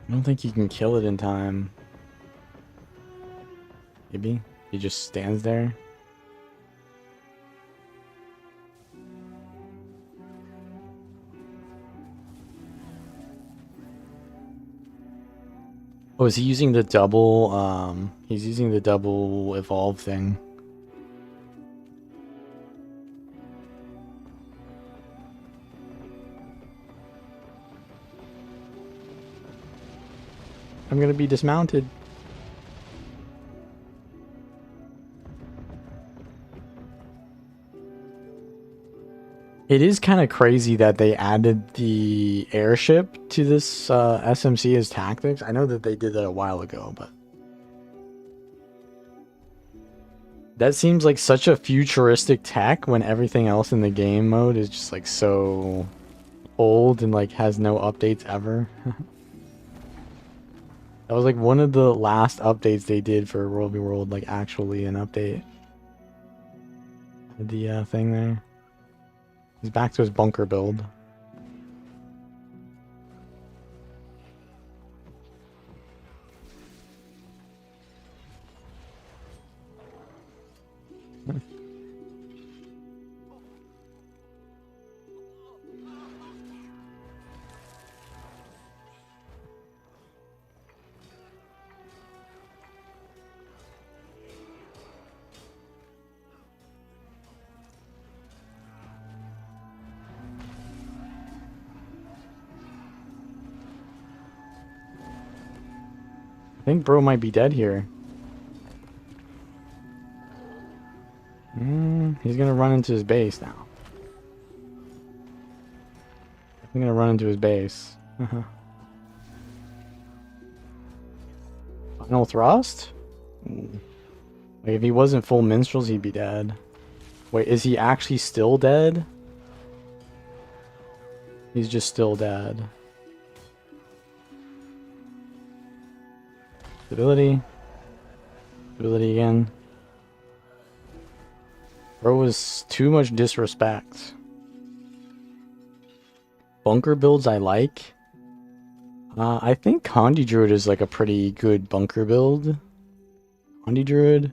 I don't think he can kill it in time. Maybe he just stands there. Oh, is he using the double, he's using the double evolve thing. I'm gonna be dismounted. It is kind of crazy that they added the airship to this SMC as tactics. I know that they did that a while ago, but that seems like such a futuristic tech when everything else in the game mode is just like so old and like has no updates ever. That was like one of the last updates they did for World v World, like actually an update. The thing there. He's back to his bunker build. I think bro might be dead here. He's gonna run into his base now. I'm gonna run into his base. Final thrust? Ooh. Like, if he wasn't full minstrels, he'd be dead. Wait, is he actually still dead? He's just still dead. Stability. Stability again. Bro was too much disrespect. Bunker builds I like. I think Condi Druid is like a pretty good bunker build. Condi Druid.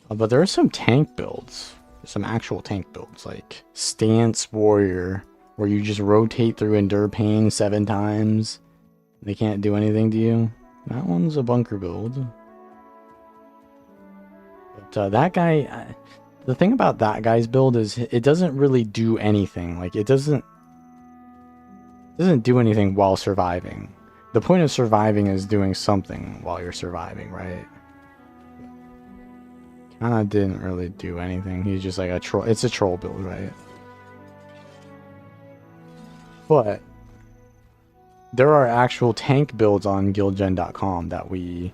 But there are some tank builds. Some actual tank builds, like Stance Warrior, where you just rotate through Endure Pain 7 times. They can't do anything to you. That one's a bunker build. But that guy... the thing about that guy's build is it doesn't really do anything. Like, it doesn't do anything while surviving. The point of surviving is doing something while you're surviving, right? Kinda didn't really do anything. He's just like a troll. It's a troll build, right? But there are actual tank builds on guildgen.com that we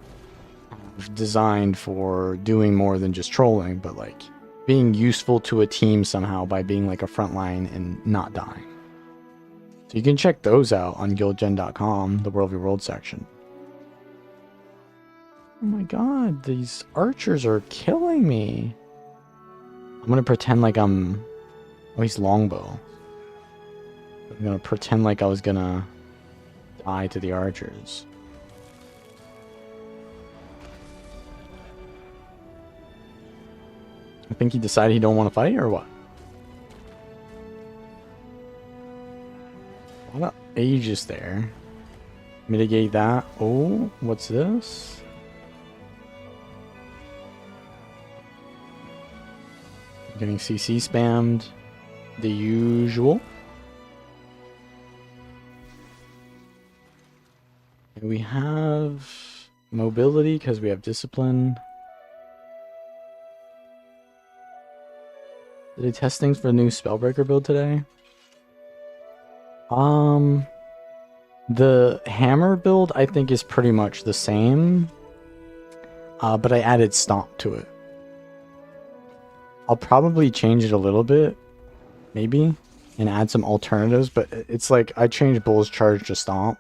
have designed for doing more than just trolling, but like being useful to a team somehow by being like a frontline and not dying. So you can check those out on guildgen.com, the World v World section. Oh my god, these archers are killing me. I'm gonna pretend like I'm... Oh, he's longbow. I'm gonna pretend like I was gonna die to the archers. I think he decided he don't want to fight, or what? A lot of Aegis there. Mitigate that. Oh, what's this? Getting CC spammed. The usual. We have mobility because we have discipline. Did they test things for the new Spellbreaker build today? The hammer build I think is pretty much the same. But I added stomp to it. I'll probably change it a little bit, maybe, and add some alternatives, but it's like I changed Bull's Charge to stomp.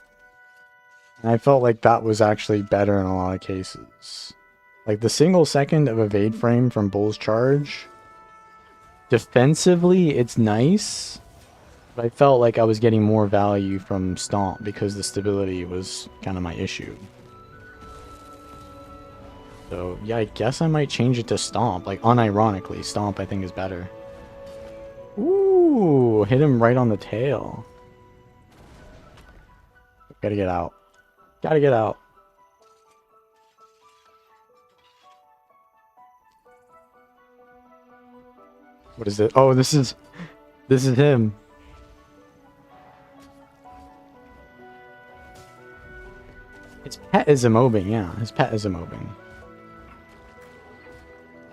And I felt like that was actually better in a lot of cases. Like the single second of evade frame from Bull's Charge, defensively it's nice, but I felt like I was getting more value from stomp because the stability was kind of my issue. So yeah, I guess I might change it to stomp. Like unironically, stomp I think is better. Ooh, hit him right on the tail. Gotta get out. Gotta get out. What is it? Oh, this is him. His pet is a mobbing, yeah. His pet is a mobbing.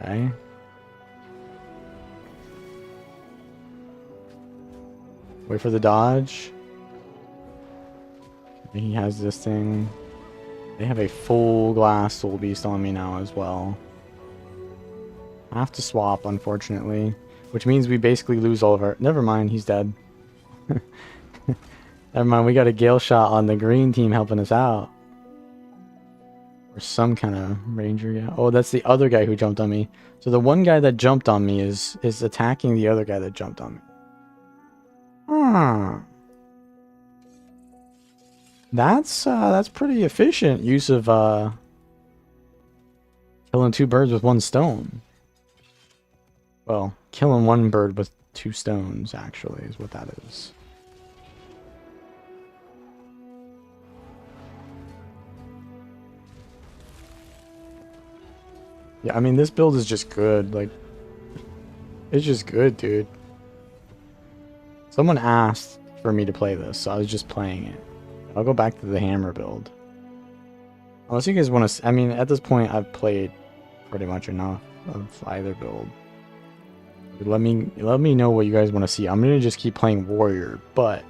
Okay. Wait for the dodge. He has this thing. They have a full glass Soul Beast on me now as well. I have to swap, unfortunately. Which means we basically lose all of our... Never mind, he's dead. Never mind, we got a Gale Shot on the green team helping us out. Or some kind of ranger, yeah. Oh, that's the other guy who jumped on me. So the one guy that jumped on me is attacking the other guy that jumped on me. Hmm. That's pretty efficient use of killing two birds with one stone. Well, killing one bird with two stones actually is what that is. Yeah, I mean this build is just good, like it's just good, dude. Someone asked for me to play this, so I was just playing it. I'll go back to the hammer build. Unless you guys want to... I mean, at this point, I've played pretty much enough of either build. Let me know what you guys want to see. I'm going to just keep playing warrior, but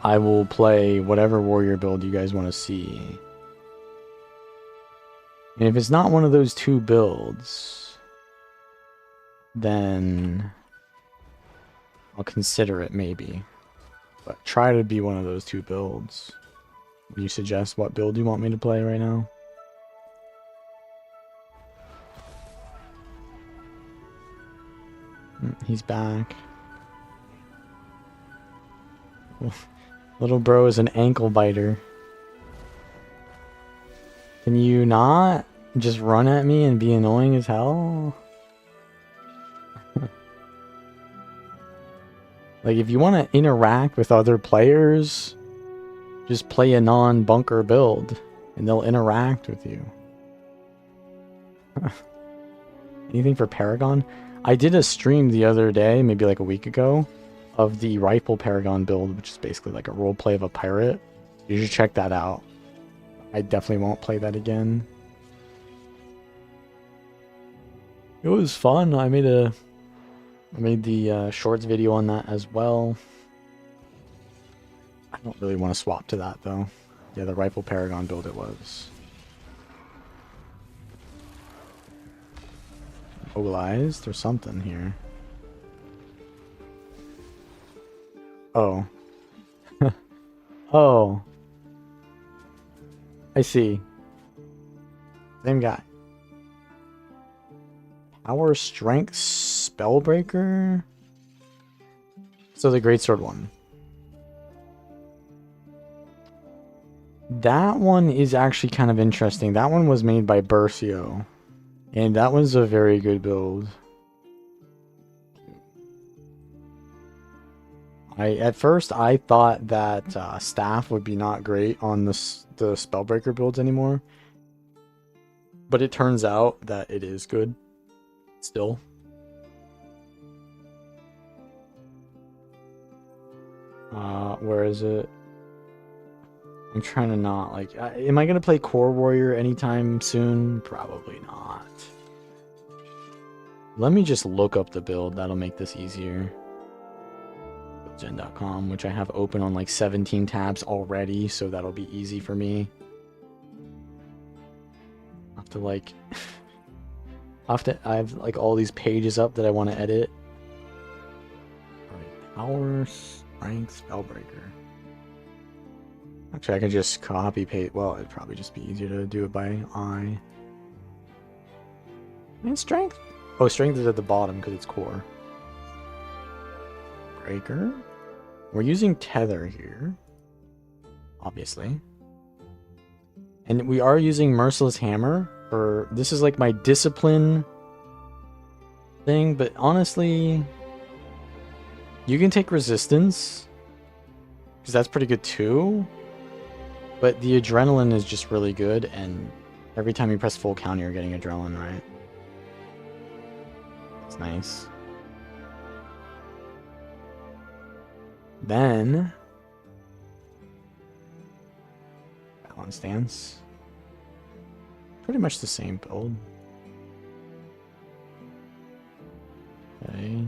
I will play whatever warrior build you guys want to see. And if it's not one of those two builds, then I'll consider it maybe. But try to be one of those two builds. Can you suggest what build you want me to play right now? He's back. Little bro is an ankle biter. Can you not just run at me and be annoying as hell? Like, if you want to interact with other players, just play a non-bunker build, and they'll interact with you. Anything for Paragon? I did a stream the other day, maybe like a week ago, of the Rifle Paragon build, which is basically like a roleplay of a pirate. You should check that out. I definitely won't play that again. It was fun. I made the shorts video on that as well. I don't really want to swap to that though. Yeah, the Rifle Paragon build it was. Mobilized or something here. Oh. Oh. I see. Same guy. Power, Strength, Spellbreaker. So the Greatsword one. That one is actually kind of interesting. That one was made by Bercio. And that was a very good build. At first I thought that staff would be not great on the Spellbreaker builds anymore. But it turns out that it is good. Still. Where is it? I'm trying to not, like... am I going to play Core Warrior anytime soon? Probably not. Let me just look up the build. That'll make this easier. Gen.com, which I have open on like 17 tabs already, so that'll be easy for me. I have to like... I have like all these pages up that I want to edit. Alright, power, strength, Spellbreaker. Actually, I can just copy paste. Well, it'd probably just be easier to do it by eye. And strength. Oh, strength is at the bottom because it's core. Breaker. We're using tether here, obviously. And we are using Merciless Hammer. For this is like my discipline thing, but honestly, you can take resistance because that's pretty good too. But the adrenaline is just really good, and every time you press full counter, you're getting adrenaline, right? That's nice. Then balance stance. Pretty much the same build. Okay.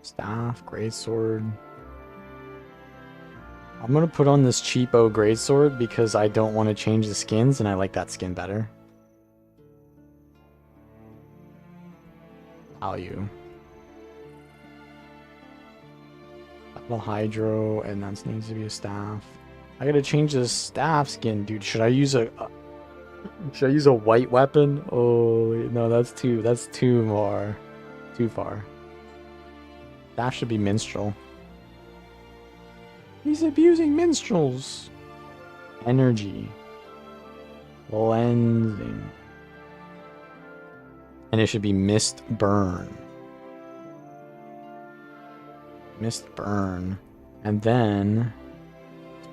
Staff, greatsword. I'm gonna put on this cheapo greatsword because I don't want to change the skins, and I like that skin better. Value. Battle Hydro, and that needs to be a staff. I gotta change the staff skin, dude. Should I use a white weapon? Oh no, that's too far. That should be minstrel. He's abusing minstrels. Energy. Cleansing. And it should be mist burn. Mist burn. And then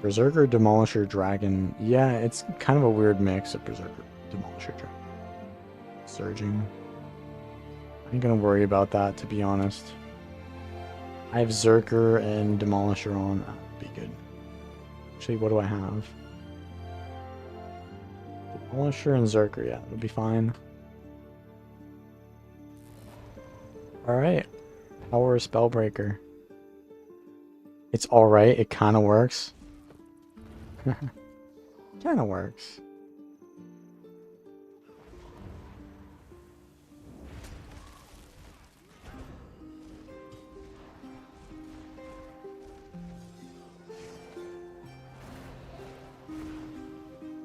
Berserker, Demolisher, Dragon. Yeah, it's kind of a weird mix of Berserker, Demolisher, Dragon. Surging. I ain't gonna worry about that, to be honest. I have Zerker and Demolisher on. That would be good. Actually, what do I have? Demolisher and Zerker, yeah, that would be fine. Alright. Power Spellbreaker. It's alright, it kinda works. Kinda works.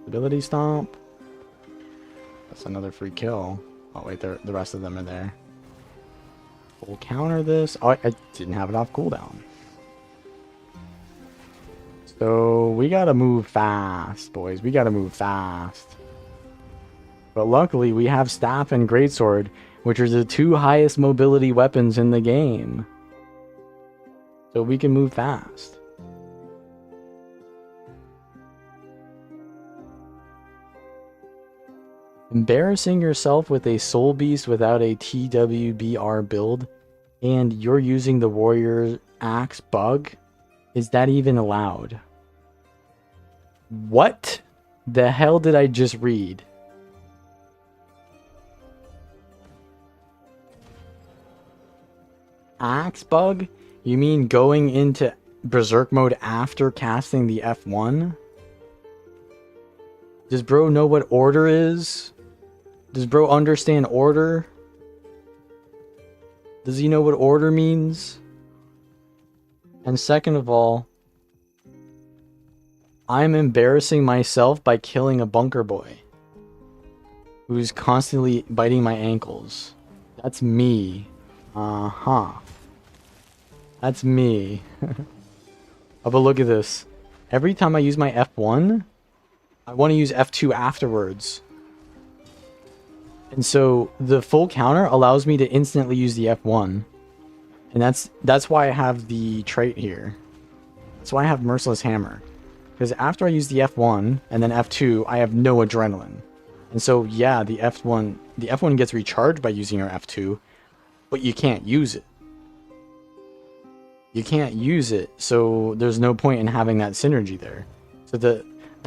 Ability Stomp. That's another free kill. Oh wait, the rest of them are there. We'll counter this. Oh, I didn't have it off cooldown. So we gotta move fast, boys. We gotta move fast. But luckily we have Staff and Greatsword, which are the two highest mobility weapons in the game. So we can move fast. Embarrassing yourself with a Soul Beast without a TWBR build, and you're using the Warrior Axe bug? Is that even allowed? What the hell did I just read? Axe bug? You mean going into Berserk mode after casting the F1? Does bro know what order is? Does bro understand order? Does he know what order means? And second of all, I'm embarrassing myself by killing a bunker boy who's constantly biting my ankles. That's me. Uh-huh. That's me. Oh, but look at this. Every time I use my F1, I want to use F2 afterwards. And so the full counter allows me to instantly use the F1. And that's why I have the trait here. That's why I have Merciless Hammer. Because after I use the F1 and then F2, I have no adrenaline. And so yeah, the F1 gets recharged by using your F2, but you can't use it. you can't use it, so there's no point in having that synergy there. So the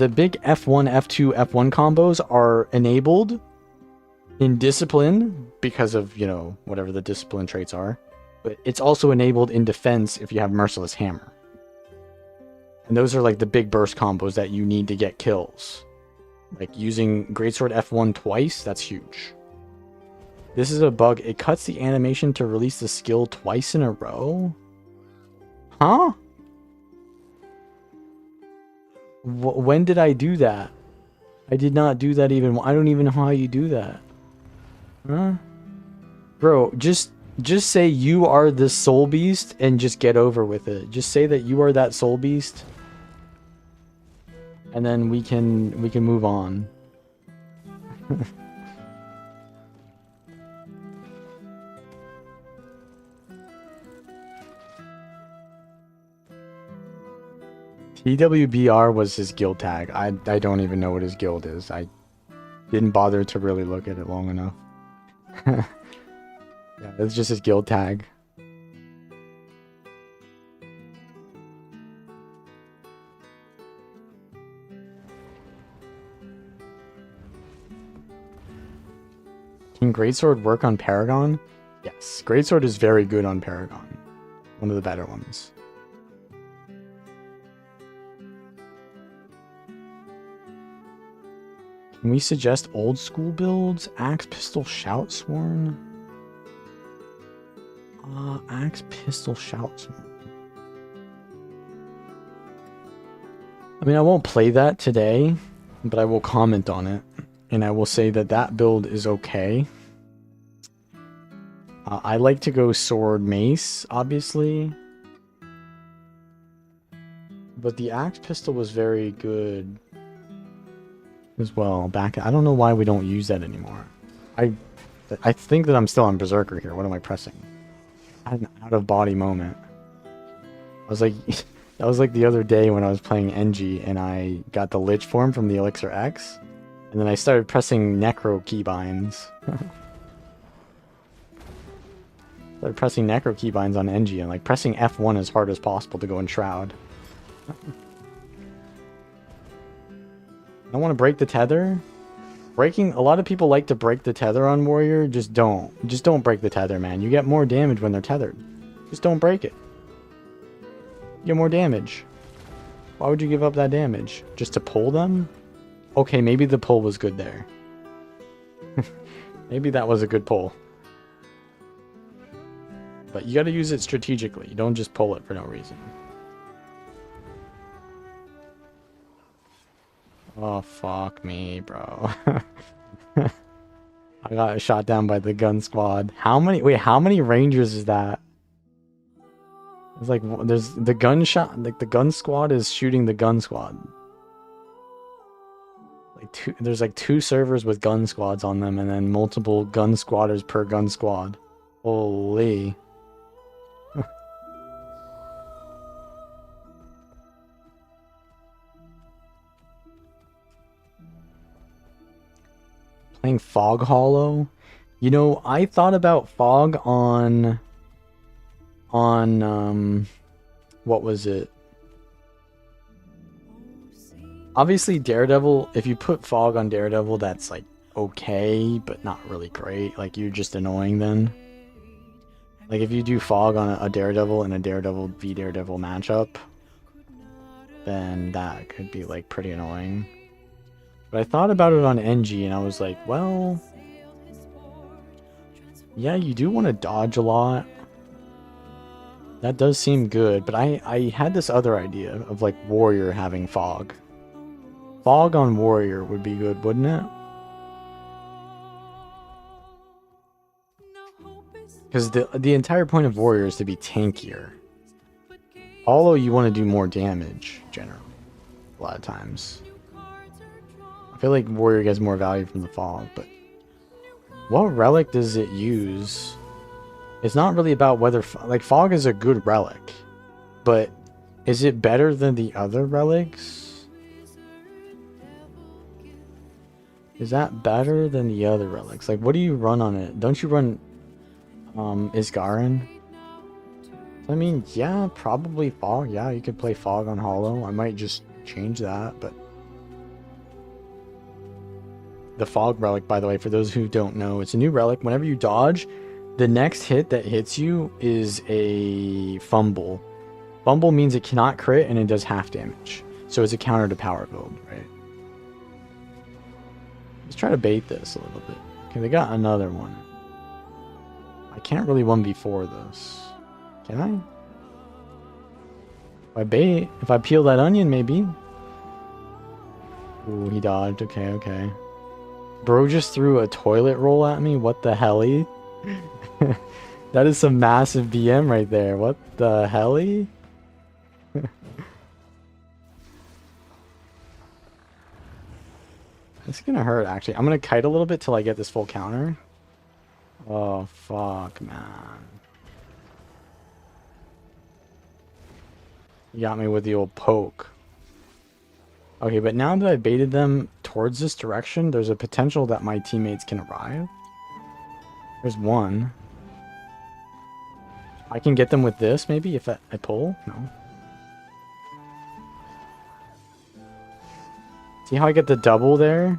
big F1, F2, F1 combos are enabled in discipline because of, you know, whatever the discipline traits are. But it's also enabled in defense if you have Merciless Hammer. And those are like the big burst combos that you need to get kills. Like using Greatsword F1 twice, that's huge. This is a bug. It cuts the animation to release the skill twice in a row? Huh? When did I do that? I did not do that even. I don't even know how you do that. Huh? Bro, just say you are the soul beast and just get over with it. Just say that you are that soul beast. And then we can move on. TWBR was his guild tag. I don't even know what his guild is. I didn't bother to really look at it long enough. Yeah, it's just his guild tag. Can Greatsword work on Paragon? Yes, Greatsword is very good on Paragon. One of the better ones. Can we suggest old school builds? Axe, Pistol, Shout, Sworn? Axe, Pistol, Shout, Sworn. I mean, I won't play that today, but I will comment on it. And I will say that that build is okay. I like to go Sword, Mace, obviously. But the Axe Pistol was very good as well. Back, I don't know why we don't use that anymore. I think that I'm still on Berserker here. What am I pressing? I had an out of body moment. I was like, that was like the other day when I was playing NG and I got the Lich form from the Elixir X, and then I started pressing Necro keybinds. Started pressing Necro keybinds on NG and like pressing F1 as hard as possible to go in Shroud. I want to break the tether. A lot of people like to break the tether on Warrior. Just don't break the tether, man. You get more damage when they're tethered. Just don't break it. You get more damage. Why would you give up that damage? Just to pull them? Okay, maybe the pull was good there. Maybe that was a good pull. But you gotta use it strategically. You don't just pull it for no reason. Oh, fuck me, bro. I got shot down by the gun squad. How many rangers is that? It's like, there's the gunshot, like the gun squad is shooting the gun squad. Like there's like 2 servers with gun squads on them and then multiple gun squatters per gun squad. Holy. Playing Fog Hollow. You know, I thought about Fog on what was it? Obviously Daredevil, if you put Fog on Daredevil, that's like okay, but not really great. Like you're just annoying then. Like if you do Fog on a Daredevil and a Daredevil v Daredevil matchup, then that could be like pretty annoying. But I thought about it on NG and I was like, well, yeah, you do want to dodge a lot. That does seem good, but I had this other idea of like Warrior having Fog. Fog on Warrior would be good, wouldn't it? Because the entire point of Warrior is to be tankier. Although you want to do more damage, generally. A lot of times. I feel like Warrior gets more value from the Fog, but what relic does it use? It's not really about whether... Like, Fog is a good relic, but is it better than the other relics? Is that better than the other relics? Like, what do you run on it? Don't you run Isgarin? I mean, yeah, probably fog. Yeah, you could play fog on hollow. I might just change that, but the fog relic, by the way, for those who don't know, it's a new relic. Whenever you dodge, the next hit that hits you is a fumble. Fumble means it cannot crit and it does half damage. So it's a counter to power build, right? Let's try to bait this a little bit. Okay, they got another one. I can't really 1v4 this. Can I? If I bait, if I peel that onion, maybe. Ooh, he dodged. Okay, okay. Bro just threw a toilet roll at me. What the helly? That is some massive BM right there. What the helly? It's gonna hurt, actually. I'm gonna kite a little bit till I get this full counter. Oh, fuck, man. You got me with the old poke. Okay, but now that I baited them towards this direction, there's a potential that my teammates can arrive. There's one. I can get them with this, maybe, if I pull? No. See how I get the double there?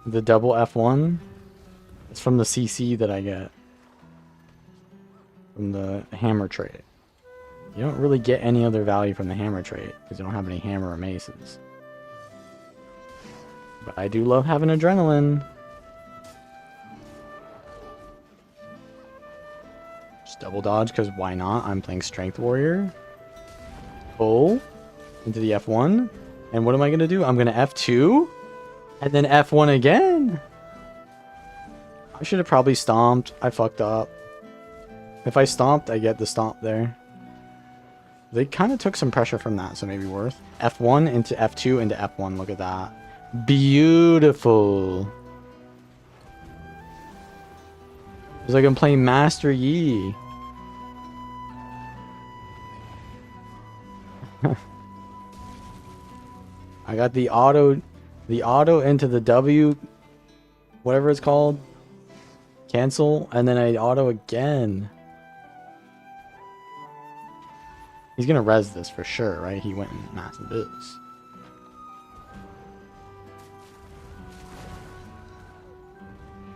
The double F1? It's from the CC that I get. From the hammer trait. You don't really get any other value from the hammer trait, because you don't have any hammer or maces. But I do love having adrenaline. Just double dodge, because why not? I'm playing Strength Warrior. Pull into the F1. And what am I going to do? I'm going to F2. And then F1 again. I should have probably stomped. I fucked up. If I stomped, I get the stomp there. They kind of took some pressure from that, so maybe worth. F1 into F2 into F1. Look at that. Beautiful. It's like I'm playing Master Yi. I got the auto into the W, whatever it's called. Cancel, and then I auto again. He's gonna res this for sure, right? He went in massive biz.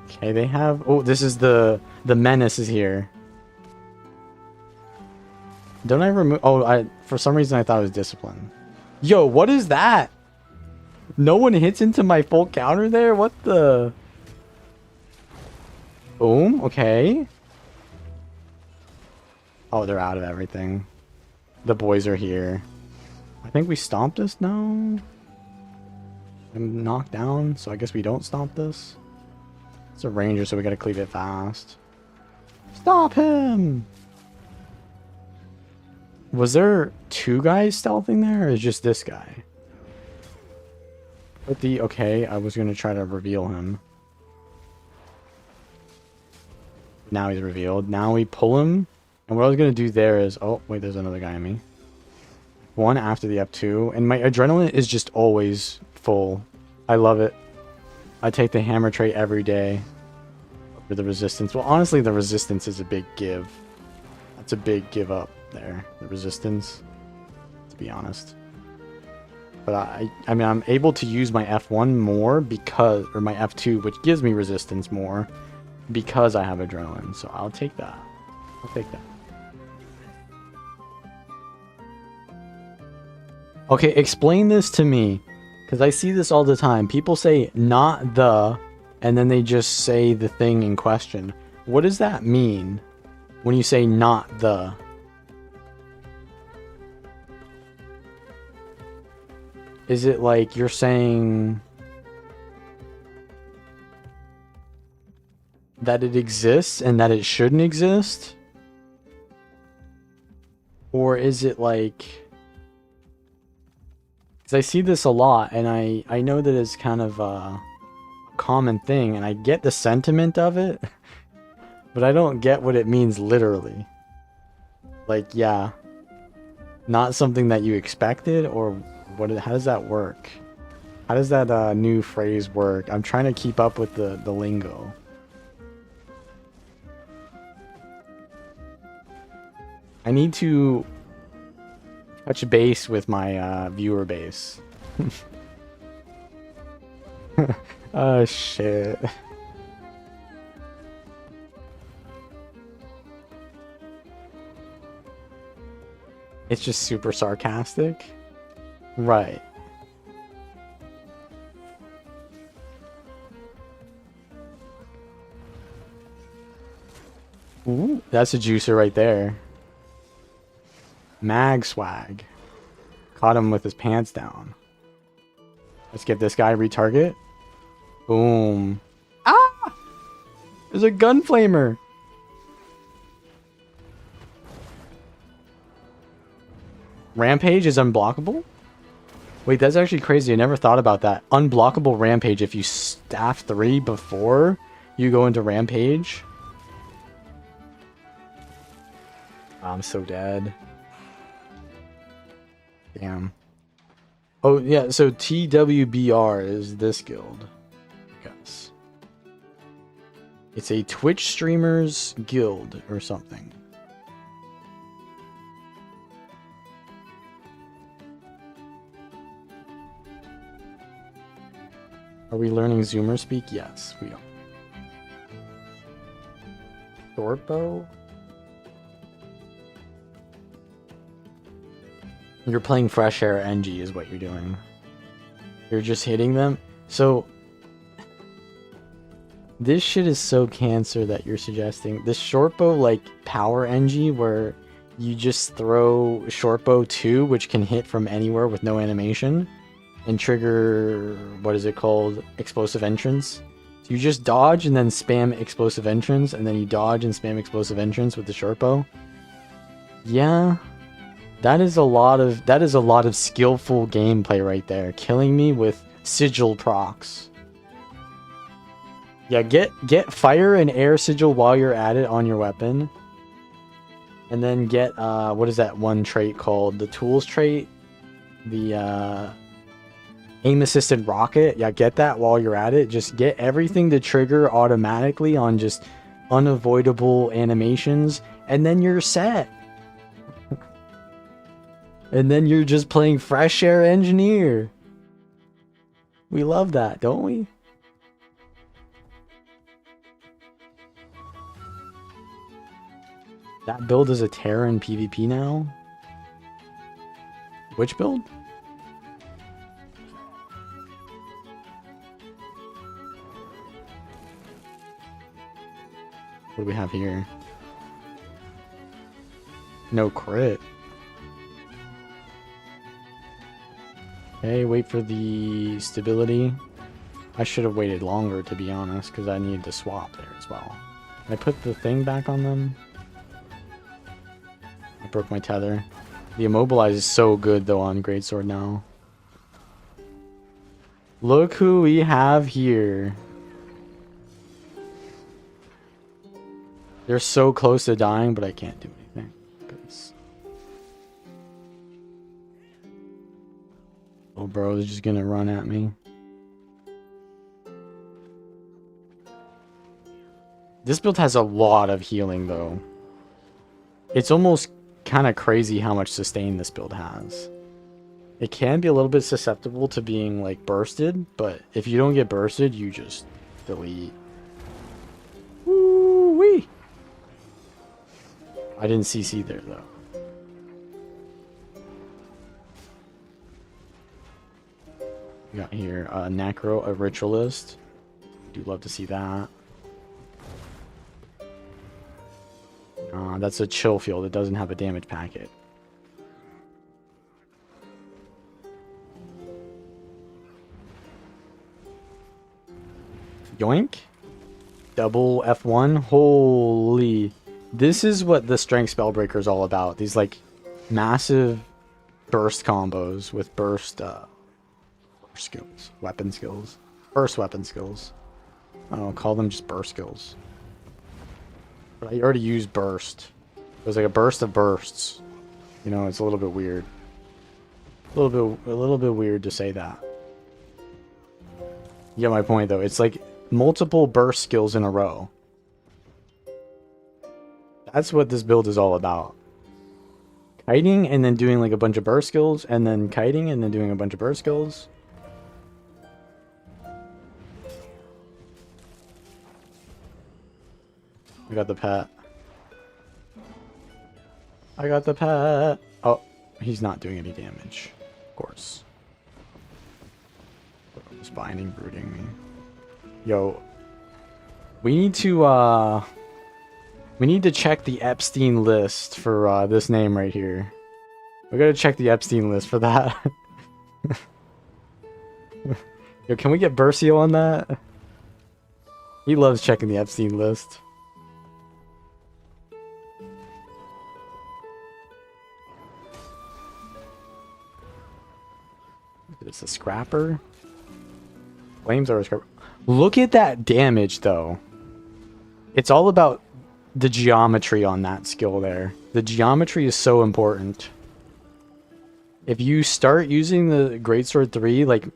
Okay, they have... Oh, this is the menace is here. Don't I remove... Oh, for some reason I thought it was discipline. Yo, what is that? No one hits into my full counter there? What the... Boom, okay. Oh, they're out of everything. The boys are here. I think we stomped this now. I'm knocked down, so I guess we don't stomp this. It's a ranger, so we gotta cleave it fast. Stop him! Was there two guys stealthing there, or is just this guy? With the... Okay, I was gonna try to reveal him. Now he's revealed. Now we pull him. And what I was going to do there is... Oh, wait, there's another guy on me. One after the F2. And my adrenaline is just always full. I love it. I take the hammer trait every day. For the resistance. Well, honestly, the resistance is a big give. That's a big give up there. The resistance. To be honest. But I mean, I'm able to use my F1 more because... Or my F2, which gives me resistance more. Because I have adrenaline. So I'll take that. I'll take that. Okay, explain this to me. Because I see this all the time. People say, not the, and then they just say the thing in question. What does that mean when you say not the? Is it like you're saying that it exists and that it shouldn't exist? Or is it like... Because I see this a lot, and I know that it's kind of a common thing, and I get the sentiment of it, but I don't get what it means literally. Like, yeah, not something that you expected, or what? How does that work? How does that new phrase work? I'm trying to keep up with the lingo. I need to touch base with my viewer base. Oh shit. It's just super sarcastic. Right. Ooh, that's a juicer right there. Mag swag. Caught him with his pants down. Let's get this guy retarget. Boom. Ah! There's a gun flamer. Rampage is unblockable? Wait, that's actually crazy. I never thought about that. Unblockable Rampage if you staff 3 before you go into Rampage. I'm so dead. Damn. Oh, yeah, so TWBR is this guild. Yes. It's a Twitch streamers guild or something. Are we learning Zoomer speak? Yes, we are. Thorpo? You're playing Fresh Air NG is what you're doing. You're just hitting them. So this shit is so cancer that you're suggesting. This shortbow like power NG where you just throw shortbow 2 which can hit from anywhere with no animation and trigger, what is it called? Explosive entrance. So you just dodge and then spam explosive entrance and then you dodge and spam explosive entrance with the shortbow. Yeah. That is a lot of skillful gameplay right there. Killing me with sigil procs. Yeah, get fire and air sigil while you're at it on your weapon. And then get what is that one trait called? The tools trait? The aim assisted rocket. Yeah, get that while you're at it. Just get everything to trigger automatically on just unavoidable animations and then you're set. And then you're just playing Fresh Air Engineer. We love that, don't we? That build is a terror in PvP now? Which build? What do we have here? No crit. Okay, wait for the stability. I should have waited longer, to be honest, because I needed to swap there as well. Can I put the thing back on them? I broke my tether. The immobilize is so good, though, on Greatsword now. Look who we have here. They're so close to dying, but I can't do anything. 'Cause... oh, bro, they're just gonna run at me. This build has a lot of healing, though. It's almost kind of crazy how much sustain this build has. It can be a little bit susceptible to being, like, bursted, but if you don't get bursted, you just delete. Woo-wee! I didn't CC there, though. We got here a Necro, a Ritualist. Do love to see that. That's a chill field. It doesn't have a damage packet. Yoink. Double F1. Holy. This is what the Strength Spellbreaker is all about. These, like, massive burst combos with burst skills. Weapon skills. Burst weapon skills. I'll call them just burst skills. But I already used burst. It was like a burst of bursts. You know, it's a little bit weird. A little bit weird to say that. You get my point, though. It's like multiple burst skills in a row. That's what this build is all about. kiting and then doing like a bunch of burst skills, and then kiting and then doing a bunch of burst skills. I got the pet. I got the pet. Oh, he's not doing any damage. Of course. He's binding, brooding me. Yo. We need to check the Epstein list for this name right here. We gotta check the Epstein list for that. Yo, can we get Bercio on that? He loves checking the Epstein list. It's a scrapper. Flames are a scrapper. Look at that damage, though. It's all about the geometry on that skill there. The geometry is so important. If you start using the Greatsword 3, like,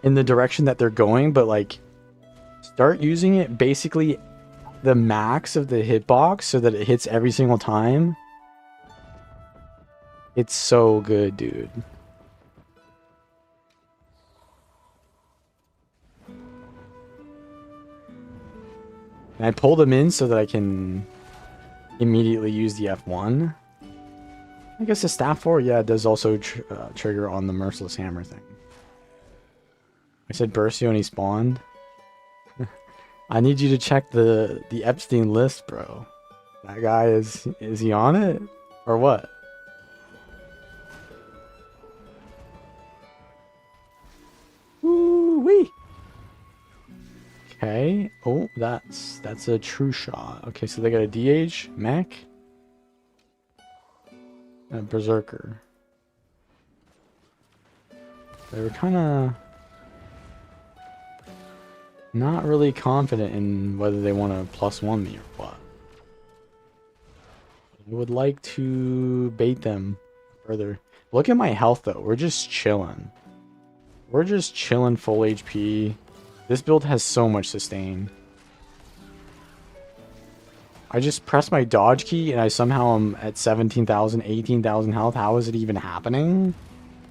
in the direction that they're going, but, like, start using it basically the max of the hitbox so that it hits every single time. It's so good, dude. And I pulled them in so that I can immediately use the F1. I guess the Staff 4, yeah, it does also trigger on the Merciless Hammer thing. I said Bercio and he spawned. I need you to check the Epstein list, bro. That guy is he on it? Or what? Woo-wee! Okay. Oh, that's a true shot. Okay, so they got a DH, mech, and a berserker. They were kind of not really confident in whether they want to +1 me or what. I would like to bait them further. Look at my health though. We're just chilling. We're just chilling full HP. This build has so much sustain. I just press my dodge key and I somehow am at 17,000, 18,000 health. How is it even happening?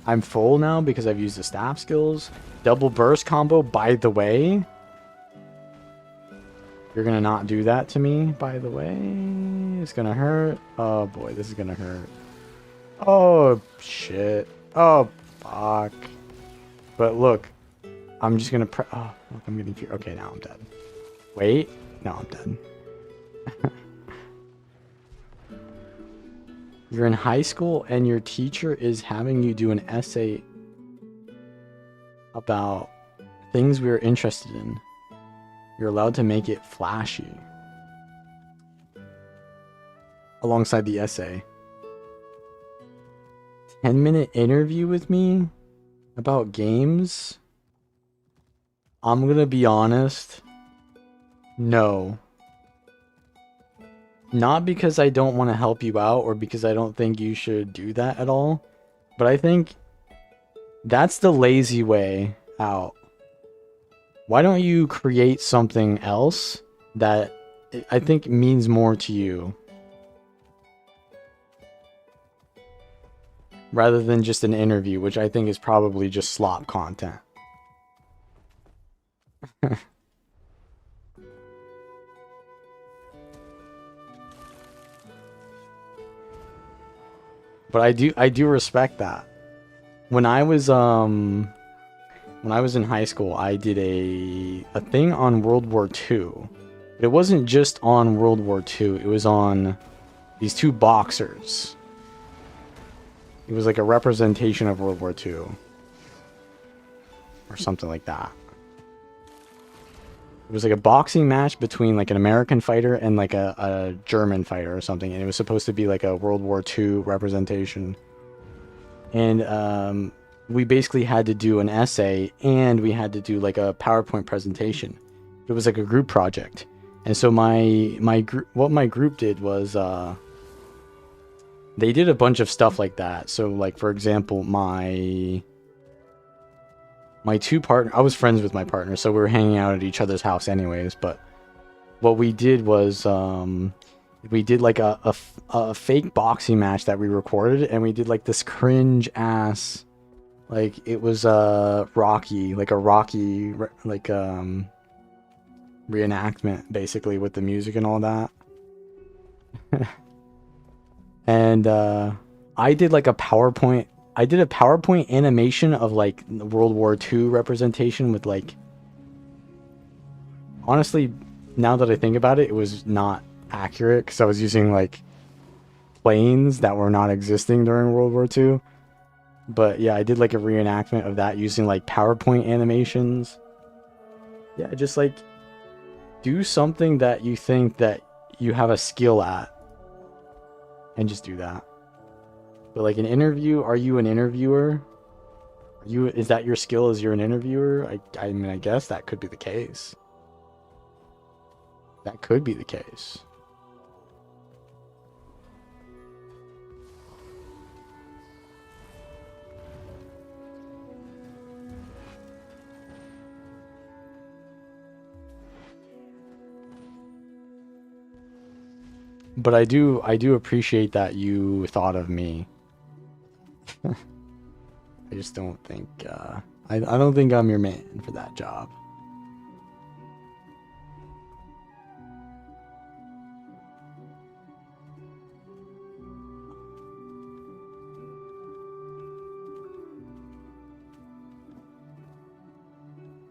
I'm full now because I've used the staff skills. Double burst combo, by the way. You're gonna not do that to me, by the way. It's gonna hurt. Oh boy, this is gonna hurt. Oh shit. Oh fuck. But look, I'm just gonna oh, look, I'm getting fear. Okay, now I'm dead. Wait, no, I'm dead. You're in high school and your teacher is having you do an essay about things we are interested in. You're allowed to make it flashy. Alongside the essay. 10-minute interview with me about games? I'm gonna be honest. No. Not because I don't want to help you out or because I don't think you should do that at all. But I think that's the lazy way out. Why don't you create something else that I think means more to you? Rather than just an interview, which I think is probably just slop content. But I do respect that. When I was in high school, I did a thing on World War II. But it wasn't just on World War II, it was on these two boxers. It was like a representation of World War II. Or something like that. It was like a boxing match between like an American fighter and like a German fighter or something. And it was supposed to be like a World War II representation. And we basically had to do an essay and we had to do like a PowerPoint presentation. It was like a group project. And so what my group did was they did a bunch of stuff like that. So like for example, my two partners, I was friends with my partner, so we were hanging out at each other's house anyways, but what we did was We did like a fake boxing match that we recorded, and we did like this cringe ass, like it was Rocky, like a Rocky like reenactment basically with the music and all that. And I did like a PowerPoint. I did a PowerPoint animation of like World War II representation with like. Honestly, now that I think about it, it was not accurate because I was using like planes that were not existing during World War II. But yeah, I did like a reenactment of that using like PowerPoint animations. Yeah, just like do something that you think that you have a skill at and just do that. But like an interview, are you an interviewer? Is that your skill as you're an interviewer? I mean, I guess that could be the case. That could be the case. But I do appreciate that you thought of me. I just don't think I don't think I'm your man for that job.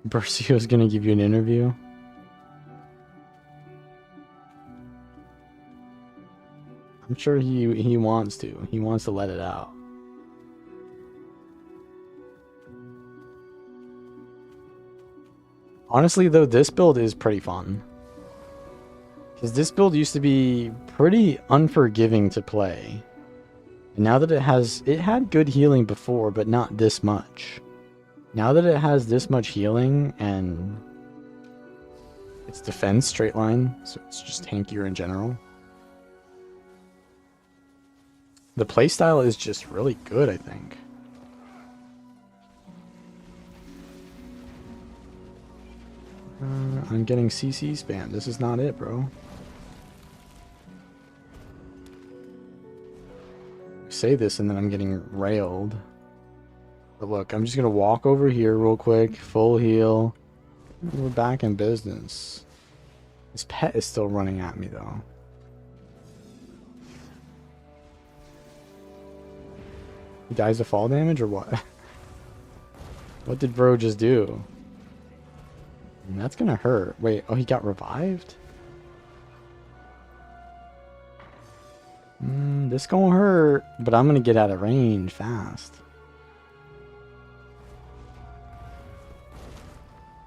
Bercio's gonna give you an interview. I'm sure he wants to. He wants to let it out. Honestly, though, this build is pretty fun. Because this build used to be pretty unforgiving to play. And now that it had good healing before, but not this much. Now that it has this much healing and it's defense straight line, so it's just tankier in general. The playstyle is just really good, I think. I'm getting CC spam. This is not it, bro. I say this and then I'm getting railed. But look, I'm just gonna walk over here real quick, full heal. We're back in business. This pet is still running at me though. He dies of fall damage or what? What did bro just do? That's gonna hurt. Wait, oh, he got revived? This gonna hurt, but I'm gonna get out of range fast.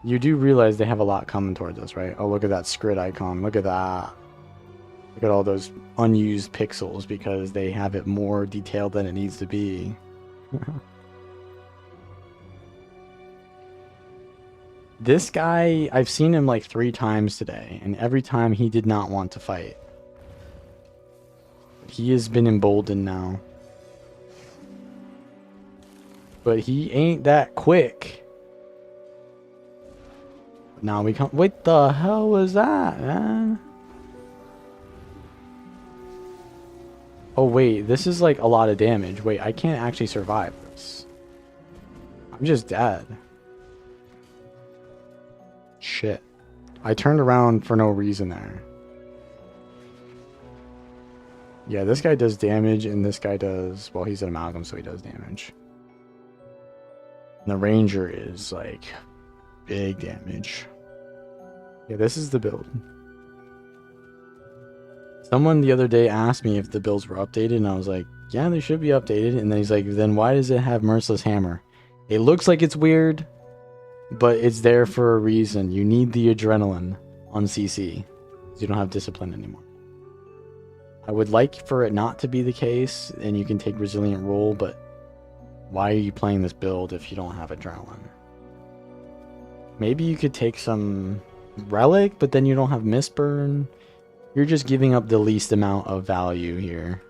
You do realize they have a lot coming towards us, right? Oh, look at that Scrid icon. Look at that. Look at all those unused pixels because they have it more detailed than it needs to be. This guy, I've seen him like 3 times today, and every time he did not want to fight. He has been emboldened now. But he ain't that quick. Now we come. What the hell was that, man? Oh wait, this is like a lot of damage. Wait, I can't actually survive this. I'm just dead. Shit. I turned around for no reason there. Yeah, this guy does damage and this guy does, well, he's an amalgam, so he does damage. And the ranger is like big damage. Yeah, this is the build. Someone the other day asked me if the builds were updated, and I was like, yeah, they should be updated. And then he's like, then why does it have Merciless Hammer? It looks like it's weird, but it's there for a reason. You need the adrenaline on CC. You don't have discipline anymore. I would like for it not to be the case, and you can take Resilient Roll, but why are you playing this build if you don't have adrenaline? Maybe you could take some Relic, but then you don't have Mistburn. You're just giving up the least amount of value here.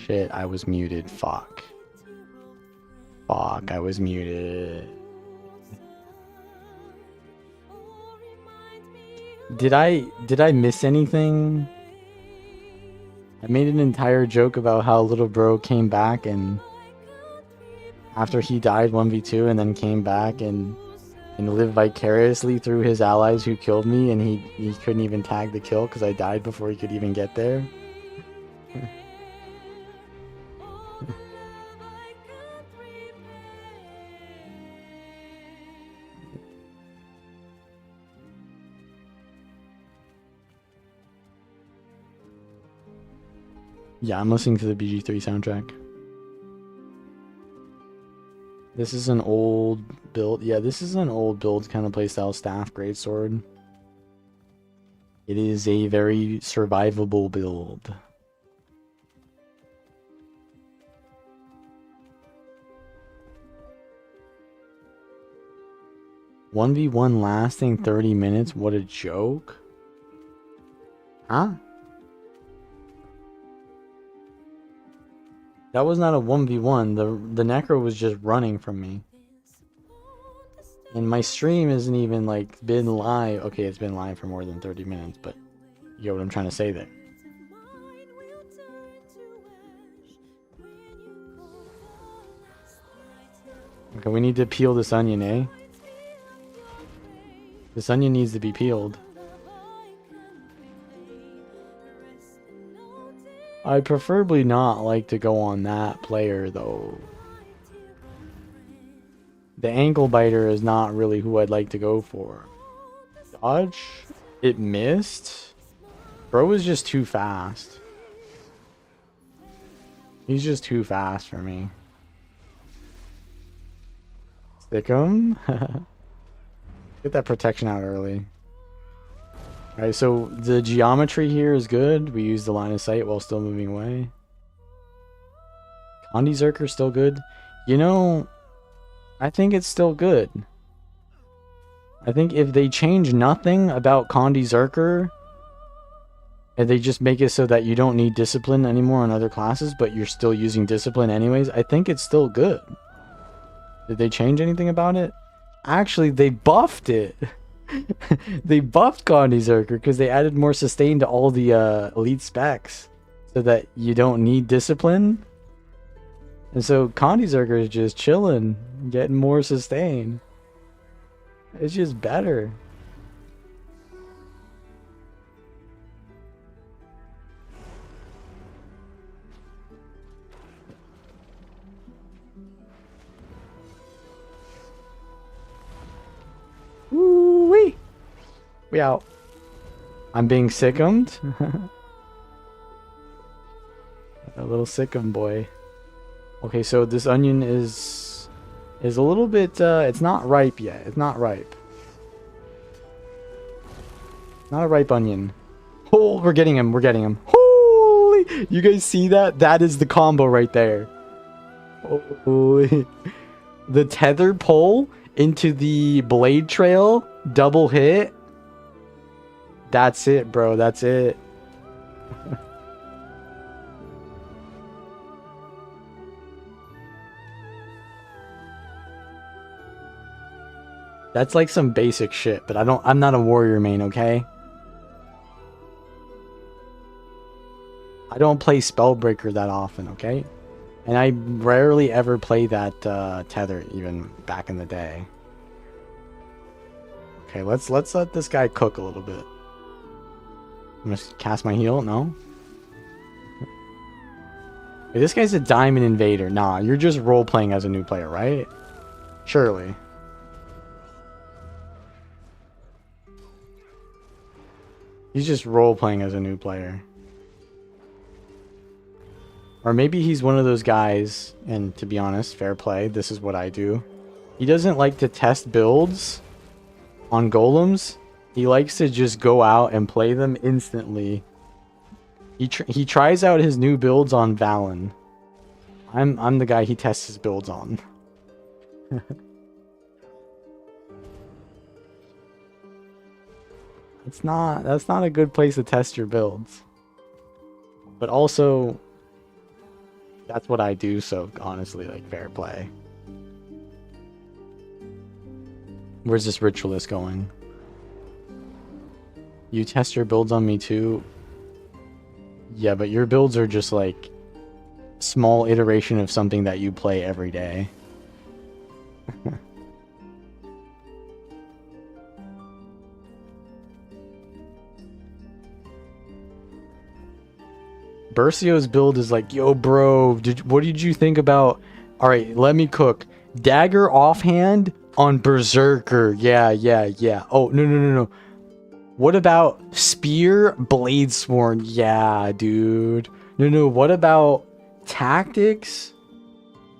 Shit, I was muted. Fuck. Fuck, I was muted. Did I miss anything? I made an entire joke about how little bro came back and after he died 1v2 and then came back and lived vicariously through his allies who killed me, and he couldn't even tag the kill because I died before he could even get there. Yeah, I'm listening to the BG3 soundtrack. This is an old build. Yeah, this is an old build kind of playstyle staff greatsword. It is a very survivable build. "1v1 lasting 30 minutes? What a joke." Huh? That was not a 1v1. The Necro was just running from me. And my stream isn't even like been live. Okay, it's been live for more than 30 minutes, but you get what I'm trying to say there. Okay, we need to peel this onion, eh? This onion needs to be peeled. I'd preferably not like to go on that player, though. The ankle biter is not really who I'd like to go for. Dodge? It missed? Bro is just too fast. He's just too fast for me. Stick him. Get that protection out early. Alright, so the geometry here is good. We use the line of sight while still moving away. Condi Zerker still good. You know, I think it's still good. I think if they change nothing about Condi Zerker, and they just make it so that you don't need discipline anymore on other classes, but you're still using discipline anyways, I think it's still good. Did they change anything about it? Actually, they buffed it. They buffed Condi Zerker because they added more sustain to all the elite specs so that you don't need discipline. And so Condi Zerker is just chilling, getting more sustain. It's just better. Woo-wee! We out. I'm being sickumed. A little sickum boy. Okay, so this onion is a little bit, it's not ripe yet. It's not ripe. Not a ripe onion. Oh, we're getting him. We're getting him. Holy! You guys see that? That is the combo right there. Holy. The tether pull into the blade trail. Double hit. That's it, bro. That's it. That's like some basic shit, but I'm not a warrior main, okay? I don't play Spellbreaker that often, okay? And I rarely ever play that tether even back in the day. Okay, let's let this guy cook a little bit. I'm gonna cast my heal. No. Hey, this guy's a diamond invader. Nah, you're just role playing as a new player, right? Surely. He's just role playing as a new player. Or maybe he's one of those guys, and to be honest, fair play, this is what I do. He doesn't like to test builds on golems. He likes to just go out and play them instantly. He tries out his new builds on Valen. I'm the guy he tests his builds on. That's not a good place to test your builds. But also, that's what I do, so honestly, like, fair play. Where's this ritualist going? You test your builds on me too? Yeah, but your builds are just like small iteration of something that you play every day. Bercio's build is like, yo, bro, what did you think about? All right, let me cook. Dagger offhand on Berserker. Yeah. Oh, no. What about Spear Bladesworn? Yeah, dude. No. What about Tactics?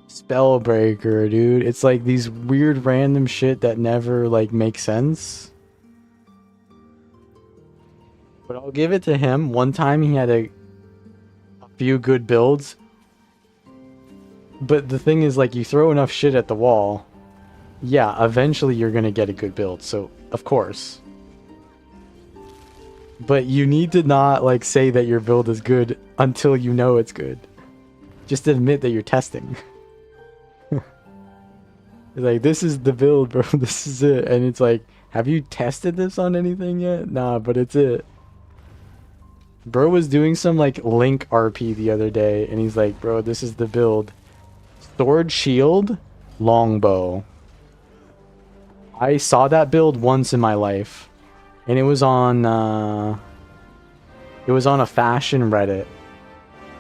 Spellbreaker, dude. It's like these weird random shit that never like makes sense. But I'll give it to him. One time he had a few good builds. But the thing is, like, you throw enough shit at the wall, yeah, eventually you're gonna get a good build. So, of course. But you need to not, like, say that your build is good until you know it's good. Just admit that you're testing. Like, this is the build, bro. This is it. And it's like, have you tested this on anything yet? Nah, but it's it. Bro was doing some, like, Link RP the other day, and he's like, bro, this is the build. Sword, shield, longbow. I saw that build once in my life. And it was on a fashion Reddit.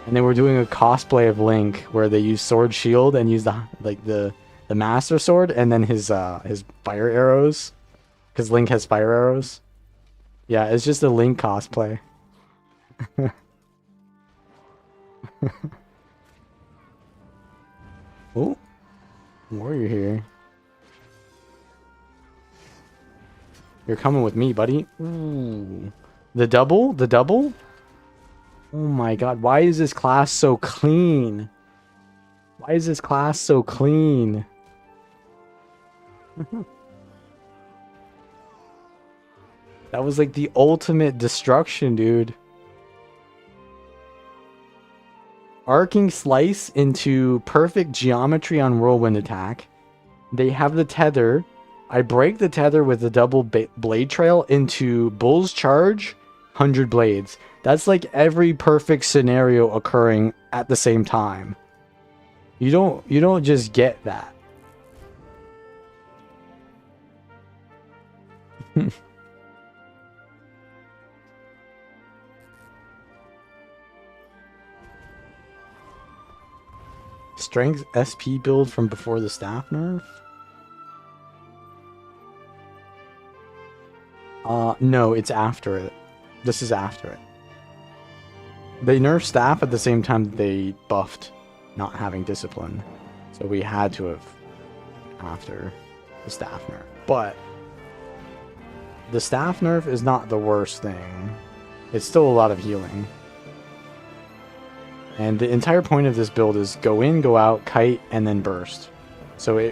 And they were doing a cosplay of Link where they used sword shield and used the master sword and then his fire arrows. Because Link has fire arrows. Yeah, it's just a Link cosplay. Oh, warrior here. You're coming with me, buddy. Ooh. The double? The double? Oh my god, why is this class so clean? Why is this class so clean? That was like the ultimate destruction, dude. Arcing slice into perfect geometry on whirlwind attack. They have the tether. I break the tether with the double blade trail into bull's charge, 100 blades. That's like every perfect scenario occurring at the same time. You don't just get that. Strength SP build from before the staff nerf? No, it's after it. This is after it. They nerfed staff at the same time that they buffed not having discipline. So we had to have after the staff nerf. But the staff nerf is not the worst thing. It's still a lot of healing. And the entire point of this build is go in, go out, kite, and then burst. So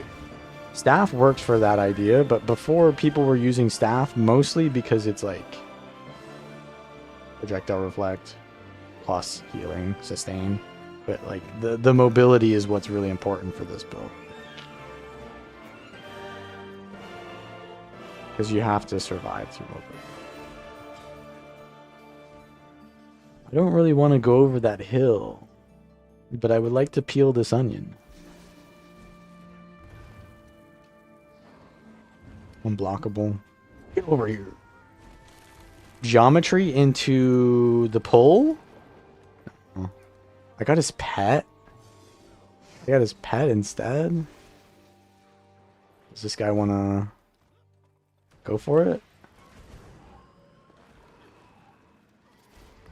staff worked for that idea, but before people were using staff mostly because it's like projectile reflect plus healing, sustain. But like the mobility is what's really important for this build. Because you have to survive through mobility. I don't really want to go over that hill, but I would like to peel this onion. Unblockable. Get over here. Geometry into the pole? Oh. I got his pet? I got his pet instead? Does this guy want to go for it?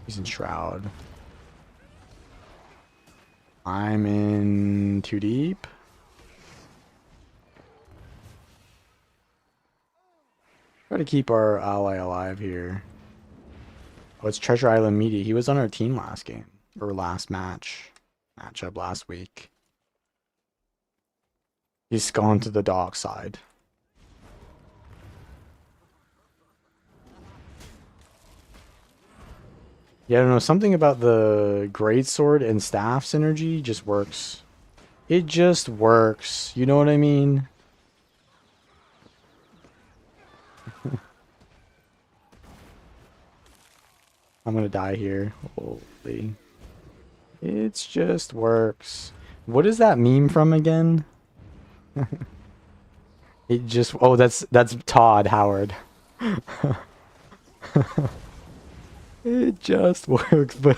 He's in Shroud. I'm in too deep. Try to keep our ally alive here. Oh, it's Treasure Island Media. He was on our team last game. Or last matchup last week. He's gone to the dock side. Yeah, I don't know. Something about the greatsword and staff synergy just works. It just works. You know what I mean? I'm gonna die here. Holy. It just works. What is that meme from again? It just... Oh, that's Todd Howard. It just works, but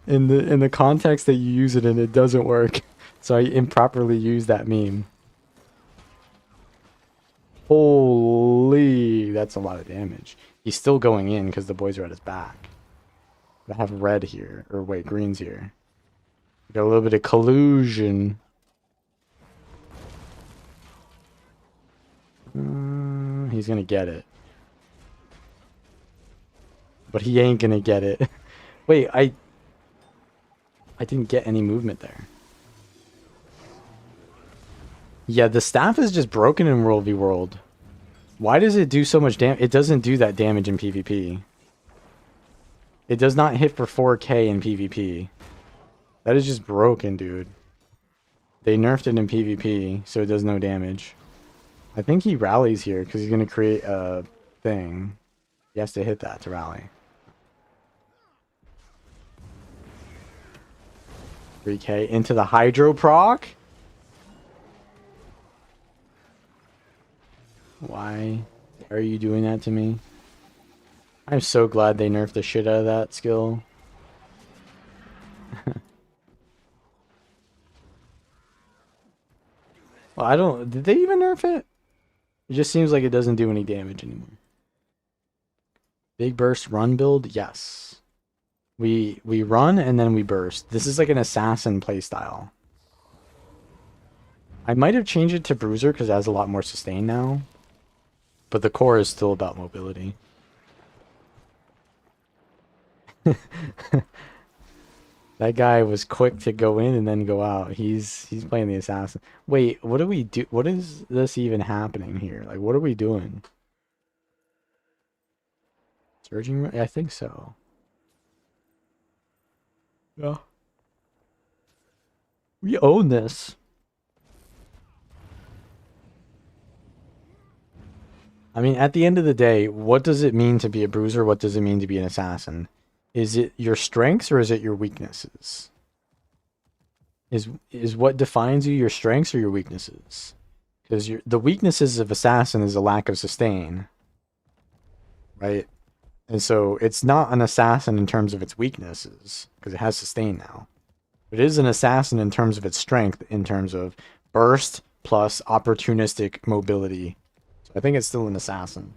in the context that you use it in, it doesn't work. So I improperly used that meme. Holy, that's a lot of damage. He's still going in because the boys are at his back. I have red here, or wait, green's here. Got a little bit of collusion. He's gonna get it. But he ain't gonna get it. Wait, I didn't get any movement there. Yeah, the staff is just broken in World v World. Why does it do so much damage? It doesn't do that damage in PvP. It does not hit for 4k in PvP. That is just broken, dude. They nerfed it in PvP, so it does no damage. I think he rallies here because he's going to create a thing. He has to hit that to rally. 3k into the Hydro proc? Why are you doing that to me? I'm so glad they nerfed the shit out of that skill. Well, I don't... Did they even nerf it? It just seems like it doesn't do any damage anymore. Big burst run build? Yes. We run and then we burst. This is like an assassin playstyle. I might have changed it to bruiser because it has a lot more sustain now. But the core is still about mobility. That guy was quick to go in and then go out. He's playing the assassin. Wait, what do we do? What is this even happening here? Like, what are we doing? Surging? I think so. Yeah. We own this. I mean, at the end of the day, what does it mean to be a bruiser? What does it mean to be an assassin? Is it your strengths or is it your weaknesses? Is what defines you your strengths or your weaknesses? Because the weaknesses of assassin is a lack of sustain, right? And so it's not an assassin in terms of its weaknesses because it has sustain now. It is an assassin in terms of its strength, in terms of burst plus opportunistic mobility. So I think it's still an assassin.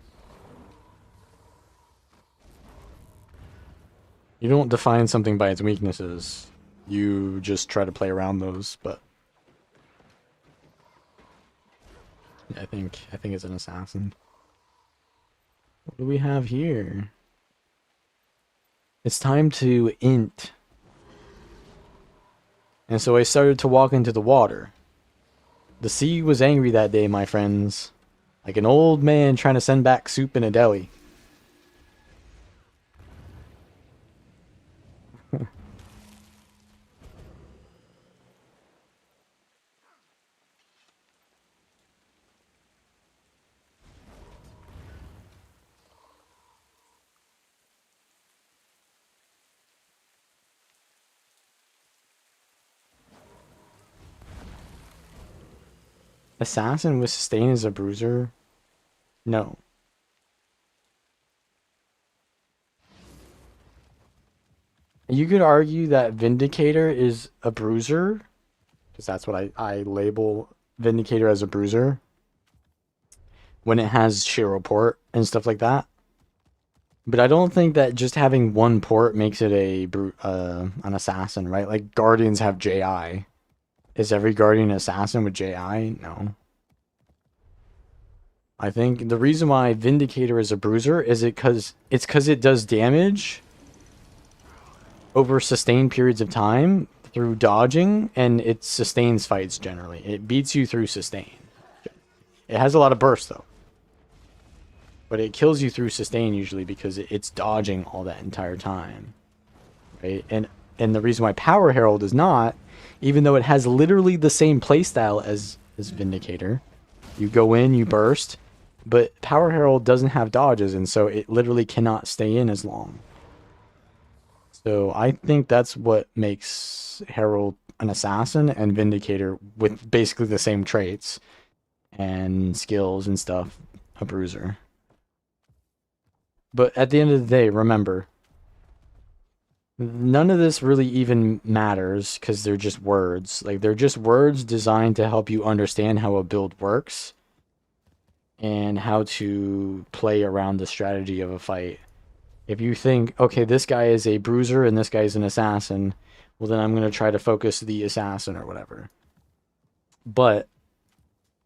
You don't define something by its weaknesses. You just try to play around those, but yeah, I think it's an assassin. What do we have here? It's time to int. And so I started to walk into the water. The sea was angry that day, my friends. Like an old man trying to send back soup in a deli. Assassin with sustain is a bruiser? No. You could argue that Vindicator is a bruiser, because that's what I label Vindicator as a bruiser, when it has Shiro port and stuff like that. But I don't think that just having one port makes it an assassin, right? Like Guardians have JI. Is every Guardian assassin with JI? No. I think the reason why Vindicator is a bruiser is because it does damage over sustained periods of time through dodging, and it sustains fights generally. It beats you through sustain. It has a lot of burst though. But it kills you through sustain usually because it's dodging all that entire time. right? And the reason why Power Herald is not, even though it has literally the same playstyle as Vindicator, you go in, you burst, but Power Herald doesn't have dodges, and so it literally cannot stay in as long. So I think that's what makes Herald an assassin and Vindicator with basically the same traits and skills and stuff a bruiser. But at the end of the day, remember, none of this really even matters because they're just words. Like, they're just words designed to help you understand how a build works and how to play around the strategy of a fight. If you think, okay, this guy is a bruiser and this guy is an assassin, well, then I'm going to try to focus the assassin or whatever. But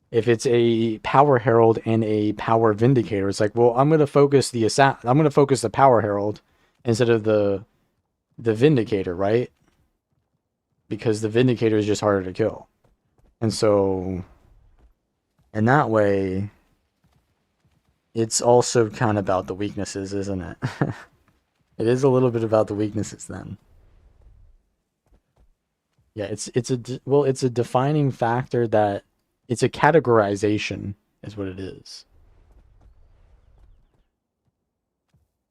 if it's a Power Herald and a Power Vindicator, it's like, well, I'm going to focus the Power Herald instead of the Vindicator, right? Because the Vindicator is just harder to kill. And so, in that way, it's also kind of about the weaknesses, isn't it? It is a little bit about the weaknesses then. Yeah, it's a defining factor that it's a categorization is what it is.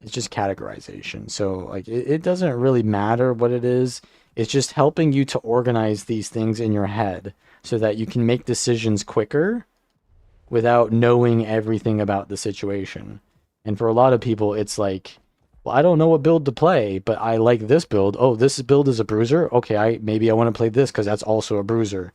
It's just categorization. So like it doesn't really matter what it is. It's just helping you to organize these things in your head so that you can make decisions quicker without knowing everything about the situation. And for a lot of people, it's like, well, I don't know what build to play, but I like this build. Oh, this build is a bruiser? Okay, maybe I want to play this because that's also a bruiser.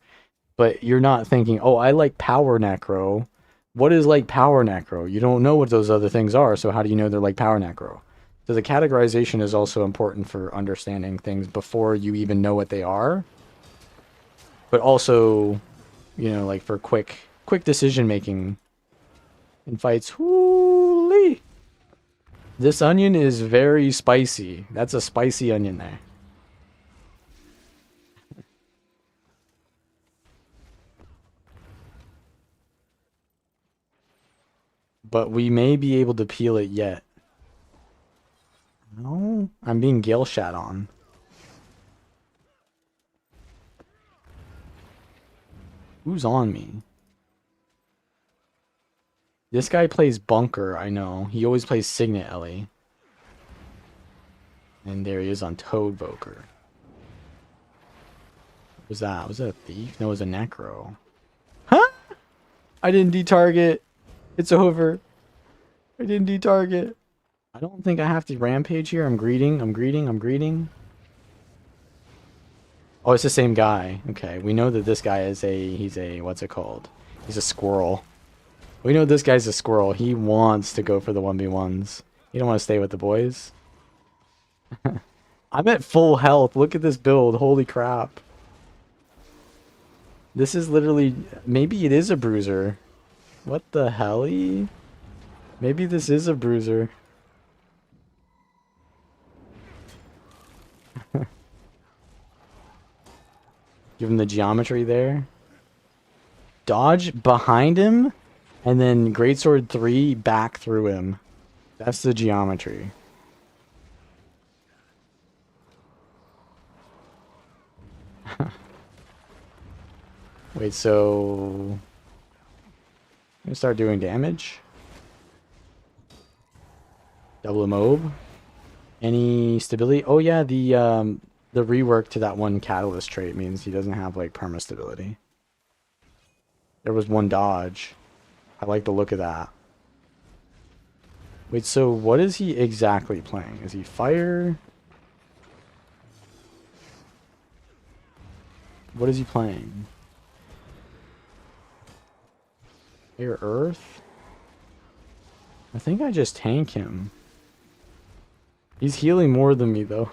But you're not thinking, oh, I like Power Necro. What is like Power Necro? You don't know what those other things are, so how do you know they're like Power Necro? So the categorization is also important for understanding things before you even know what they are. But also, you know, like for quick decision making in fights. Holy! This onion is very spicy. That's a spicy onion there. But we may be able to peel it yet. No, I'm being gale shot on. Who's on me? This guy plays Bunker, I know. He always plays Signet Ellie. And there he is on Toadvoker. What was that? Was that a thief? No, it was a Necro. Huh? I didn't detarget. It's over. I didn't detarget. I don't think I have to rampage here. I'm greeting. Oh, it's the same guy. Okay, we know that this guy is he's a, what's it called? He's a squirrel. We know this guy's a squirrel. He wants to go for the 1v1s. He don't want to stay with the boys. I'm at full health. Look at this build. Holy crap. This is literally... Maybe it is a bruiser. What the hell-y? Maybe this is a bruiser. Give him the geometry there. Dodge behind him, and then Greatsword 3 back through him. That's the geometry. Wait, so... I'm gonna start doing damage. Double mob. Any stability? Oh yeah, the rework to that one catalyst trait means he doesn't have like perma stability. There was one dodge. I like the look of that. Wait, so what is he exactly playing? Is he fire? What is he playing? Air Earth? I think I just tank him. He's healing more than me though.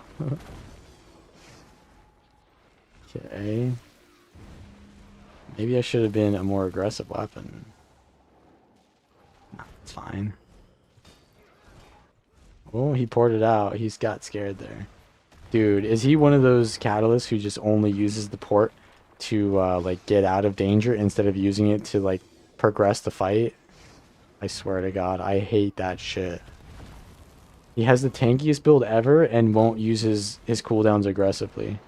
Okay. Maybe I should have been a more aggressive weapon. Nah, it's fine. Oh, he poured it out. He's got scared there. Dude, is he one of those catalysts who just only uses the port to like get out of danger instead of using it to like progress the fight? I swear to God, I hate that shit. He has the tankiest build ever and won't use his cooldowns aggressively.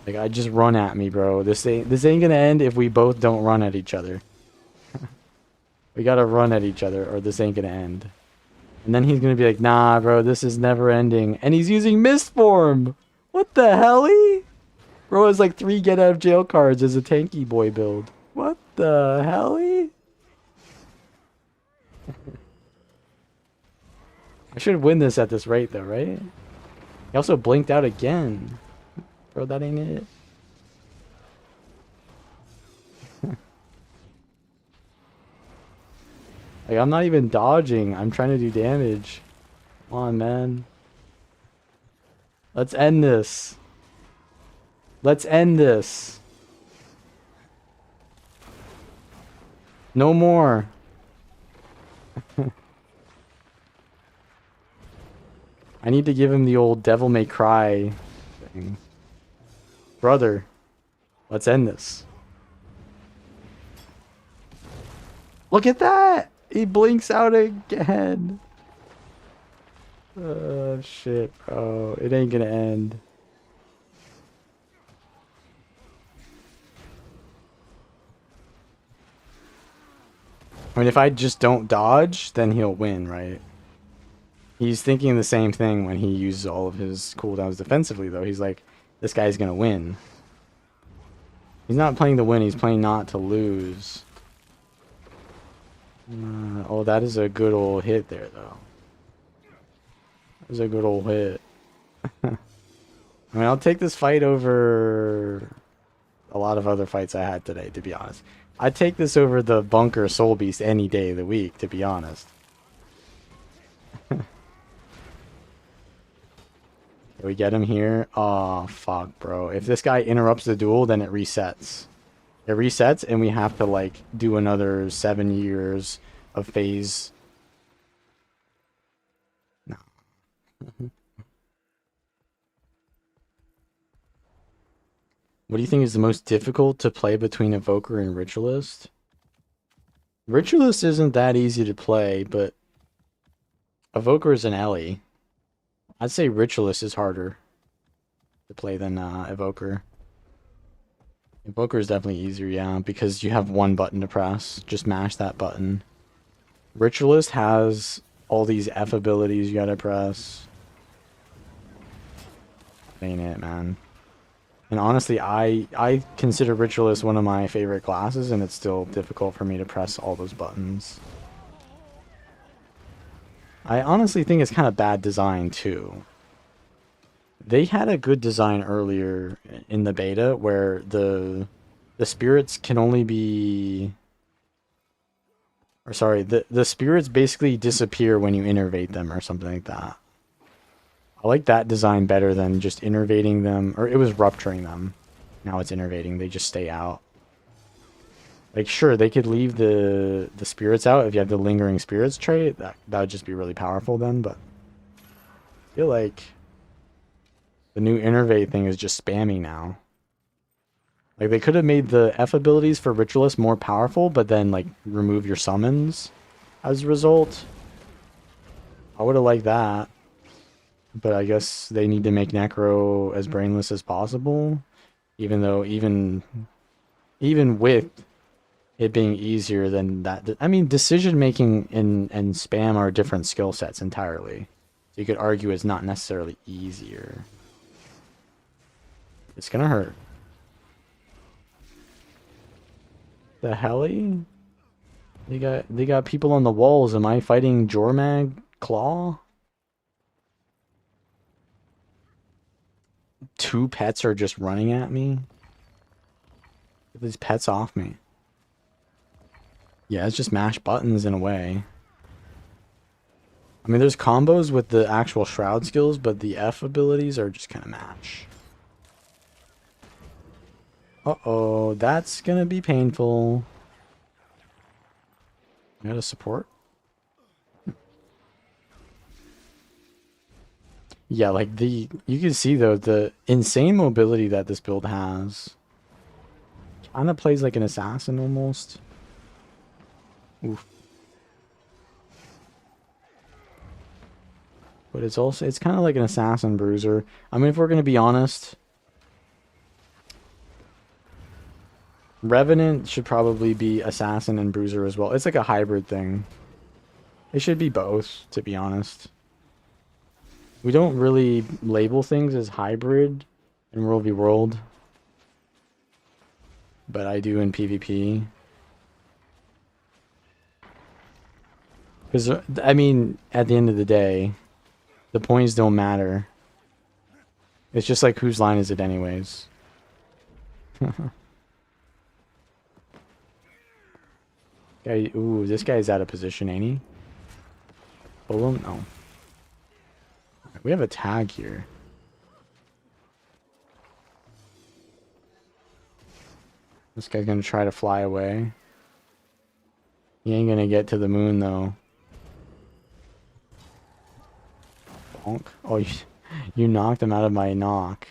Like, I just run at me, bro. This ain't gonna end if we both don't run at each other. We gotta run at each other or this ain't gonna end. And then he's gonna be like, nah, bro, this is never ending. And he's using Mist Form! What the hell-y? Bro has like 3 get out of jail cards as a tanky boy build. What the hell-y? I should win this at this rate though, right? He also blinked out again. Bro, that ain't it. Like, I'm not even dodging. I'm trying to do damage. Come on, man. Let's end this. Let's end this. No more. I need to give him the old Devil May Cry thing. Brother, let's end this. Look at that! He blinks out again. Oh, shit, bro. It ain't gonna end. I mean, if I just don't dodge, then he'll win, right? He's thinking the same thing when he uses all of his cooldowns defensively, though. He's like, this guy's gonna win. He's not playing to win, he's playing not to lose. Oh, that is a good old hit there, though. That was a good old hit. I mean, I'll take this fight over a lot of other fights I had today, to be honest. I'd take this over the Bunker Soul Beast any day of the week, to be honest. Can we get him here? Oh, fuck, bro. If this guy interrupts the duel, then it resets. It resets, and we have to, like, do another 7 years of phase. No. What do you think is the most difficult to play between Evoker and Ritualist? Ritualist isn't that easy to play, but Evoker is an Ellie. I'd say Ritualist is harder to play than Evoker. Evoker is definitely easier, yeah, because you have one button to press. Just mash that button. Ritualist has all these F abilities you gotta press. Ain't it, man. And honestly, I consider Ritualist one of my favorite classes, and it's still difficult for me to press all those buttons. I honestly think it's kind of bad design, too. They had a good design earlier in the beta where the spirits can only be... Or sorry, the spirits basically disappear when you innervate them or something like that. I like that design better than just innervating them. Or it was rupturing them. Now it's innervating. They just stay out. Like, sure, they could leave the spirits out if you have the lingering spirits trait. That would just be really powerful then, but I feel like the new innervate thing is just spammy now. Like, they could have made the F abilities for Ritualist more powerful, but then, like, remove your summons as a result. I would have liked that. But I guess they need to make Necro as brainless as possible. Even though, even with it being easier than that. I mean, decision making and spam are different skill sets entirely. So you could argue it's not necessarily easier. It's gonna hurt. The helly? They got people on the walls. Am I fighting Jormag Claw? 2 pets are just running at me. Get these pets off me. Yeah, it's just mash buttons in a way. I mean, there's combos with the actual Shroud skills, but the F abilities are just kind of match. Uh-oh, that's gonna be painful. I got a support? Yeah, like you can see though, the insane mobility that this build has. Kinda plays like an assassin almost. Oof. But it's also, it's kind of like an assassin bruiser. I mean, if we're going to be honest, Revenant should probably be assassin and bruiser as well. It's like a hybrid thing. It should be both, to be honest. We don't really label things as hybrid in World v World, but I do in PvP. Because, I mean, at the end of the day, the points don't matter. It's just like, whose line is it anyways? Guy, ooh, this guy's out of position, ain't he? Pull him? No. We have a tag here. This guy's gonna try to fly away. He ain't gonna get to the moon, though. Bonk. Oh, you knocked him out of my knock.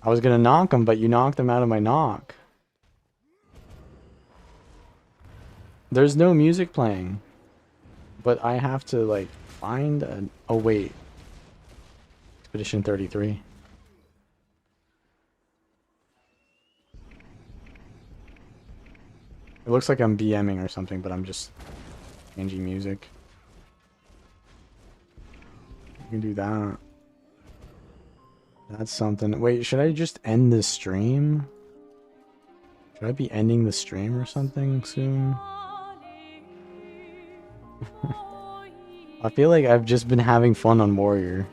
I was gonna knock him, but you knocked him out of my knock. There's no music playing. But I have to, like, find a... Oh, wait. Expedition 33. It looks like I'm BMing or something, but I'm just changing music. You can do that. That's something. Wait, should I just end this stream? Should I be ending the stream or something soon? I feel like I've just been having fun on Warrior.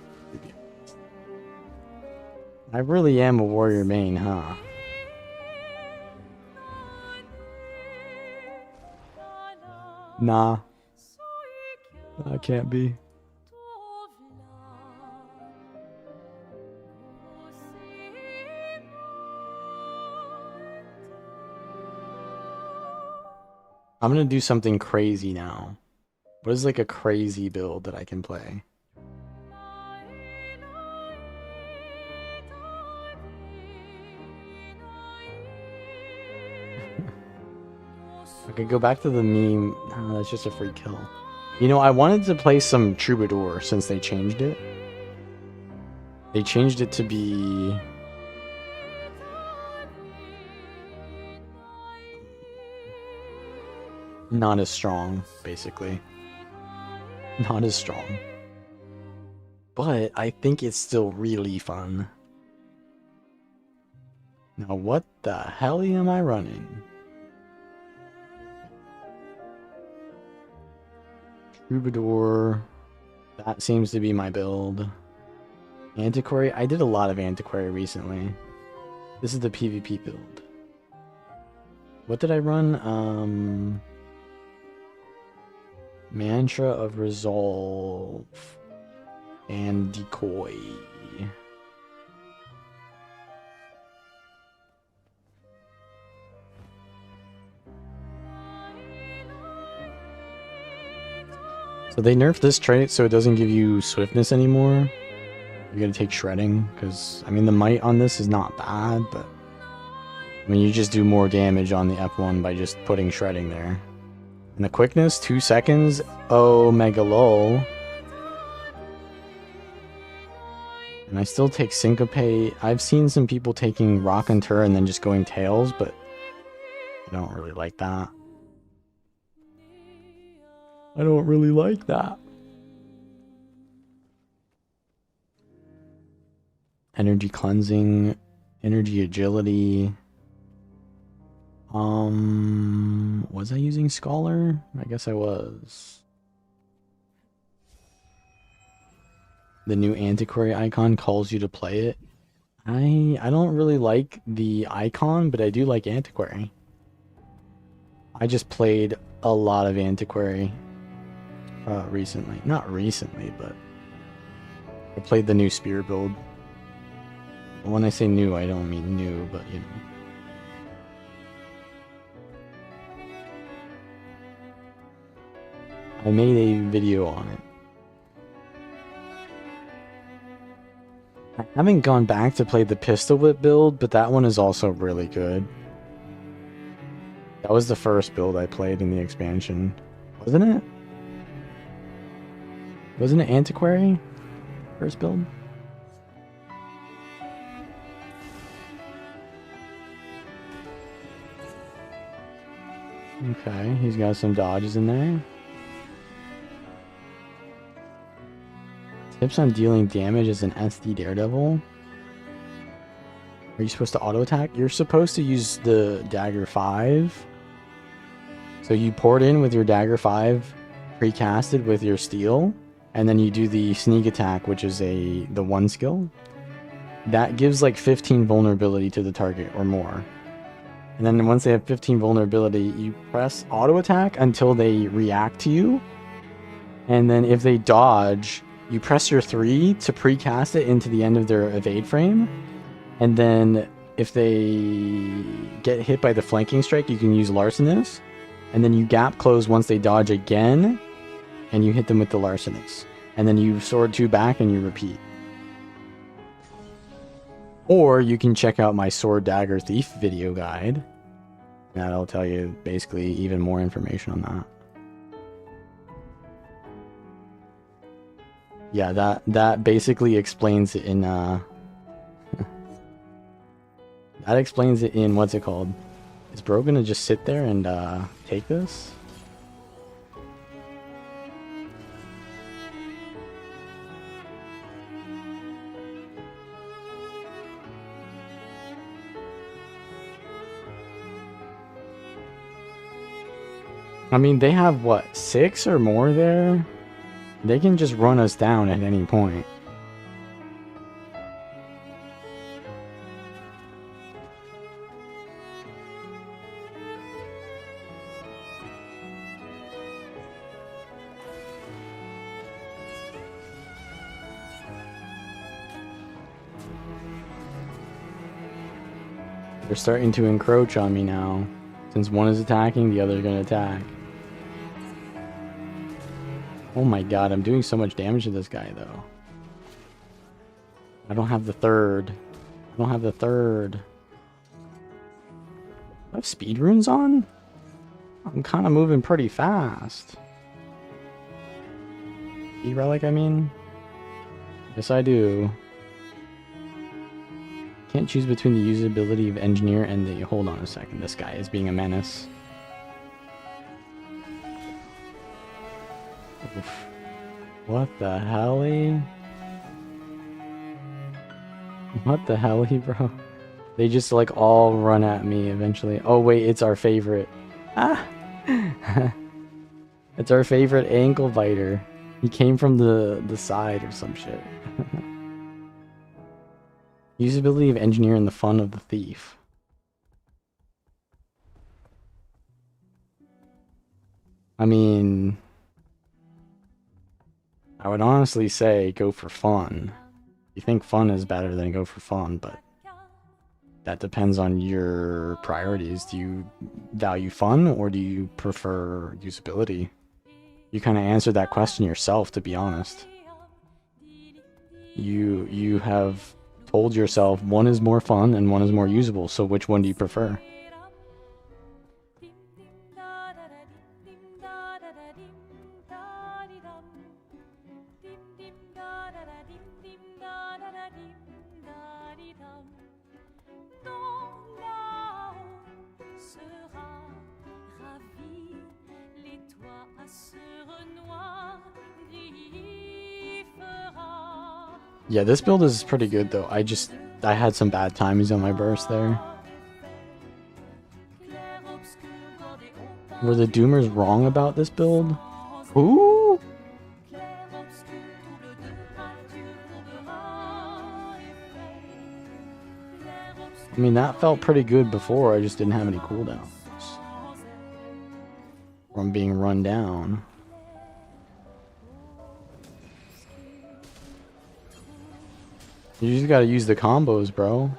I really am a Warrior main, huh? Nah. I can't be. I'm gonna do something crazy now. What is like a crazy build that I can play? Okay, go back to the meme. Oh, that's just a free kill. You know, I wanted to play some Troubadour since they changed it. They changed it to be... not as strong, basically. Not as strong. But I think it's still really fun. Now what the hell am I running? Troubadour. That seems to be my build. Antiquary. I did a lot of Antiquary recently. This is the PvP build. What did I run? Mantra of Resolve and Decoy. So they nerfed this trait so it doesn't give you swiftness anymore. You're gonna take shredding, because I mean the might on this is not bad, but I mean you just do more damage on the F1 by just putting shredding there. And the quickness, 2 seconds. Oh, mega lol. And I still take Syncopate. I've seen some people taking Raconteur and then just going Tails, but I don't really like that. I don't really like that. Energy cleansing, energy agility. Was I using Scholar? I guess I was. The new Antiquary icon calls you to play it. I don't really like the icon, but I do like Antiquary. I just played a lot of Antiquary recently. Not recently, but I played the new Spear build. When I say new, I don't mean new, but you know. I made a video on it. I haven't gone back to play the Pistol Whip build, but that one is also really good. That was the first build I played in the expansion, wasn't it? Wasn't it Antiquary? First build? Okay, he's got some dodges in there. Tips on dealing damage as an SD Daredevil. Are you supposed to auto attack? You're supposed to use the Dagger 5. So you pour it in with your Dagger 5 precasted with your steel, and then you do the sneak attack, which is the 1 skill. That gives like 15 vulnerability to the target or more. And then once they have 15 vulnerability, you press auto attack until they react to you. And then if they dodge, you press your 3 to precast it into the end of their evade frame. And then if they get hit by the flanking strike, you can use Larcenous. And then you gap close once they dodge again, and you hit them with the Larcenous. And then you sword 2 back and you repeat. Or you can check out my Sword Dagger Thief video guide. That'll tell you basically even more information on that. Yeah, that basically explains it in that explains it in what's it called? Is Bro gonna just sit there and take this? I mean, they have, what, 6 or more there? They can just run us down at any point. They're starting to encroach on me now. Since one is attacking, the other is going to attack. Oh my god, I'm doing so much damage to this guy, though. I don't have the third. I don't have the third. I have speed runes on? I'm kind of moving pretty fast. Speed relic, I mean? Yes, I do. Can't choose between the usability of engineer and the... Hold on a second, this guy is being a menace. Oof. What the helly? What the helly, bro? They just like all run at me eventually. Oh wait, it's our favorite. Ah! It's our favorite ankle biter. He came from the side or some shit. Usability of engineer and the fun of the thief. I mean, I would honestly say go for fun. You think fun is better than go for fun, but that depends on your priorities. Do you value fun or do you prefer usability? You kind of answered that question yourself, to be honest. You have told yourself one is more fun and one is more usable, so which one do you prefer? Yeah, this build is pretty good though. I had some bad timings on my burst there. Were the Doomers wrong about this build? Who? I mean, that felt pretty good before, I just didn't have any cooldowns from being run down. You just gotta use the combos, bro.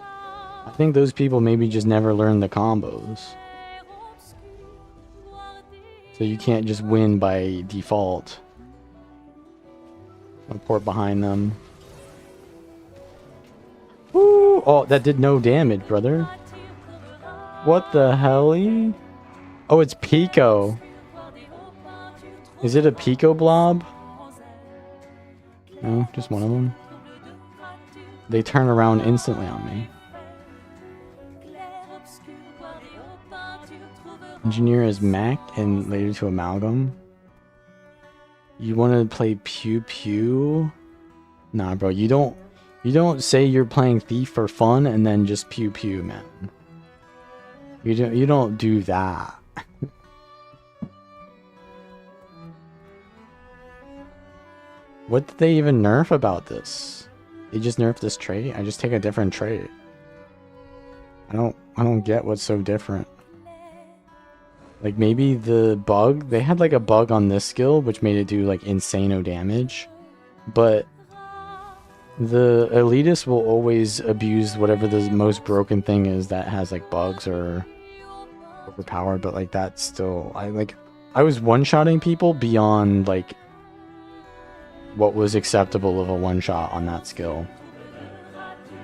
I think those people maybe just never learned the combos. So you can't just win by default. I'll port behind them. Woo! Oh, that did no damage, brother. What the helly? Oh, it's Pico. Is it a Pico blob? No, just one of them. They turn around instantly on me. Engineer as mech and later to amalgam. You want to play pew pew? Nah, bro. You don't say you're playing Thief for fun and then just pew pew, man. You don't do that. What did they even nerf about this? They just nerfed this trait? I just take a different trait. I don't get what's so different. Like maybe the bug, they had like a bug on this skill which made it do like insano damage. But the elitist will always abuse whatever the most broken thing is that has like bugs or overpowered, but like that's still I was one-shotting people beyond like what was acceptable of a one-shot on that skill.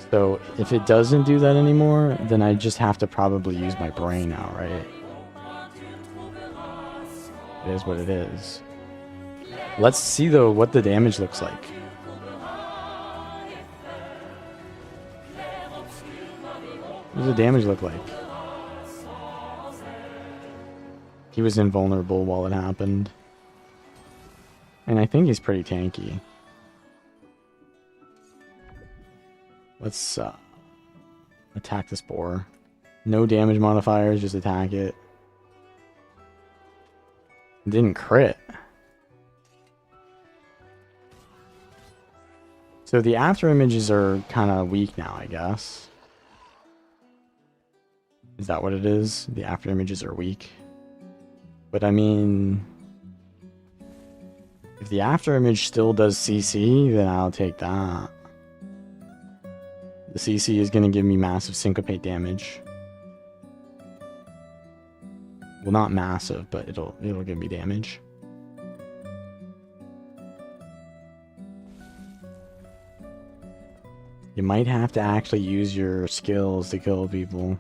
So if it doesn't do that anymore, then I just have to probably use my brain now, right? It is what it is. Let's see though what the damage looks like. What does the damage look like? He was invulnerable while it happened. And I think he's pretty tanky. Let's attack this boar. No damage modifiers, just attack it. Didn't crit. So the after images are kind of weak now, I guess. Is that what it is? The after images are weak. But I mean, if the after image still does CC, then I'll take that. The CC is going to give me massive syncopate damage. Well, not massive, but it'll give me damage. You might have to actually use your skills to kill people.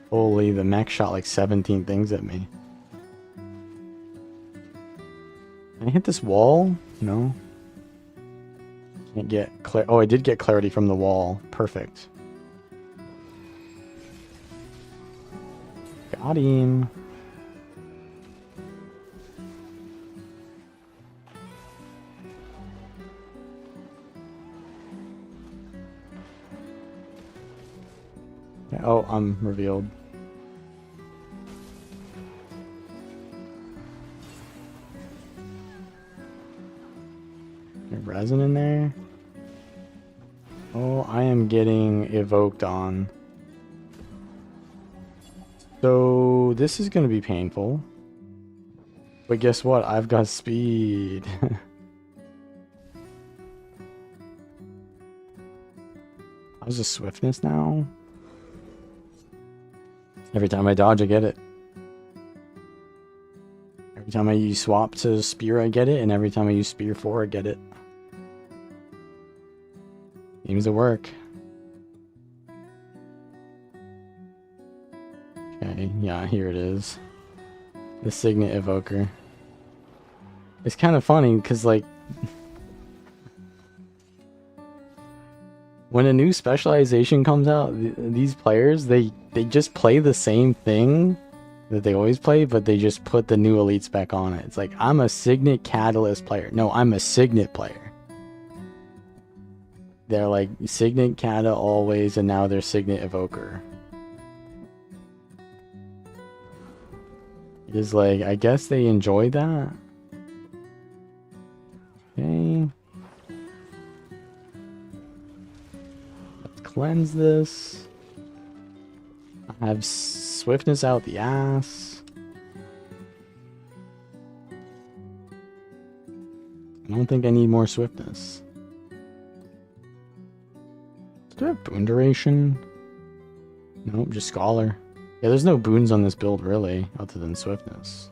Holy, the mech shot like 17 things at me. Can I hit this wall? No. Can't get clear. Oh, I did get clarity from the wall. Perfect. Got him. Oh, I'm revealed. Resin in there. Oh, I am getting evoked on. So this is going to be painful. But guess what? I've got speed. How's the swiftness now? Every time I dodge, I get it. Every time I use swap to spear, I get it. And every time I use spear 4, I get it. Seems to work. Okay, yeah, here it is. The Signet Evoker. It's kind of funny, because, like... when a new specialization comes out, these players, they just play the same thing that they always play, but they just put the new elites back on it. It's like, I'm a Signet Catalyst player. No, I'm a Signet player. They're like Signet Kata always, and now they're Signet Evoker. It's like, I guess they enjoy that. Okay. Let's cleanse this. I have swiftness out the ass. I don't think I need more swiftness. Do I have boon duration? Nope, just scholar. Yeah, there's no boons on this build really, other than swiftness.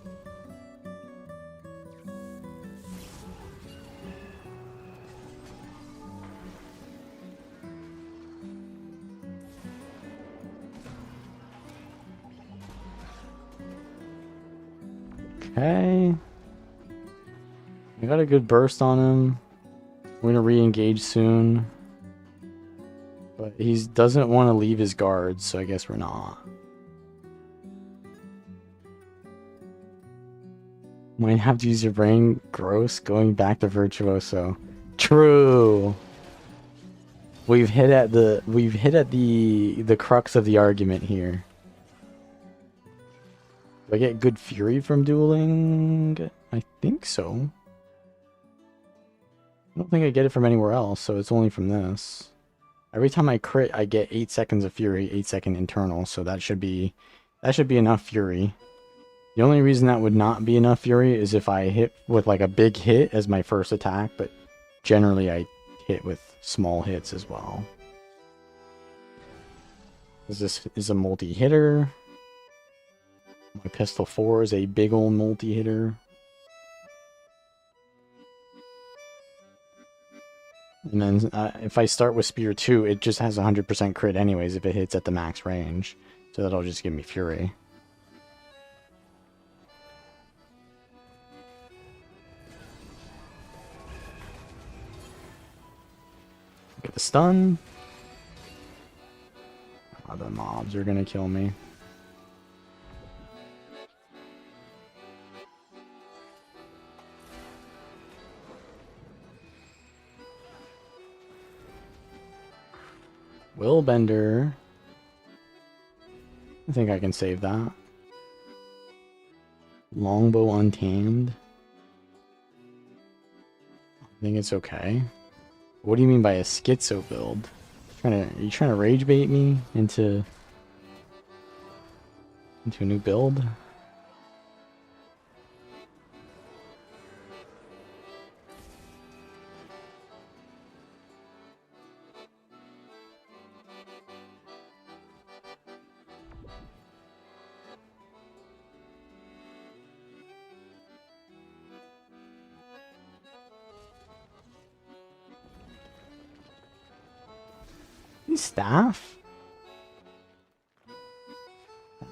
Okay. I got a good burst on him. We're gonna re-engage soon. But he doesn't want to leave his guards, so I guess we're not. Might have to use your brain. Gross. Going back to Virtuoso. True. We've hit at the crux of the argument here. Do I get good fury from dueling? I think so. I don't think I get it from anywhere else, so it's only from this. Every time I crit, I get 8 seconds of fury, 8-second internal, so that should be enough fury. The only reason that would not be enough fury is if I hit with like a big hit as my first attack, but generally I hit with small hits as well. This is a multi-hitter. My pistol 4 is a big old multi-hitter. And then if I start with Spear 2, it just has 100% crit anyways if it hits at the max range. So that'll just give me fury. Get the stun. Oh, the mobs are gonna kill me. Willbender. I think I can save that. Longbow Untamed. I think it's okay. What do you mean by a schizo build? Are you trying to rage bait me into a new build? Staff?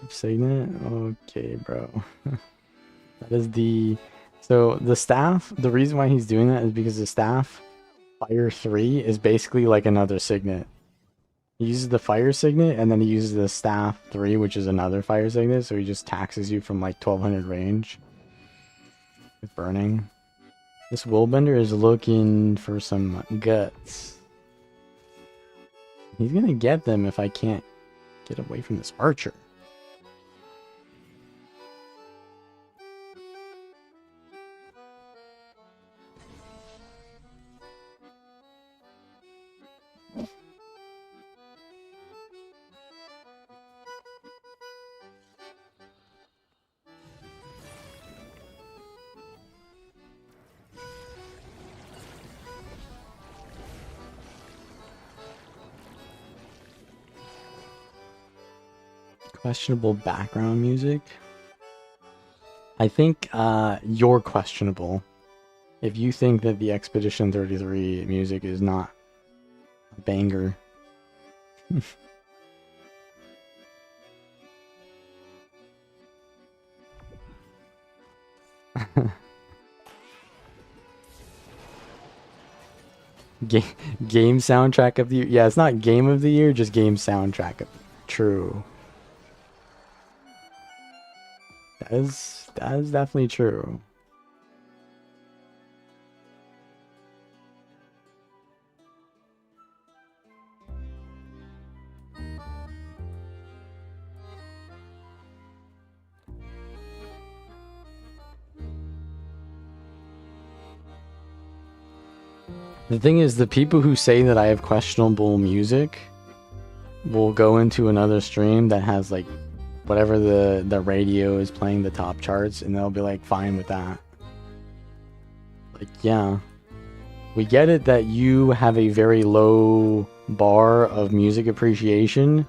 Signet? Okay, bro. That is the... So, the staff, the reason why he's doing that is because the staff, Fire 3, is basically like another signet. He uses the Fire Signet, and then he uses the Staff 3, which is another Fire Signet, so he just taxes you from like 1200 range. With burning. This Willbender is looking for some guts. He's gonna get them if I can't get away from this archer. Questionable background music. I think you're questionable. If you think that the Expedition 33 music is not a banger. Game soundtrack of the year. Yeah, it's not game of the year, just game soundtrack of the year. True. That is definitely true. The thing is, the people who say that I have questionable music will go into another stream that has like whatever the radio is playing the top charts, and they'll be like fine with that. Like, yeah, we get it that you have a very low bar of music appreciation,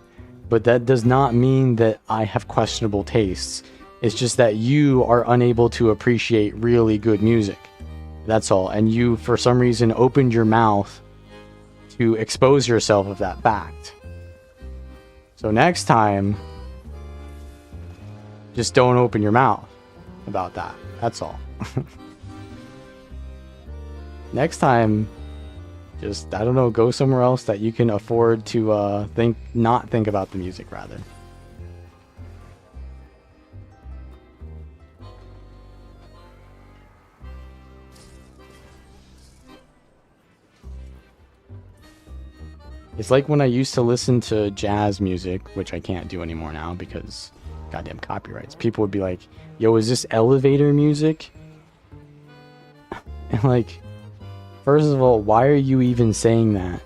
but that does not mean that I have questionable tastes. It's just that you are unable to appreciate really good music. That's all. And you, for some reason, opened your mouth to expose yourself of that fact. So next time, just don't open your mouth. about that. That's all. Next time, just, I don't know, go somewhere else that you can afford to not think about the music, rather. It's like when I used to listen to jazz music, which I can't do anymore now because goddamn copyrights. People would be like, yo, is this elevator music? And like, first of all, why are you even saying that?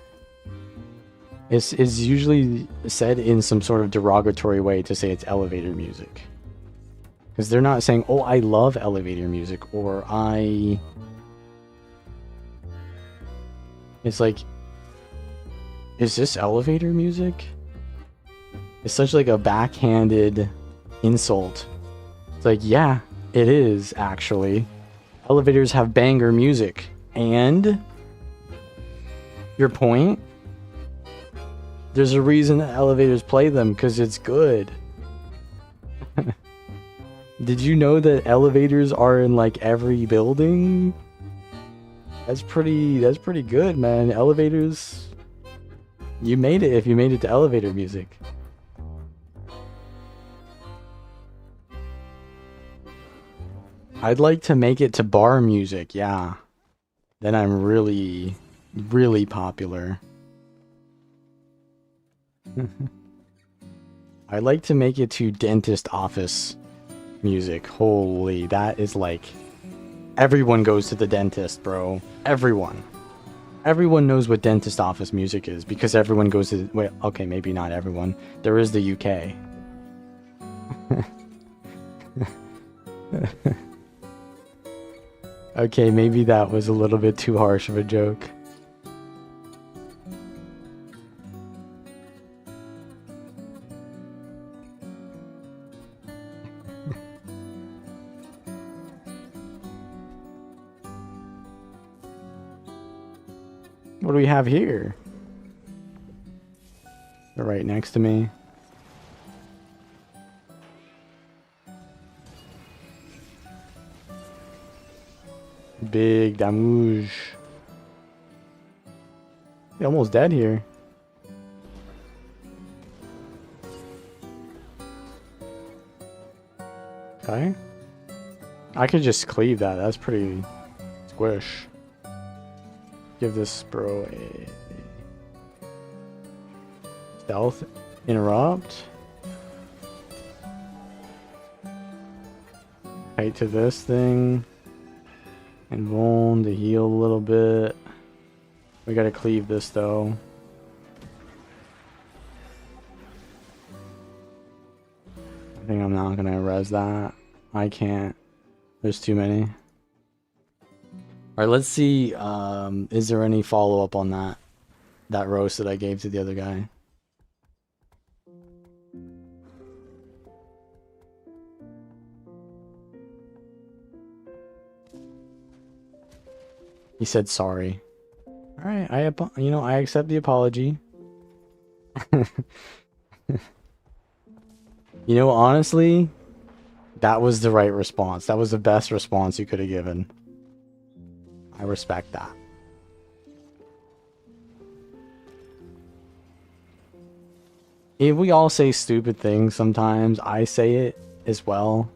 It's usually said in some sort of derogatory way to say it's elevator music. Because they're not saying, oh, I love elevator music, or I... It's like, is this elevator music? It's such like a backhanded insult. It's like, yeah, it is actually. Elevators have banger music. And your point? There's a reason that elevators play them, because it's good. Did you know that elevators are in like every building? That's pretty good, man. Elevators, you made it if you made it to elevator music. I'd like to make it to bar music, yeah. Then I'm really, really popular. I'd like to make it to dentist office music. Holy, that is like... Everyone goes to the dentist, bro. Everyone. Everyone knows what dentist office music is because everyone goes to... Wait, okay, maybe not everyone. There is the UK. Okay, maybe that was a little bit too harsh of a joke. What do we have here? They're right next to me. Big damage. They're almost dead here. Okay. I could just cleave that. That's pretty squish. Give this bro a stealth interrupt. Kite to this thing. And Vuln to heal a little bit. We gotta cleave this though. I think I'm not gonna res that. I can't. There's too many. Alright, let's see. Is there any follow-up on that roast that I gave to the other guy? He said sorry. Alright, I accept the apology. You know, honestly, that was the right response. That was the best response you could have given. I respect that. If we all say stupid things sometimes, I say it as well.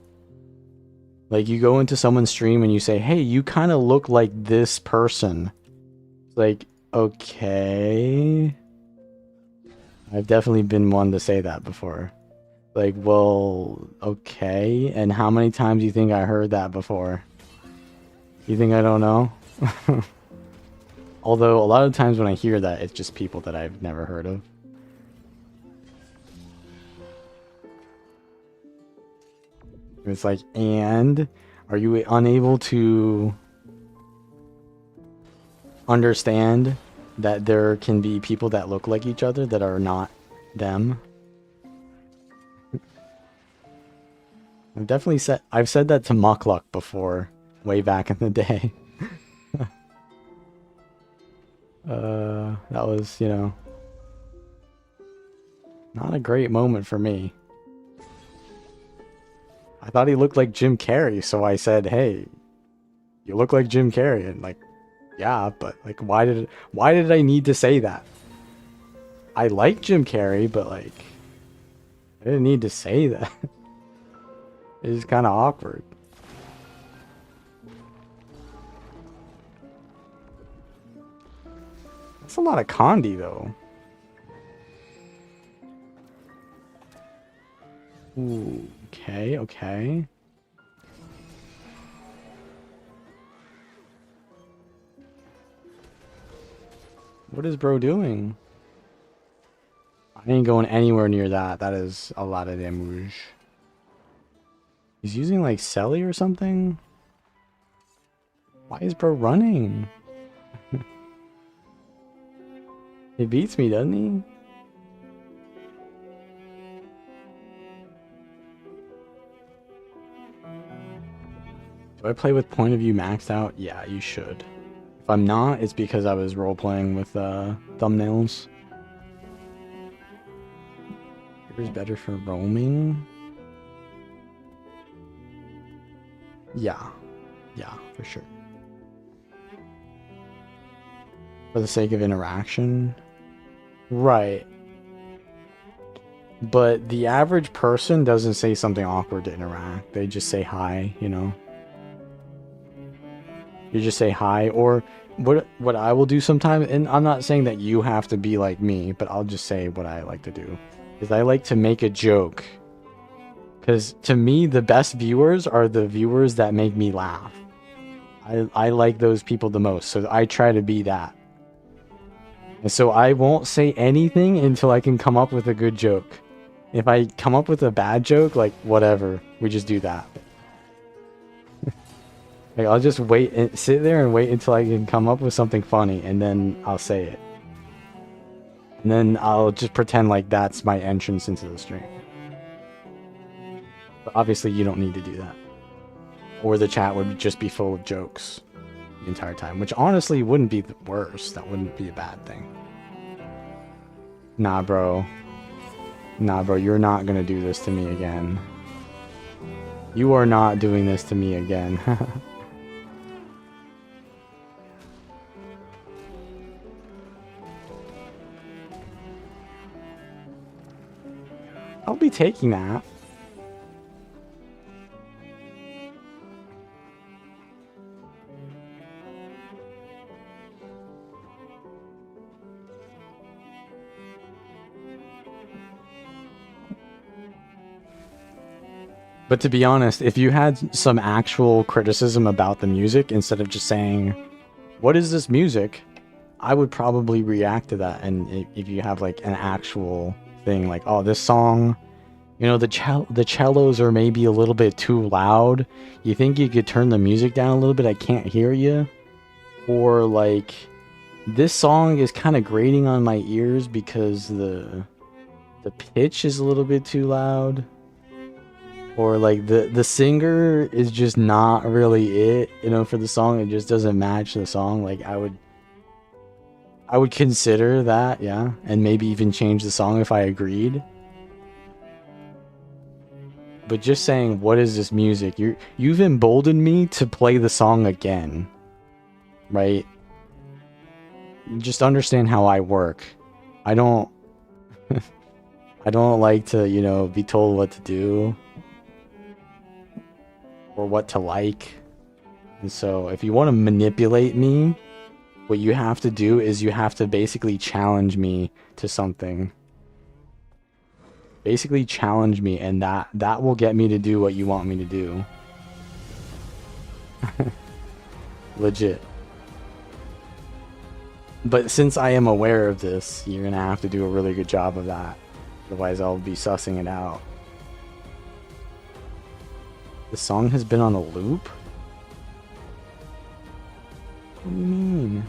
Like, you go into someone's stream and you say, hey, you kind of look like this person. It's like, okay. I've definitely been one to say that before. Like, well, okay. And how many times do you think I heard that before? You think I don't know? Although, a lot of times when I hear that, it's just people that I've never heard of. It's like, and are you unable to understand that there can be people that look like each other that are not them? I've said that to Muckluck before, way back in the day. That was, you know, not a great moment for me. I thought he looked like Jim Carrey, so I said, "Hey, you look like Jim Carrey." And like, yeah, but like, why did I need to say that? I like Jim Carrey, but like, I didn't need to say that. It's kind of awkward. That's a lot of Condi though. Ooh, okay, okay. What is bro doing? I ain't going anywhere near that. That is a lot of damage. He's using like Selly or something? Why is bro running? He beats me, doesn't he? Do I play with point of view maxed out? Yeah, you should. If I'm not, it's because I was role-playing with thumbnails. Here's better for roaming. Yeah. Yeah, for sure. For the sake of interaction. Right. But the average person doesn't say something awkward to interact. They just say hi, you know? You just say hi, or what I will do sometimes, and I'm not saying that you have to be like me, but I'll just say what I like to do, is I like to make a joke. Because to me, the best viewers are the viewers that make me laugh. I like those people the most, so I try to be that. And so I won't say anything until I can come up with a good joke. If I come up with a bad joke, like, whatever, we just do that. Like, I'll just wait and sit there and wait until I can come up with something funny, and then I'll say it. And then I'll just pretend like that's my entrance into the stream. But obviously you don't need to do that. Or the chat would just be full of jokes the entire time, which honestly wouldn't be the worst. That wouldn't be a bad thing. Nah, bro. Nah, bro, you're not gonna do this to me again. You are not doing this to me again. I'll be taking that. But to be honest, if you had some actual criticism about the music, instead of just saying, "What is this music?" I would probably react to that. And if you have like an actual thing, like, "Oh, this song, you know, the cellos are maybe a little bit too loud. You think you could turn the music down a little bit? I can't hear you." Or like, "This song is kind of grating on my ears because the pitch is a little bit too loud." Or like, the singer is just not really it, you know, for the song. It just doesn't match the song. Like, I would consider that, yeah, and maybe even change the song if I agreed. But just saying, "What is this music?" You've emboldened me to play the song again, right? Just understand how I work. I don't I don't like to, you know, be told what to do or what to like. And so if you want to manipulate me, what you have to do is you have to basically challenge me to something. Basically challenge me, and that will get me to do what you want me to do. Legit. But since I am aware of this, you're gonna have to do a really good job of that. Otherwise I'll be sussing it out. The song has been on a loop? What do you mean?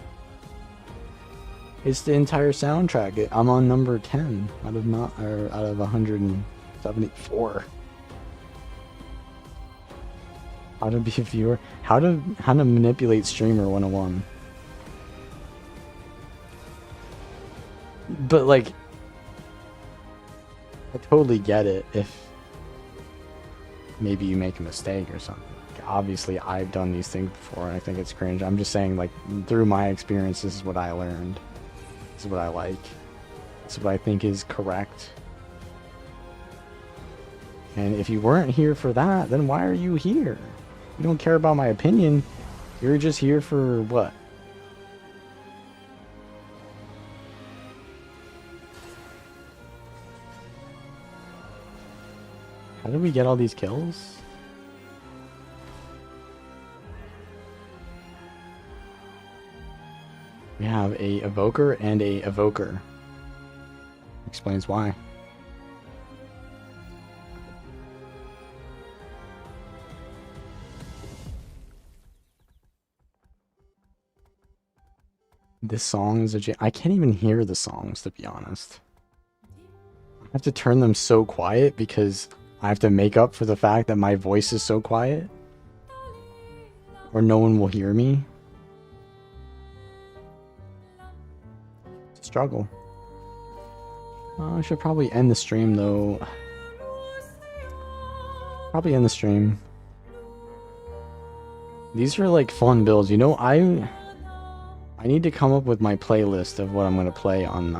It's the entire soundtrack. I'm on number 10 out of 174. How to be a viewer? How to manipulate streamer 101. But like, I totally get it if maybe you make a mistake or something. Like, obviously, I've done these things before, and I think it's cringe. I'm just saying, like, through my experience, this is what I learned. This is what I like. This is what I think is correct. And if you weren't here for that, then why are you here? You don't care about my opinion. You're just here for what? How did we get all these kills? We have a evoker and a evoker. Explains why. This song is I can't even hear the songs, to be honest. I have to turn them so quiet because I have to make up for the fact that my voice is so quiet. Or no one will hear me. It's a struggle. I should probably end the stream though. Probably end the stream. These are like fun builds. You know, I need to come up with my playlist of what I'm gonna play on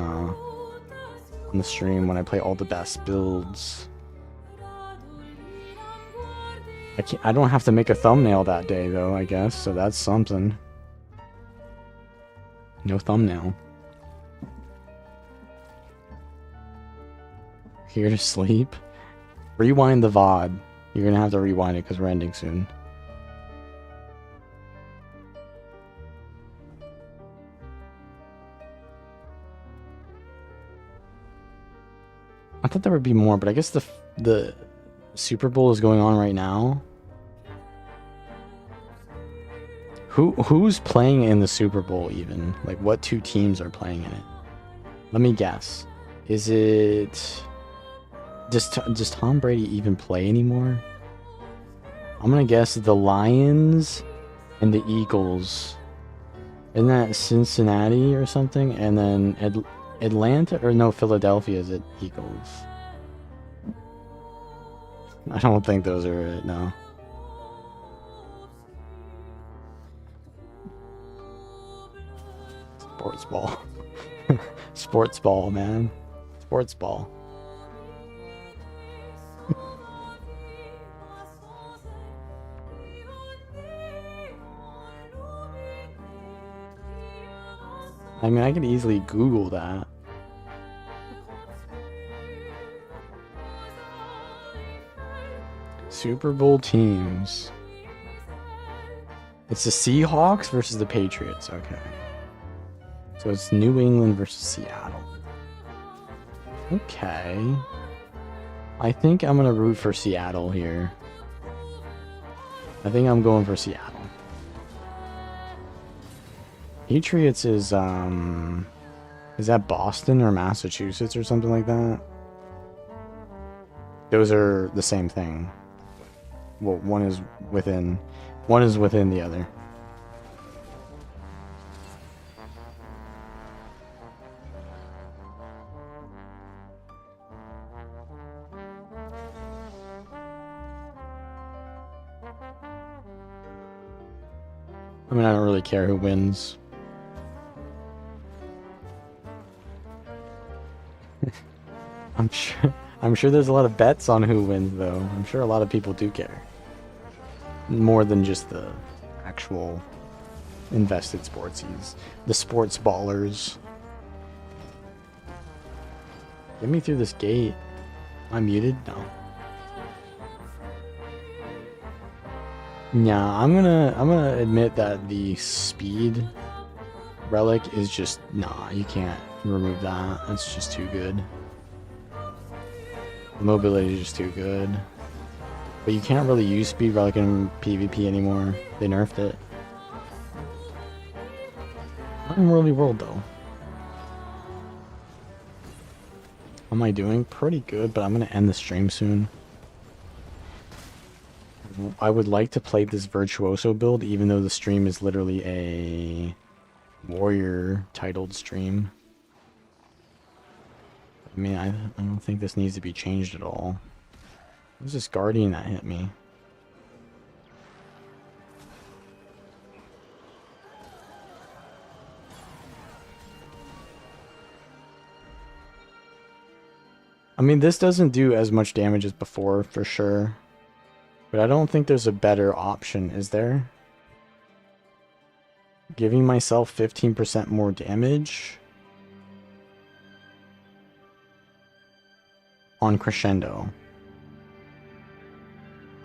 the stream when I play all the best builds. I don't have to make a thumbnail that day though, I guess, so that's something. No thumbnail. Here to sleep. Rewind the VOD. You're gonna have to rewind it because we're ending soon. I thought there would be more, but I guess the Super Bowl is going on right now. Who's playing in the Super Bowl even? Like, what two teams are playing in it? Let me guess. Is it... Does Tom Brady even play anymore? I'm gonna guess the Lions and the Eagles. Isn't that Cincinnati or something? And then Atlanta, or no, Philadelphia is it Eagles? I don't think those are it, no. Sports ball. Sports ball, man. Sports ball. I mean, I could easily Google that. Super Bowl teams. It's the Seahawks versus the Patriots. Okay. So it's New England versus Seattle. Okay. I think I'm going to root for Seattle here. I think I'm going for Seattle. Patriots is that Boston or Massachusetts or something like that? Those are the same thing. Well, one is within the other. I mean, I don't really care who wins. I'm sure there's a lot of bets on who wins though. I'm sure a lot of people do care. More than just the actual invested sportsies. The sports ballers. Get me through this gate. Am I muted? No. Yeah, I'm gonna admit that the speed relic is just nah, you can't remove that. That's just too good. The mobility is just too good. But you can't really use speed relic in PvP anymore. They nerfed it. Not in Worldy World though. How am I doing? Pretty good, but I'm gonna end the stream soon. I would like to play this Virtuoso build, even though the stream is literally a warrior titled stream. I mean, I don't think this needs to be changed at all. Who's this guardian that hit me? I mean, this doesn't do as much damage as before, for sure. But I don't think there's a better option, is there? Giving myself 15% more damage on Crescendo.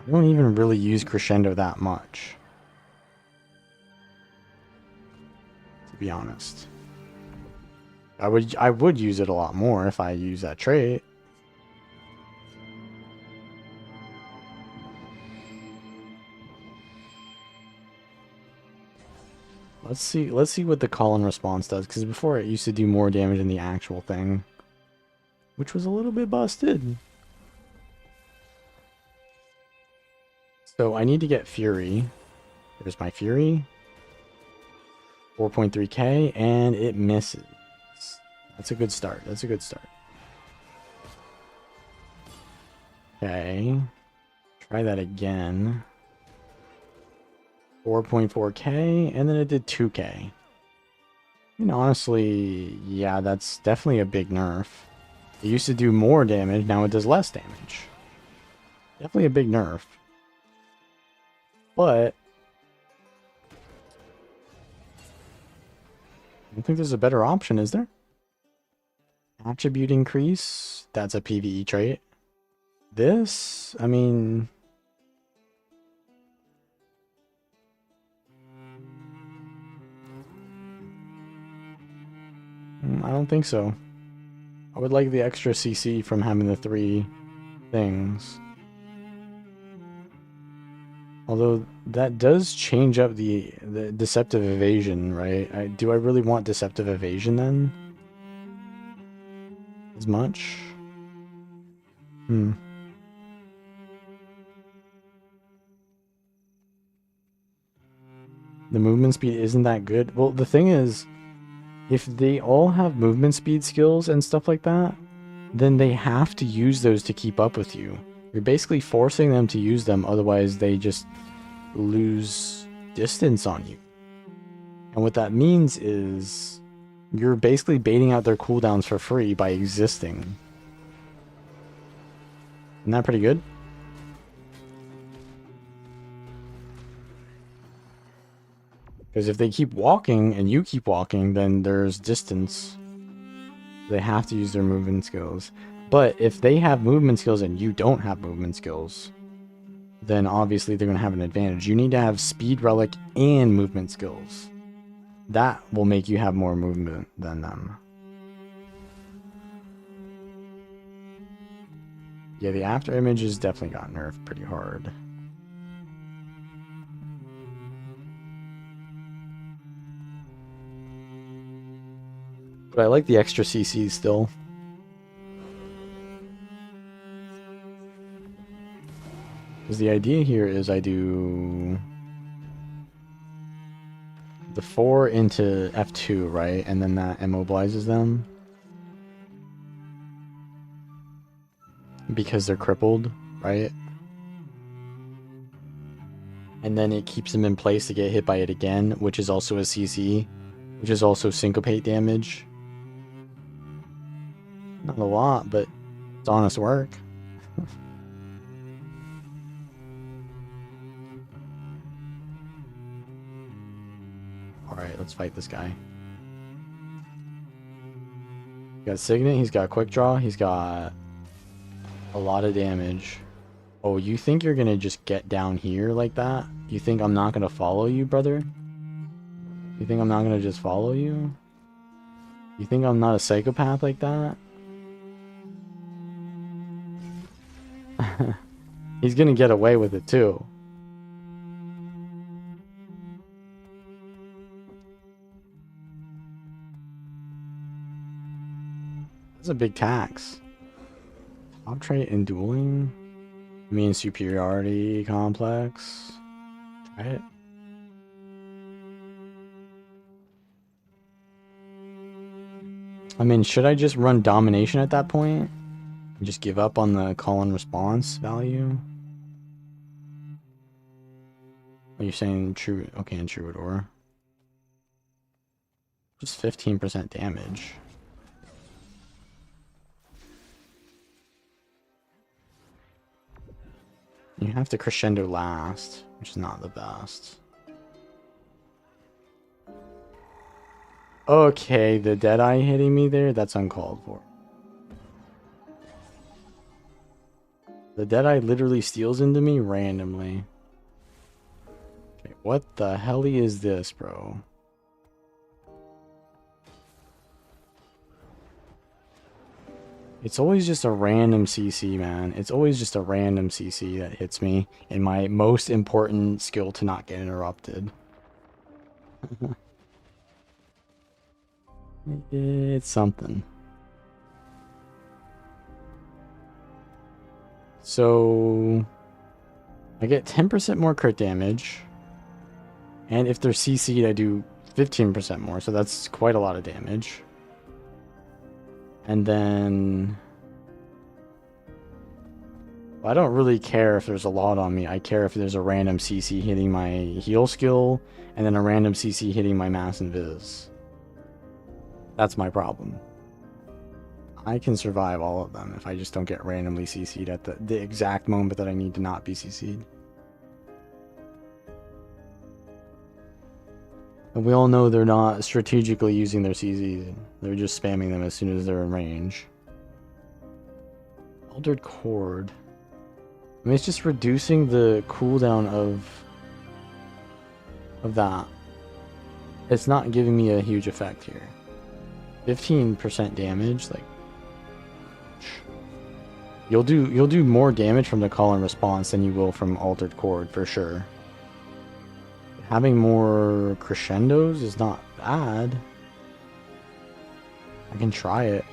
I don't even really use Crescendo that much, to be honest. I would use it a lot more if I use that trait. Let's see what the call and response does, because before it used to do more damage than the actual thing, which was a little bit busted. So I need to get Fury. There's my Fury. 4.3k, and it misses. That's a good start. That's a good start. Okay. Try that again. 4.4k, and then it did 2k. And honestly, yeah, that's definitely a big nerf. It used to do more damage, now it does less damage. Definitely a big nerf. But I don't think there's a better option, is there? Attribute increase, that's a PvE trait. This, I mean, I don't think so. I would like the extra CC from having the 3 things. Although that does change up the deceptive evasion, right? Do I really want deceptive evasion then? As much? The movement speed isn't that good. Well, the thing is, if they all have movement speed skills and stuff like that, then they have to use those to keep up with you. You're basically forcing them to use them, otherwise they just lose distance on you. And what that means is you're basically baiting out their cooldowns for free by existing. Isn't that pretty good? Because if they keep walking and you keep walking, then there's distance. They have to use their movement skills. But if they have movement skills and you don't have movement skills, then obviously they're going to have an advantage. You need to have speed relic and movement skills. That will make you have more movement than them. Yeah, the after images definitely got nerfed pretty hard. But I like the extra CC still. Because the idea here is I do the 4 into F2, right? And then that immobilizes them. Because they're crippled, right? And then it keeps them in place to get hit by it again, which is also a CC, which is also syncopate damage. Not a lot, but it's honest work. Alright, let's fight this guy. He's got Signet, he's got Quick Draw, he's got a lot of damage. Oh, you think you're gonna just get down here like that? You think I'm not gonna follow you, brother? You think I'm not gonna just follow you? You think I'm not a psychopath like that? He's gonna get away with it too. That's a big tax. Top trait in dueling? I mean superiority complex. Try it. I mean, should I just run domination at that point? Just give up on the call and response value. Are you saying true? Okay, in Troubadour. Just 15% damage. You have to crescendo last, which is not the best. Okay, the Deadeye hitting me there, that's uncalled for. The Deadeye literally steals into me randomly. Okay, what the hell is this, bro? It's always just a random CC, man. It's always just a random CC that hits me in my most important skill to not get interrupted. It's something. So I get 10% more crit damage. And if they're CC'd, I do 15% more. So that's quite a lot of damage. And then I don't really care if there's a lot on me. I care if there's a random CC hitting my heal skill and then a random CC hitting my mass and viz. That's my problem. I can survive all of them if I just don't get randomly CC'd at the exact moment that I need to not be CC'd. And we all know they're not strategically using their CZs. They're just spamming them as soon as they're in range. Altered Chord. I mean, it's just reducing the cooldown of that. It's not giving me a huge effect here. 15% damage, like you'll do more damage from the call and response than you will from Altered Chord for sure. Having more crescendos is not bad. I can try it.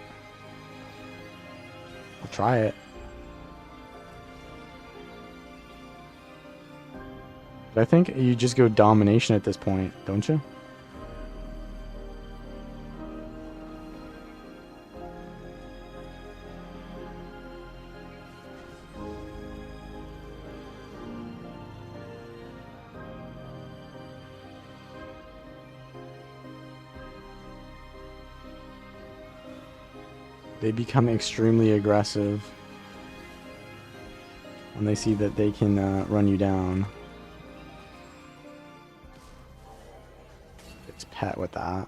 I'll try it. But I think you just go domination at this point, don't you? They become extremely aggressive when they see that they can run you down. It's pet with that.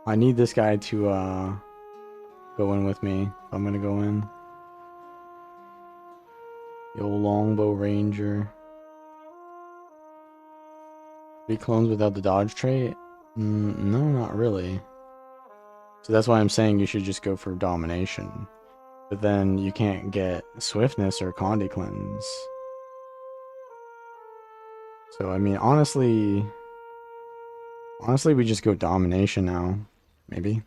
I need this guy to go in with me if I'm gonna go in. The old longbow ranger. 3 clones without the dodge trait? No, not really. So that's why I'm saying you should just go for domination. But then you can't get swiftness or Condi cleanse. So I mean, honestly, we just go domination now. Maybe.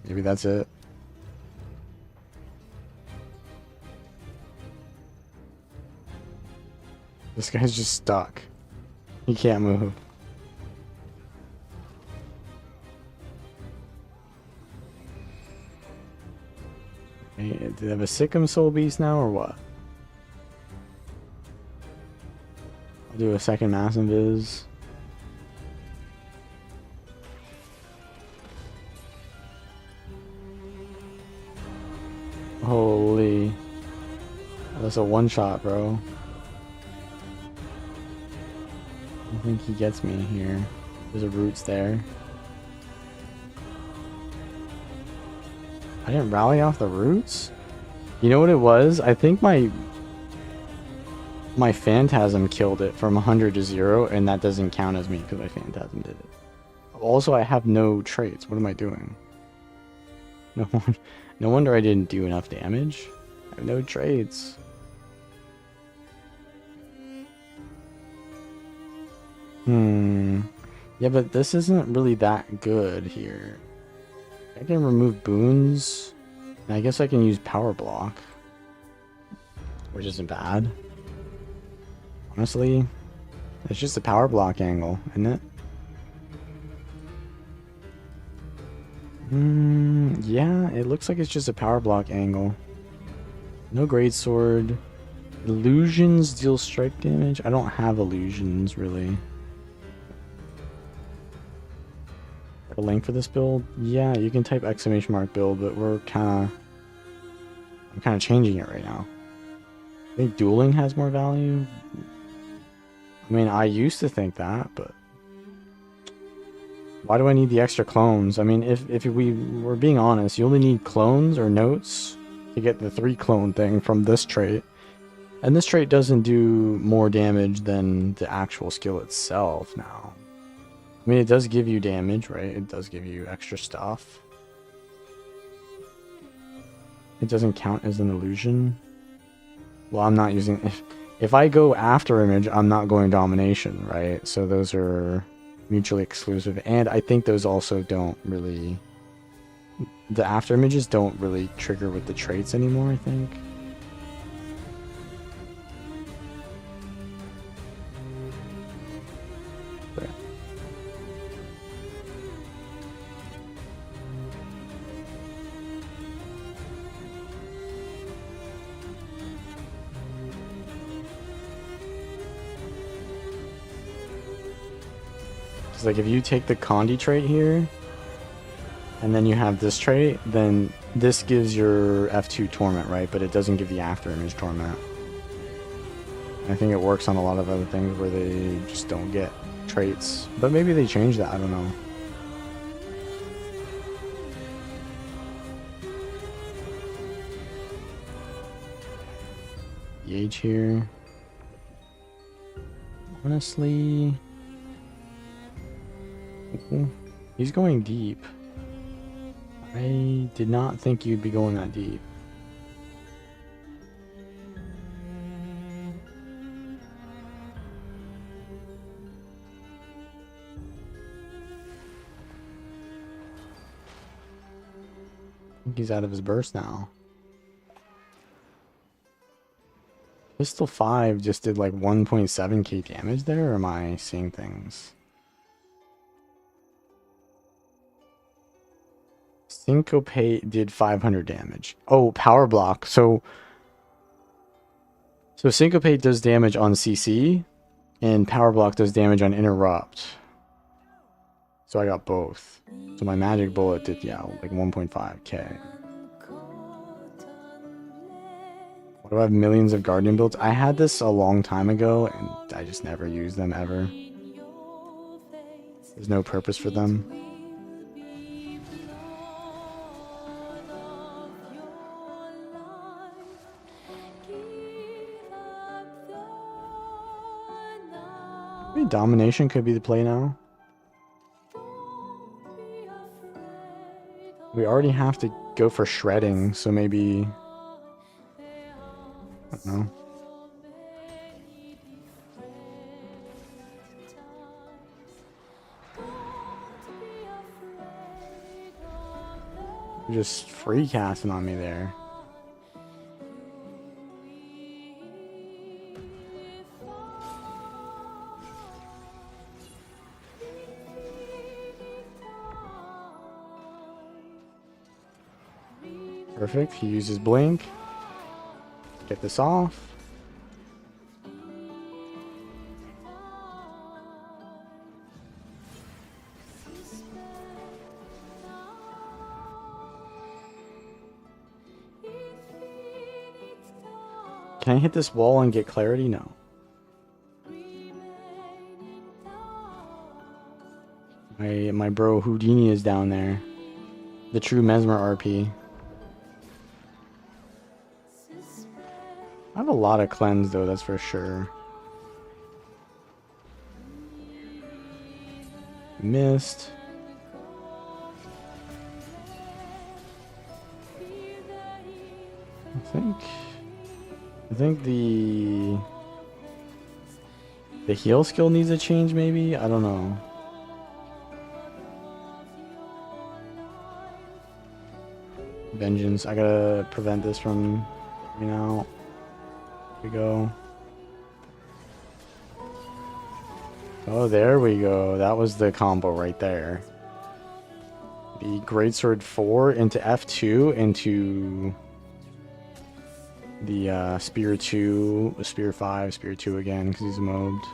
Maybe that's it. This guy's just stuck. He can't move. Hey, do they have a Sikkim Soul Beast now or what? I'll do a second Mass Invis. Holy. That's a one-shot, bro. I think he gets me here. There's a roots there. I didn't rally off the roots? You know what it was? I think my Phantasm killed it from 100 to 0, and that doesn't count as me because my Phantasm did it. Also, I have no traits. What am I doing? No wonder I didn't do enough damage. I have no traits. Yeah, but this isn't really that good here. I can remove boons. I guess I can use power block, which isn't bad. Honestly, it's just a power block angle, isn't it? Yeah, it looks like it's just a power block angle. No great sword. Illusions deal strike damage. I don't have illusions really. A link for this build? Yeah, you can type exclamation mark build, but I'm kind of changing it right now. I think dueling has more value. I mean, I used to think that, but why do I need the extra clones? I mean, if we were being honest, you only need clones or notes to get the 3 clone thing from this trait. And this trait doesn't do more damage than the actual skill itself now. I mean, it does give you damage, right? It does give you extra stuff. It doesn't count as an illusion. Well, I'm not using... If I go after image, I'm not going domination, right? So those are mutually exclusive. And I think those also don't really... The after images don't really trigger with the traits anymore, I think. There. It's like if you take the Condi trait here, and then you have this trait, then this gives your F2 Torment, right? But it doesn't give the after image Torment. I think it works on a lot of other things where they just don't get traits. But maybe they changed that, I don't know. Age here. Honestly... Ooh, he's going deep. I did not think you'd be going that deep. I think he's out of his burst now. Pistol 5 just did like 1.7k damage there, or am I seeing things? Syncopate did 500 damage. Oh, power block. So Syncopate does damage on CC, and power block does damage on interrupt. So I got both. So my magic bullet did, yeah, like 1.5k. Why do I have millions of guardian builds? I had this a long time ago, and I just never used them ever. There's no purpose for them. Maybe domination could be the play now. We already have to go for shredding, so maybe... I don't know. You're just free casting on me there. Perfect. He uses blink. Get this off. Can I hit this wall and get clarity? No. My bro Houdini is down there. The true Mesmer RP. I have a lot of cleanse though, that's for sure. Missed. I think the heal skill needs a change maybe? I don't know. Vengeance. I gotta prevent this from coming out. Here we go. Oh, there we go. That was the combo right there. The Greatsword 4 into F2 into the Spear 2, Spear 5, Spear 2 again because he's mobbed.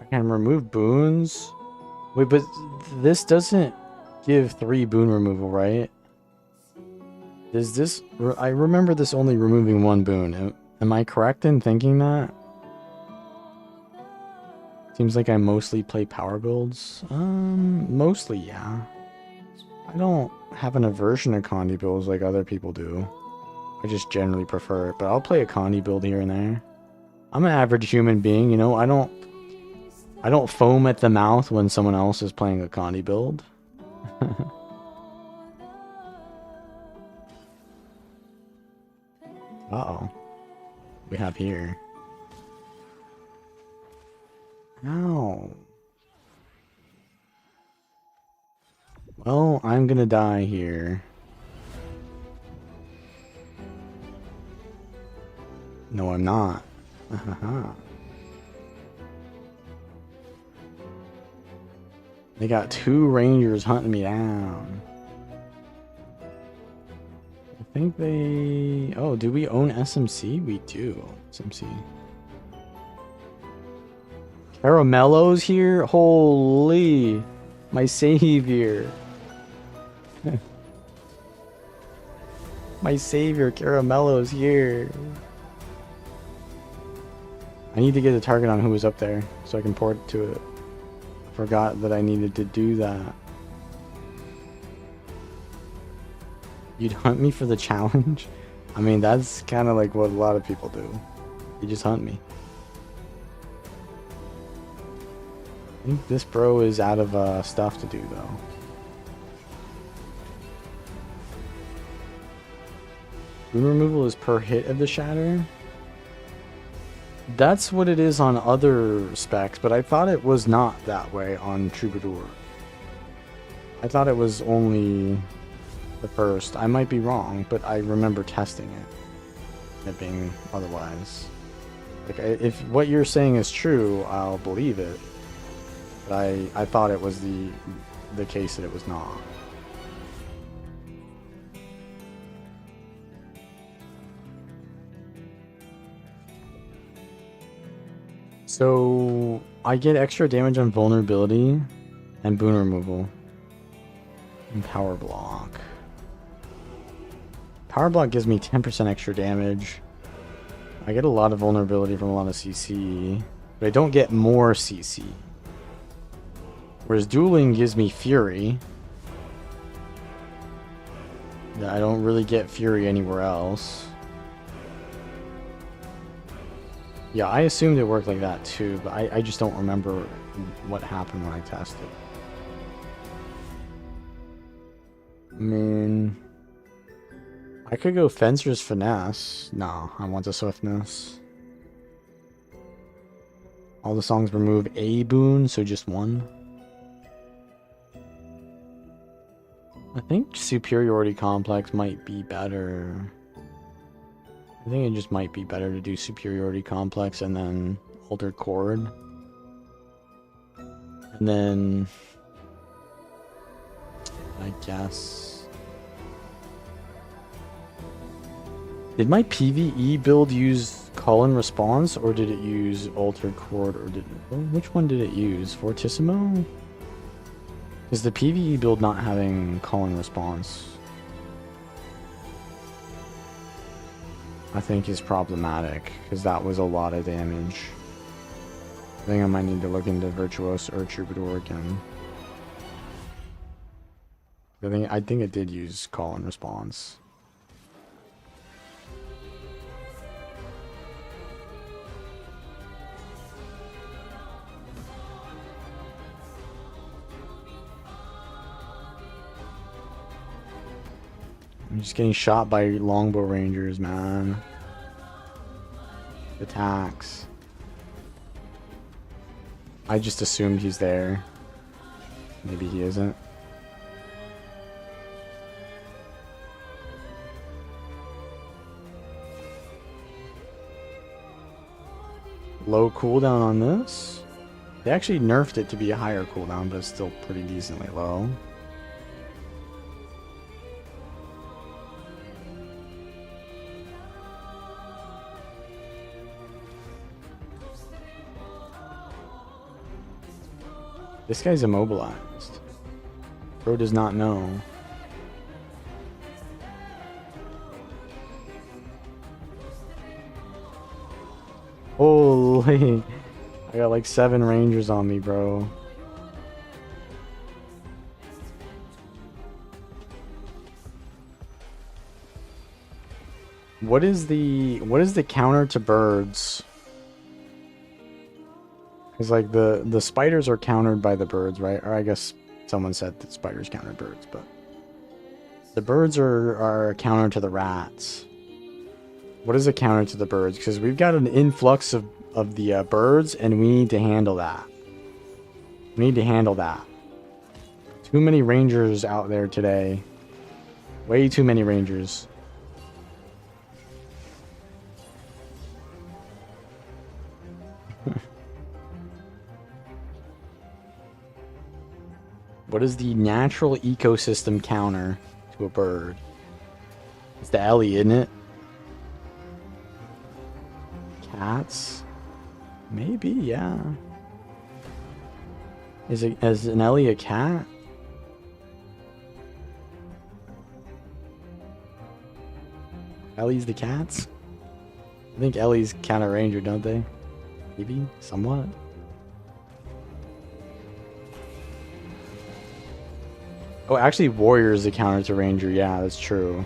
I can remove boons. Wait, but this doesn't give 3 boon removal, right? Is this... I remember this only removing 1 boon. Am I correct in thinking that? Seems like I mostly play power builds. Mostly, yeah. I don't have an aversion to Condi builds like other people do. I just generally prefer it, but I'll play a Condi build here and there. I'm an average human being, you know, I don't foam at the mouth when someone else is playing a Condi build. Uh-oh. We have here. Ow. Well, I'm gonna die here. No, I'm not. They got 2 rangers hunting me down. I think they... Oh, do we own SMC? We do. SMC. Caramello's here? Holy... My savior. My savior, Caramello's here. I need to get a target on who was up there so I can port to it. Forgot that I needed to do that. You'd hunt me for the challenge? I mean, that's kind of like what a lot of people do. You just hunt me. I think this bro is out of stuff to do, though. Boon removal is per hit of the shatter? That's what it is on other specs, but I thought it was not that way on Troubadour. I thought it was only the first. I might be wrong, but I remember testing it. It being otherwise. Like, if what you're saying is true, I'll believe it. But I thought it was the case that it was not. So I get extra damage on vulnerability and boon removal. And power block. Power block gives me 10% extra damage. I get a lot of vulnerability from a lot of CC, but I don't get more CC. Whereas dueling gives me fury. I don't really get fury anywhere else. Yeah, I assumed it worked like that too, but I just don't remember what happened when I tested. I mean, I could go Fencer's Finesse. No, I want the Swiftness. All the songs remove a boon, so just 1. I think Superiority Complex might be better. I think it just might be better to do Superiority Complex and then Altered Chord. And then... I guess... Did my PvE build use Call and Response, or did it use Altered Chord, or did it... Which one did it use? Fortissimo? Is the PvE build not having Call and Response? I think is problematic, because that was a lot of damage. I think I might need to look into Virtuoso or Troubadour again. I think it did use Call and Response. I'm just getting shot by longbow rangers, man. attacks. I just assumed he's there. Maybe he isn't. Low cooldown on this. They actually nerfed it to be a higher cooldown, but it's still pretty decently low. This guy's immobilized. Bro does not know. Holy. I got like 7 rangers on me, bro. What is the counter to birds? Because like the spiders are countered by the birds, right? Or I guess someone said that spiders counter birds, but the birds are counter to the rats. What is a counter to the birds? Because we've got an influx of the birds, and we need to handle that. We need to handle that. Too many rangers out there today. Way too many rangers. What is the natural ecosystem counter to a bird? It's the Ellie, isn't it? Cats? Maybe, yeah. Is an Ellie a cat? Ellie's the cats? I think Ellie's counter ranger, don't they? Maybe? Somewhat? Oh, actually, Warrior is the counter to Ranger. Yeah, that's true.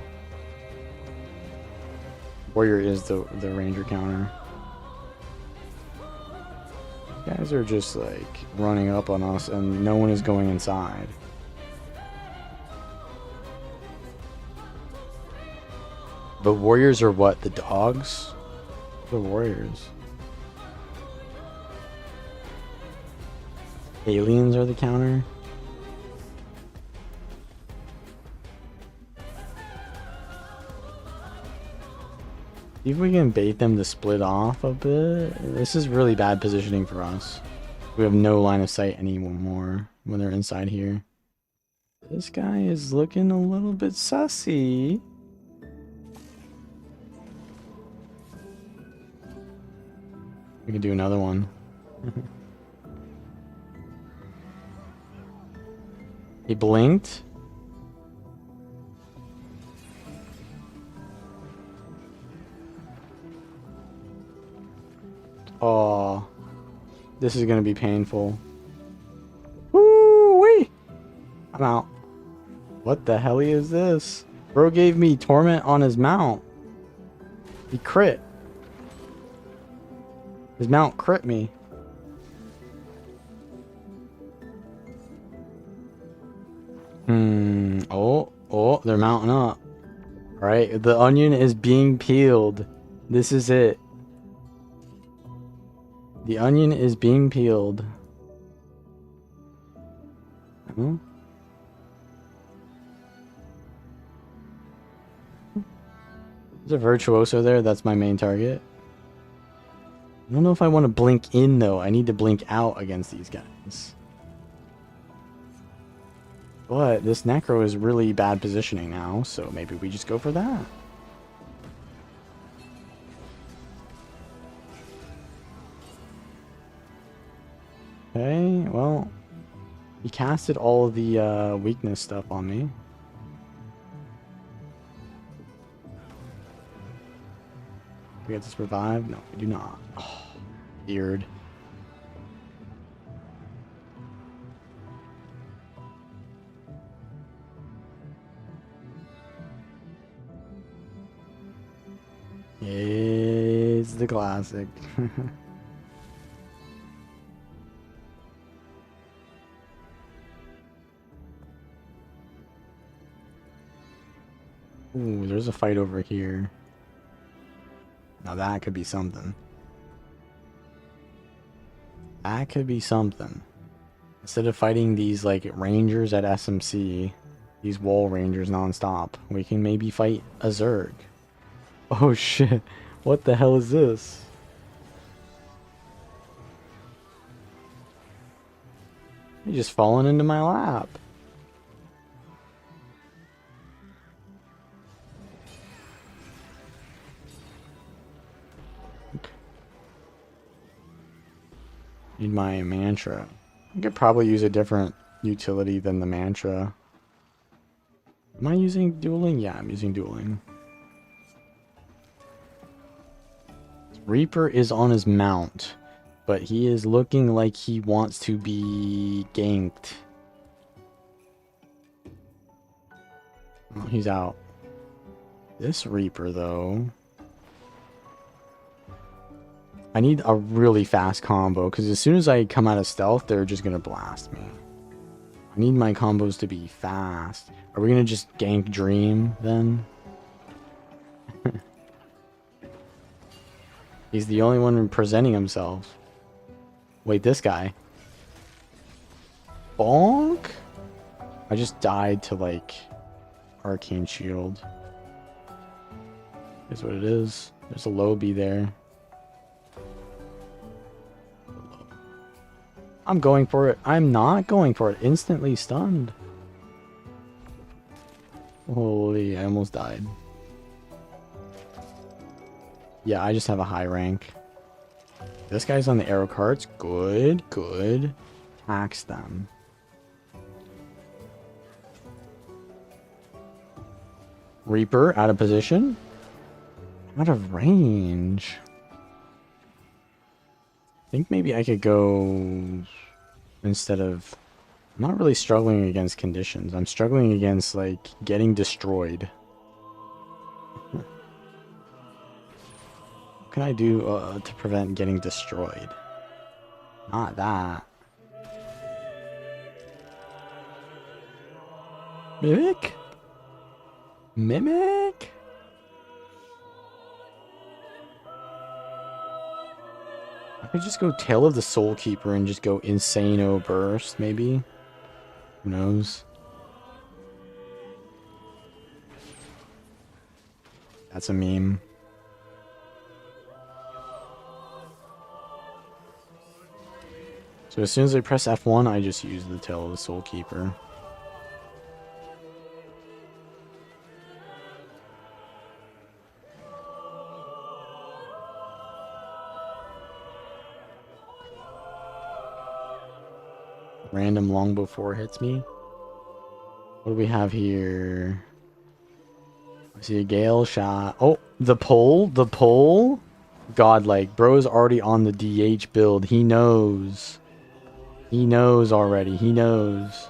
Warrior is the Ranger counter. You guys are just, like, running up on us, and no one is going inside. The Warriors are what? The dogs? The Warriors. Aliens are the counter? See if we can bait them to split off a bit. This is really bad positioning for us. We have no line of sight anymore when they're inside here. This guy is looking a little bit sussy. We can do another one. He blinked. Oh, this is gonna be painful. Woo-wee! I'm out. What the hell is this? Bro gave me torment on his mount. He crit. His mount crit me. Oh, they're mounting up. Alright, the onion is being peeled. This is it. The onion is being peeled. Huh? There's a virtuoso there. That's my main target. I don't know if I want to blink in, though. I need to blink out against these guys. But this Necro is really bad positioning now, so maybe we just go for that. Okay, well, he casted all of the weakness stuff on me. We get this revive? No, we do not. Oh, weird. It's the classic. Ooh, there's a fight over here. Now that could be something. That could be something. Instead of fighting these like rangers at SMC, these wall rangers nonstop, we can maybe fight a Zerg. Oh shit, what the hell is this? He just fallen into my lap. Need my mantra. I could probably use a different utility than the mantra. Am I using dueling? Yeah, I'm using dueling. Reaper is on his mount, but he is looking like he wants to be ganked. Oh, he's out. This Reaper, though... I need a really fast combo, because as soon as I come out of stealth, they're just going to blast me. I need my combos to be fast. Are we going to just gank Dream, then? He's the only one presenting himself. Wait, this guy. Bonk? I just died to, like, Arcane Shield. Is what it is. There's a Lobby there. I'm going for it. I'm not going for it. Instantly stunned. Holy, I almost died. Yeah, I just have a high rank. This guy's on the arrow carts. Good, good. Axe them. Reaper out of position. Out of range. I think maybe I could go instead of... I'm not really struggling against conditions. I'm struggling against, like, getting destroyed. What can I do to prevent getting destroyed? Not that. Mimic? Mimic? I could just go Tail of the Soul Keeper and just go Insano Burst, maybe? Who knows? That's a meme. So as soon as I press F1, I just use the Tail of the Soul Keeper. Random longbow 4 hits me. What do we have here? I see a Gale shot. Oh, the pole. The pole. Godlike. Bro's already on the DH build. He knows. He knows already. He knows.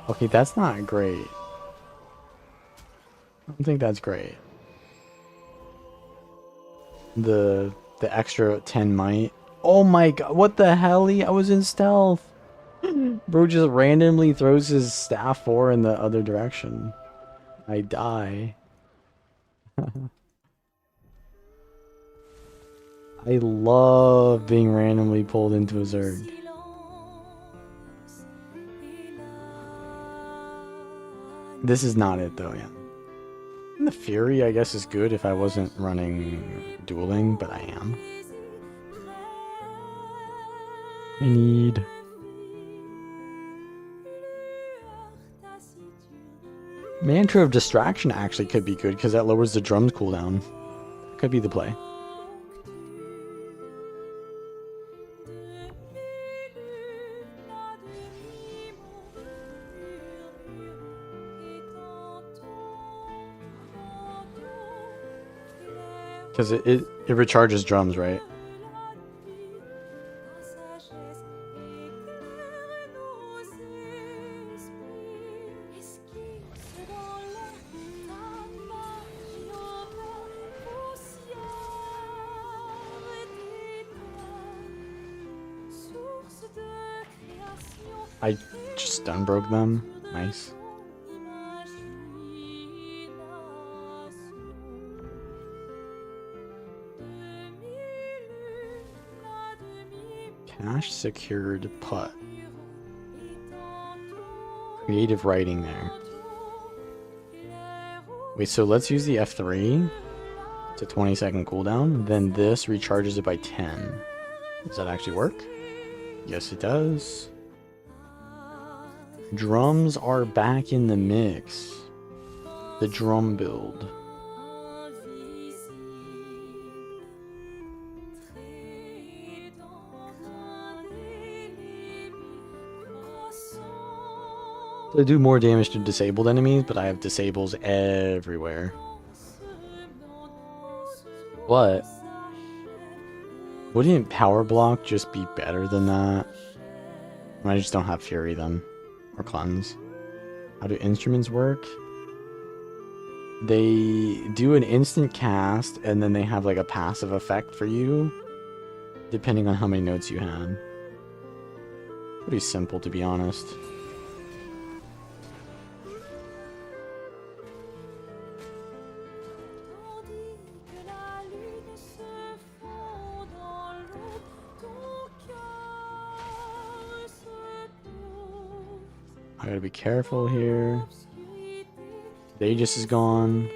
Okay, that's not great. I don't think that's great. The extra 10 might. Oh my god, what the hell? I was in stealth. Bro just randomly throws his staff 4 in the other direction. I die. I love being randomly pulled into a Zerg. This is not it though, yeah. And the Fury, I guess, is good if I wasn't running dueling, but I am. I need... Mantra of Distraction actually could be good because that lowers the drums cooldown. Could be the play. Because it recharges drums, right? I just stun broke them. Nice. Cache secured putt. Creative writing there. Wait, so let's use the F3. It's a 20-second cooldown. Then this recharges it by 10. Does that actually work? Yes, it does. Drums are back in the mix. The drum build. They do more damage to disabled enemies, but I have disables everywhere. But wouldn't Power Block just be better than that? I just don't have Fury then. Or Cleanse. How do instruments work? They do an instant cast, and then they have like a passive effect for you, depending on how many notes you had. Pretty simple, to be honest. I gotta be careful here. Aegis is gone.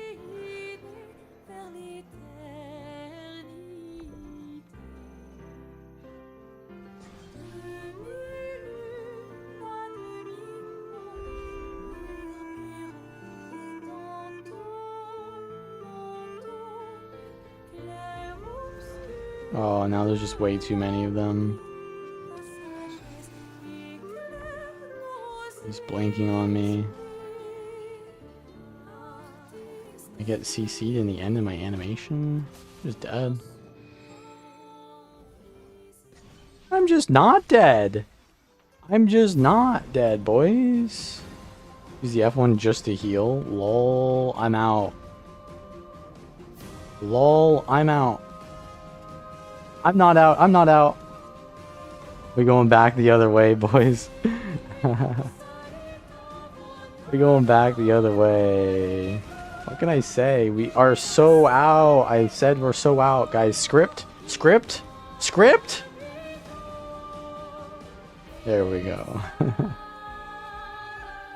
Oh, now there's just way too many of them. He's blanking on me. I get CC'd in the end of my animation. Just dead. I'm just not dead. I'm just not dead, boys. Use the F1 just to heal. Lol, I'm out. Lol, I'm out. I'm not out. I'm not out. We're going back the other way, boys. We're going back the other way. What can I say? We are so out. I said we're so out, guys. Script? Script? Script? There we go.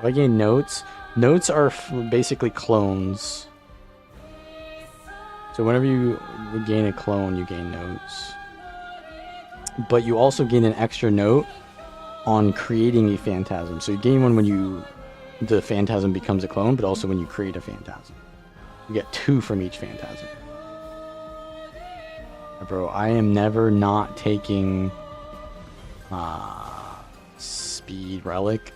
I gain notes. Notes are basically clones. So whenever you gain a clone, you gain notes. But you also gain an extra note on creating a phantasm. So you gain one when the phantasm becomes a clone, but also when you create a phantasm. You get 2 from each phantasm. Bro, I am never not taking speed relic.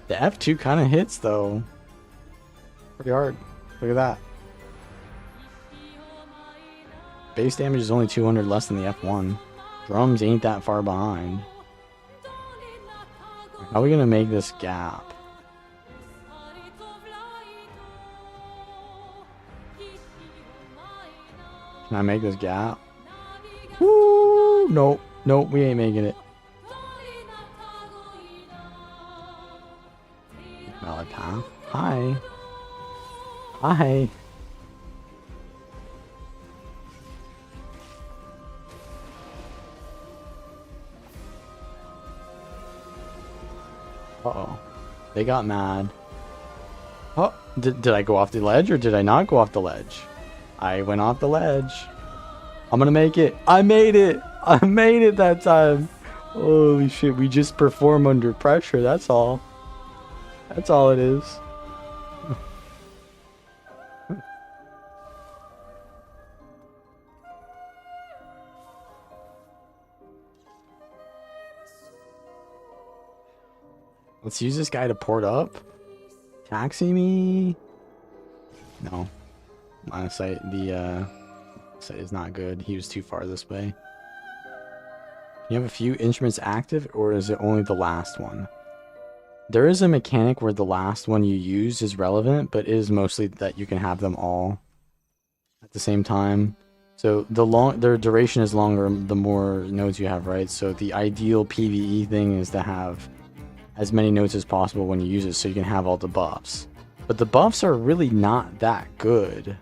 The F2 kind of hits though. Pretty hard. Look at that. Base damage is only 200 less than the F1. Drums ain't that far behind. How are we gonna make this gap? Can I make this gap? Woo! Nope. Nope, we ain't making it. Valid path. Hi. Hi. Uh-oh. They got mad. Oh, did I go off the ledge or did I not go off the ledge? I went off the ledge. I'm gonna make it. I made it. I made it that time. Holy shit, we just perform under pressure. That's all. That's all it is. Let's use this guy to port up. Taxi me. No. Line of sight. The sight is not good. He was too far this way. You have a few instruments active, or is it only the last one? There is a mechanic where the last one you use is relevant, but it is mostly that you can have them all at the same time. So their duration is longer the more nodes you have, right? So the ideal PvE thing is to have as many notes as possible when you use it, so you can have all the buffs. But the buffs are really not that good.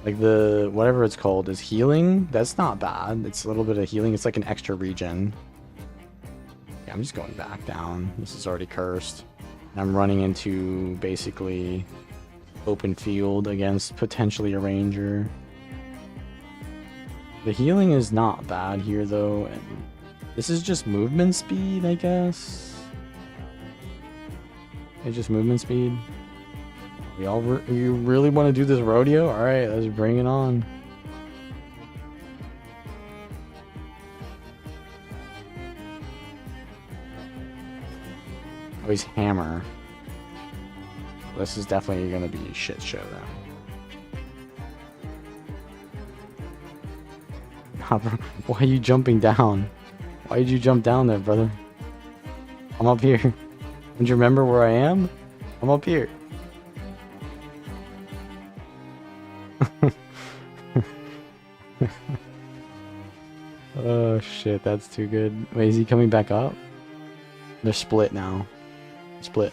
Like the whatever it's called is healing. That's not bad. It's a little bit of healing. It's like an extra regen. Yeah, I'm just going back down. This is already cursed. I'm running into basically open field against potentially a ranger. The healing is not bad here though, and this is just movement speed, I guess. It's just movement speed. You really want to do this rodeo? All right, let's bring it on. Oh, he's hammer. This is definitely gonna be a shit show then. Why are you jumping down? Why did you jump down there, brother? I'm up here. Don't you remember where I am? I'm up here. Oh shit, that's too good. Wait, is he coming back up? They're split now. Split.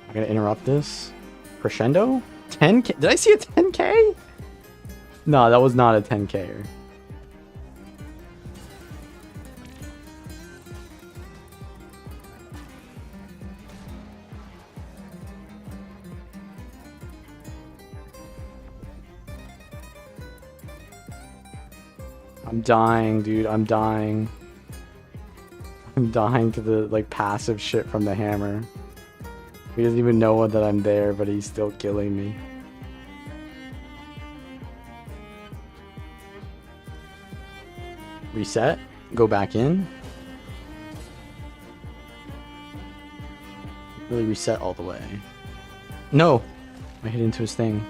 I'm gonna interrupt this. Crescendo? 10k? Did I see a 10k? No, that was not a 10k. I'm dying, dude. I'm dying. I'm dying to the like passive shit from the hammer. He doesn't even know that I'm there, but he's still killing me. Reset. Go back in. Really reset all the way. No! I hit into his thing.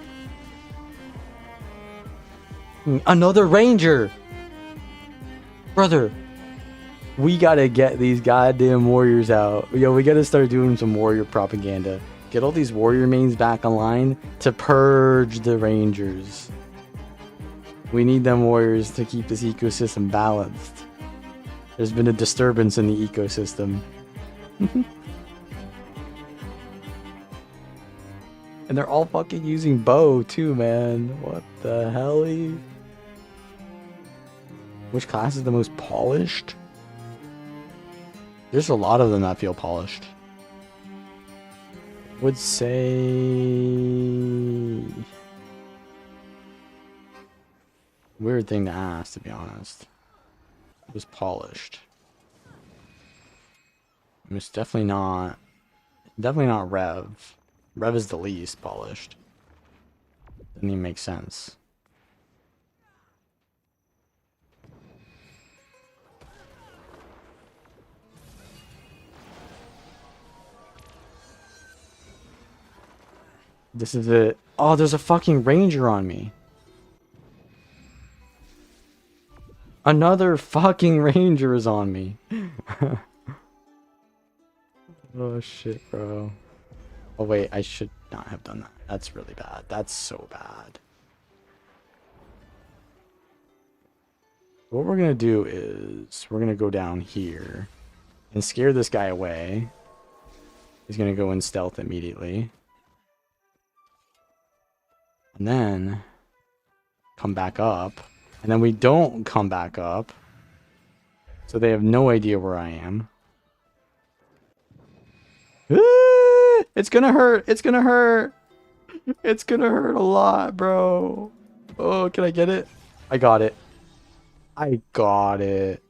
Another ranger! Brother! We gotta get these goddamn warriors out. Yo, we gotta start doing some warrior propaganda. Get all these warrior mains back online to purge the rangers. We need them warriors to keep this ecosystem balanced. There's been a disturbance in the ecosystem. And they're all fucking using bow too, man. What the hell? Which class is the most polished? There's a lot of them that feel polished. Would say weird thing to ask, to be honest. It was polished. It's definitely not Rev. Rev is the least polished. Doesn't even make sense. This is it. Oh, there's a fucking ranger on me. Another fucking ranger is on me. Oh shit, bro. Oh wait, I should not have done that. That's really bad. That's so bad. What we're gonna do is we're gonna go down here and scare this guy away. He's gonna go in stealth immediately. And then come back up. And then we don't come back up. So they have no idea where I am. It's gonna hurt. It's gonna hurt. It's gonna hurt a lot, bro. Oh, can I get it? I got it. I got it.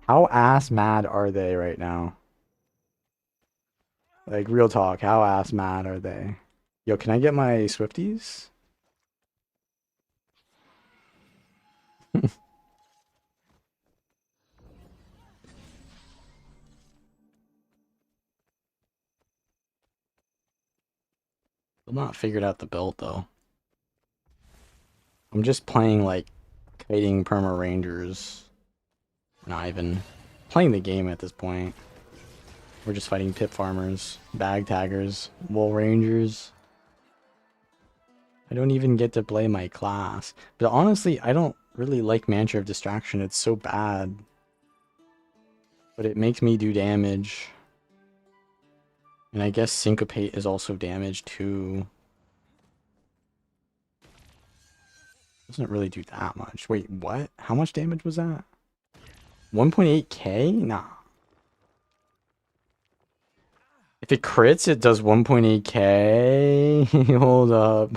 How ass mad are they right now? Like, real talk. How ass mad are they? Yo, can I get my Swifties? Still not figured out the build though. I'm just playing like kiting perma rangers. Not even playing the game at this point. We're just fighting pip farmers, bag taggers, wool rangers. I don't even get to play my class. But honestly, I don't really like Mantra of Distraction. It's so bad. But it makes me do damage. And I guess Syncopate is also damage too. Doesn't really do that much. Wait, what? How much damage was that? 1.8k? Nah. If it crits, it does 1.8k. Hold up.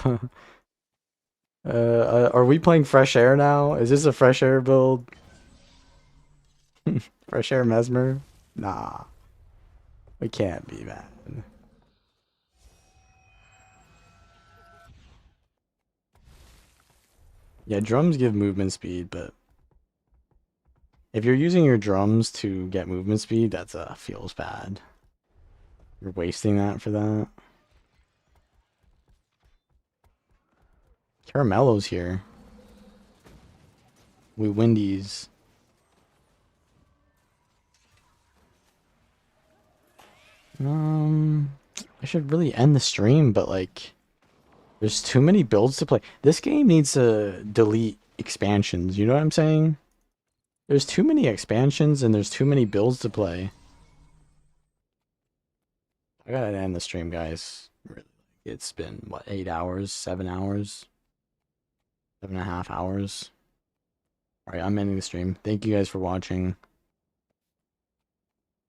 Are we playing Fresh Air now? Is this a Fresh Air build? Fresh Air Mesmer? Nah. We can't be, man. Yeah, drums give movement speed, but if you're using your drums to get movement speed, that's feels bad. You're wasting that for that. Caramello's here. We Wendy's. I should really end the stream, but like, there's too many builds to play. This game needs to delete expansions, you know what I'm saying? There's too many expansions and there's too many builds to play. I gotta end the stream, guys. It's been, what, 8 hours? 7 hours? 7.5 hours? Alright, I'm ending the stream. Thank you guys for watching.